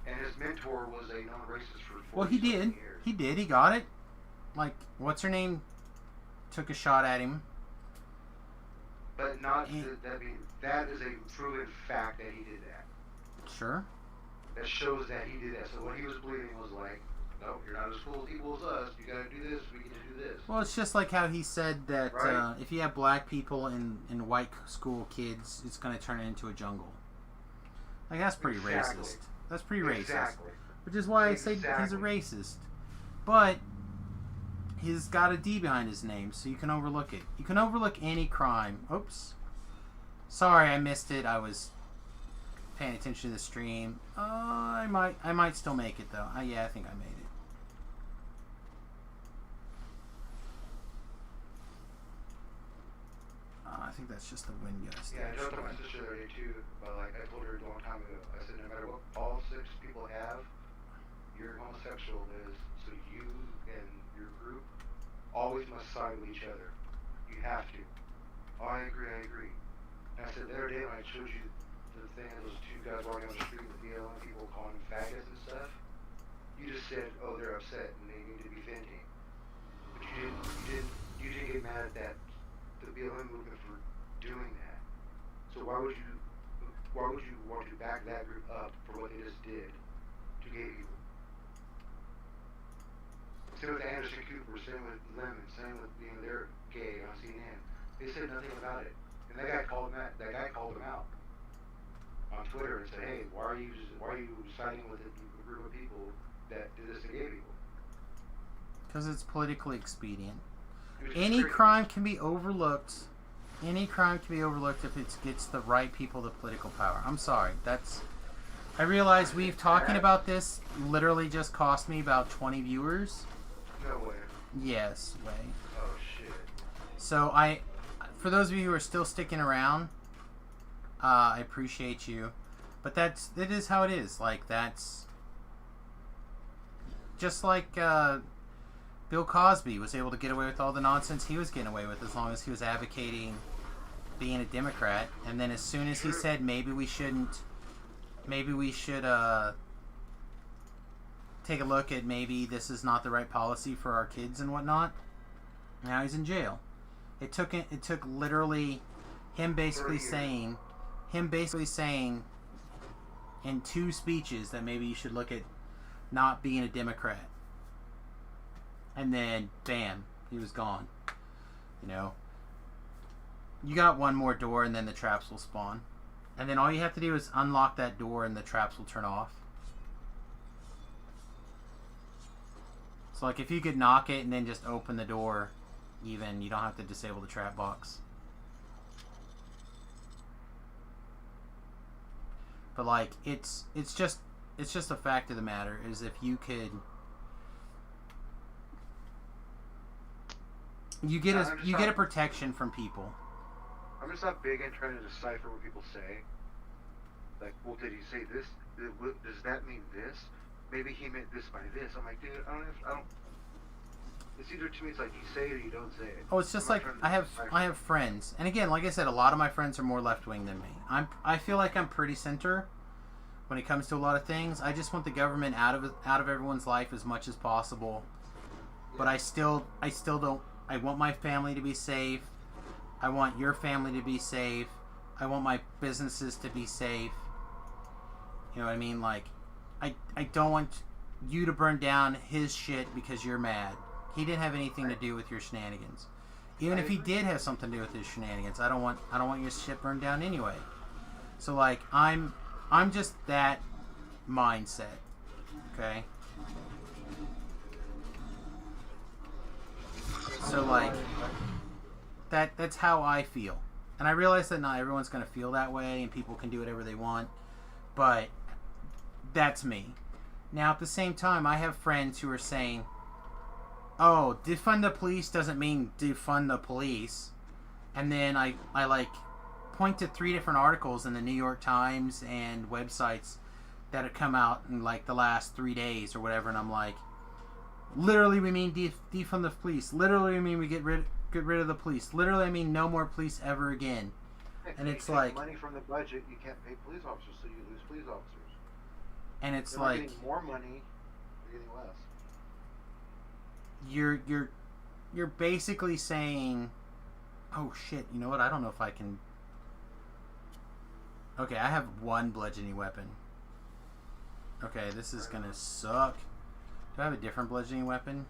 And his mentor was a known racist for 40 Well, he did. years. He did. He got it. Like, what's her name? Took a shot at him. But not that is a proven fact that he did that. Sure. That shows that he did that. So what he was believing was like no, you're not as cool as equal as us. You gotta do this. We get to do this. Well, it's just like how he said that Right. if you have black people and white school kids, it's going to turn it into a jungle. Like, that's pretty Exactly. racist. That's pretty racist. Exactly. Which is why I say he's a Exactly. racist. But he's got a D behind his name, so you can overlook it. You can overlook any crime. Oops. Sorry, I missed it. I was paying attention to the stream. I might still make it though. Yeah, I think I made it. I think that's just the wind gust. Yeah, I joked with my sister the other day too, but like I told her a long time ago, I said no matter what all 6 people have, you're homosexual is, so you and your group always must side with each other. You have to. Oh, I agree. And I said the other day when I showed you the thing of those 2 guys walking on the street with BLM and people calling them faggots and stuff, you just said, oh, they're upset and they need to be venting. But you didn't get mad at that, the BLM movement for doing that. So why would you want to back that group up for what they just did to gay people? Same with Anderson Cooper, same with Lemon, same with they're gay on CNN. They said nothing about it, and that guy called them out on Twitter and said, "Hey, why are you siding with a group of people that did this to gay people?" Because it's politically expedient. It was just Any crazy. crime can be overlooked. Any crime can be overlooked if it gets the right people the political power. I'm sorry. I realize we've talking about this literally just cost me about 20 viewers. No way. Yes, way. Oh shit. So for those of you who are still sticking around, I appreciate you. But it is how it is. Like, that's just like Bill Cosby was able to get away with all the nonsense he was getting away with as long as he was advocating being a Democrat. And then as soon as he said maybe we should take a look at maybe this is not the right policy for our kids and whatnot, now he's in jail. It took literally him basically saying in 2 speeches that maybe you should look at not being a Democrat. And then, bam, he was gone. You got one more door and then the traps will spawn. And then all you have to do is unlock that door and the traps will turn off. So, like, if you could knock it and then just open the door, even, you don't have to disable the trap box. But, like, it's just a fact of the matter is if you could... You get a protection from people. I'm just not big in trying to decipher what people say. Like, well, did he say this? Does that mean this? Maybe he meant this by this. I'm like, dude, I don't. It's either to me, it's like you say it or you don't say it. Oh, it's just like I have friends, and again, like I said, a lot of my friends are more left wing than me. I feel like I'm pretty center when it comes to a lot of things. I just want the government out of everyone's life as much as possible, but I still don't. I want my family to be safe. I want your family to be safe. I want my businesses to be safe. You know what I mean? Like, I don't want you to burn down his shit because you're mad. He didn't have anything to do with your shenanigans. Even if he did have something to do with his shenanigans, I don't want your shit burned down anyway. So, like, I'm just that mindset. Okay? So, like, that's how I feel. And I realize that not everyone's going to feel that way and people can do whatever they want, but that's me. Now, at the same time, I have friends who are saying, oh, defund the police doesn't mean defund the police. And then I like point to 3 different articles in the New York Times and websites that have come out in like the last 3 days or whatever, and I'm like, literally we mean defund the police. Literally we mean we get rid of the police. Literally I mean no more police ever again. And it's like money from the budget, you can't pay police officers, so you lose police officers. And it's They're like not getting more money, they're getting less. You're basically saying, oh shit, you know what? I don't know if I can. Okay, I have 1 bludgeoning weapon. Okay, this is gonna suck. Do I have a different bludgeoning weapon?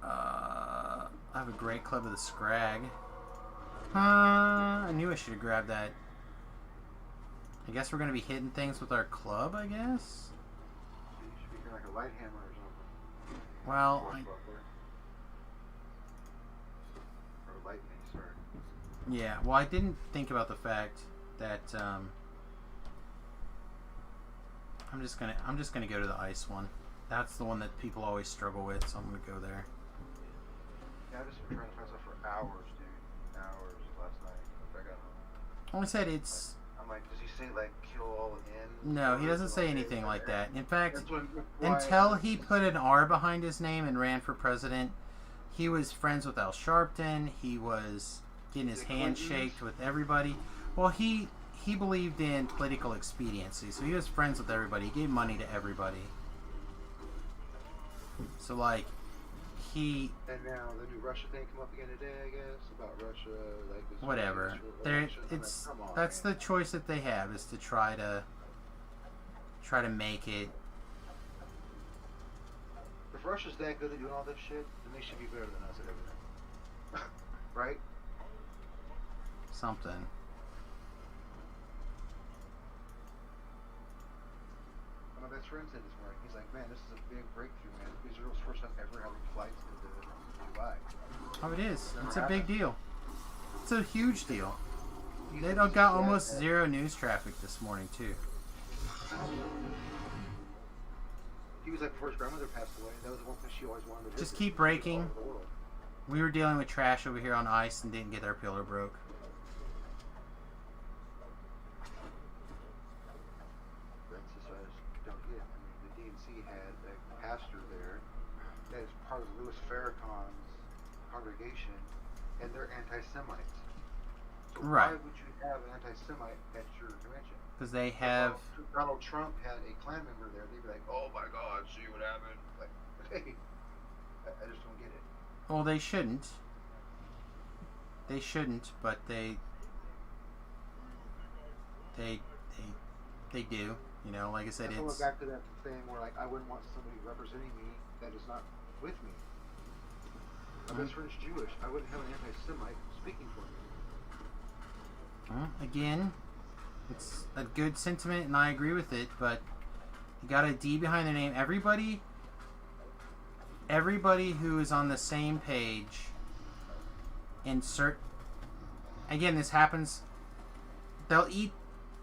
I have a great club with a scrag. I knew I should have grabbed that. I guess we're going to be hitting things with our club, I guess? You should be like a light hammer or something. Well, Or lightning, sorry. yeah, well, I didn't think about the fact that, I'm just gonna go to the ice one. That's the one that people always struggle with, so I'm gonna go there. Yeah, I've just been trying to find stuff for hours, dude. Hours last night. I got Like I said, it's... I'm like, does he say, like, kill all in? No, he doesn't say anything like that. In fact, That's what- until he put an R behind his name and ran for president, he was friends with Al Sharpton. He was getting his hand shaked with everybody. Well, he believed in political expediency, so he was friends with everybody. He gave money to everybody. So, like, he... And now the new Russia thing come up again today, I guess, about Russia, like this. Whatever. It's that's the choice that they have, is to try to make it... If Russia's that good at doing all this shit, then they should be better than us at everything. Right? something. My best friend said this morning, he's like, man, this is a big breakthrough, man. Israel's first time ever having flights into Dubai. Oh, it is. Never It's a big happened. deal. It's a huge deal. He They said don't this got is almost sad, zero news traffic this morning, too. He was like, before his grandmother passed away, that was the one thing she always wanted to Just visit. keep breaking. All over the world. We were dealing with trash over here on ice and didn't get our pillar broke. Francis, I just don't get. I mean, the DNC had a pastor there that is part of Louis Farrakhan's congregation, and they're anti-Semites. So Right. why would you have an anti-Semite at your convention? Because they have... If Donald Trump had a Klan member there, they'd be like, "Oh my God, see what happened?" Like, hey, I just don't get it. Well, they shouldn't. They shouldn't, but they do. You know, like I said, That's going it's... back to that thing where, like, I wouldn't want somebody representing me that is not with me. My best friend's Jewish. I wouldn't have an anti-Semite speaking for me. Again, it's a good sentiment, and I agree with it, but you got a D behind their name. Everybody who is on the same page, again, this happens,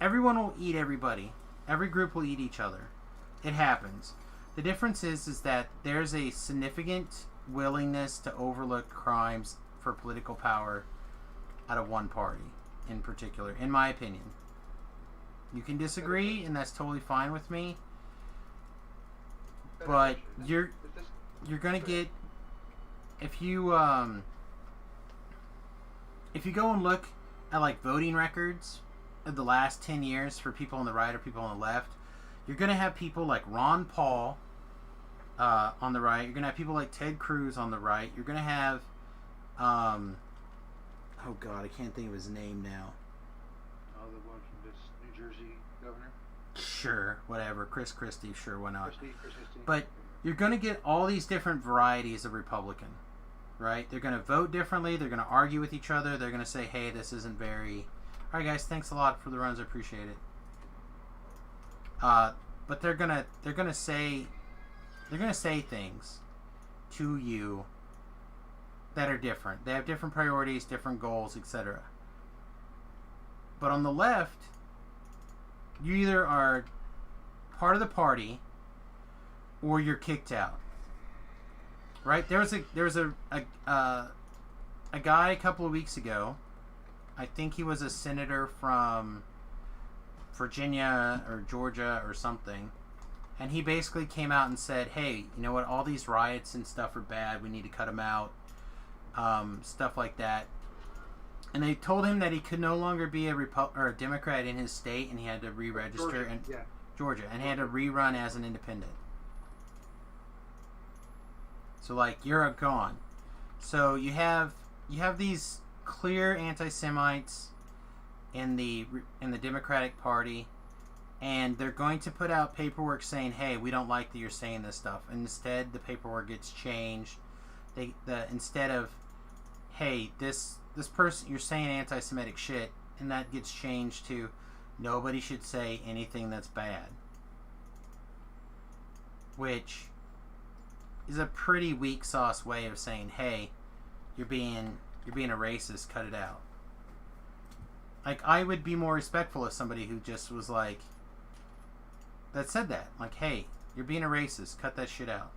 everyone will eat everybody. Every group will eat each other. It happens. The difference is that there's a significant willingness to overlook crimes for political power out of one party in particular, in my opinion. You can disagree, and that's totally fine with me, but you're gonna get, if you go and look at like voting records of the last 10 years for people on the right or people on the left, you're gonna have people like Ron Paul on the right. You're gonna have people like Ted Cruz on the right. You're gonna have oh God, I can't think of his name now. Oh, the one from this New Jersey governor? Sure, whatever. Chris Christie, sure, why not? Christie. But you're going to get all these different varieties of Republican, right? They're going to vote differently. They're going to argue with each other. They're going to say, hey, this isn't very... All right, guys, thanks a lot for the runs. I appreciate it. But they're going to say things to you that are different. They have different priorities, different goals, etc. But on the left, you either are part of the party or you're kicked out. Right? There was a guy a couple of weeks ago. I think he was a senator from Virginia or Georgia or something. And he basically came out and said, hey, you know what? All these riots and stuff are bad. We need to cut them out. Stuff like that. And they told him that he could no longer be a Democrat in his state, and he had to re-register in Georgia, and he had to rerun as an independent. So like, you're gone. So you have these clear anti-Semites in the Democratic Party, and they're going to put out paperwork saying, hey, we don't like that you're saying this stuff. And instead, the paperwork gets changed. Instead of, hey, this person, you're saying anti-Semitic shit, and that gets changed to, nobody should say anything that's bad. Which is a pretty weak sauce way of saying, hey, you're being a racist, cut it out. Like, I would be more respectful of somebody who just was like, that said that. Like, hey, you're being a racist, cut that shit out.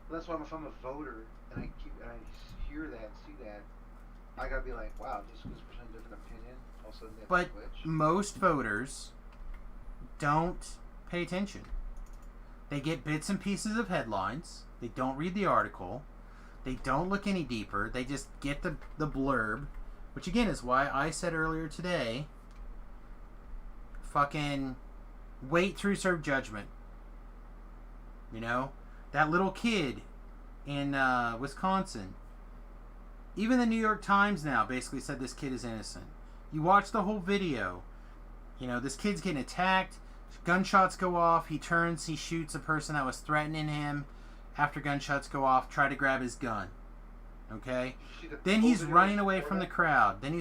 That's why if I'm a voter and I hear that, see that, I gotta be like, wow, just because we're saying a different opinion, all of a sudden they have But to switch. most voters don't pay attention. They get bits and pieces of headlines. They don't read the article. They don't look any deeper. They just get the blurb, which again is why I said earlier today, fucking wait to reserve judgment. You know? That little kid in Wisconsin. Even the New York Times now basically said this kid is innocent. You watch the whole video. You know, this kid's getting attacked. Gunshots go off. He turns. He shoots a person that was threatening him. After gunshots go off, try to grab his gun. Okay? Then he's running away from the crowd. And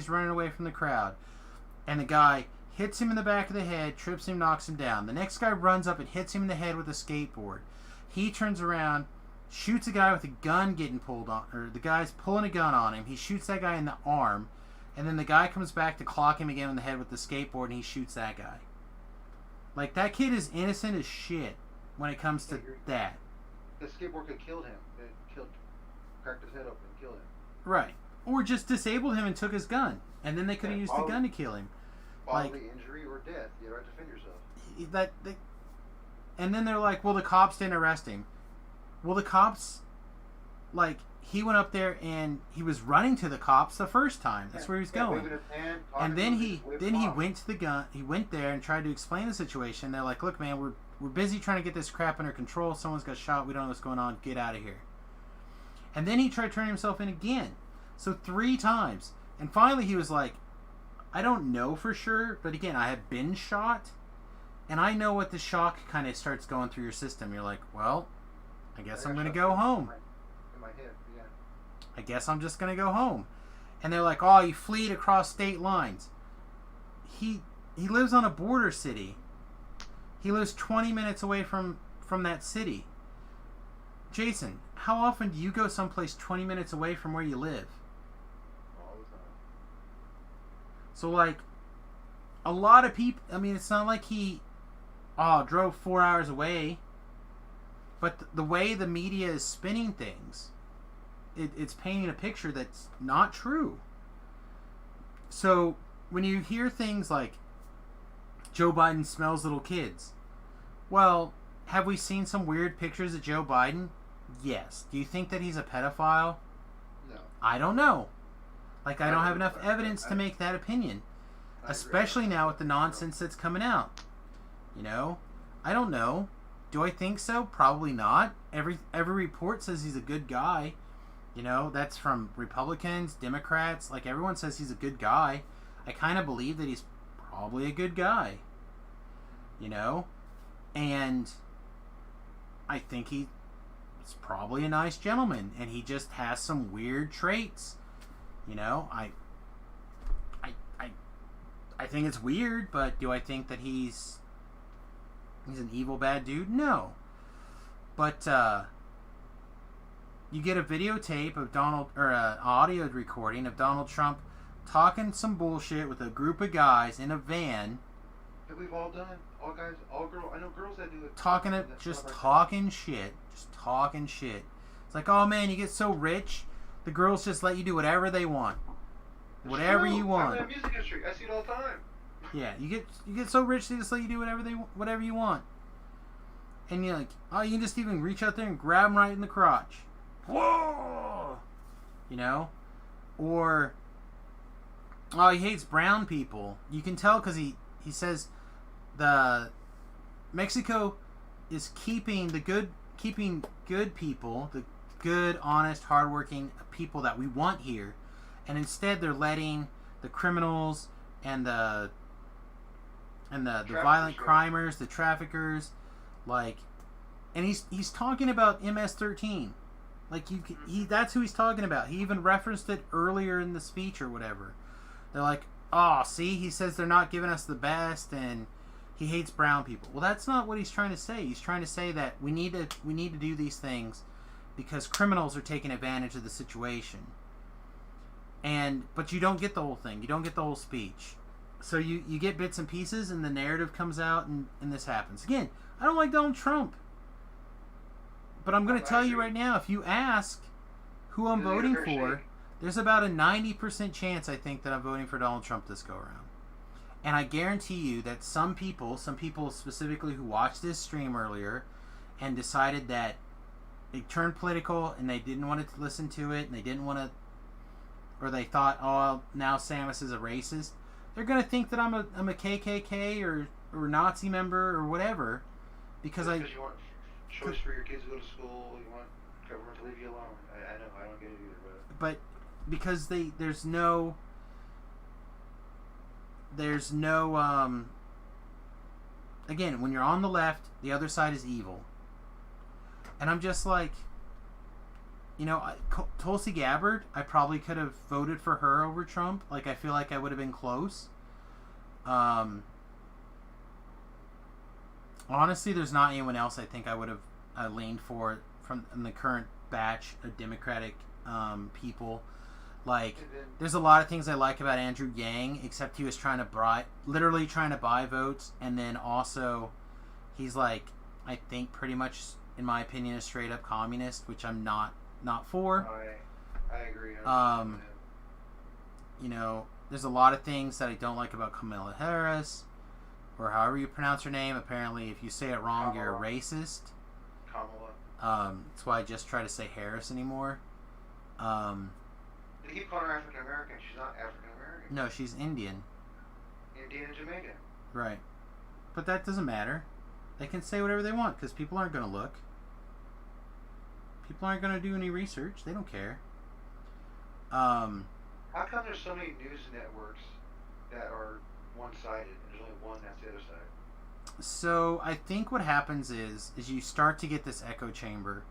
the guy hits him in the back of the head, trips him, knocks him down. The next guy runs up and hits him in the head with a skateboard. He turns around, shoots a guy with a gun getting pulled on, or the guy's pulling a gun on him. He shoots that guy in the arm, and then the guy comes back to clock him again in the head with the skateboard, and he shoots that guy. Like, that kid is innocent as shit when it comes to that. The skateboard could kill him. It cracked his head open and killed him. Right. Or just disabled him and took his gun. And then they could have used the gun to kill him. Bodily injury or death. You have to defend yourself. And then they're like, well, the cops didn't arrest him. Well, the cops, like, he went up there and he was running to the cops the first time. That's where he was going. Waving his hand, And then he went. went to the gun. He went there and tried to explain the situation. They're like, look, man, we're busy trying to get this crap under control. Someone's got shot. We don't know what's going on. Get out of here. And then he tried turning himself in again. So 3 times. And finally he was like, I don't know for sure, but again, I have been shot. And I know what the shock kind of starts going through your system. You're like, well, I guess I'm going to go home. In my head, yeah. I guess I'm just going to go home. And they're like, oh, you fleed across state lines. He lives on a border city. He lives 20 minutes away from that city. Jason, how often do you go someplace 20 minutes away from where you live? All the time. So, like, a lot of people, I mean, it's not like he drove 4 hours away. But the way the media is spinning things, it's painting a picture that's not true. So, when you hear things like Joe Biden smells little kids, well, have we seen some weird pictures of Joe Biden? Yes. Do you think that he's a pedophile? No. I don't know. Like, I don't have enough evidence to make that opinion. Especially now with the nonsense that's coming out. You know? I don't know. Do I think so? Probably not. Every report says he's a good guy. You know, that's from Republicans, Democrats. Like, everyone says he's a good guy. I kind of believe that he's probably a good guy. You know? And I think he's probably a nice gentleman. And he just has some weird traits. You know? I think it's weird, but do I think that he's an evil bad dude? No. But you get a videotape of an audio recording of Donald Trump talking some bullshit with a group of guys in a van. That we've all done. All guys, all girls. I know girls that do it. Just talking shit. It's like, oh man, you get so rich, the girls just let you do whatever they want. Whatever you want. I'm in the music industry. I see it all the time. Yeah, you get so rich they just let you do whatever you want. And you're like, oh, you can just even reach out there and grab them right in the crotch. Whoa! You know? Or, oh, he hates brown people. You can tell because he says Mexico is keeping good people, the good, honest, hardworking people that we want here. And instead they're letting the criminals and the and the Traffickers, violent yeah. crimers, the traffickers, like, and he's talking about MS-13, like that's who he's talking about. He even referenced it earlier in the speech or whatever. They're like, oh, see, he says they're not giving us the best, and he hates brown people. Well, that's not what he's trying to say. He's trying to say that we need to do these things because criminals are taking advantage of the situation. But you don't get the whole thing. You don't get the whole speech. So you get bits and pieces, and the narrative comes out, and this happens. Again, I don't like Donald Trump. But I'm going to tell you right now, if you ask who I'm voting for, there's about a 90% chance, I think, that I'm voting for Donald Trump this go-around. And I guarantee you that some people specifically who watched this stream earlier and decided that they turned political and they didn't want to listen to it, and they didn't want to, or they thought, oh, now Samus is a racist, they're going to think that I'm a KKK or Nazi member or whatever, because you want choice for your kids to go to school, you want government to leave you alone. I know, I don't get it either, but because there's no again, when you're on the left, the other side is evil. And I'm just like, Tulsi Gabbard, I probably could have voted for her over Trump. Like, I feel like I would have been close. Honestly, there's not anyone else I think I would have leaned for from the current batch of Democratic people. Like, there's a lot of things I like about Andrew Yang, except he was literally trying to buy votes, and then also he's like, I think pretty much, in my opinion, a straight up communist, which I'm not for. I agree. There's a lot of things that I don't like about Kamala Harris, or however you pronounce her name. Apparently, if you say it wrong, you're a racist. Kamala. That's why I just try to say Harris anymore. They keep calling her African American. She's not African American. No, she's Indian. Indian and Jamaican. Right. But that doesn't matter. They can say whatever they want because people aren't going to look. People aren't going to do any research. They don't care. How come there's so many news networks that are one-sided and there's only one that's the other side? So I think what happens is you start to get this echo chamber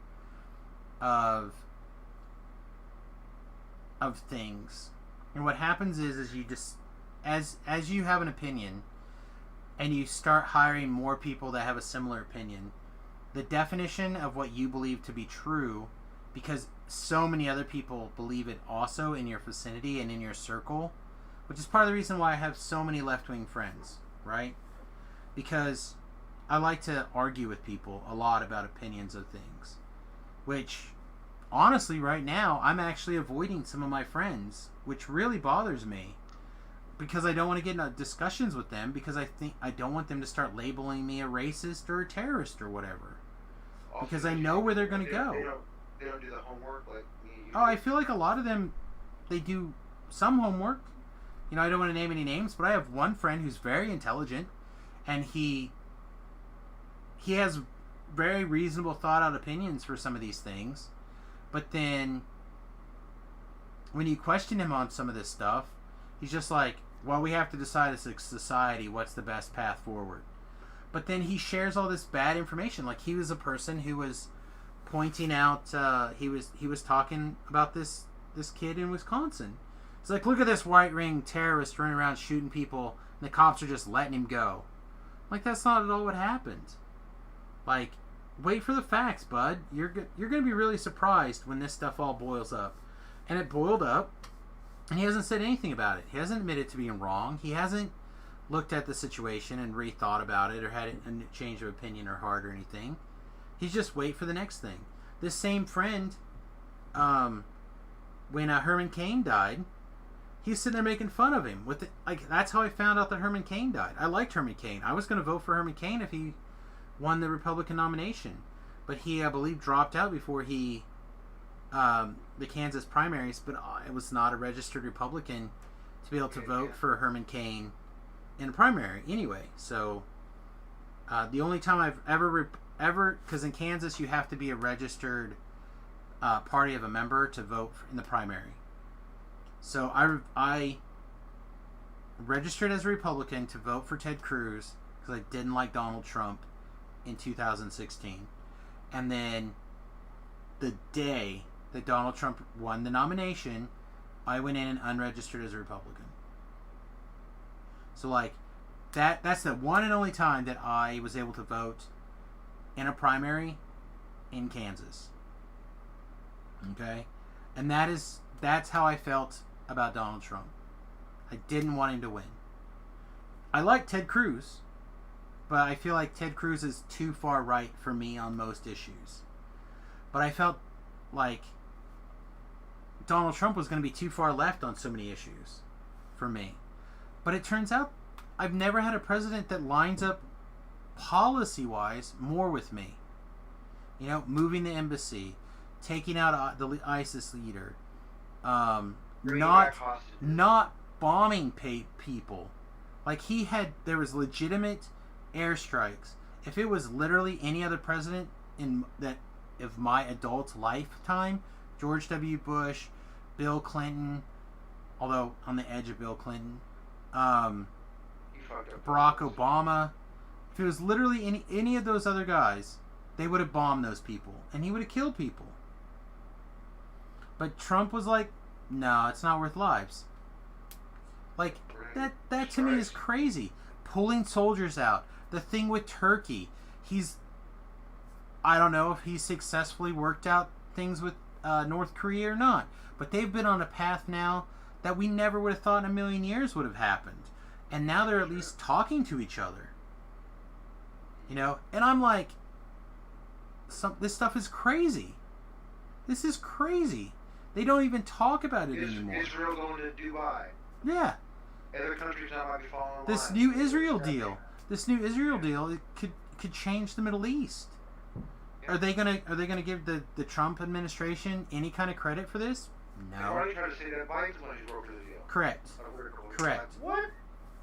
of things, and what happens is you just as you have an opinion and you start hiring more people that have a similar opinion, the definition of what you believe to be true, because so many other people believe it also in your vicinity and in your circle, which is part of the reason why I have so many left-wing friends, right? Because I like to argue with people a lot about opinions of things, which honestly right now I'm actually avoiding some of my friends, which really bothers me, because I don't want to get into discussions with them, because I don't want them to start labeling me a racist or a terrorist or whatever, Also, because I know where they're going to go. They don't do the homework like me and you. Oh, I feel like a lot of them, they do some homework. I don't want to name any names, but I have one friend who's very intelligent, and he has very reasonable, thought-out opinions for some of these things. But then, when you question him on some of this stuff, he's just like, well, we have to decide as a society what's the best path forward. But then he shares all this bad information. Like, he was a person who was pointing out, he was talking about this kid in Wisconsin. It's like, look at this white ring terrorist running around shooting people, and the cops are just letting him go. Like, that's not at all what happened. Like, wait for the facts, bud. You're going to be really surprised when this stuff all boils up. And it boiled up, and he hasn't said anything about it. He hasn't admitted to being wrong. He hasn't looked at the situation and rethought about it or had a change of opinion or heart or anything. He's just wait for the next thing. This same friend, when Herman Cain died, he's sitting there making fun of him. That's how I found out that Herman Cain died. I liked Herman Cain. I was going to vote for Herman Cain if he won the Republican nomination. But he, I believe, dropped out before the Kansas primaries, but I was not a registered Republican to be able to vote for Herman Cain in a primary anyway. So the only time I've ever, because in Kansas you have to be a registered party of a member to vote in the primary. So registered as a Republican to vote for Ted Cruz because I didn't like Donald Trump in 2016. And then the day that Donald Trump won the nomination, I went in and unregistered as a Republican. So, like, that's the one and only time that I was able to vote in a primary in Kansas. Okay? And that's how I felt about Donald Trump. I didn't want him to win. I like Ted Cruz, but I feel like Ted Cruz is too far right for me on most issues. But I felt like Donald Trump was going to be too far left on so many issues for me. But it turns out I've never had a president that lines up policy-wise more with me. You know, moving the embassy, taking out the ISIS leader, not bombing people. Like, there was legitimate airstrikes. If it was literally any other president of my adult lifetime, George W. Bush, Bill Clinton, although on the edge of Bill Clinton, Barack Obama, if it was literally any of those other guys, they would have bombed those people and he would have killed people. But Trump was like, no, it's not worth lives. Like, that to me is crazy. Pulling soldiers out. The thing with Turkey, I don't know if he's successfully worked out things with North Korea or not, but they've been on a path now that we never would have thought in a million years would have happened. And now they're at least talking to each other. You know? And I'm like, this stuff is crazy. This is crazy. They don't even talk about it anymore. Israel going to Dubai. Yeah. Other countries now might be following This new Israel deal. It could change the Middle East. Yeah. Are they gonna give the Trump administration any kind of credit for this? They're No. already trying to say that Biden's the one who's broken the deal. Correct. Correct. What?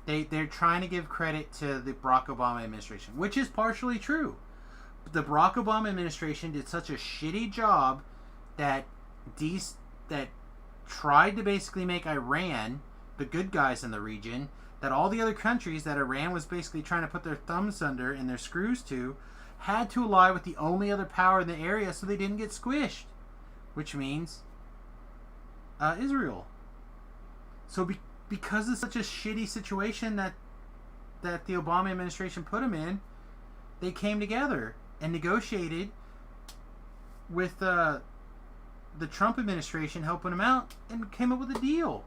They're trying to give credit to the Barack Obama administration, which is partially true. The Barack Obama administration did such a shitty job that tried to basically make Iran the good guys in the region, that all the other countries that Iran was basically trying to put their thumbs under and their screws to had to ally with the only other power in the area so they didn't get squished, which means Israel. So because it's such a shitty situation that the Obama administration put them in, they came together and negotiated with the Trump administration helping them out and came up with a deal.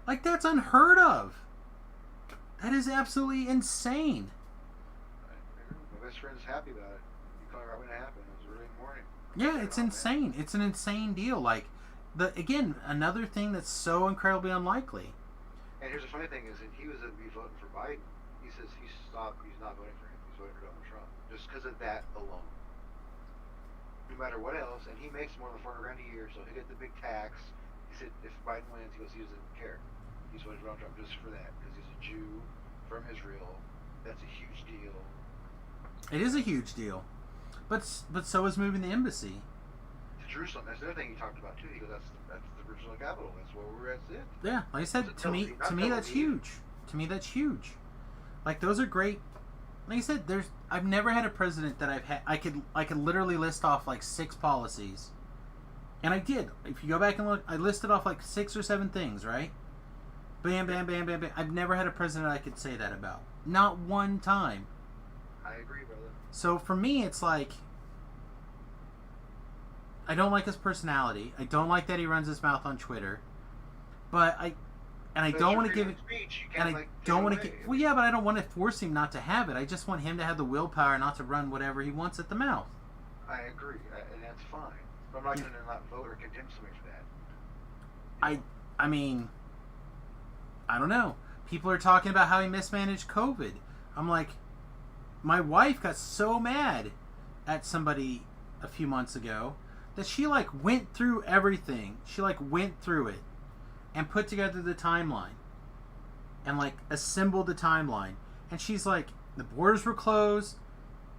Like, that's unheard of. That is absolutely insane. My best friend's happy about it. He called me right when it happened. It was early in the morning. Yeah, it's insane. It's an insane deal. Like, again, another thing that's so incredibly unlikely. And here's the funny thing is that he was going to be voting for Biden. He says he's not voting for him. He's voting for Donald Trump. Just because of that alone. No matter what else, and he makes more than $400,000 a year, so he'll get the big tax. He said if Biden wins, he doesn't care. He's voting for Donald Trump just for that, because he's a Jew from Israel. That's a huge deal. It is a huge deal. But so is moving the embassy. To Jerusalem, that's the other thing he talked about too. He goes, that's the original capital. That's where we're at. It. Yeah, like I said, to me that's huge. To me that's huge. Like, those are great. Like I said, I've never had a president that I could literally list off like 6 policies. And I did. If you go back and look, I listed off like 6 or 7 things, right? Bam, bam, bam, bam, bam. I've never had a president I could say that about. Not one time. I agree, brother. So for me, it's like, I don't like his personality. I don't like that he runs his mouth on Twitter. But I don't want to give it. And I don't want to get. Well, yeah, but I don't want to force him not to have it. I just want him to have the willpower not to run whatever he wants at the mouth. I agree, and that's fine. But I'm not going to not vote or condemn somebody for that. I mean, I don't know. People are talking about how he mismanaged COVID. I'm like, my wife got so mad at somebody a few months ago that she like went through everything. She like went through it and put together the timeline and like assembled the timeline. And she's like, the borders were closed.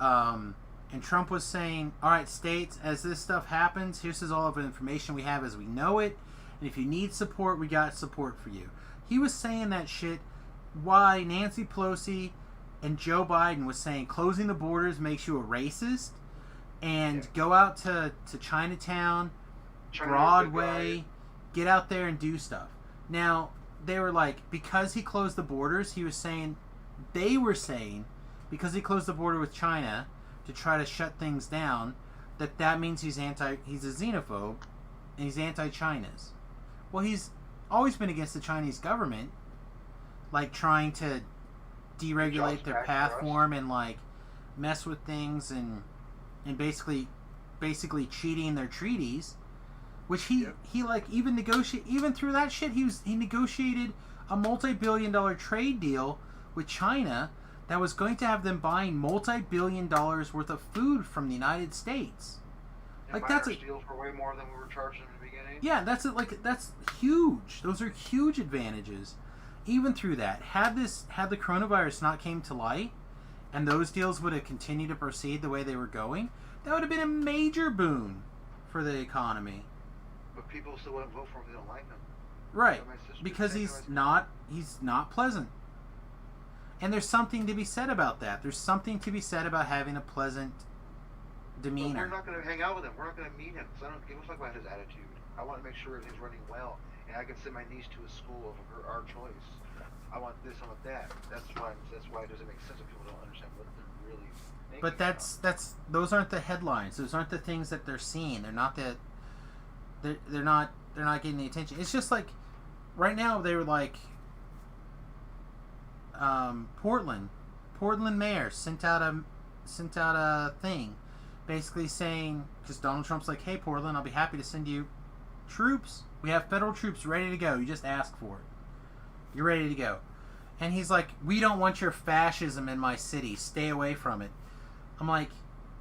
And Trump was saying, all right, states, as this stuff happens, here's all of the information we have as we know it. And if you need support, we got support for you. He was saying that shit why Nancy Pelosi and Joe Biden was saying closing the borders makes you a racist, and go out to Chinatown, Broadway, get out there and do stuff. Now, they were like, because he closed the borders, they were saying, because he closed the border with China to try to shut things down, that means he's a xenophobe, and he's anti-China's. Well, he's always been against the Chinese government, like trying to deregulate their path for him and like mess with things and basically cheating their treaties, which he like even through that shit he negotiated a multi-billion-dollar trade deal with China that was going to have them buying multi-billion-dollars worth of food from the United States. And like that's a deal for way more than we were charging in the beginning. Yeah, that's huge. Those are huge advantages. Even through that, had the coronavirus not came to light, and those deals would have continued to proceed the way they were going, that would have been a major boon for the economy. But people still wouldn't vote for him if they don't like him. Right, So my sister because did the he's not pleasant. And there's something to be said about that. There's something to be said about having a pleasant demeanor. But we're not going to hang out with him. We're not going to meet him because I don't give a fuck about his attitude. I want to make sure everything's running well, and I can send my niece to a school of our choice. I want this, I want that. That's why it doesn't make sense if people don't understand what they're really thinking. But those aren't the headlines. Those aren't the things that they're seeing. They're not they're not getting the attention. It's just like right now they were like Portland mayor sent out a thing basically saying, because Donald Trump's like, hey Portland, I'll be happy to send you troops. We have federal troops ready to go. You just ask for it. You're ready to go. And he's like, we don't want your fascism in my city. Stay away from it. I'm like,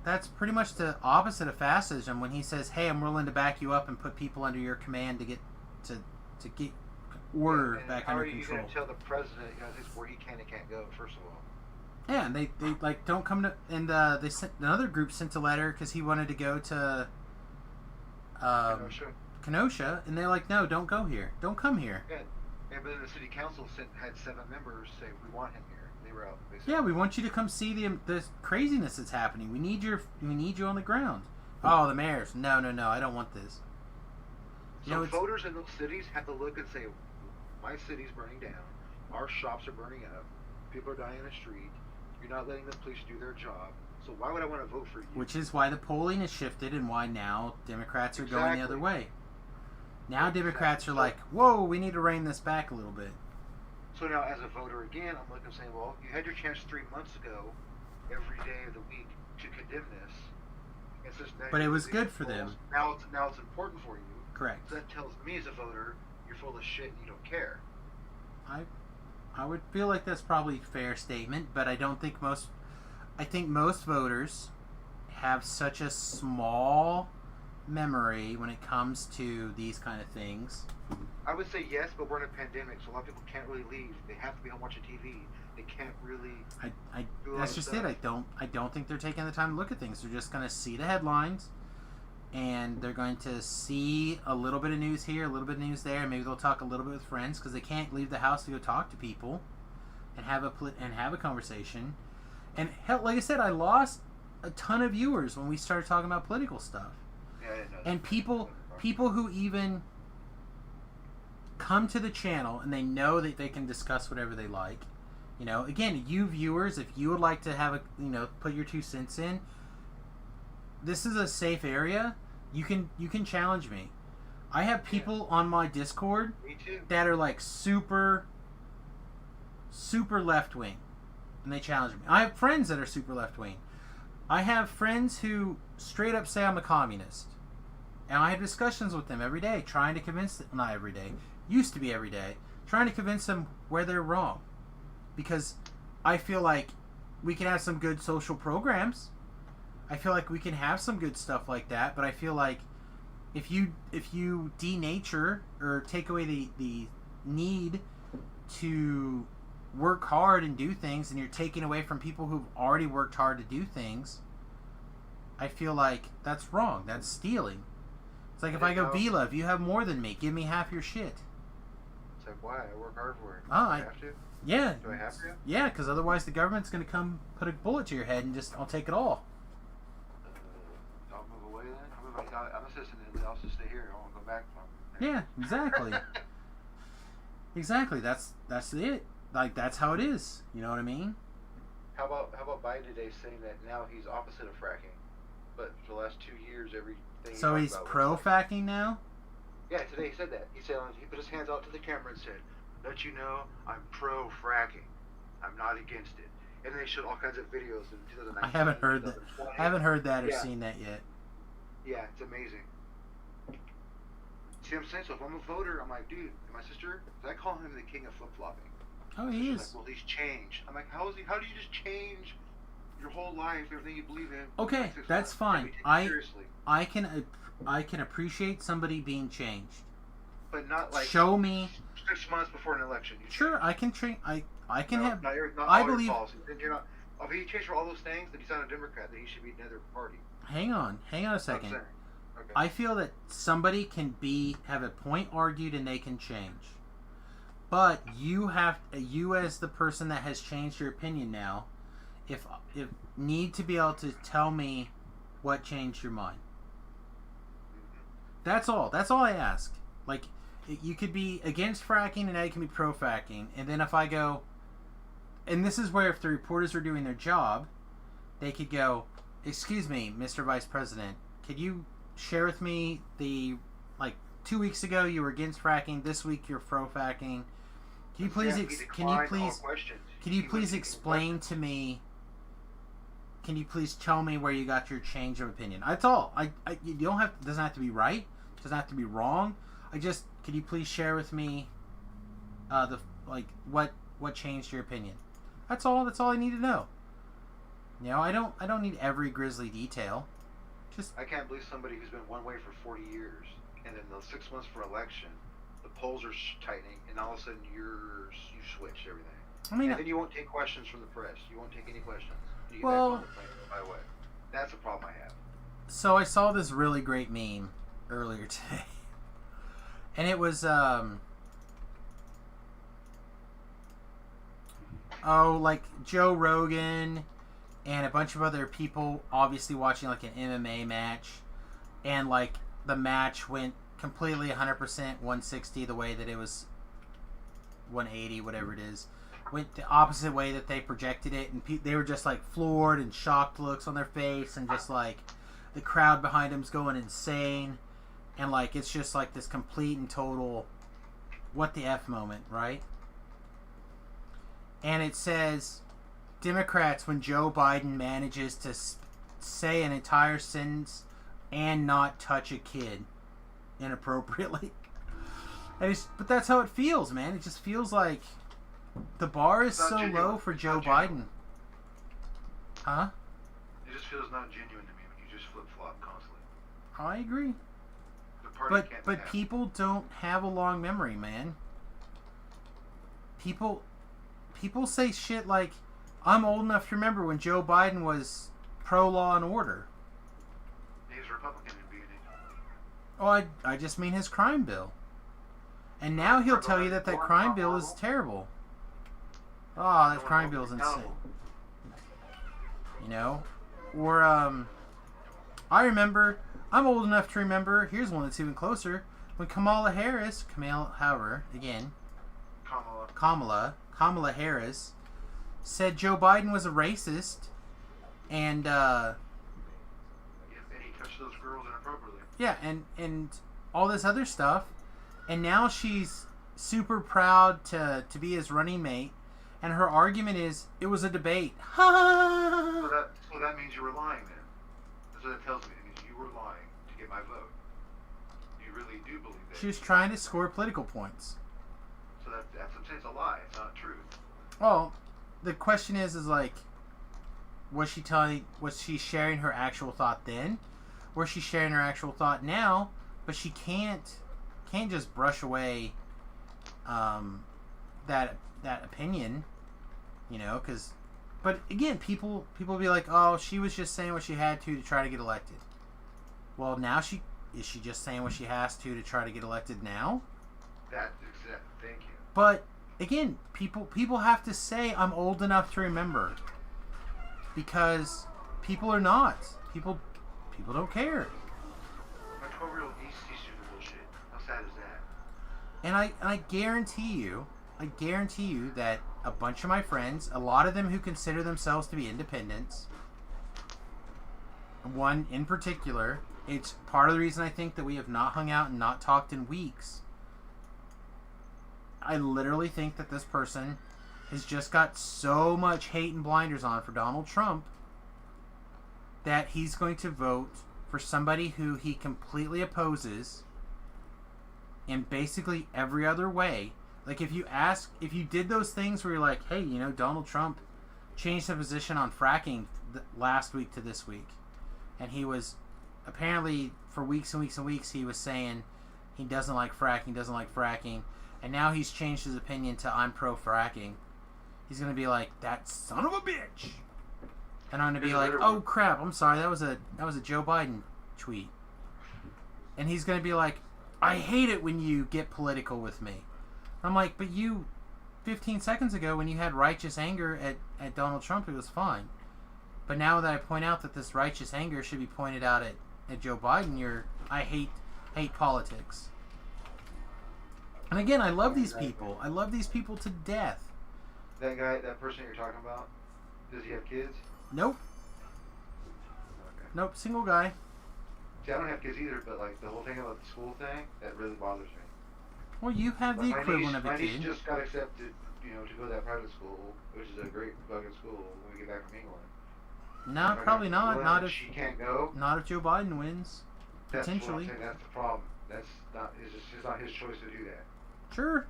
that's pretty much the opposite of fascism when he says, hey, I'm willing to back you up and put people under your command to get order back under control. How are you going to tell the president where he can and can't go, first of all? Yeah, and they like don't come to, and they sent, another group sent a letter because he wanted to go to Kenosha, and they're like, no, don't go here. Don't come here. Yeah, but then the city council had 7 members say, we want him here. They were out. Yeah, we want you to come see the craziness that's happening. We need you on the ground. Oh, the mayors. No, I don't want this. So voters in those cities have to look and say, my city's burning down. Our shops are burning up. People are dying in the street. You're not letting the police do their job. So why would I want to vote for you? Which is why the polling has shifted and why now Democrats are going the other way. Now Democrats are like, whoa, we need to rein this back a little bit. So now as a voter again, I'm looking and saying, well, you had your chance 3 months ago, every day of the week, to condemn this. And since now but it was good for them. Now it's important for you. Correct. So that tells me as a voter, you're full of shit and you don't care. I would feel like that's probably a fair statement, but I think most voters have such a small memory when it comes to these kind of things. I would say yes, but we're in a pandemic, so a lot of people can't really leave. They have to be home watching TV. They can't really. That's just it. I don't think they're taking the time to look at things. They're just going to see the headlines, and they're going to see a little bit of news here, a little bit of news there, and maybe they'll talk a little bit with friends because they can't leave the house to go talk to people and have a conversation. And hell, like I said, I lost a ton of viewers when we started talking about political stuff. Yeah, I didn't know and people who even come to the channel and they know that they can discuss whatever they like. You know, again, you viewers, if you would like to have put your 2 cents in, this is a safe area. You can challenge me. I have people on my Discord that are like super left wing, and they challenge me. I have friends that are super left wing. I have friends who straight up say I'm a communist, and I have discussions with them every day, trying to convince them. Not every day, used to be every day, trying to convince them where they're wrong, because I feel like we can have some good social programs. I feel like we can have some good stuff like that, but I feel like if you denature or take away the need to work hard and do things, and you're taking away from people who've already worked hard to do things, I feel like that's wrong. That's stealing. It's like if I go, Vila, if you have more than me, give me half your shit. So like, why? I work hard for it. Oh, Do I I- have to? Yeah. Do I have to? Yeah, because otherwise the government's going to come put a bullet to your head and just, I'll take it all. I'll move away then. I'm a citizen. I'll just stay here. I won't go back. Yeah, exactly. Exactly. That's it. Like, that's how it is. You know what I mean? How about Biden today saying that now he's opposite of fracking, but for the last 2 years everything. So he he's talked about pro was fracking now? Yeah, today he said that. He said he put his hands out to the camera and said, "Let you know, I'm pro fracking. I'm not against it." And then they showed all kinds of videos in 2019. I haven't heard that. 2020. I haven't heard that or Yeah. seen that yet. Yeah, it's amazing. See what I'm saying? So if I'm a voter, I'm like, dude, my sister, I call him the king of flip flopping. Oh, he She's is. like, well, he's changed. I'm like, how do you just change your whole life, everything you believe in? Okay, in 6 that's months? fine. Take it I- seriously, I can appreciate somebody being changed. but not like Show me. 6 months before an election. You Sure, change. I can train. I can No, have. Not I all your believe- policies. Then you're not. If he changed for all those things, then he's not a Democrat. Then he should be another party. Hang on a That's what I'm second. saying. Okay. I feel that somebody can have a point argued and they can change. But you as the person that has changed your opinion now, if need to be able to tell me what changed your mind. That's all. That's all I ask. Like, you could be against fracking and now you can be pro fracking. And then if I go, and this is where if the reporters are doing their job, they could go, "Excuse me, Mr. Vice President, could you share with me like 2 weeks ago you were against fracking, this week you're pro fracking. Can you please Yeah, he can you declined all please questions. can you He please wasn't taking explain to me? Can you please tell me where you got your change of opinion?" That's all. You don't have. It doesn't have to be right. It doesn't have to be wrong. Can you please share with me, what changed your opinion? That's all. That's all I need to know. You know, I don't need every grisly detail. Just I can't believe somebody who's been one way for 40 years, and then the 6 months for election, the polls are tightening, and all of a sudden you switched everything. I mean, And then you won't take questions from the press. You won't take any questions. You get Well- back on the plane right away. That's a problem I have. so I saw this really great meme earlier today, and it was like Joe Rogan and a bunch of other people obviously watching like an MMA match, and like the match went completely 100% 160 the way that it was 180 whatever it is, went the opposite way that they projected it, and they were just like floored and shocked looks on their face, and just like the crowd behind them's going insane, and like it's just like this complete and total what the F moment, right? And it says, Democrats when Joe Biden manages to say an entire sentence and not touch a kid inappropriately. But that's how it feels, man. It just feels like the bar is It's not so genuine. low for It's Joe not Biden. genuine. Huh? It just feels not genuine to me when you just flip flop constantly. I agree. The party can't be But happy. people don't have a long memory, man. People say shit like, I'm old enough to remember when Joe Biden was pro law and order. He's a Republican in beginning. Oh, I just mean his crime bill. And now he'll tell you that crime bill is terrible. Oh, that crime bill is insane. You know? Or, I remember, I'm old enough to remember, here's one that's even closer, when Kamala Harris said Joe Biden was a racist, and, And he touched those girls inappropriately. yeah, and all this other stuff, and now she's super proud to be his running mate, and her argument is, it was a debate. So that means you were lying then. That's what it tells me. It means you were lying to get my vote. You really do believe that. She was trying to score political points. So that's what I'm saying. It's a lie. It's not true. Well, the question is like, was she sharing her actual thought then? Or is she sharing her actual thought now? But she can't just brush away that opinion, you know, but again, people be like, oh, she was just saying what she had to try to get elected. Well, now is she just saying what she has to try to get elected now? That's exact. Thank you. But again, people have to say I'm old enough to remember, because people are not. People don't care. My 12-year-old niece sees super bullshit. How sad is that? And I guarantee you that a bunch of my friends, a lot of them who consider themselves to be independents, one in particular, it's part of the reason I think that we have not hung out and not talked in weeks. I literally think that this person has just got so much hate and blinders on for Donald Trump that he's going to vote for somebody who he completely opposes in basically every other way. Like, if you did those things where you're like, hey, Donald Trump changed the position on fracking last week to this week, and he was apparently for weeks and weeks and weeks he was saying he doesn't like fracking, and now he's changed his opinion to I'm pro fracking. He's gonna be like, that son of a bitch, and I'm gonna be like, oh crap, I'm sorry, that was a Joe Biden tweet, and he's gonna be like, I hate it when you get political with me. I'm like, but you 15 seconds ago when you had righteous anger at Donald Trump, it was fine. But now that I point out that this righteous anger should be pointed out at Joe Biden, I hate politics. And again, I love these people. I love these people to death. That person you're talking about, does he have kids? Nope. Okay. Nope, single guy. See, I don't have kids either, but like the whole thing about the school thing, that really bothers me. Well, you have the equivalent of a My niece kid. just got accepted, to go to that private school, which is a great fucking school when we get back from England. No, probably not. Not if she can't go. Not if Joe Biden wins. That's Potentially. What I'm saying. That's the problem. That's not. It's not his choice to do that. Sure.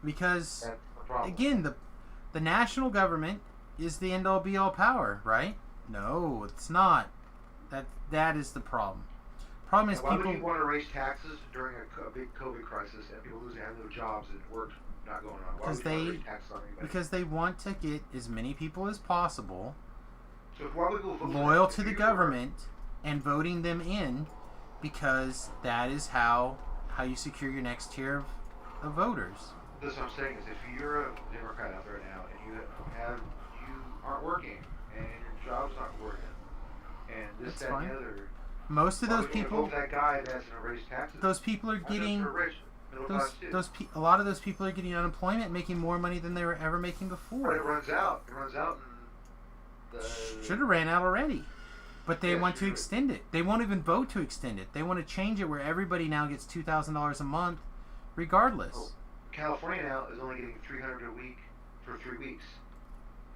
Because That's the problem. again, the national government is the end all be all power, right? No, it's not. That is the problem. Problem is Why people. would you want to raise taxes during a big COVID crisis and people losing having no jobs and work not going on? Why would you want to raise taxes on anybody? Because they want to get as many people as possible So why would people vote loyal for to the you? government and voting them in, because that is how you secure your next tier of voters. That's what I'm saying is if you're a Democrat out there now and you aren't working and your job's not working and this, That's that, fine. and the other. Most of why those would you people, vote for that guy that's going to raise taxes. those people are I'm just getting for rich, middle class too. a lot of those people are getting unemployment, making more money than they were ever making But before. it runs out. It runs out and Should have ran out already. But they Yeah, want to should. extend it. They won't even vote to extend it. They want to change it where everybody now gets $2,000 a month, regardless. Oh. California now is only getting $300 a week for 3 weeks.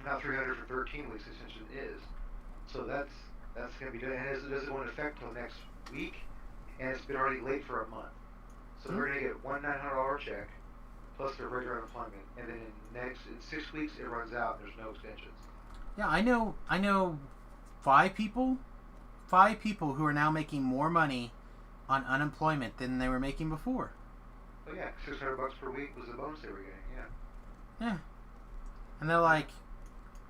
Not $300 for 13 weeks, extension is. So that's going to be done. And it doesn't go into effect until next week, and it's been already late for a month. So they're going to get one $900 check plus their regular unemployment, and then in 6 weeks it runs out. And there's no extensions. Yeah, I know 5 people who are now making more money on unemployment than they were making before. Oh yeah, $600 per week was the bonus they were getting. Yeah. Yeah. And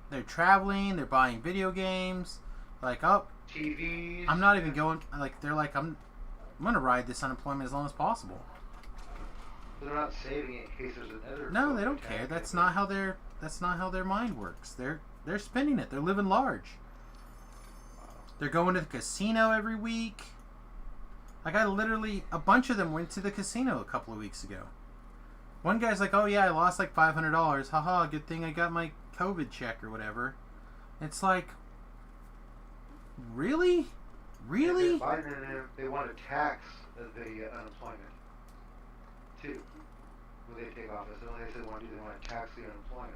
they're traveling, they're buying video games, like, oh, TVs. I'm not even going, like, they're like, I'm going to ride this unemployment as long as possible. But they're not saving it in case there's another. No, they COVID don't attack. care. That's not how their mind works. They're spending it. They're living large. They're going to the casino every week. Like, a bunch of them went to the casino a couple of weeks ago. One guy's like, oh yeah, I lost like $500. Haha, good thing I got my COVID check or whatever. It's like, really? Really? And Biden and them, they want to tax the unemployment too when they take office. And they said they want to tax the unemployment.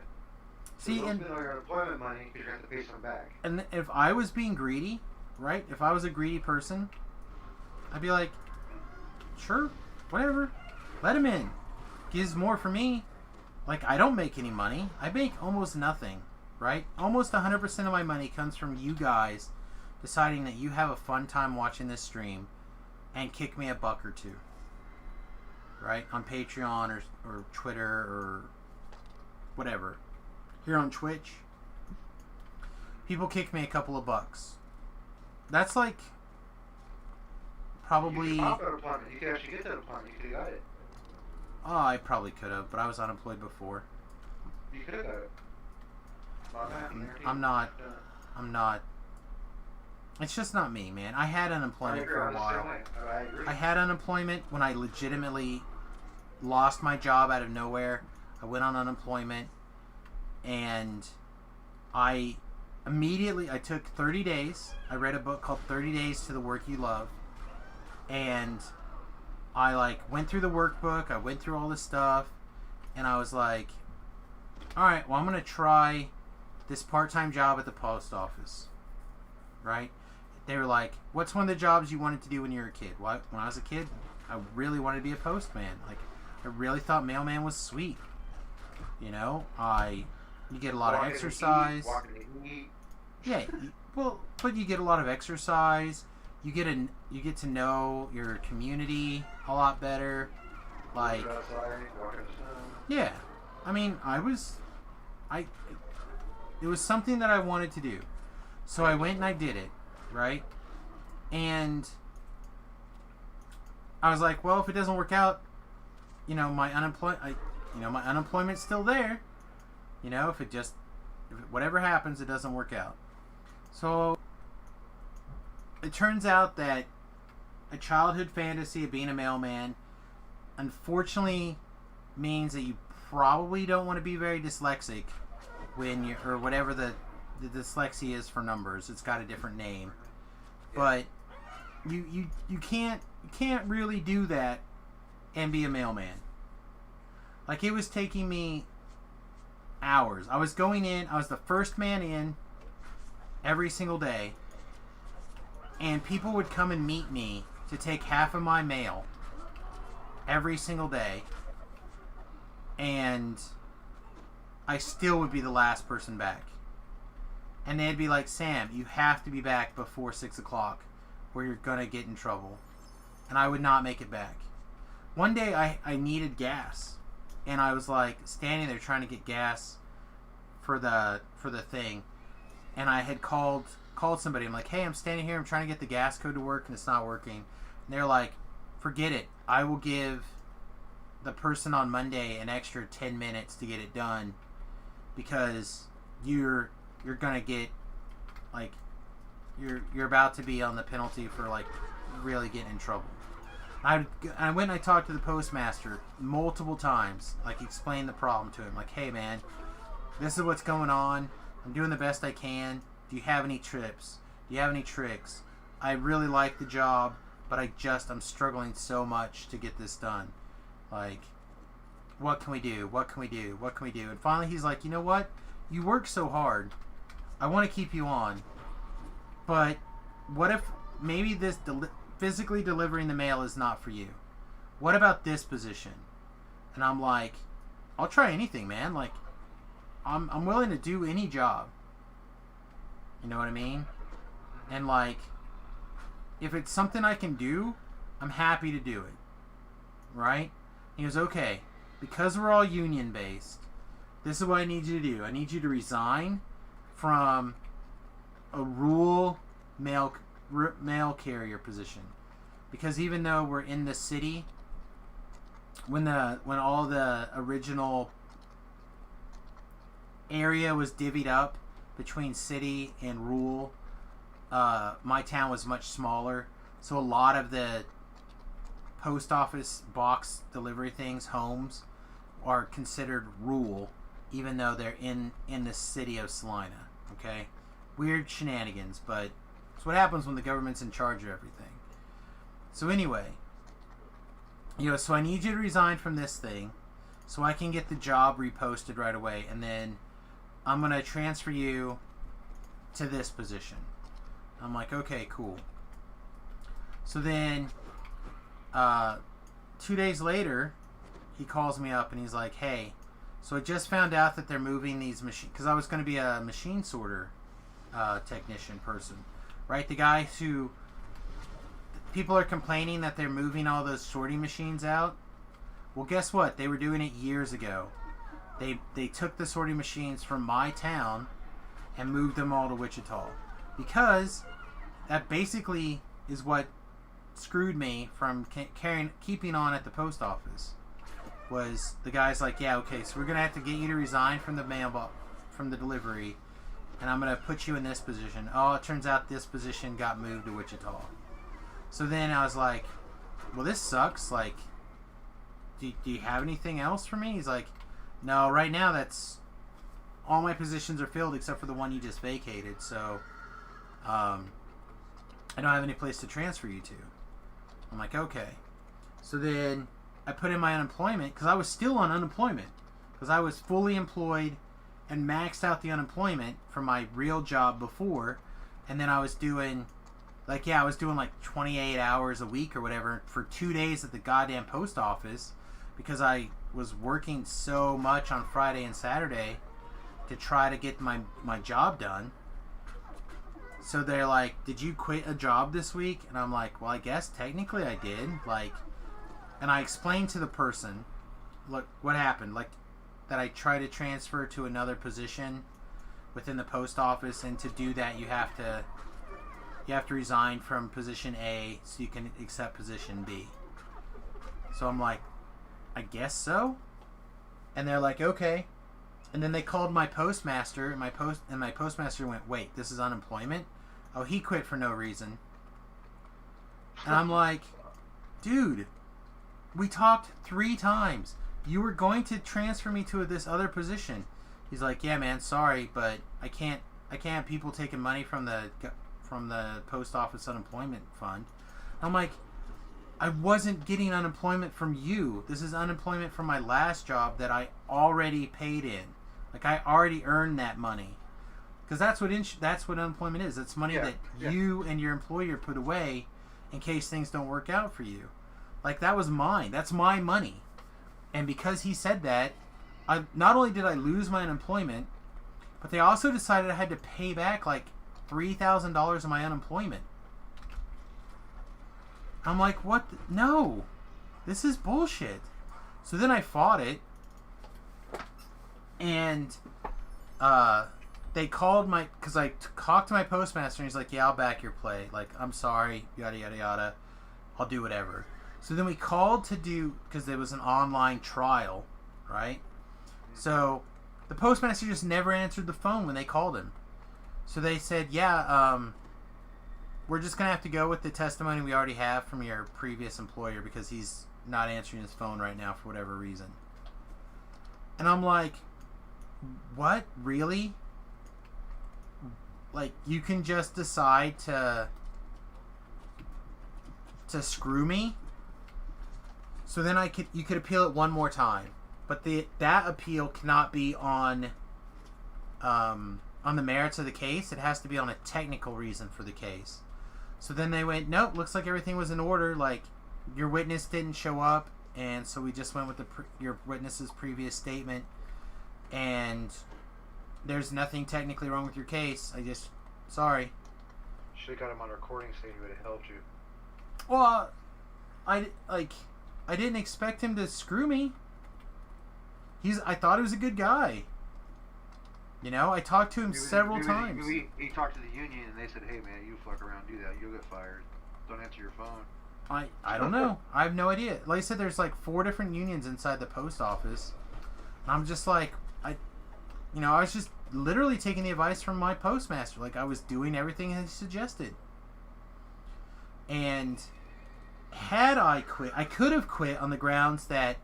See, don't and spend all your unemployment money because you have to pay some back. and if I was being greedy, right? If I was a greedy person, I'd be like, sure, whatever, let him in. Gives more for me. Like, I don't make any money. I make almost nothing, right? Almost 100% of my money comes from you guys deciding that you have a fun time watching this stream and kick me $1 or $2, right? On Patreon or Twitter or whatever. Here on Twitch, people kick me a couple of bucks. That's like probably. You could pop unemployment. You could actually get that unemployment. You could have got it. Oh, I probably could have, but I was unemployed before. You could have. I'm not. It's just not me, man. I had unemployment for a while. I agree. I had unemployment when I legitimately lost my job out of nowhere. I went on unemployment, and I took 30 days. I read a book called 30 Days to the Work You Love, and I like went through the workbook. I went through all this stuff, and I was like, all right, well, I'm going to try this part-time job at the post office, right? They were like, what's one of the jobs you wanted to do when you were a kid? Well, when I was a kid, I really wanted to be a postman. Like, I really thought mailman was sweet. You know, you get a lot of exercise. Yeah, but you get a lot of exercise. You get to know your community a lot better. Like, yeah, I mean, it was something that I wanted to do, so I went and I did it, right? And I was like, well, if it doesn't work out, my unemployment's still there. If whatever happens, it doesn't work out. So it turns out that a childhood fantasy of being a mailman unfortunately means that you probably don't want to be very dyslexic or whatever the dyslexia is for numbers. It's got a different name. But you can't really do that and be a mailman. Like, it was taking me hours. I was going in, I was the first man in every single day, and people would come and meet me to take half of my mail every single day, and I still would be the last person back. And they'd be like, Sam, you have to be back before 6 o'clock or you're gonna get in trouble. And I would not make it back. One day I needed gas, and I was like standing there trying to get gas for the thing, and I had called somebody. I'm like, hey, I'm standing here, I'm trying to get the gas code to work and it's not working. And they're like, forget it, I will give the person on Monday an extra 10 minutes to get it done, because you're gonna get, like, you're about to be on the penalty for, like, really getting in trouble. I went and I talked to the postmaster multiple times, like, explained the problem to him, like, hey man, this is what's going on, I'm doing the best I can, do you have any tips, do you have any tricks, I really like the job, but I'm struggling so much to get this done, like, what can we do, and finally he's like, you know what, you work so hard, I want to keep you on, but what if maybe this physically delivering the mail is not for you? What about this position? And I'm like, I'll try anything, man. Like, I'm willing to do any job. You know what I mean? And, like, if it's something I can do, I'm happy to do it. Right? He goes, okay, because we're all union based, this is what I need you to do. I need you to resign from a rural mail carrier position, because even though we're in the city, when all the original area was divvied up between city and rural, my town was much smaller, so a lot of the post office box delivery things, homes, are considered rural, even though they're in the city of Salina. Okay, weird shenanigans, but it's what happens when the government's in charge of everything. So anyway, so I need you to resign from this thing so I can get the job reposted right away, and then I'm going to transfer you to this position. I'm like, okay, cool. So then 2 days later, he calls me up and he's like, hey, so I just found out that they're moving these machines, because I was going to be a machine sorter technician person, right? The guy who people are complaining that they're moving all those sorting machines out. Well, guess what? They were doing it years ago. They took the sorting machines from my town and moved them all to Wichita, because that basically is what screwed me from keeping on at the post office. was the guy's like, yeah, okay, so we're gonna have to get you to resign from the mailbox, from the delivery, and I'm gonna put you in this position. Oh, it turns out this position got moved to Wichita. So then I was like, well, this sucks. Like, do you have anything else for me? He's like, no, right now that's all my positions are filled except for the one you just vacated. So I don't have any place to transfer you to. I'm like, okay. So then I put in my unemployment because I was still on unemployment because I was fully employed and maxed out the unemployment from my real job before, and then I was doing I was doing like 28 hours a week or whatever for 2 days at the goddamn post office because I was working so much on Friday and Saturday to try to get my job done. So they're like, did you quit a job this week? And I'm like, well, I guess technically I did. Like, and I explained to the person, look, what happened. Like, that I try to transfer to another position within the post office, and to do that you have to resign from position A so you can accept position B. So I'm like, I guess so. And they're like, okay. And then they called my postmaster, and my postmaster went, wait, this is unemployment? Oh, he quit for no reason. And I'm like, dude, we talked 3 times. You were going to transfer me to this other position. He's like, yeah, man, sorry, but I can't have people taking money from the post office unemployment fund. I'm like, I wasn't getting unemployment from you. This is unemployment from my last job that I already paid in. Like, I already earned that money. Because that's what unemployment is. It's money that you and your employer put away in case things don't work out for you. Like, that was mine. That's my money. And because he said that, not only did I lose my unemployment, but they also decided I had to pay back like $3,000 of my unemployment. I'm like, what? No, this is bullshit. So then I fought it, and they called because I talked to my postmaster, and he's like, yeah, I'll back your play. Like, I'm sorry, yada, yada, yada. I'll do whatever. So then we called because there was an online trial, right? So the postmaster just never answered the phone when they called him. So they said, yeah, we're just going to have to go with the testimony we already have from your previous employer because he's not answering his phone right now for whatever reason. And I'm like, what? Really? Like, you can just decide to screw me? So then you could appeal it one more time. But that appeal cannot be on the merits of the case. It has to be on a technical reason for the case. So then they went, nope, looks like everything was in order. Like, your witness didn't show up, and so we just went with your witness's previous statement. And there's nothing technically wrong with your case. Sorry. Should have got him on recording saying he would have helped you. Well, I didn't expect him to screw me. I thought he was a good guy. You know, I talked to him several times. He talked to the union, and they said, hey, man, you fuck around, do that, you'll get fired. Don't answer your phone. I don't know. I have no idea. Like I said, there's like 4 different unions inside the post office. And I'm just like, I was just literally taking the advice from my postmaster. Like, I was doing everything he suggested. And had I quit, I could have quit on the grounds that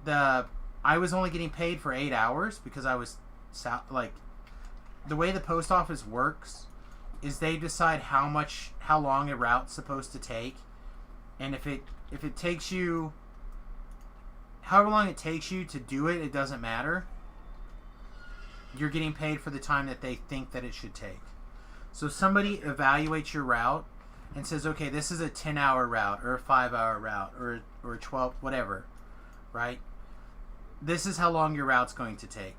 I was only getting paid for 8 hours because I was the way the post office works is they decide how long a route's supposed to take, and if it takes you however long it takes you to do it, it doesn't matter. You're getting paid for the time that they think that it should take. So somebody evaluates your route and says, okay, this is a 10-hour route or a 5-hour route or a 12, whatever, right? This is how long your route's going to take.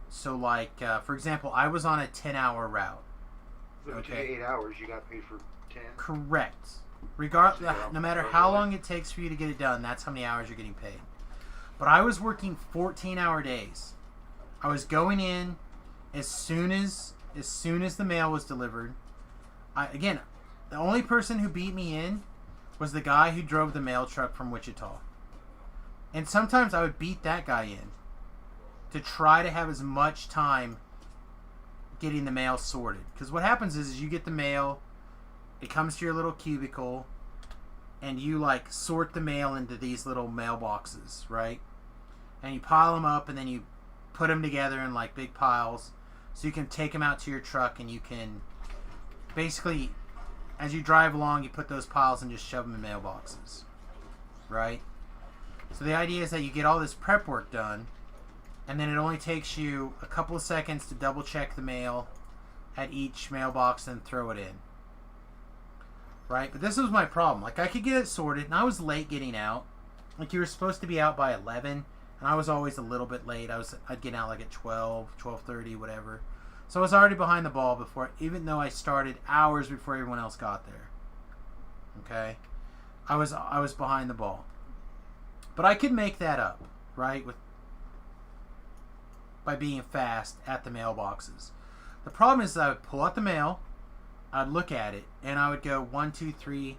So, like, for example, I was on a 10-hour route. If it took 8 hours, you got paid for 10? Correct. No matter how long it takes for you to get it done, that's how many hours you're getting paid. But I was working 14-hour days. I was going in as soon as the mail was delivered. The only person who beat me in was the guy who drove the mail truck from Wichita. And sometimes I would beat that guy in to try to have as much time getting the mail sorted. Because what happens is you get the mail, it comes to your little cubicle, and you like sort the mail into these little mailboxes, right? And you pile them up, and then you put them together in like big piles, so you can take them out to your truck, and you can basically, as you drive along, you put those piles and just shove them in mailboxes, right? So the idea is that you get all this prep work done, and then it only takes you a couple of seconds to double check the mail at each mailbox and throw it in. Right? But this was my problem. Like, I could get it sorted, and I was late getting out. Like, you were supposed to be out by 11, and I was always a little bit late. I'd get out like at 12, 12:30, whatever. So I was already behind the ball before, even though I started hours before everyone else got there. Okay? I was behind the ball. But I could make that up, right? By being fast at the mailboxes. The problem is that I would pull out the mail, I'd look at it, and I would go 1, 2, 3,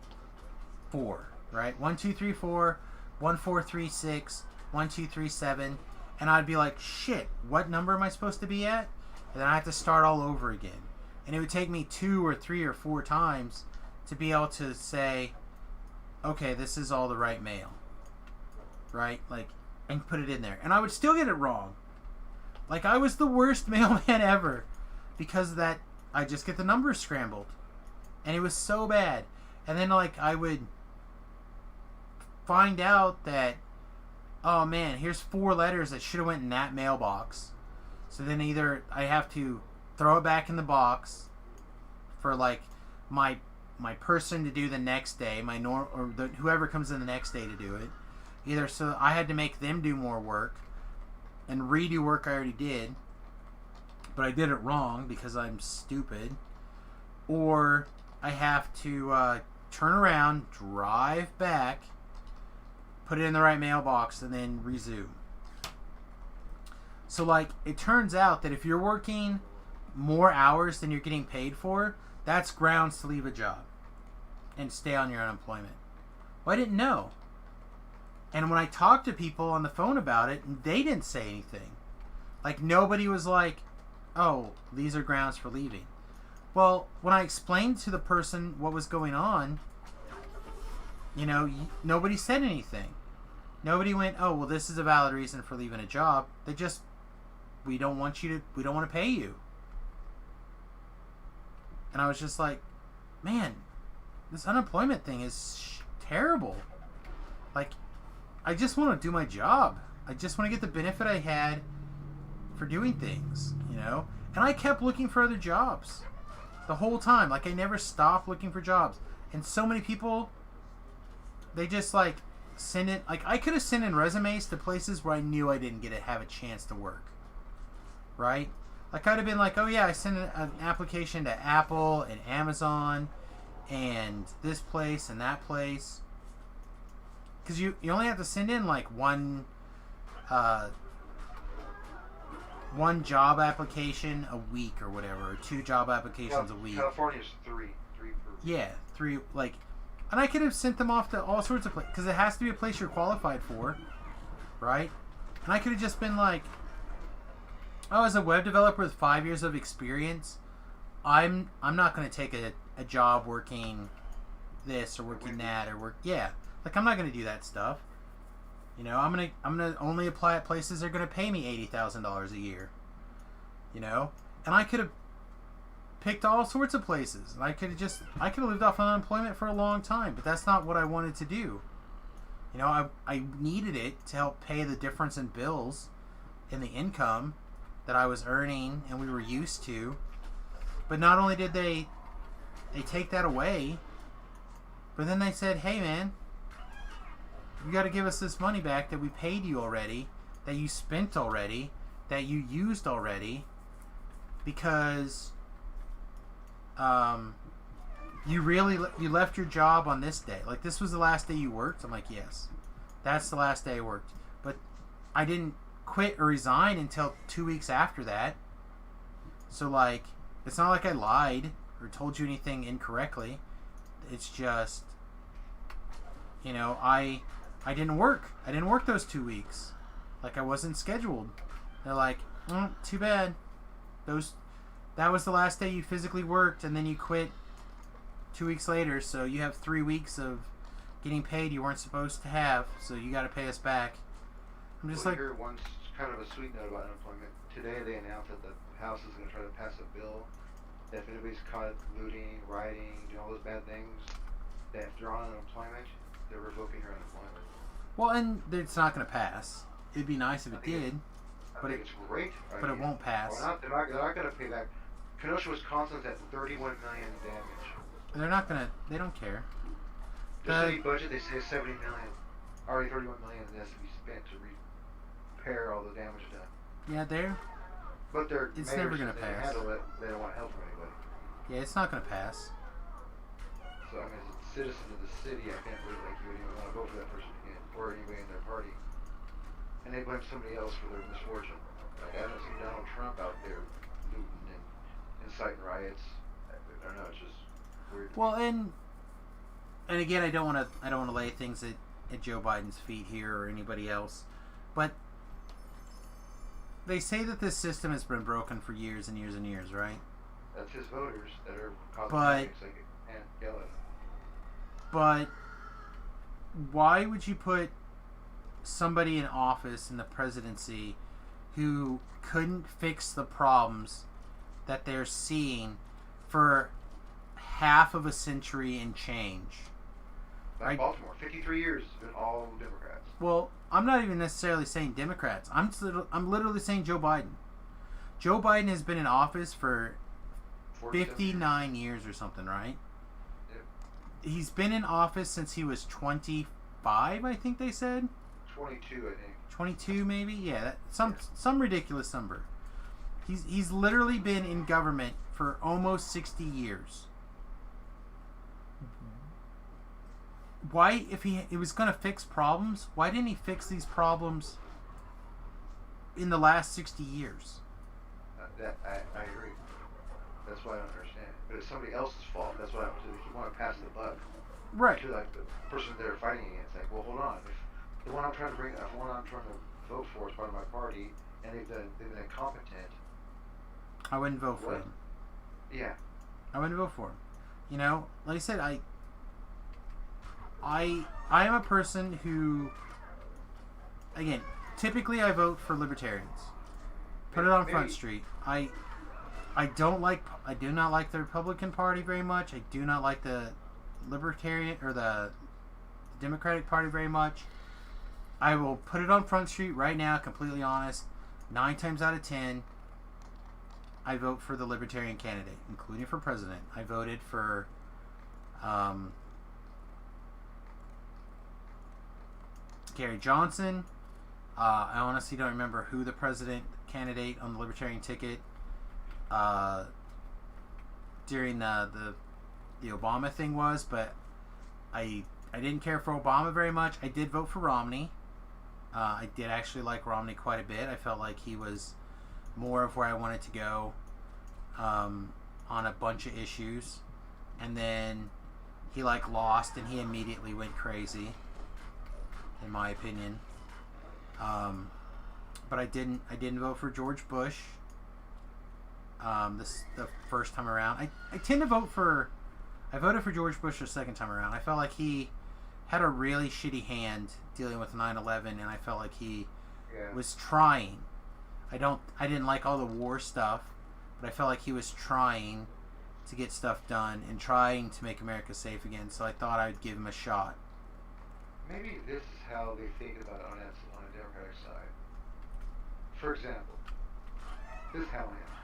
4, right? 1, 2, 3, 4, 1, 4, 3, 6, 1, 2, 3, 7, and I'd be like, shit, what number am I supposed to be at? And then I have to start all over again. And it would take me 2 or 3 or 4 times to be able to say, okay, this is all the right mail, right? Like, and put it in there. And I would still get it wrong. Like, I was the worst mailman ever because of that. I just get the numbers scrambled. And it was so bad. And then, like, I would find out that, oh, man, here's 4 letters that should have went in that mailbox. So then either I have to throw it back in the box for, like, my person to do the next day, whoever comes in the next day to do it. Either so I had to make them do more work and redo work I already did, but I did it wrong because I'm stupid, or I have to turn around, drive back, put it in the right mailbox, and then resume. So, like, it turns out that if you're working more hours than you're getting paid for, that's grounds to leave a job and stay on your unemployment. Well, I didn't know. And when I talked to people on the phone about it, they didn't say anything. Like, nobody was like, oh, these are grounds for leaving. Well, when I explained to the person what was going on, you know, nobody said anything. Nobody went, oh, well, this is a valid reason for leaving a job. They just, we don't want to pay you. And I was just like, man, this unemployment thing is terrible. Like, I just want to do my job. I just want to get the benefit I had for doing things, you know? And I kept looking for other jobs the whole time. Like, I never stopped looking for jobs. And so many people, they just, like, send it. Like, I could have sent in resumes to places where I knew I didn't have a chance to work. Right? Like, I'd have been like, oh, yeah, I sent an application to Apple and Amazon and this place and that place. Because you only have to send in, like, one job application a week or whatever, or 2 job applications a week. California's 3 per week. Yeah, 3, like, and I could have sent them off to all sorts of places, because it has to be a place you're qualified for, right? And I could have just been like, oh, as a web developer with 5 years of experience, I'm not going to take a job working this or working that or work, yeah. Like, I'm not going to do that stuff. You know, I'm gonna only apply at places that are going to pay me $80,000 a year. You know? And I could have picked all sorts of places. I could have lived off unemployment for a long time, but that's not what I wanted to do. You know, I needed it to help pay the difference in bills and the income that I was earning and we were used to. But not only did they take that away, but then they said, hey, man, you got to give us this money back that we paid you already, that you spent already, that you used already, because you left your job on this day. Like, this was the last day you worked? I'm like, yes, that's the last day I worked. But I didn't quit or resign until 2 weeks after that. So, like, it's not like I lied or told you anything incorrectly. It's just, you know, I I didn't work. I didn't work those 2 weeks. Like, I wasn't scheduled. They're like, too bad. That was the last day you physically worked, and then you quit 2 weeks later, so you have 3 weeks of getting paid you weren't supposed to have, so you got to pay us back. I'm just like... Here, one kind of a sweet note about unemployment. Today they announced that the House is going to try to pass a bill that if anybody's caught looting, rioting, doing all those bad things, that if they're on unemployment, they're revoking your unemployment. Well, and it's not going to pass. It'd be nice if it did. I think it's great. But it won't pass. They're not going to pay back. Kenosha, Wisconsin's at 31 million in damage. They're not going to... They don't care. The city budget, they say 70 million. Already 31 million has to be spent to repair all the damage done. Yeah, But it's never going to they pass. handle it. They don't want help from anybody. Yeah, it's not going to pass. So, I mean, as a citizen of the city, I can't believe like you would even want to vote for that person again, or anybody in their party. And they blame somebody else for their misfortune. Like, I don't see Donald Trump out there looting and inciting riots. I don't know, it's just weird. Well, and again, I don't want to lay things at Joe Biden's feet here or anybody else, but they say that this system has been broken for years and years and years, right? That's his voters that are causing But- things like and yell at him. But why would you put somebody in office in the presidency who couldn't fix the problems that they're seeing for half of a century and change? Like Right. Baltimore, 53 years has been all Democrats. Well, I'm not even necessarily saying Democrats. I'm literally saying Joe Biden. Joe Biden has been in office for 47 59 years or something, right? Yep. He's been in office since he was 25, I think they said. 22, I think. 22 maybe? Yeah, some ridiculous number. He's literally been in government for almost 60 years. Why, if he was going to fix problems, why didn't he fix these problems in the last 60 years? I agree. That's why I don't understand. But it's somebody else's fault. That's why you want to pass the buck Right. to like the person they're fighting against. Like, well, hold on. If the one I'm trying to vote for is part of my party, and they've been incompetent. I wouldn't vote for What? him. Yeah. I wouldn't vote for him. You know, like I said, I am a person who, again, typically I vote for libertarians. Put it on Front Street. I do not like the Republican Party very much. I do not like the Libertarian or the Democratic Party very much. I will put it on Front Street right now, completely honest. 9 times out of 10, I vote for the Libertarian candidate, including for president. I voted for Gary Johnson. I honestly don't remember who the president candidate on the Libertarian ticket during the Obama thing was, but I didn't care for Obama very much. I did vote for Romney. I did actually like Romney quite a bit. I felt like he was more of where I wanted to go on a bunch of issues. And then he lost and he immediately went crazy, in my opinion. But I didn't vote for George Bush the first time around. I tend to vote for... I voted for George Bush the second time around. I felt like he had a really shitty hand dealing with 9/11, and I felt like he was trying. I didn't like all the war stuff, but I felt like he was trying to get stuff done and trying to make America safe again, so I thought I'd give him a shot. Maybe this is how they think about it on a Democratic side. For example, this is how I am.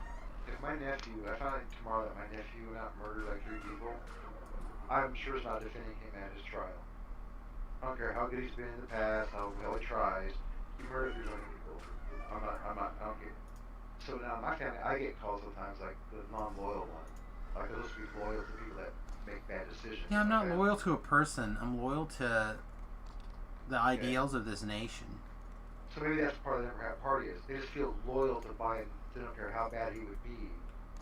If my nephew, I found out tomorrow that my nephew went out and murdered like 3 people, I'm sure it's not defending him at his trial. I don't care how good he's been in the past, how well he tries. He murdered 3 people. I don't get. So now in my family, I get calls sometimes like the non-loyal one. Like those to be loyal to people that make bad decisions. Yeah, I'm not Like, loyal to a person. I'm loyal to the ideals of this nation. So maybe that's part of the Democrat Party is they just feel loyal to Biden. They don't care how bad he would be.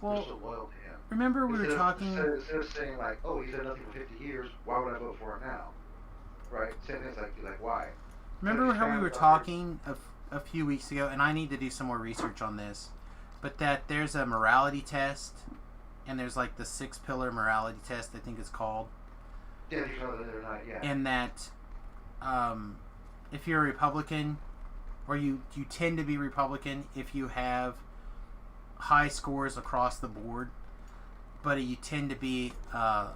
Well, They're so loyal to him. remember we were talking... Instead of saying like, oh, he's done nothing for 50 years, why would I vote for him now? right? Same thing. Like why? Remember how we were Understand talking a few weeks ago, and I need to do some more research on this, but that there's a morality test, and there's like the 6-pillar morality test, I think it's called, Yeah, you know that or not. Yeah. and that if you're a Republican, or you tend to be Republican if you have high scores across the board, but you tend to be a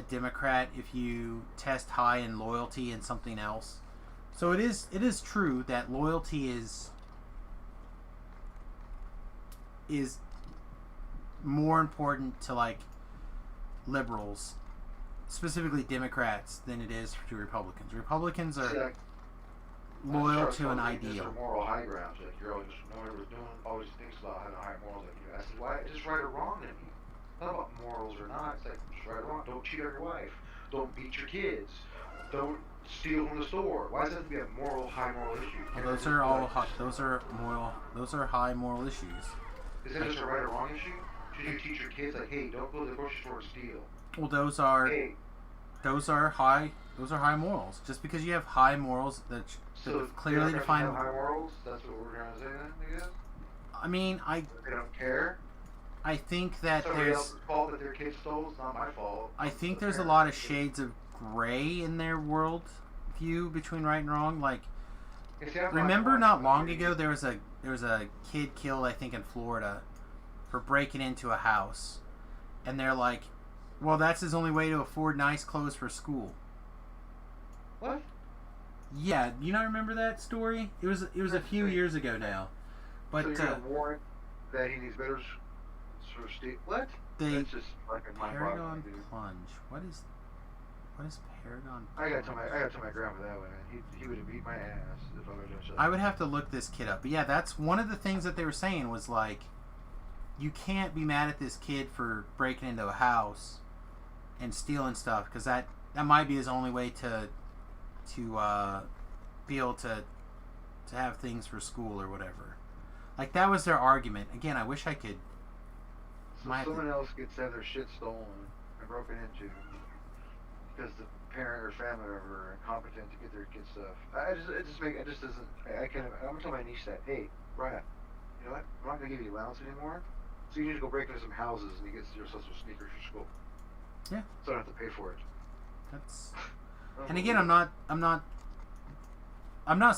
Democrat if you test high in loyalty and something else. So it is true that loyalty is more important to like liberals, specifically Democrats, than it is to Republicans. Republicans See, are like, loyal I started to an talking this ideal. for moral high ground. Like you're always no one was doing always thinks about having high morals like you. I said, why? It's just right or wrong to me. It's not about morals or not. It's like just right or wrong. Don't cheat on your wife. Don't beat your kids. Don't steal from the store. Why does it have to be a high moral issue? Well, those are all those are high moral issues. Is it just a right or wrong issue? Should you teach your kids like, hey, don't go to the grocery store and steal? Well, those are Hey, high morals. Just because you have high morals that so clearly Democrats define. have high morals. That's what we're trying to say then, I guess. I mean, They don't care. I think that Somebody there's else's fault that their kid stole. It's not my fault. I think The there's a parents. lot of shades of gray in their world view between right and wrong. Like, You see, I'm remember black not and long white. ago there was a kid killed, I think, in Florida for breaking into a house, and they're like, well, that's his only way to afford nice clothes for school. What? Yeah, you not remember that story? It was a few years ago now, but So you're gonna warrant that he needs better sort of state? What? they That's just fucking mind-boggling, Paragon dude. plunge. What is Paragon? I gotta Plunge? tell my grandpa that way, man. He would have beat my ass if I would have done shit. I would have to look this kid up. But yeah, that's one of the things that they were saying was like, you can't be mad at this kid for breaking into a house and stealing stuff because that might be his only way to be able to have things for school or whatever. Like that was their argument. Again, I wish I could. So my- someone else gets to have their shit stolen and broken into because the parent or family member are incompetent to get their kid stuff. I'm gonna tell my niece that, hey, Ryan, you know what? I'm not gonna give you allowance anymore. So you need to go break into some houses and you get yourself some sneakers for school. Yeah. So I don't have to pay for it. That's. And again, I'm not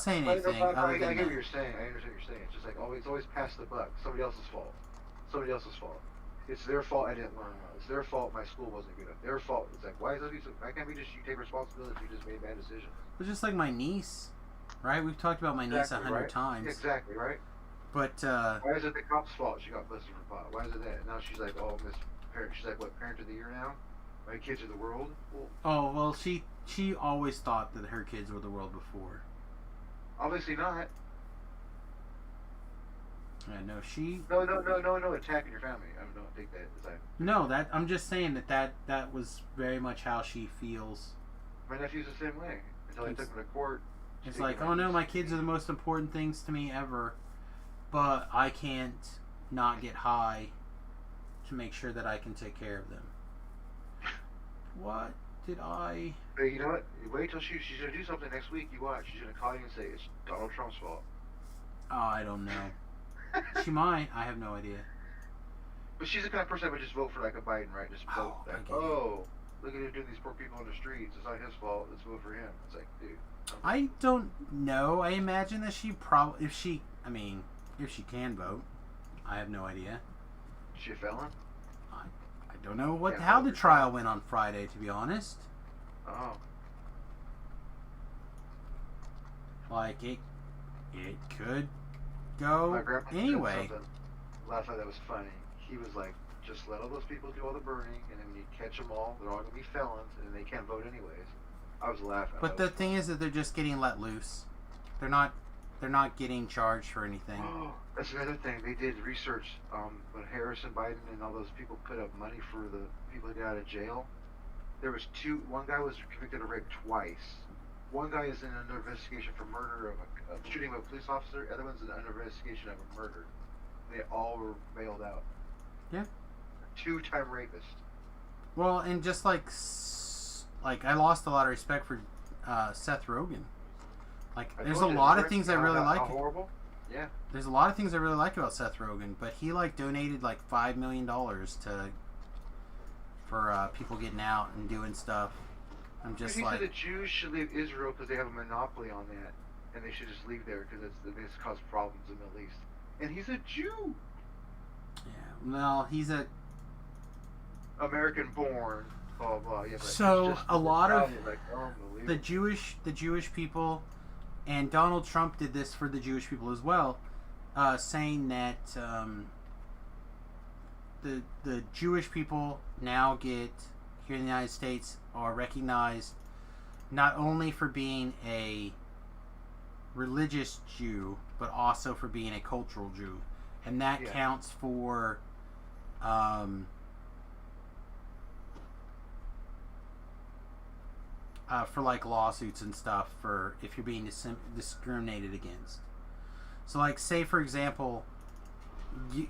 saying I anything get other what than that. you're saying. I understand what you're saying. It's just like it's always pass the buck. Somebody else's fault. Somebody else's fault. It's their fault I didn't learn well. It's their fault my school wasn't good enough. Their fault. It's like why is that? Why can't we just you take responsibility if you just made a bad decision? It's just like my niece, right? We've talked about my niece 100 right? times. Exactly right. But Why is it the cop's fault she got busted for pot? Why is it that? And now she's like, oh, Miss Parent. She's like, what, Parent of the Year now? My kids are the world. Well, she always thought that her kids were the world before. obviously not. Yeah, no, she. No, attacking your family. I don't take that as I. No, that I'm just saying that was very much how she feels. My nephew's the same way. Until I took him to court. It's like, oh no, my kids are the most important things to me ever, but I can't not get high to make sure that I can take care of them. What did I? But you know what? Wait till she's gonna do something next week. You watch. She's gonna call you and say it's Donald Trump's fault. Oh, I don't know. She might. I have no idea. But she's the kind of person that would just vote for like a Biden, right? Just vote. Oh, I Like, get it. oh, look at him doing these poor people on the streets. It's not his fault. Let's vote for him. It's like, dude. I don't know. I imagine that she probably, if she can vote, I have no idea. Is she a felon? I don't know Yeah, how vote the for trial Trump. went on Friday, to be honest. Oh. Like it could go My grandpa said anyway. something last night that was funny. He was like, just let all those people do all the burning, and then when you catch them all, they're all gonna be felons, and they can't vote anyways. I was laughing. But the thing is that they're just getting let loose. They're not getting charged for anything. That's another thing. They did research when Harrison Biden and all those people put up money for the people that got out of jail. There was one guy was convicted of rape twice. One guy is under investigation for murder of shooting of a police officer. The other one's under investigation of a murder. They all were bailed out. Yeah. 2-time rapist. Well, and just like I lost a lot of respect for Seth Rogen. Like, I there's a told you, lot of right? things I How- really how like. horrible? Yeah. There's a lot of things I really like about Seth Rogen, but he like donated like $5 million for people getting out and doing stuff. I'm just He like, said the Jews should leave Israel because they have a monopoly on that, and they should just leave there because it's caused problems in the Middle East. And he's a Jew, yeah, well, he's a American-born, blah blah. Yeah. But So, it's just a lot of like, the Jewish people, and Donald Trump did this for the Jewish people as well, saying that the Jewish people now get here in the United States are recognized not only for being a religious Jew but also for being a cultural Jew, and that Yeah. counts for like lawsuits and stuff for if you're being discriminated against. So like, say for example,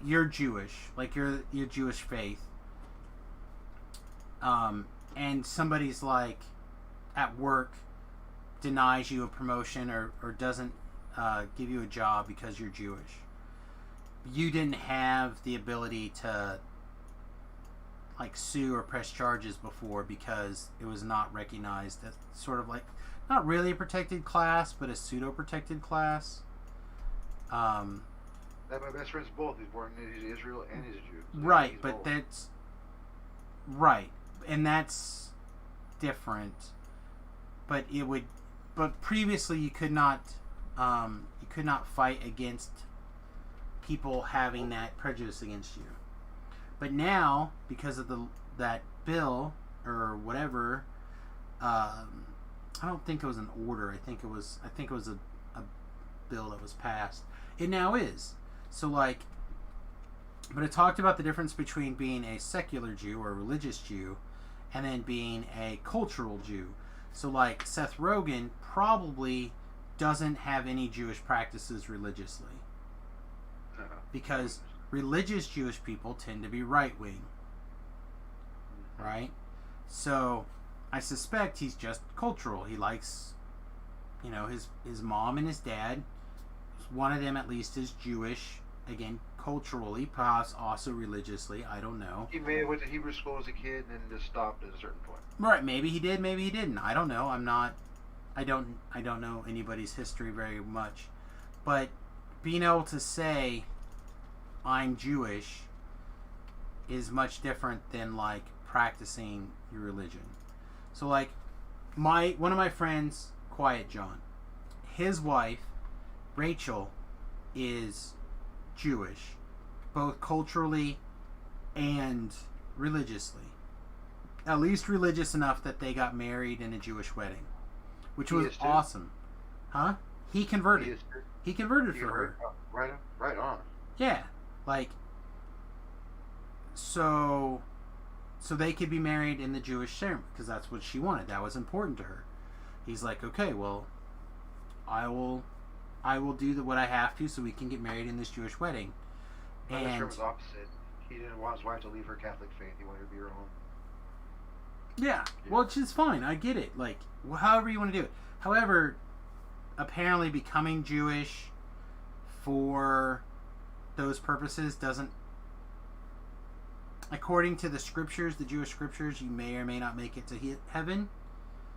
you're Jewish, like you're Jewish faith, and somebody's like at work denies you a promotion or doesn't give you a job because you're Jewish. You didn't have the ability to like sue or press charges before because it was not recognized as sort of like not really a protected class but a pseudo protected class. That my best friend's both. He's born in Israel and he's a Jew. So Right, he's but both. that's right, and that's different. But previously you could not fight against people having that prejudice against you. But now, because of that bill or whatever, I don't think it was an order. I think it was a bill that was passed. It now is. So like, but it talked about the difference between being a secular Jew or a religious Jew and then being a cultural Jew. So like, Seth Rogen probably doesn't have any Jewish practices religiously because religious Jewish people tend to be right-wing, right? So I suspect he's just cultural. He likes, his mom and his dad, one of them at least is Jewish, again, culturally, perhaps also religiously, I don't know. He may have went to Hebrew school as a kid and then just stopped at a certain point. Right, maybe he did, maybe he didn't. I don't know. I don't know anybody's history very much. But being able to say I'm Jewish is much different than like practicing your religion. So like, one of my friends, Quiet John, his wife Rachel is Jewish, both culturally and religiously. At least religious enough that they got married in a Jewish wedding, which He was is too? awesome. Huh? He converted. He converted for her. Right on. Yeah, like, so they could be married in the Jewish ceremony because that's what she wanted. That was important to her. He's like, okay, well, I will do what I have to so we can get married in this Jewish wedding. My best And friend was opposite. He didn't want his wife to leave her Catholic faith. He wanted her to be her own. yeah, well, which is fine. I get it. Like, however you want to do it. However, apparently becoming Jewish for those purposes doesn't, according to the scriptures, the Jewish scriptures, you may or may not make it to heaven.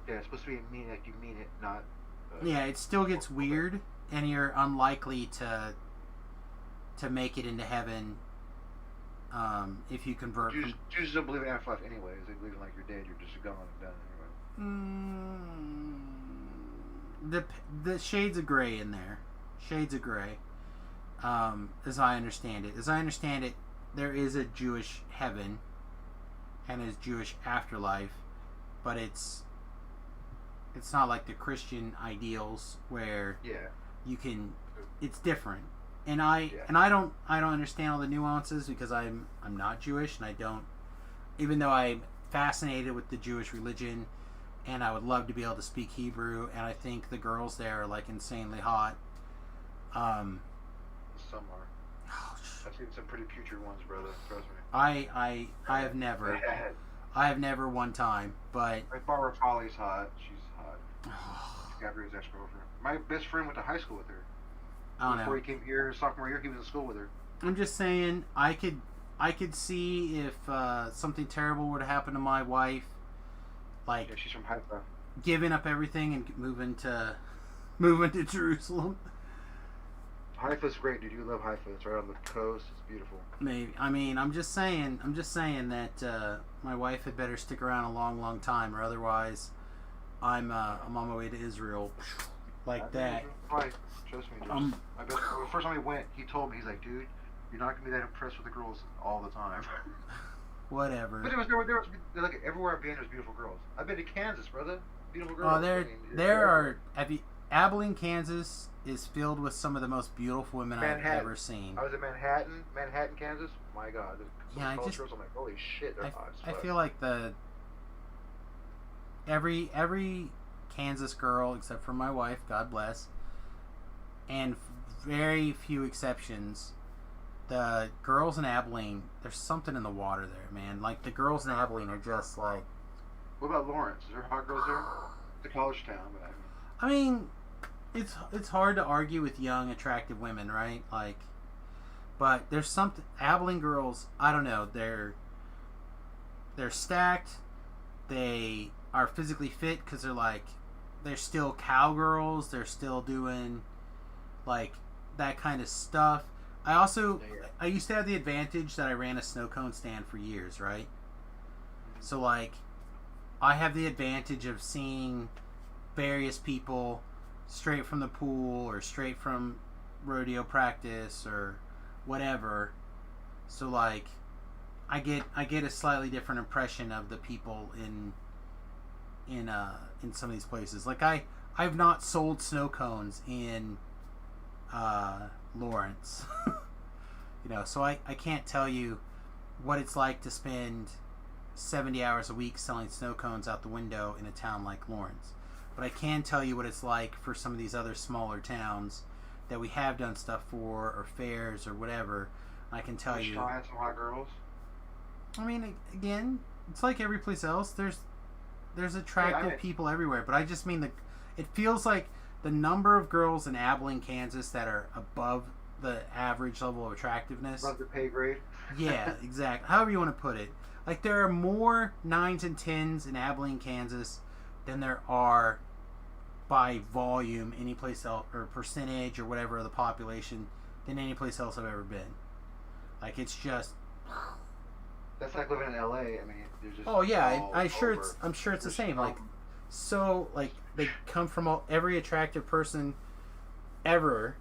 Yeah, it's supposed to be mean like you mean it, not. Yeah, it still gets weird, and you're unlikely to make it into heaven if you convert. Jews don't believe in afterlife anyways. They believe in like you're dead, you're just gone and done anyway. The shades of gray in there. Shades of gray. As I understand it. As I understand it, there is a Jewish heaven and a Jewish afterlife, but it's not like the Christian ideals where you can. It's different, and I don't understand all the nuances because I'm not Jewish, and I don't. Even though I'm fascinated with the Jewish religion, and I would love to be able to speak Hebrew, and I think the girls there are like insanely hot. Some are. I've seen some pretty putrid ones, brother. Trust me. I have never one time, but Like Barbara Foley's hot. She's hot. Gabrielle's ex-girlfriend. My best friend went to high school with her. I don't Before know. he came here, sophomore year, he was in school with her. I'm just saying, I could see if something terrible were to happen to my wife, like Yeah, she's from Haifa. giving up everything and moving to Jerusalem. Haifa's great, dude. You love Haifa. It's right on the coast. It's beautiful. Maybe. I mean, I'm just saying that my wife had better stick around a long, long time, or otherwise, I'm on my way to Israel, like that. Right. Trust me, dude. The first time we went, he told me, he's like, dude, you're not gonna be that impressed with the girls all the time. Whatever. But there was like everywhere I've been, there's beautiful girls. I've been to Kansas, brother. Beautiful girls. Oh, there are. Abilene, Kansas is filled with some of the most beautiful women I've Manhattan. ever seen. I was in Manhattan, Kansas. My God, Yeah, I college just- girls. I'm like, holy shit, they're hot. I feel like every Kansas girl except for my wife, God bless, and very few exceptions, the girls in Abilene, there's something in the water there, man. Like the girls in Abilene are just like. What about Lawrence? Is there hot girls there? It's a college town, but I mean, it's hard to argue with young, attractive women, right? Like, but there's something. Abilene girls, I don't know. They're stacked. They are physically fit because they're still cowgirls. They're still doing like that kind of stuff. I used to have the advantage that I ran a snow cone stand for years, right? So like, I have the advantage of seeing various people straight from the pool or straight from rodeo practice or whatever. So like, I get a slightly different impression of the people in some of these places. Like I've not sold snow cones in Lawrence. So I can't tell you what it's like to spend 70 hours a week selling snow cones out the window in a town like Lawrence. But I can tell you what it's like for some of these other smaller towns that we have done stuff for, or fairs or whatever. I can tell you. Some hot girls. I mean, again, it's like every place else. There's attractive people everywhere, but I just mean it feels like the number of girls in Abilene, Kansas that are above the average level of attractiveness. Above the pay grade. Yeah, exactly. However you want to put it. Like there are more 9s and 10s in Abilene, Kansas than there are by volume any place else, or percentage or whatever of the population, than any place else I've ever been. Like it's just. That's like living in LA. I mean, there's just. Oh yeah, all I'm sure over. it's the There's same. some- Like, so like they come from every attractive person ever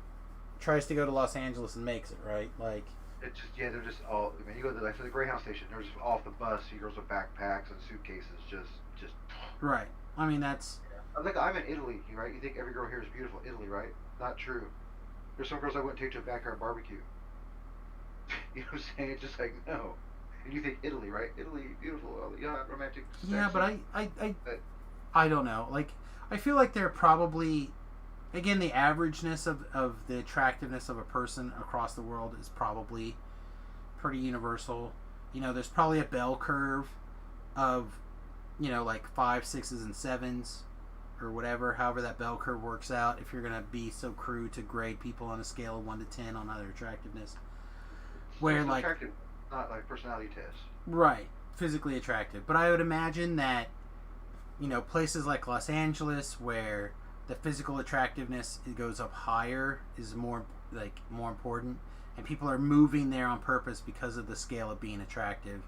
tries to go to Los Angeles and makes it, right? Like. It's just they're just all. I mean, you go to the Greyhound station. There's just off the bus. You girls with backpacks and suitcases. Just. Right. I mean that's. I'm in Italy, right? You think every girl here is beautiful? Italy, right? Not true. There's some girls I wouldn't take to a backyard barbecue. You know what I'm saying? It's just like no. And you think Italy, right? Italy, beautiful, yeah, romantic. Yeah, sexy. but I don't know. Like I feel like they're probably. Again, the averageness of the attractiveness of a person across the world is probably pretty universal. There's probably a bell curve of, like 5, 6s, and 7s or whatever, however that bell curve works out, if you're going to be so crude to grade people on a scale of 1 to 10 on their attractiveness. Where, It's like... attractive, not like personality tests. Right. Physically attractive. But I would imagine that, places like Los Angeles where the physical attractiveness goes up higher is more important, and people are moving there on purpose because of the scale of being attractive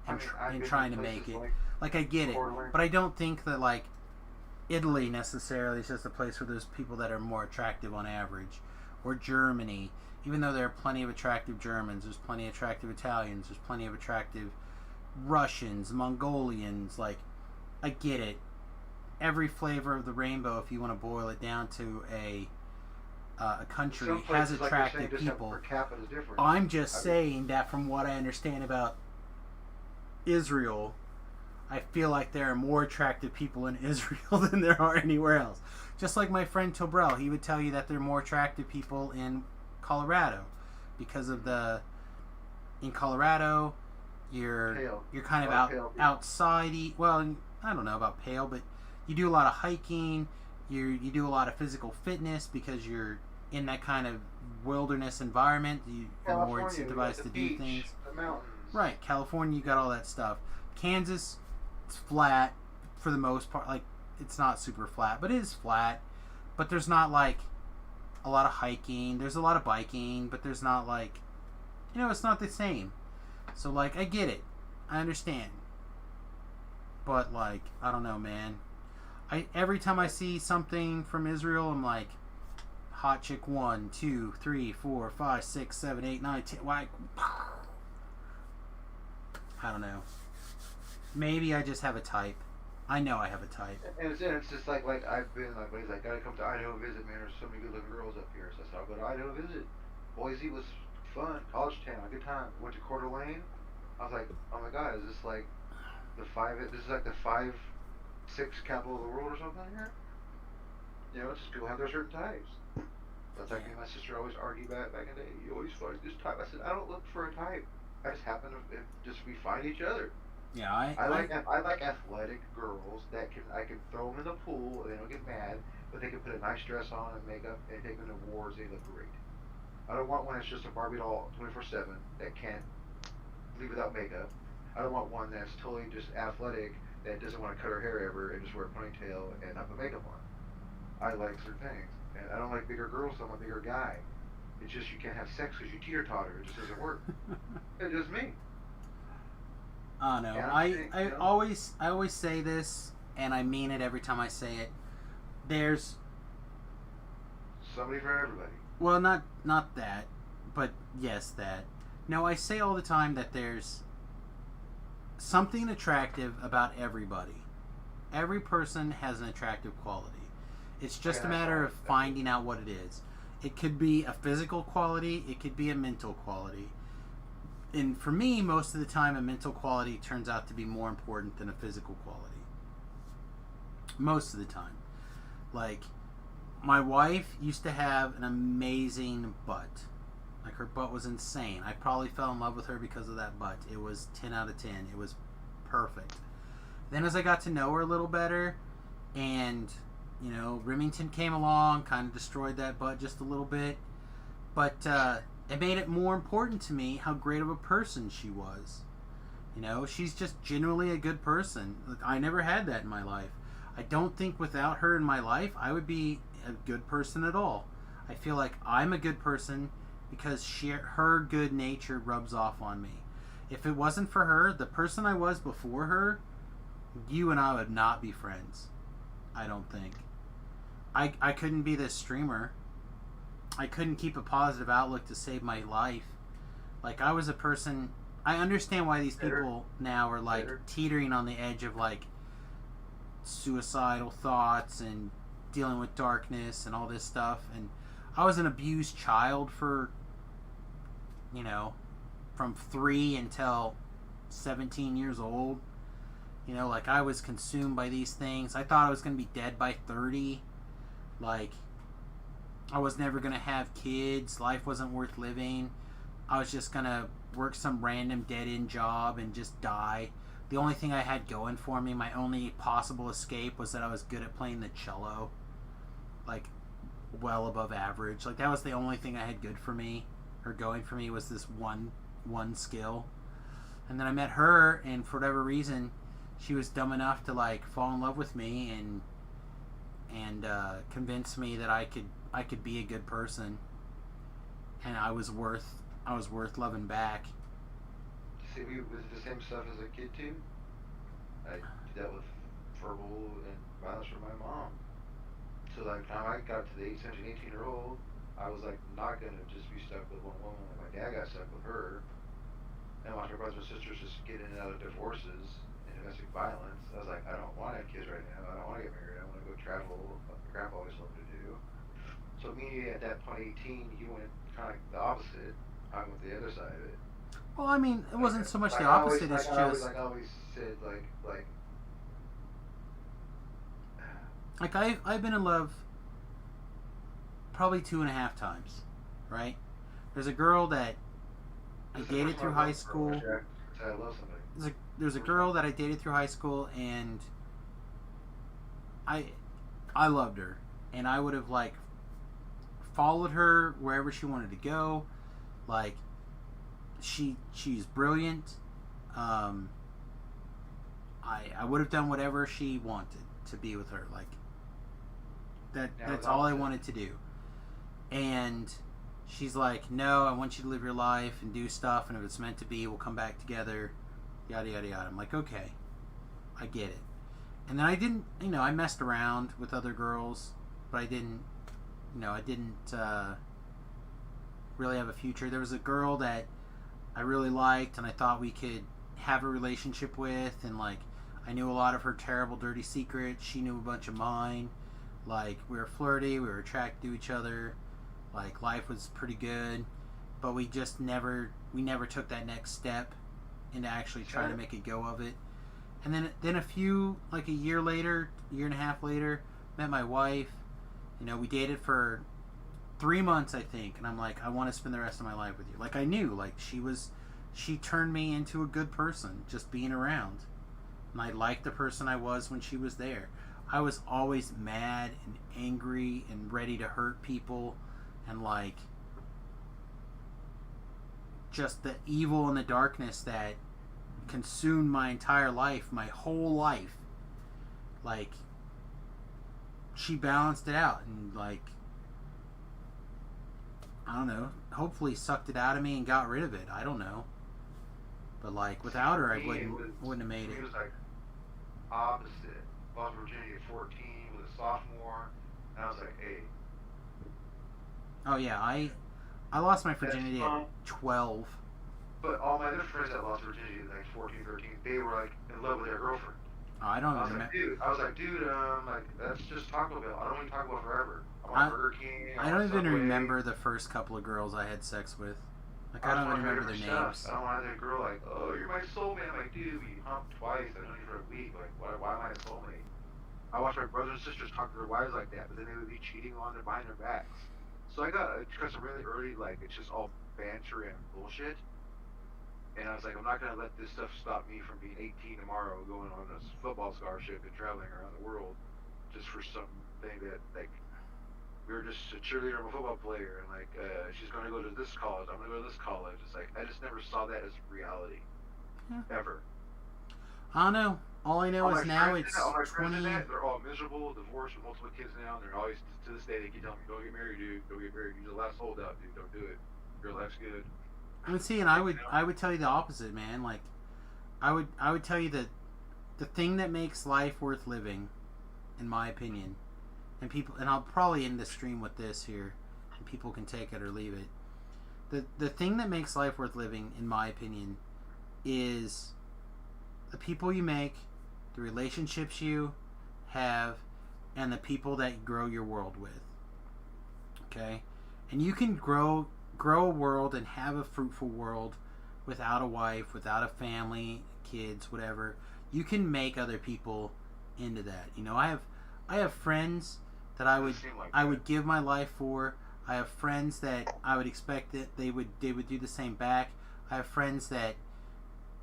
and, I've and been trying to to make places it. Like I get it, Portland. but I don't think that like Italy necessarily is just a place where there's people that are more attractive on average, or Germany. Even though there are plenty of attractive Germans, there's plenty of attractive Italians, there's plenty of attractive Russians, Mongolians. Like I get it. Every flavor of the rainbow, if you want to boil it down to a country, Some has places, like you're attractive saying, just have people. per capita is different. I'm just saying that from what I understand about Israel, I feel like there are more attractive people in Israel than there are anywhere else. Just like my friend Tobrell, he would tell you that there are more attractive people in Colorado because of in Colorado, you're Pale. kind of Pale people. outside. Well, I don't know about pale, but you do a lot of hiking. You do a lot of physical fitness because you're in that kind of wilderness environment. You're more California, we got incentivized the to beach, do things. the mountains. Right, California, you got all that stuff. Kansas, it's flat for the most part. Like, it's not super flat, but it is flat. But there's not, like, a lot of hiking. There's a lot of biking, but there's not, like, it's not the same. So, like, I get it. I understand. But, like, I don't know, man. Every time I see something from Israel, I'm like, hot chick 1, 2, 3, 4, 5, 6, 7, 8, 9, 10. Like, I don't know. Maybe I just have a type. I know I have a type. And it's just like I've been like, when he's like, gotta come to Idaho and visit, man. There's so many good looking girls up here. So I said, I'll go to Idaho and visit. Boise was fun, college town, good time. Went to Coeur d'Alene. I was like, oh my god, is this like this is like the 5-6 capital of the world or something here? It's just people have their certain types. That's like me and my sister always argue back in the day. You always find this type. I said, I don't look for a type. I just happen to we find each other. Yeah, I like athletic girls that I can throw them in the pool and they don't get mad, but they can put a nice dress on and makeup and take them to wars. They look great. I don't want one that's just a Barbie doll 24/7 that can't leave without makeup. I don't want one that's totally just athletic that doesn't want to cut her hair ever and just wear a ponytail and not put makeup on. I like certain things, and I don't like bigger girls. I'm a bigger guy. It's just you can't have sex because you teeter-totter. It just doesn't work. It's just me. I don't know. I always say this, and I mean it every time I say it. There's somebody for everybody. Well, not that, but yes, that. No, I say all the time that there's something attractive about everybody. Every person has an attractive quality. It's just a matter of finding out what it is. It could be a physical quality. It could be a mental quality. And for me, most of the time, a mental quality turns out to be more important than a physical quality. Most of the time. Like, my wife used to have an amazing butt. Like, her butt was insane. I probably fell in love with her because of that butt. It was 10 out of 10. It was perfect. Then as I got to know her a little better, and, Remington came along, kind of destroyed that butt just a little bit. But, it made it more important to me how great of a person she was. She's just generally a good person. Like, I never had that in my life. I don't think without her in my life, I would be a good person at all. I feel like I'm a good person because her good nature rubs off on me. If it wasn't for her, the person I was before her, you and I would not be friends. I don't think. I couldn't be this streamer. I couldn't keep a positive outlook to save my life. Like, I was a person... I understand why these people now are, like, teetering on the edge of, like, suicidal thoughts and dealing with darkness and all this stuff. And I was an abused child for, from 3 until 17 years old. Like, I was consumed by these things. I thought I was going to be dead by 30. Like, I was never going to have kids. Life wasn't worth living. I was just going to work some random dead-end job and just die. The only thing I had going for me, my only possible escape, was that I was good at playing the cello. Like, well above average. Like, that was the only thing I had good for me, or going for me, was this one skill. And then I met her, and for whatever reason, she was dumb enough to, like, fall in love with me and convince me that I could be a good person, and I was worth loving back. See, was it the same stuff as a kid too? I dealt with verbal and violence from my mom. So by the time I got to the 18-year-old, I was like not gonna just be stuck with one woman. Like, my dad got stuck with her, and watched my brothers and sisters just get in and out of divorces and domestic violence. I was like, I don't want to have kids right now. I don't want to get married. I want to go travel. Like my grandpa always loved to do. So me at that point, 18, he went kind of the opposite. I went the other side of it. Well, I mean, it wasn't so much like the opposite. It's I just always said like I've been in love probably 2.5 times, right? There's a girl that I dated through high school. I love somebody. There's a girl that I dated through high school, and I loved her, and I would have like followed her wherever she wanted to go. Like she's brilliant. I would have done whatever she wanted to be with her. Like that's all I wanted to do. And she's like, no, I want you to live your life and do stuff, and if it's meant to be, we'll come back together. Yada yada yada. I'm like, okay, I get it. And then I didn't, I messed around with other girls, but I didn't really have a future. There was a girl that I really liked, and I thought we could have a relationship with, and like I knew a lot of her terrible, dirty secrets. She knew a bunch of mine. Like we were flirty, we were attracted to each other. Like life was pretty good, but we just never took that next step into actually trying to make a go of it. And then a year later, year and a half later, met my wife. We dated for 3 months, I think, and I'm like, I want to spend the rest of my life with you. Like I knew, like she turned me into a good person just being around, and I liked the person I was when she was there. I was always mad and angry and ready to hurt people, and like just the evil and the darkness that consumed my entire life, my whole life. Like she balanced it out, and like I don't know, hopefully sucked it out of me and got rid of it. I don't know, but like without her, I wouldn't have made it. It was like opposite. Lost virginity at 14, was a sophomore, and I was like, hey. Oh yeah, I lost my virginity at 12. But all my other friends that lost virginity at like 14, 13, they were like in love with their girlfriend. Oh, I don't I was remember. like, dude, like that's just Taco Bell. I don't want to talk about forever. I want Burger King. I don't even remember the first couple of girls I had sex with. Like I don't even remember their names. I don't want that girl like, oh, you're my soulmate. I'm like, dude, we humped twice. I've known you for a week. Like, why am I a soulmate? I watched my brothers and sisters talk to their wives like that, but then they would be cheating on them behind their backs. So I got because really early, like it's just all banter and bullshit. And I was like, I'm not gonna let this stuff stop me from being 18 tomorrow, going on a football scholarship and traveling around the world, just for something that like we were just a cheerleader and a football player, and like she's gonna go to this college, I'm gonna go to this college. It's like I just never saw that as reality, ever. I don't know. All I know is now it's all my 20. friends in that, they're all miserable, divorced with multiple kids now, and they're always to this day they keep telling me, "Don't get married, dude. Don't get married. You're the last holdout, dude. Don't do it. Your life's good." I mean, see, and I would tell you the opposite, man. Like, I would tell you that the thing that makes life worth living, in my opinion, and I'll probably end the stream with this here, and people can take it or leave it. The thing that makes life worth living, in my opinion, is the people you make, the relationships you have, and the people that you grow your world with. Okay? And you can grow a world and have a fruitful world without a wife, without a family, kids, whatever. You can make other people into that. I have friends that I would give my life for. I have friends that I would expect that they would do the same back. I have friends that,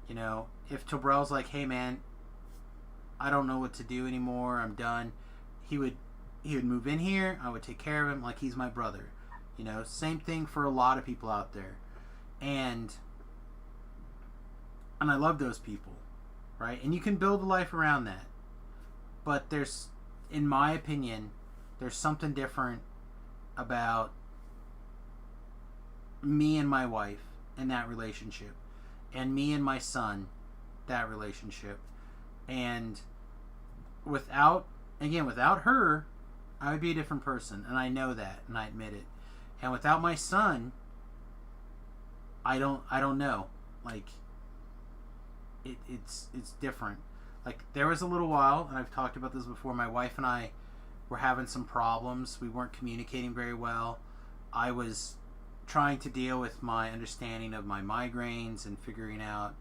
if Tobrell's like, hey man, I don't know what to do anymore, I'm done, he would move in here, I would take care of him like he's my brother. Same thing for a lot of people out there. And I love those people, right? And you can build a life around that. But in my opinion, there's something different about me and my wife and that relationship, and me and my son, that relationship. And without her, I would be a different person, and I know that, and I admit it. And without my son, I don't know. Like it's different. Like there was a little while, and I've talked about this before, my wife and I were having some problems. We weren't communicating very well. I was trying to deal with my understanding of my migraines and figuring out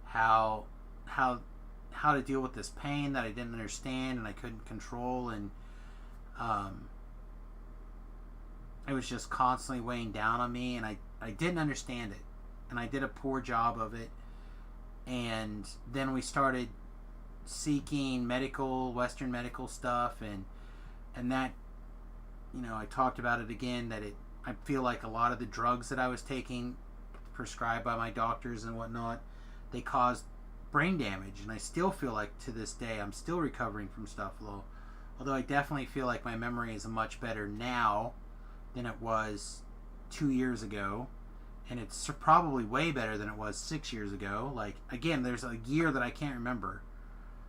how to deal with this pain that I didn't understand and I couldn't control, and it was just constantly weighing down on me, and I didn't understand it, and I did a poor job of it. And then we started seeking Western medical stuff, and that, I talked about it again, that I feel like a lot of the drugs that I was taking, prescribed by my doctors and whatnot, they caused brain damage, and I still feel like to this day I'm still recovering from stuff, although I definitely feel like my memory is much better now than it was 2 years ago, and it's probably way better than it was 6 years ago. Like, again, there's a year that I can't remember.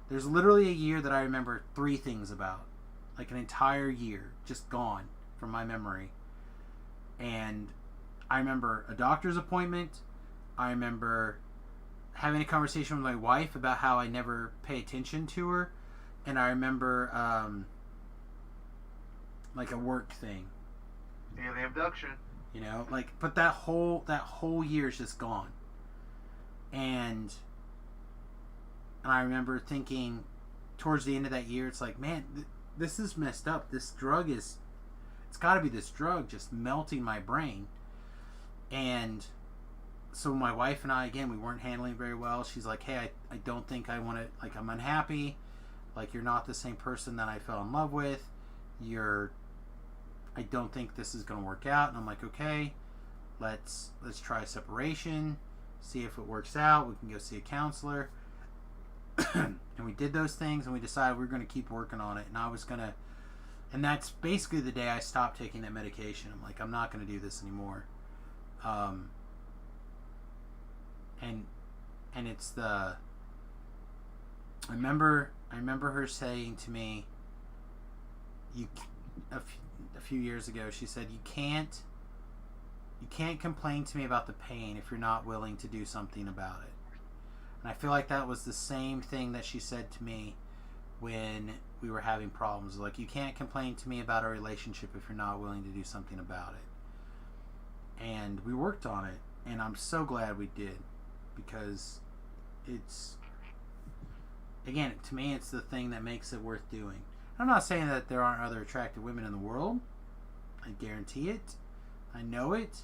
There's literally a year that I remember 3 things about, like an entire year just gone from my memory. And I remember a doctor's appointment. I remember having a conversation with my wife about how I never pay attention to her, and I remember like a work thing. Yeah, the abduction. But that whole year is just gone. And I remember thinking towards the end of that year, it's like, man, this is messed up. This drug it's got to be this drug just melting my brain. And so my wife and I, again, we weren't handling it very well. She's like, hey, I don't think I want to, like, I'm unhappy. Like, you're not the same person that I fell in love with. I don't think this is going to work out. And I'm like, okay, let's try a separation, see if it works out. We can go see a counselor. And we did those things, and we decided we were going to keep working on it. And that's basically the day I stopped taking that medication. I'm like, I'm not going to do this anymore. And it's I remember her saying to me, a few years ago, she said, you can't complain to me about the pain if you're not willing to do something about it. And I feel like that was the same thing that she said to me when we were having problems. Like, you can't complain to me about our relationship if you're not willing to do something about it. And we worked on it, and I'm so glad we did, because it's, again, to me, it's the thing that makes it worth doing. I'm not saying that there aren't other attractive women in the world. I guarantee it. I know it.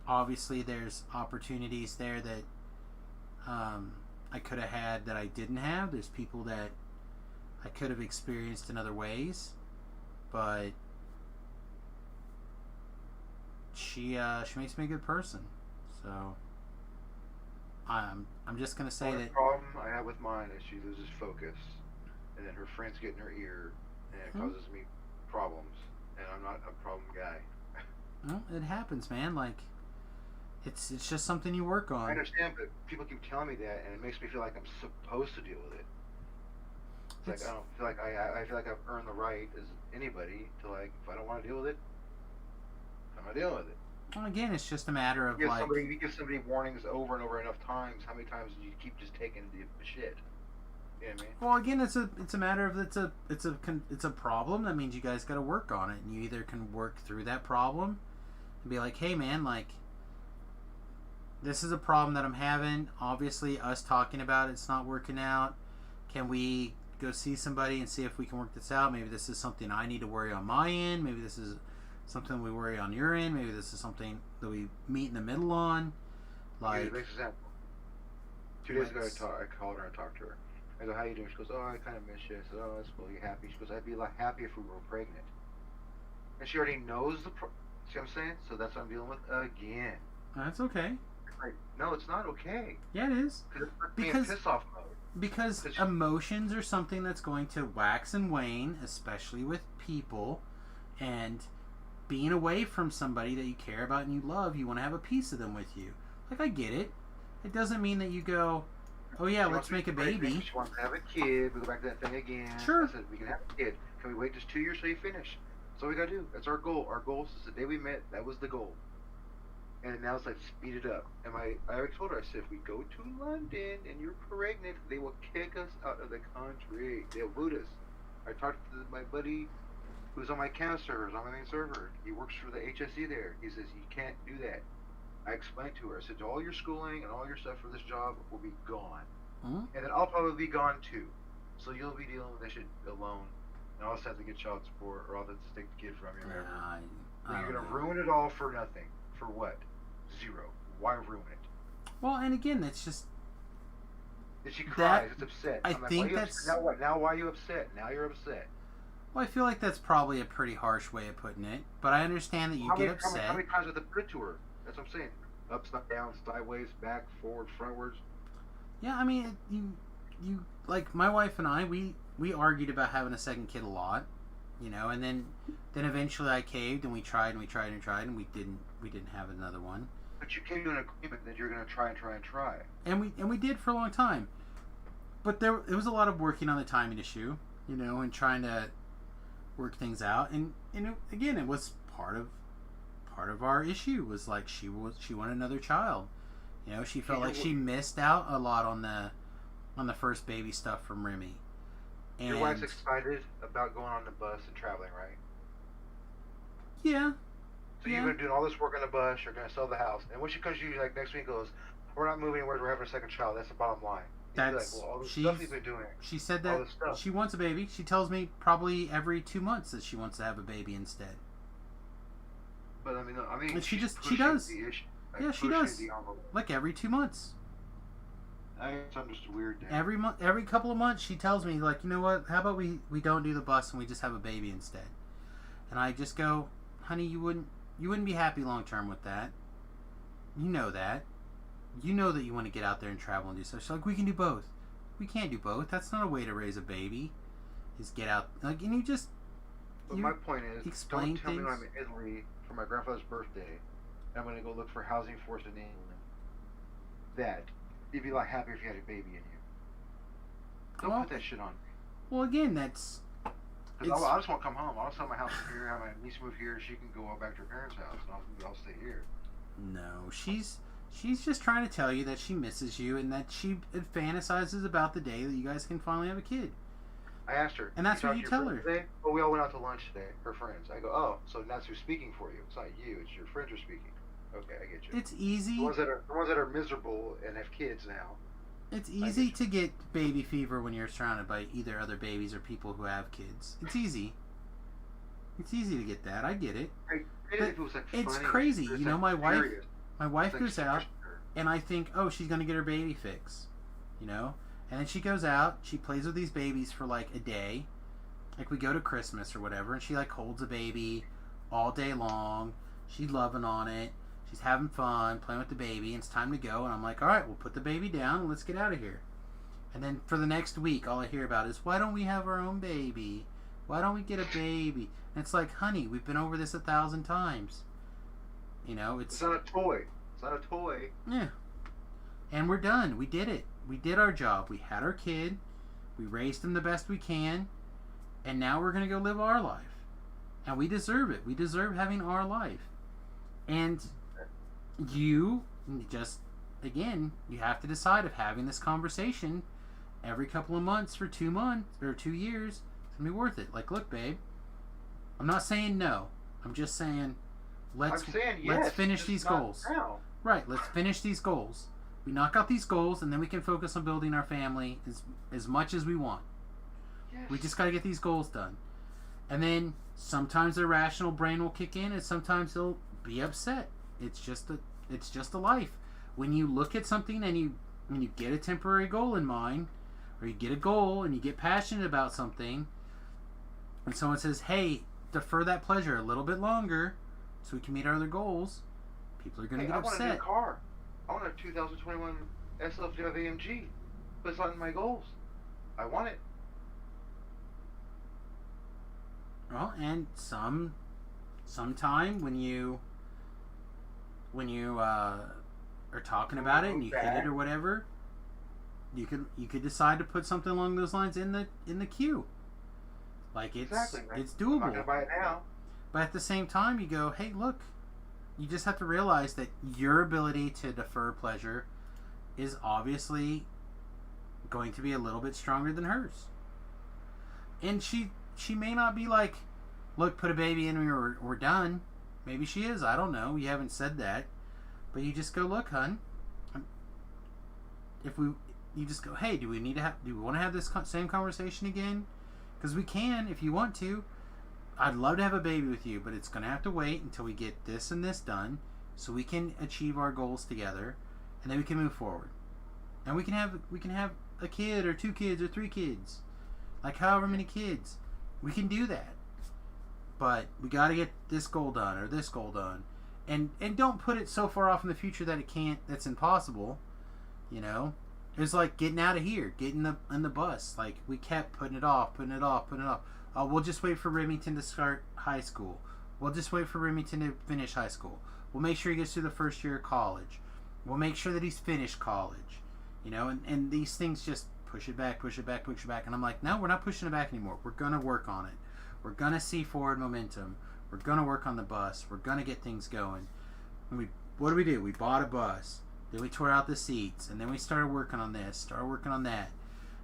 Obviously, there's opportunities there that I could have had that I didn't have. There's people that I could have experienced in other ways, but she makes me a good person. So I'm just gonna say that. The problem I have with mine is she loses focus, and then her friends get in her ear, and it causes me problems. And I'm not a problem guy. Well, it happens, man. Like, it's just something you work on. I understand, but people keep telling me that, and it makes me feel like I'm supposed to deal with it. It's like I don't feel like I feel like I've earned the right as anybody to, like, if I don't want to deal with it, I'm not dealing with it. Well, again, it's just a matter of, You like, give somebody warnings over and over enough times. How many times do you keep just taking the shit? You know what I mean? well, again, it's a matter of it's a problem. That means you guys got to work on it, and you either can work through that problem and be like, hey, man, like, this is a problem that I'm having. Obviously, us talking about it's not working out. Can we go see somebody and see if we can work this out? Maybe this is something I need to worry on my end. Maybe this is something we worry on your end. Maybe this is something that we meet in the middle on. Like, Here's an example. 2 days ago, I called her and talked to her. I go, how you doing? She goes, oh, I kind of miss you. I said, oh, that's cool. You happy? She goes, I'd be like happy if we were pregnant. And she already knows see what I'm saying? So that's what I'm dealing with again. that's okay. Like, no, it's not okay. Yeah, it is. Because piss off mode. Because emotions are something that's going to wax and wane, especially with people, and being away from somebody that you care about and you love, you want to have a piece of them with you. Like, I get it. It doesn't mean that you go, oh yeah, let's make a baby. She wants to have a kid. We go back to that thing again. Sure. I said, we can have a kid. Can we wait just 2 years till you finish? That's all we gotta do. That's our goal. Our goal since the day we met, that was the goal. And now it's like, speed it up. And I already told her, I said, if we go to London and you're pregnant, they will kick us out of the country. They'll boot us. I talked to my buddy who's on my CAN servers, on my main server. He works for the HSE there. He says, you can't do that. I explained to her, I said, all your schooling and all your stuff for this job will be gone. Hmm? And then I'll probably be gone too. So you'll be dealing with that shit alone. And I'll just have to get child support, or I'll have to take the kid from you. Or whatever. I You're don't gonna know. ruin it all for nothing. For what? Zero. Why ruin it? Well, and again, it's just, And she cries. That- It's upset. I I'm like, think why are you that's- upset? Now what? Now why are you upset? Now you're upset. Well, I feel like that's probably a pretty harsh way of putting it, but I understand that you get upset. How many times have they put it to her? That's what I'm saying. Upside down, sideways, back, forward, frontwards. Yeah, I mean, you like my wife and I, we argued about having a second kid a lot, you know, and then eventually I caved and we tried and we tried and tried and we didn't have another one. But you came to an agreement that you're going to try and try and try. And we did for a long time. But it was a lot of working on the timing issue, you know, and trying to work things out. And again, it was part of our issue was like she wanted another child. You know, she felt like she missed out a lot on the first baby stuff from Remy. And Your wife's excited about going on the bus and traveling, right? yeah. So you're going to do all this work on the bus, you're going to sell the house, and when she comes to you like next week and goes, we're not moving anywhere, we're having a second child, that's the bottom line. You'd be like, well, all the stuff you've been doing. She said all that this stuff. she wants a baby. She tells me probably every 2 months that she wants to have a baby instead. But I mean, And she she's she pushing does. the issue, Yeah, she pushing does. the envelope. Like every 2 months. I guess I'm just weird. Dan. Every couple of months she tells me, like, you know what, how about we don't do the bus and we just have a baby instead. And I just go, honey, you wouldn't be happy long term with that. You know that. You know that you want to get out there and travel and do stuff. She's like, we can do both. We can't do both. That's not a way to raise a baby. Is get out, like, and But my point is, explain don't tell me when I'm things. in Italy for my grandfather's birthday, and I'm going to go look for housing for us in England. That you'd be like happy if you had a baby in you. Don't Well- put that shit on me. Well, again, that's 'Cause it's- I just want to come home. I'll sell my house here, have my niece move here, she can go back to her parents' house, and I'll stay here. no. She's just trying to tell you that she misses you and that she fantasizes about the day that you guys can finally have a kid. I asked her, And that's what talk you to your tell friends her. Today? Oh, we all went out to lunch today, her friends. I go, oh, so that's who's speaking for you. It's not you, it's your friends are speaking. Okay, I get you. It's easy. The ones that are miserable and have kids now. It's easy to get baby fever when you're surrounded by either other babies or people who have kids. It's easy. It's easy to get that. I get it. If it was like It's funny, crazy. it's You know, like my serious. wife It's like goes out serious. and I think, oh, she's gonna get her baby fix, you know. And then she goes out. She plays with these babies for like a day. Like we go to Christmas or whatever, and she like holds a baby all day long. She's loving on it. She's having fun playing with the baby. And it's time to go, and I'm like, all right, we'll put the baby down and let's get out of here. And then for the next week, all I hear about is, why don't we have our own baby? Why don't we get a baby? And it's like, honey, we've been over this 1,000 times. You know, It's not a toy. It's not a toy. yeah. And we're done. We did it. We did our job. We had our kid. We raised him the best we can. And now we're going to go live our life. And we deserve it. We deserve having our life. And you just, again, you have to decide if having this conversation every couple of months for 2 months or 2 years is going to be worth it. Like, look, babe, I'm not saying no. I'm just saying let's finish just these not goals. now. Right, let's finish these goals. We knock out these goals, and then we can focus on building our family as much as we want. Yes. We just got to get these goals done. And then sometimes the rational brain will kick in, and sometimes they'll be upset. It's just a life. When you look at something and when you get a temporary goal in mind, or you get a goal and you get passionate about something, and someone says, hey, defer that pleasure a little bit longer so we can meet our other goals, people are going to get I want a new upset. car. I want a 2021 SF5 AMG, but it's not in my goals. I want it. Well, and sometime when you are talking about it and you hit it or whatever, you could decide to put something along those lines in the queue. Like it's Exactly, right? it's I'm not doable. gonna buy it now. But at the same time, you go, hey, look, you just have to realize that your ability to defer pleasure is obviously going to be a little bit stronger than hers. And she may not be like, look, put a baby in me or we're done. Maybe she is. I don't know. You haven't said that. But you just go, look, hun. You just go, hey, do we want to have this same conversation again? Because we can if you want to. I'd love to have a baby with you, but it's going to have to wait until we get this and this done so we can achieve our goals together, and then we can move forward. And we can have a kid or 2 kids or 3 kids. Like however many kids. We can do that. But we got to get this goal done or this goal done. And don't put it so far off in the future that that's impossible. You know? It's like getting out of here, getting in the bus. Like we kept putting it off. Oh, we'll just wait for Remington to start high school. We'll just wait for Remington to finish high school. We'll make sure he gets through the first year of college. We'll make sure that he's finished college. You know, and these things just push it back. And I'm like, no, we're not pushing it back anymore. We're going to work on it. We're going to see forward momentum. We're going to work on the bus. We're going to get things going. And what do? We bought a bus. Then we tore out the seats. And then we started working on this, started working on that.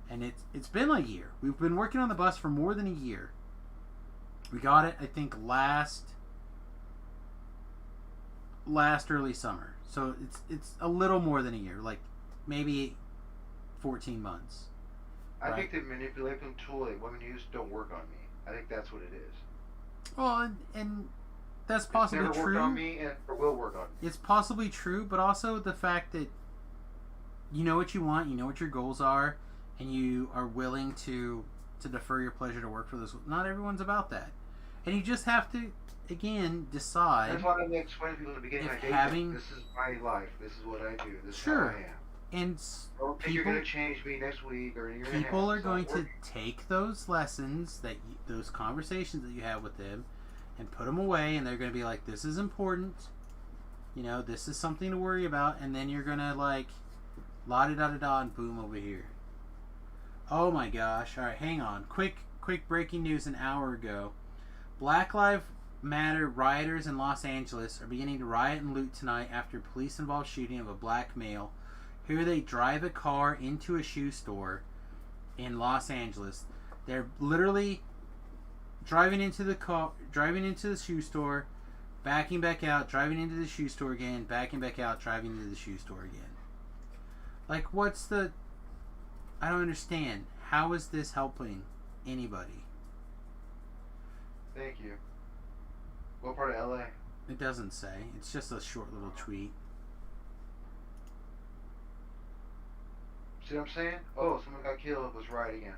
And it's been a year. We've been working on the bus for more than a year. We got it, I think, last early summer. So it's a little more than a year, like maybe 14 months. I Right. think the manipulation tool that women use don't work on me. I think that's what it is. Well, and that's possibly It's never true. worked on me and it will work on me. It's possibly true, but also the fact that you know what you want, you know what your goals are, and you are willing to defer your pleasure to work for those. Not everyone's about that. And you just have to, again, decide. That's why I explain to people in the beginning if of my day, having- this is my life, this is what I do, this Sure. is how I am. And Don't think you're people, going to change me next week or in a year and a half. people are It's not going to working. take those lessons, those conversations that you have with them, and put them away, and they're going to be like, this is important. You know, this is something to worry about. And then you're going to like, la-da-da-da-da, and boom, over here. Oh my gosh. All right, hang on. Quick breaking news an hour ago. Black Lives Matter rioters in Los Angeles are beginning to riot and loot tonight after police-involved shooting of a black male. Here they drive a car into a shoe store in Los Angeles. They're literally driving into the shoe store, backing back out, driving into the shoe store again, backing back out, driving into the shoe store again. Like, I don't understand. How is this helping anybody? Thank you. What part of LA? It doesn't say. It's just a short little tweet. See what I'm saying? Oh, someone got killed, was right again.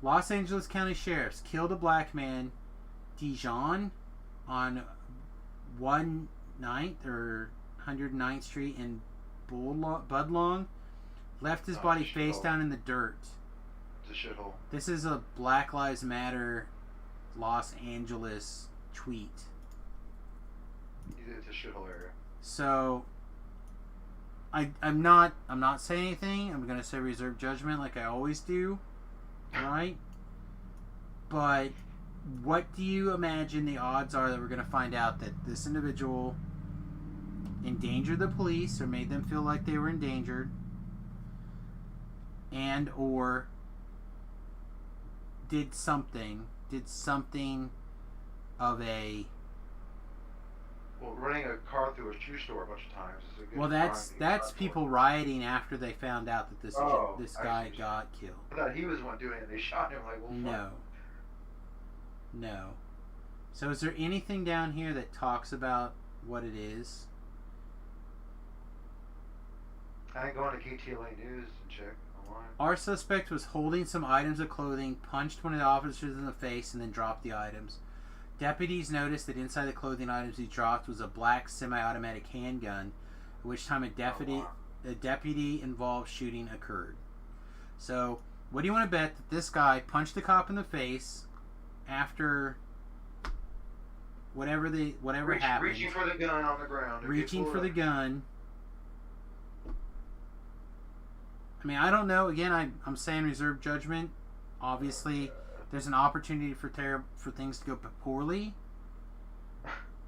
Los Angeles County Sheriffs killed a black man, Dijon, on 1/9th or 109th Street in Budlong. Left his body face down in the dirt. It's a shithole. This is a Black Lives Matter Los Angeles tweet. It's a shithole area. So I'm not saying anything. I'm gonna say reserve judgment like I always do. Right? But what do you imagine the odds are that we're gonna find out that this individual endangered the police or made them feel like they were endangered, and or did something of a Well, running a car through a shoe store a bunch of times is a good well that's crime. people rioting after they found out that this I guy see. got killed. I thought he was the one doing it. They shot him like, well, No. So is there anything down here that talks about what it is? I ain't going to KTLA News and check online. Our suspect was holding some items of clothing, punched one of the officers in the face, and then dropped the items. Deputies noticed that inside the clothing items he dropped was a black semi-automatic handgun, at which time a deputy-involved shooting occurred. So, what do you want to bet that this guy punched the cop in the face after whatever happened? Reaching for the gun on the ground. Reaching for the gun. I mean, I don't know. Again, I'm saying reserve judgment. Obviously, there's an opportunity for things to go poorly.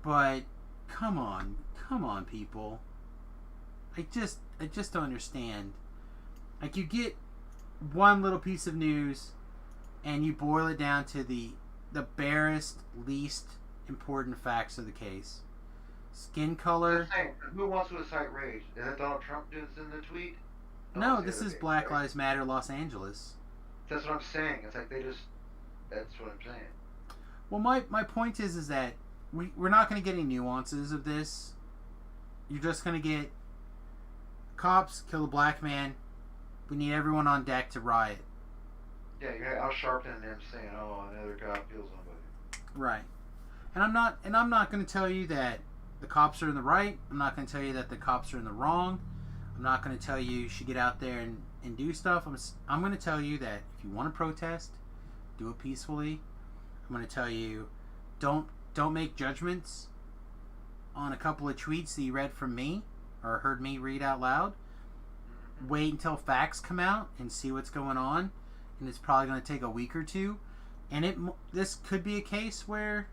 But come on, people. I just don't understand. Like, you get one little piece of news, and you boil it down to the barest, least important facts of the case. Skin color. Who wants to incite rage? Is that Donald Trump doing this in the tweet? No, this is Black Lives Matter Los Angeles. That's what I'm saying. It's like that's what I'm saying. Well, my point is that we're not going to get any nuances of this. You're just going to get cops kill a black man, We need everyone on deck to riot. Yeah, you're out sharpening them, saying, "Oh, another cop killed somebody." Right. And I'm not going to tell you that the cops are in the right. I'm not going to tell you that the cops are in the wrong. I'm not going to tell you you should get out there and do stuff. I'm going to tell you that if you want to protest, do it peacefully. I'm going to tell you don't make judgments on a couple of tweets that you read from me or heard me read out loud. Wait until facts come out and see what's going on, and it's probably going to take a week or two. And this could be a case where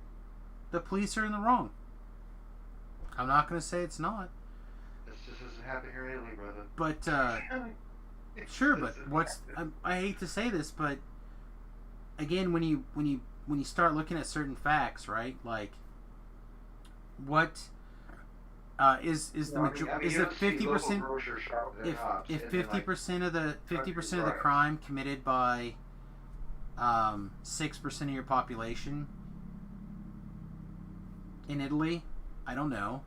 the police are in the wrong. I'm not going to say it's not. This just doesn't happen here in Italy, brother. But sure, but I hate to say this, but again, when you start looking at certain facts, right? Like what is the is it 50%? If 50% of the crime committed by 6% of your population in Italy, I don't know,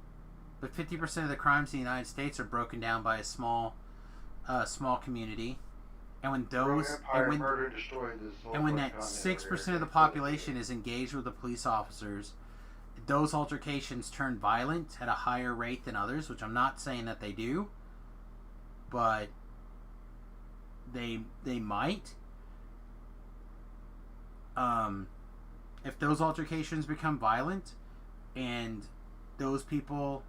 but 50% of the crimes in the United States are broken down by a small community, and when that 6% of the population is engaged with the police officers, those altercations turn violent at a higher rate than others, which I'm not saying that they do, but they might. If those altercations become violent and those people,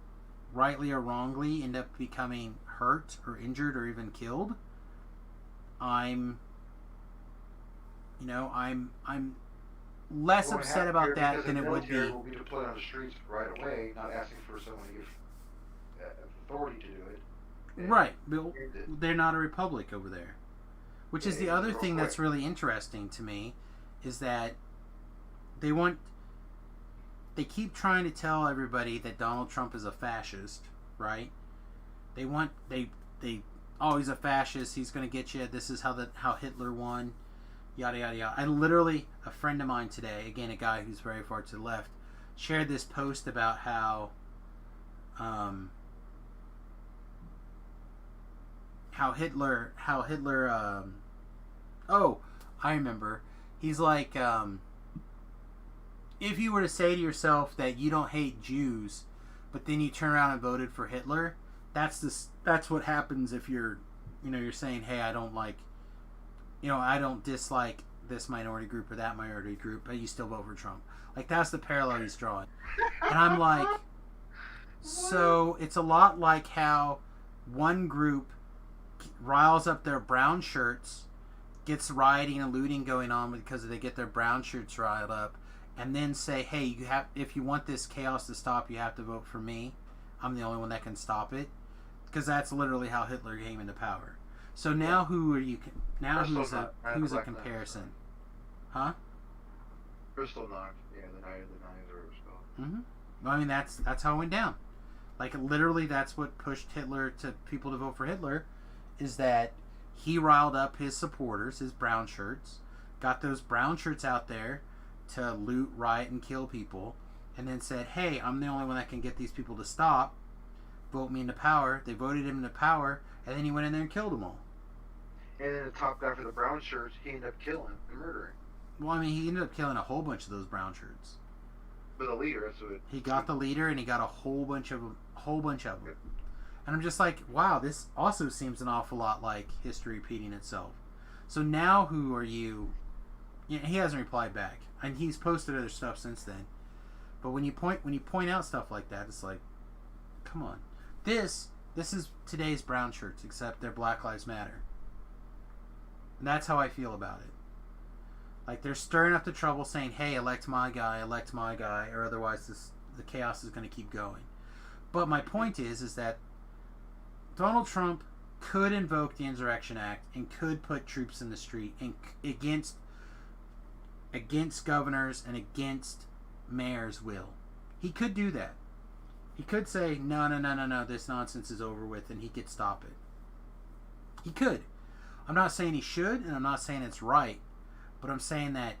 rightly or wrongly, end up becoming hurt or injured or even killed, I'm less upset about that than it would be. Will be deployed on the streets right away, not asking for someone to give authority to do it. Right, they're not a republic over there, which is the other thing that's really interesting to me, is that they keep trying to tell everybody that Donald Trump is a fascist, right? He's a fascist, he's going to get you, this is how Hitler won, yada yada yada. And literally, a friend of mine today, again a guy who's very far to the left, shared this post about how Hitler I remember, he's like, if you were to say to yourself that you don't hate Jews, but then you turn around and voted for Hitler, that's what happens if you're saying, hey, I don't dislike this minority group or that minority group, but you still vote for Trump. Like, that's the parallel he's drawing. And I'm like, so it's a lot like how one group riles up their brown shirts, gets rioting and looting going on because they get their brown shirts riled up, and then say, hey, if you want this chaos to stop, you have to vote for me. I'm the only one that can stop it. Because that's literally how Hitler came into power. So now who's a comparison? Huh? Crystal Knox, yeah, the night of the 9s or so. Mm-hmm. Well, I mean, that's how it went down. Like, literally, that's what pushed people to vote for Hitler, is that he riled up his supporters, his brown shirts, got those brown shirts out there to loot, riot, and kill people, and then said, hey, I'm the only one that can get these people to stop. Vote me into power. They voted him into power, and then he went in there and killed them all. And then the top guy for the brown shirts, he ended up killing and murdering. Well, I mean, he ended up killing a whole bunch of those brown shirts. But the leader, that's what... He got the leader, and he got a whole bunch of them. And I'm just like, wow, this also seems an awful lot like history repeating itself. So now who are you... Yeah, he hasn't replied back, and he's posted other stuff since then. But when you point out stuff like that, it's like, come on. This is today's brown shirts, except they're Black Lives Matter. And that's how I feel about it. Like, they're stirring up the trouble, saying, hey, elect my guy, or otherwise the chaos is going to keep going. But my point is that Donald Trump could invoke the Insurrection Act and could put troops in the street and against governors and against mayors' will. He could do that. He could say, no, this nonsense is over with, and he could stop it. He could. I'm not saying he should, and I'm not saying it's right, but I'm saying that...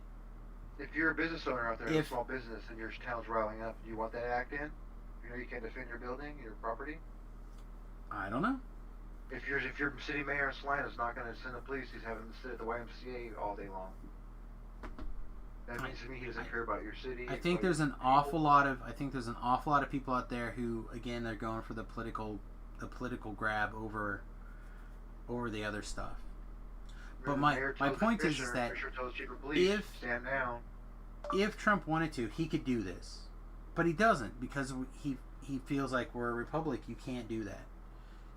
If you're a business owner out there, a small business, and your town's riling up, do you want that act in? You know you can't defend your building, your property? I don't know. If your city mayor in Salina's not going to send the police, he's having to sit at the YMCA all day long. That means to me he doesn't care about your city. I think there's an awful lot of people out there who, again, they're going for the political grab over the other stuff. But my point is that if Trump wanted to, he could do this, but he doesn't, because he feels like we're a republic. You can't do that.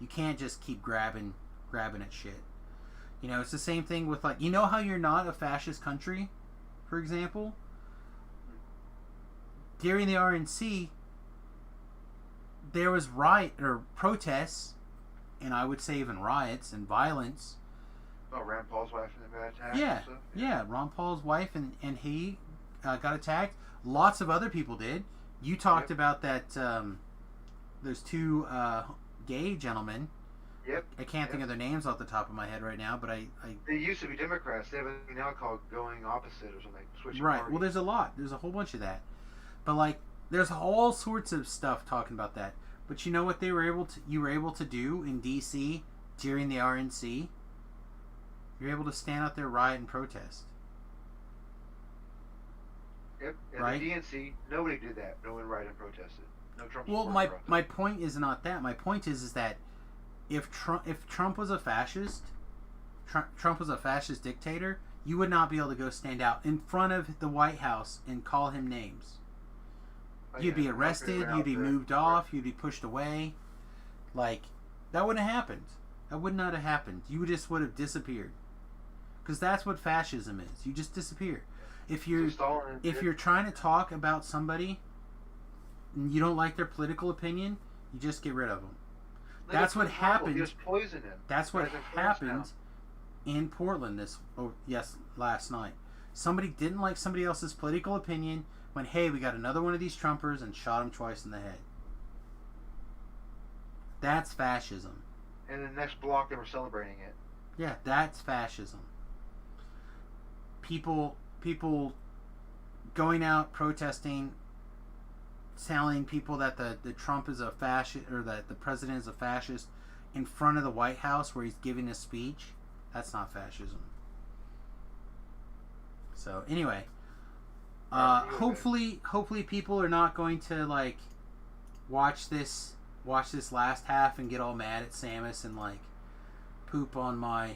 You can't just keep grabbing at shit. You know, it's the same thing with, like, you know how you're not a fascist country, for example? During the RNC, there was protests, and I would say even riots and violence. Oh, Rand Paul's wife and the bad attack. Yeah, and stuff? yeah. Ron Paul's wife and he got attacked. Lots of other people did. You talked about that. There's two gay gentlemen. Yep. I can't think of their names off the top of my head right now, but I They used to be Democrats. They have a now called going opposite or something. Switching right. parties. Well, there's a lot. There's a whole bunch of that. But, like, there's all sorts of stuff talking about that. But you know what you were able to do in D.C. during the RNC? You're able to stand out there, riot, and protest. Yep. And Right? the DNC, nobody did that. No one rioted and protested. No Trump. Well, supporter my protested. point is not that. My point is that if Trump was a fascist, Trump was a fascist dictator, you would not be able to go stand out in front of the White House and call him names. Oh, You'd yeah, be arrested. walking You'd be around moved for- off. You'd be pushed away. Like, that wouldn't have happened. That would not have happened. You just would have disappeared. Because that's what fascism is. You just disappear. If you're trying to talk about somebody and you don't like their political opinion, you just get rid of them. That's what happened. Just poison him. That's what Has influence now. happened in Portland last night. Somebody didn't like somebody else's political opinion, went, hey, we got another one of these Trumpers, and shot him twice in the head. That's fascism. And the next block they were celebrating it. Yeah, that's fascism. People going out protesting, telling people that the Trump is a fascist, or that the president is a fascist, in front of the White House where he's giving a speech. That's not fascism. So anyway, hopefully people are not going to, like, watch this last half and get all mad at Samus and, like, poop on my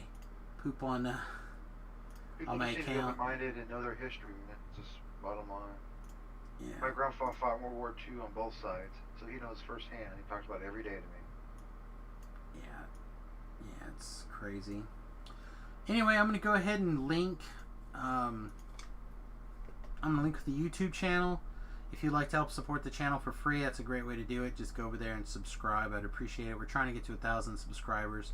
People my just need to be account. open-minded and know their history. That's just bottom line. Yeah. My grandfather fought World War II on both sides, so he knows firsthand. He talks about it every day to me. Yeah, it's crazy. Anyway, I'm gonna go ahead and link. I'm gonna link the YouTube channel. If you'd like to help support the channel for free, that's a great way to do it. Just go over there and subscribe. I'd appreciate it. We're trying to get to 1,000 subscribers.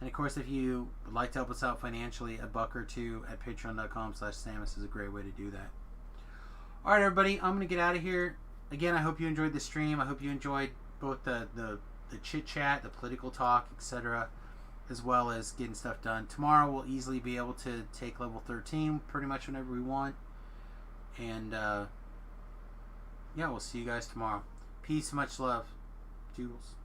And of course, if you would like to help us out financially, a buck or two at patreon.com/Samus is a great way to do that. All right, everybody, I'm gonna get out of here. Again, I hope you enjoyed the stream. I hope you enjoyed both the chit chat, the political talk, etc., as well as getting stuff done. Tomorrow we'll easily be able to take level 13 pretty much whenever we want. And yeah, we'll see you guys tomorrow. Peace, much love. Jules.